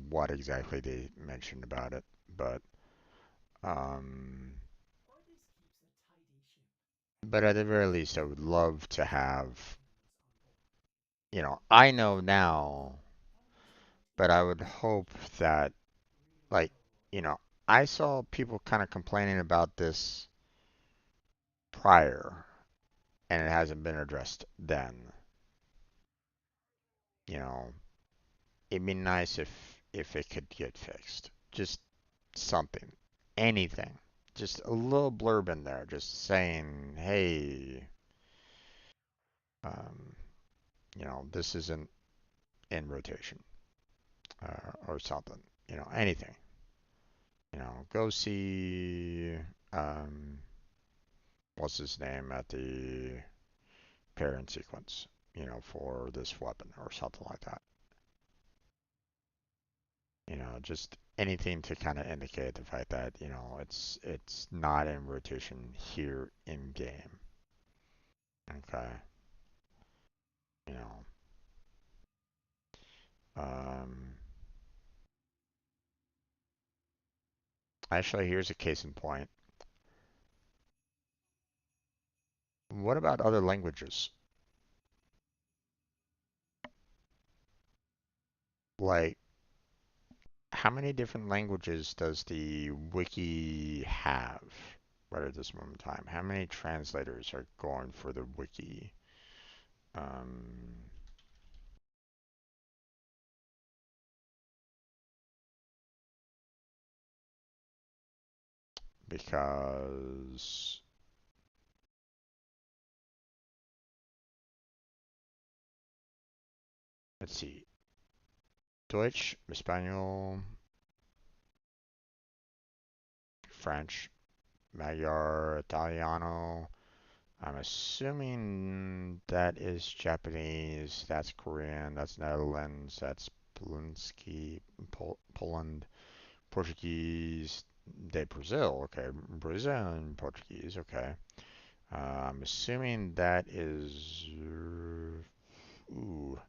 A: what exactly they mentioned about it, but um, but at the very least, I would love to have, I know now, but I would hope that, like, you know, I saw people kind of complaining about this prior, and it hasn't been addressed then. You know, it'd be nice if it could get fixed. Just something, anything, just a little blurb in there, just saying, hey, um, this isn't in rotation, or something. Anything. Go see, um, what's his name at the parent sequence, for this weapon or something like that. Just anything to kind of indicate the fact that, it's not in rotation here in game. Okay. You know, um, actually, here's a case in point. What about other languages? Like, how many different languages does the wiki have right at this moment in time? How many translators are going for the wiki? Um, because let's see, Deutsch, Espanol, French, Magyar, Italiano. I'm assuming that is Japanese, that's Korean, that's Netherlands, that's Poland, Portuguese, de Brazil, okay, Brazilian Portuguese, okay. I'm assuming that is Ooh.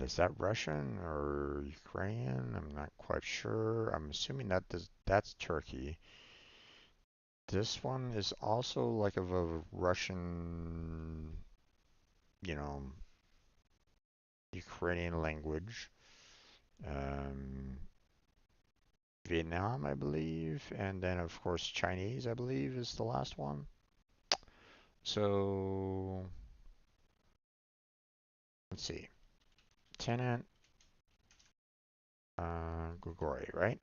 A: Is that Russian or Ukrainian? I'm not quite sure. I'm assuming that's Turkey. This one is also like of a Russian, you know, Ukrainian language. Um, Vietnam, I believe, and then of course Chinese, I believe, is the last one. So let's see. Tenant Grigori, right?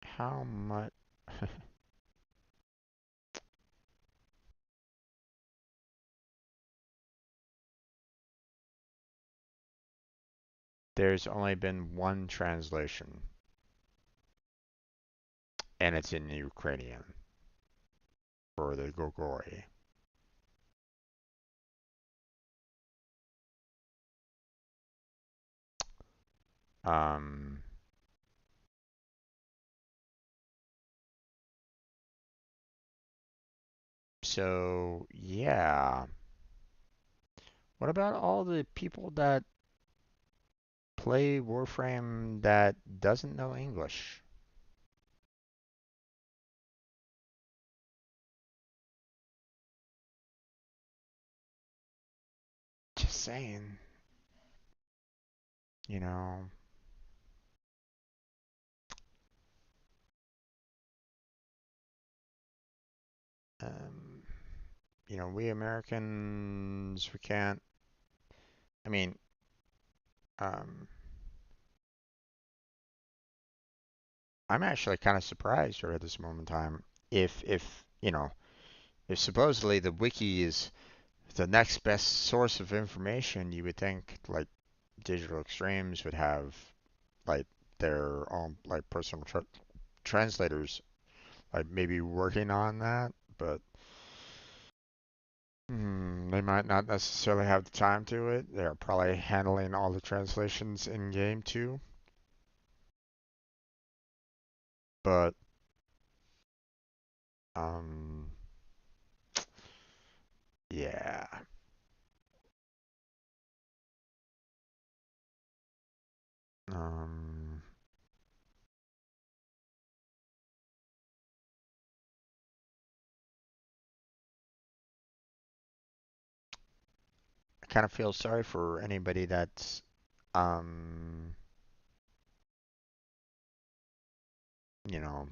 A: How much? There's only been one translation, and it's in Ukrainian for the Grigori. Um, so yeah. What about all the people that play Warframe that doesn't know English? Just saying, you know, um, we Americans, we can't. I mean, um, I'm actually kind of surprised right at this moment in time. If supposedly the wiki is the next best source of information, you would think like Digital Extremes would have like their own like personal translators, like maybe working on that, but they might not necessarily have the time to it. They're probably handling all the translations in game too. But um, yeah, um, I kind of feel sorry for anybody that's um, you know,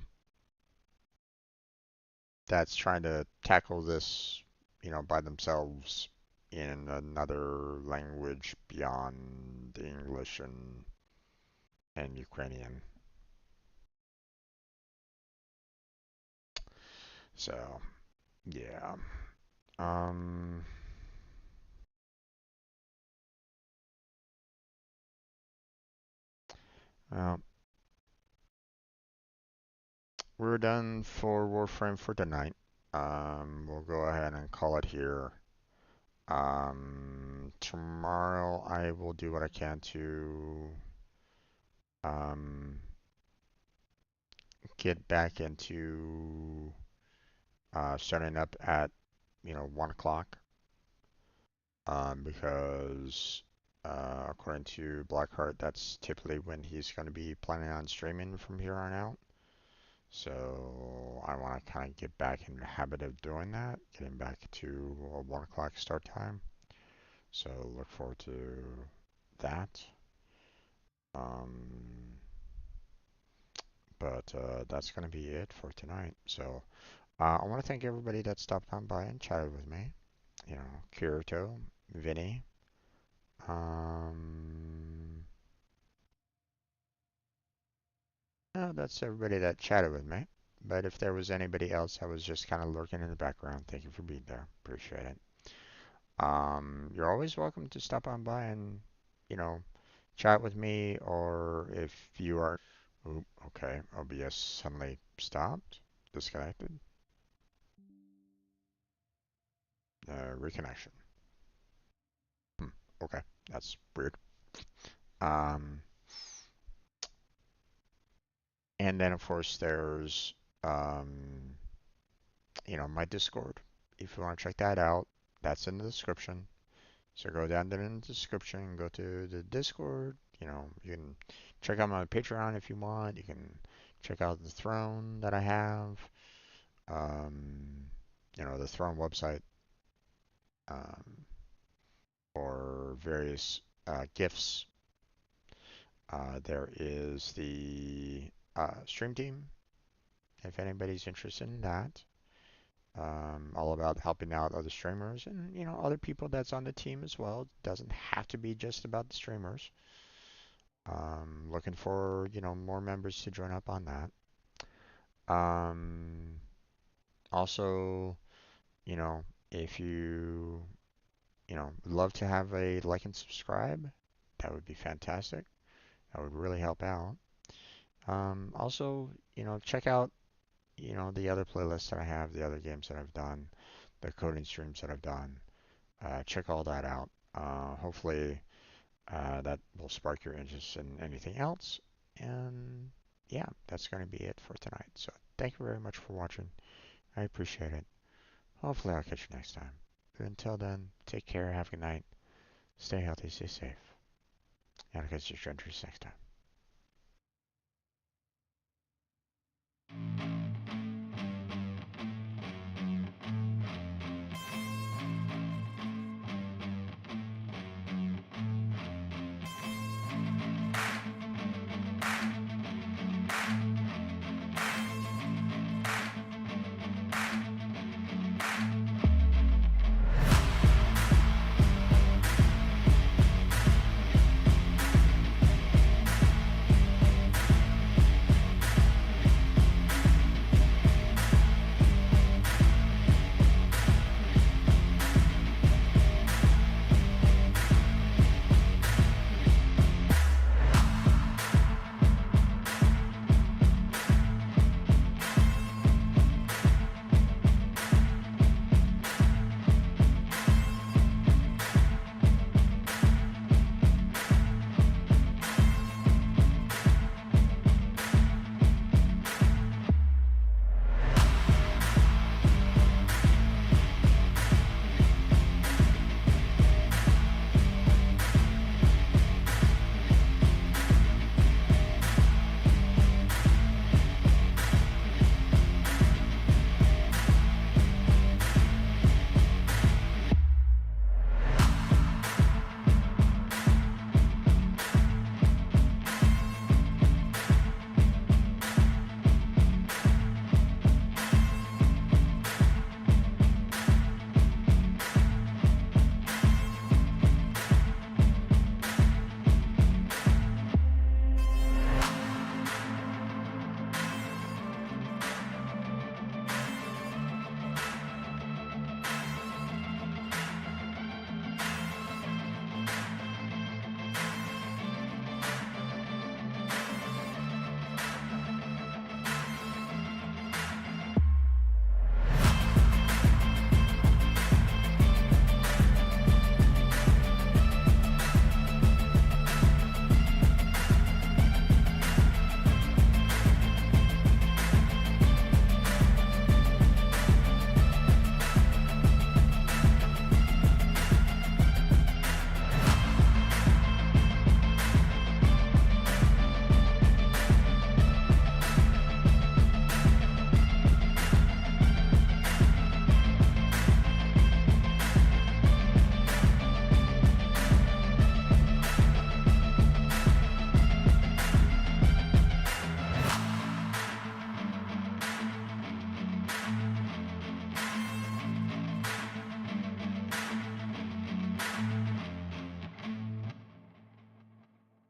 A: that's trying to tackle this, by themselves in another language beyond English and Ukrainian. So, yeah. Um, well, we're done for Warframe for tonight. We'll go ahead and call it here. Tomorrow I will do what I can to um, get back into starting up at 1 o'clock, because according to Blackheart, that's typically when he's going to be planning on streaming from here on out. So I want to kind of get back in the habit of doing that, getting back to a 1 o'clock start time. So look forward to that. Um, but that's going to be it for tonight. So I want to thank everybody that stopped on by and chatted with me. Kirito, Vinny. Um, no, that's everybody that chatted with me. But if there was anybody else that was just kind of lurking in the background, thank you for being there. Appreciate it. You're always welcome to stop on by and, you know, chat with me, or if you are. Oop, okay, OBS suddenly stopped, disconnected. Reconnection. Hmm, okay, that's weird. Um, and then of course there's, um, my Discord. if you want to check that out, that's in the description. So go down there in the description, go to the Discord. You can check out my Patreon if you want. You can check out the Throne that I have. Um, the Throne website um, for various gifts. There is the stream team, if anybody's interested in that. All about helping out other streamers and other people that's on the team as well. It doesn't have to be just about the streamers. Looking for more members to join up on that. Um, Also, you know, if would love to have a like and subscribe, that would be fantastic. That would really help out. Also, check out the other playlists that I have, the other games that I've done, the coding streams that I've done. Check all that out. Hopefully, that will spark your interest in anything else. And yeah, that's going to be it for tonight. So thank you very much for watching. I appreciate it. Hopefully, I'll catch you next time. But until then, take care, have a good night, stay healthy, stay safe, and I'll catch you next time.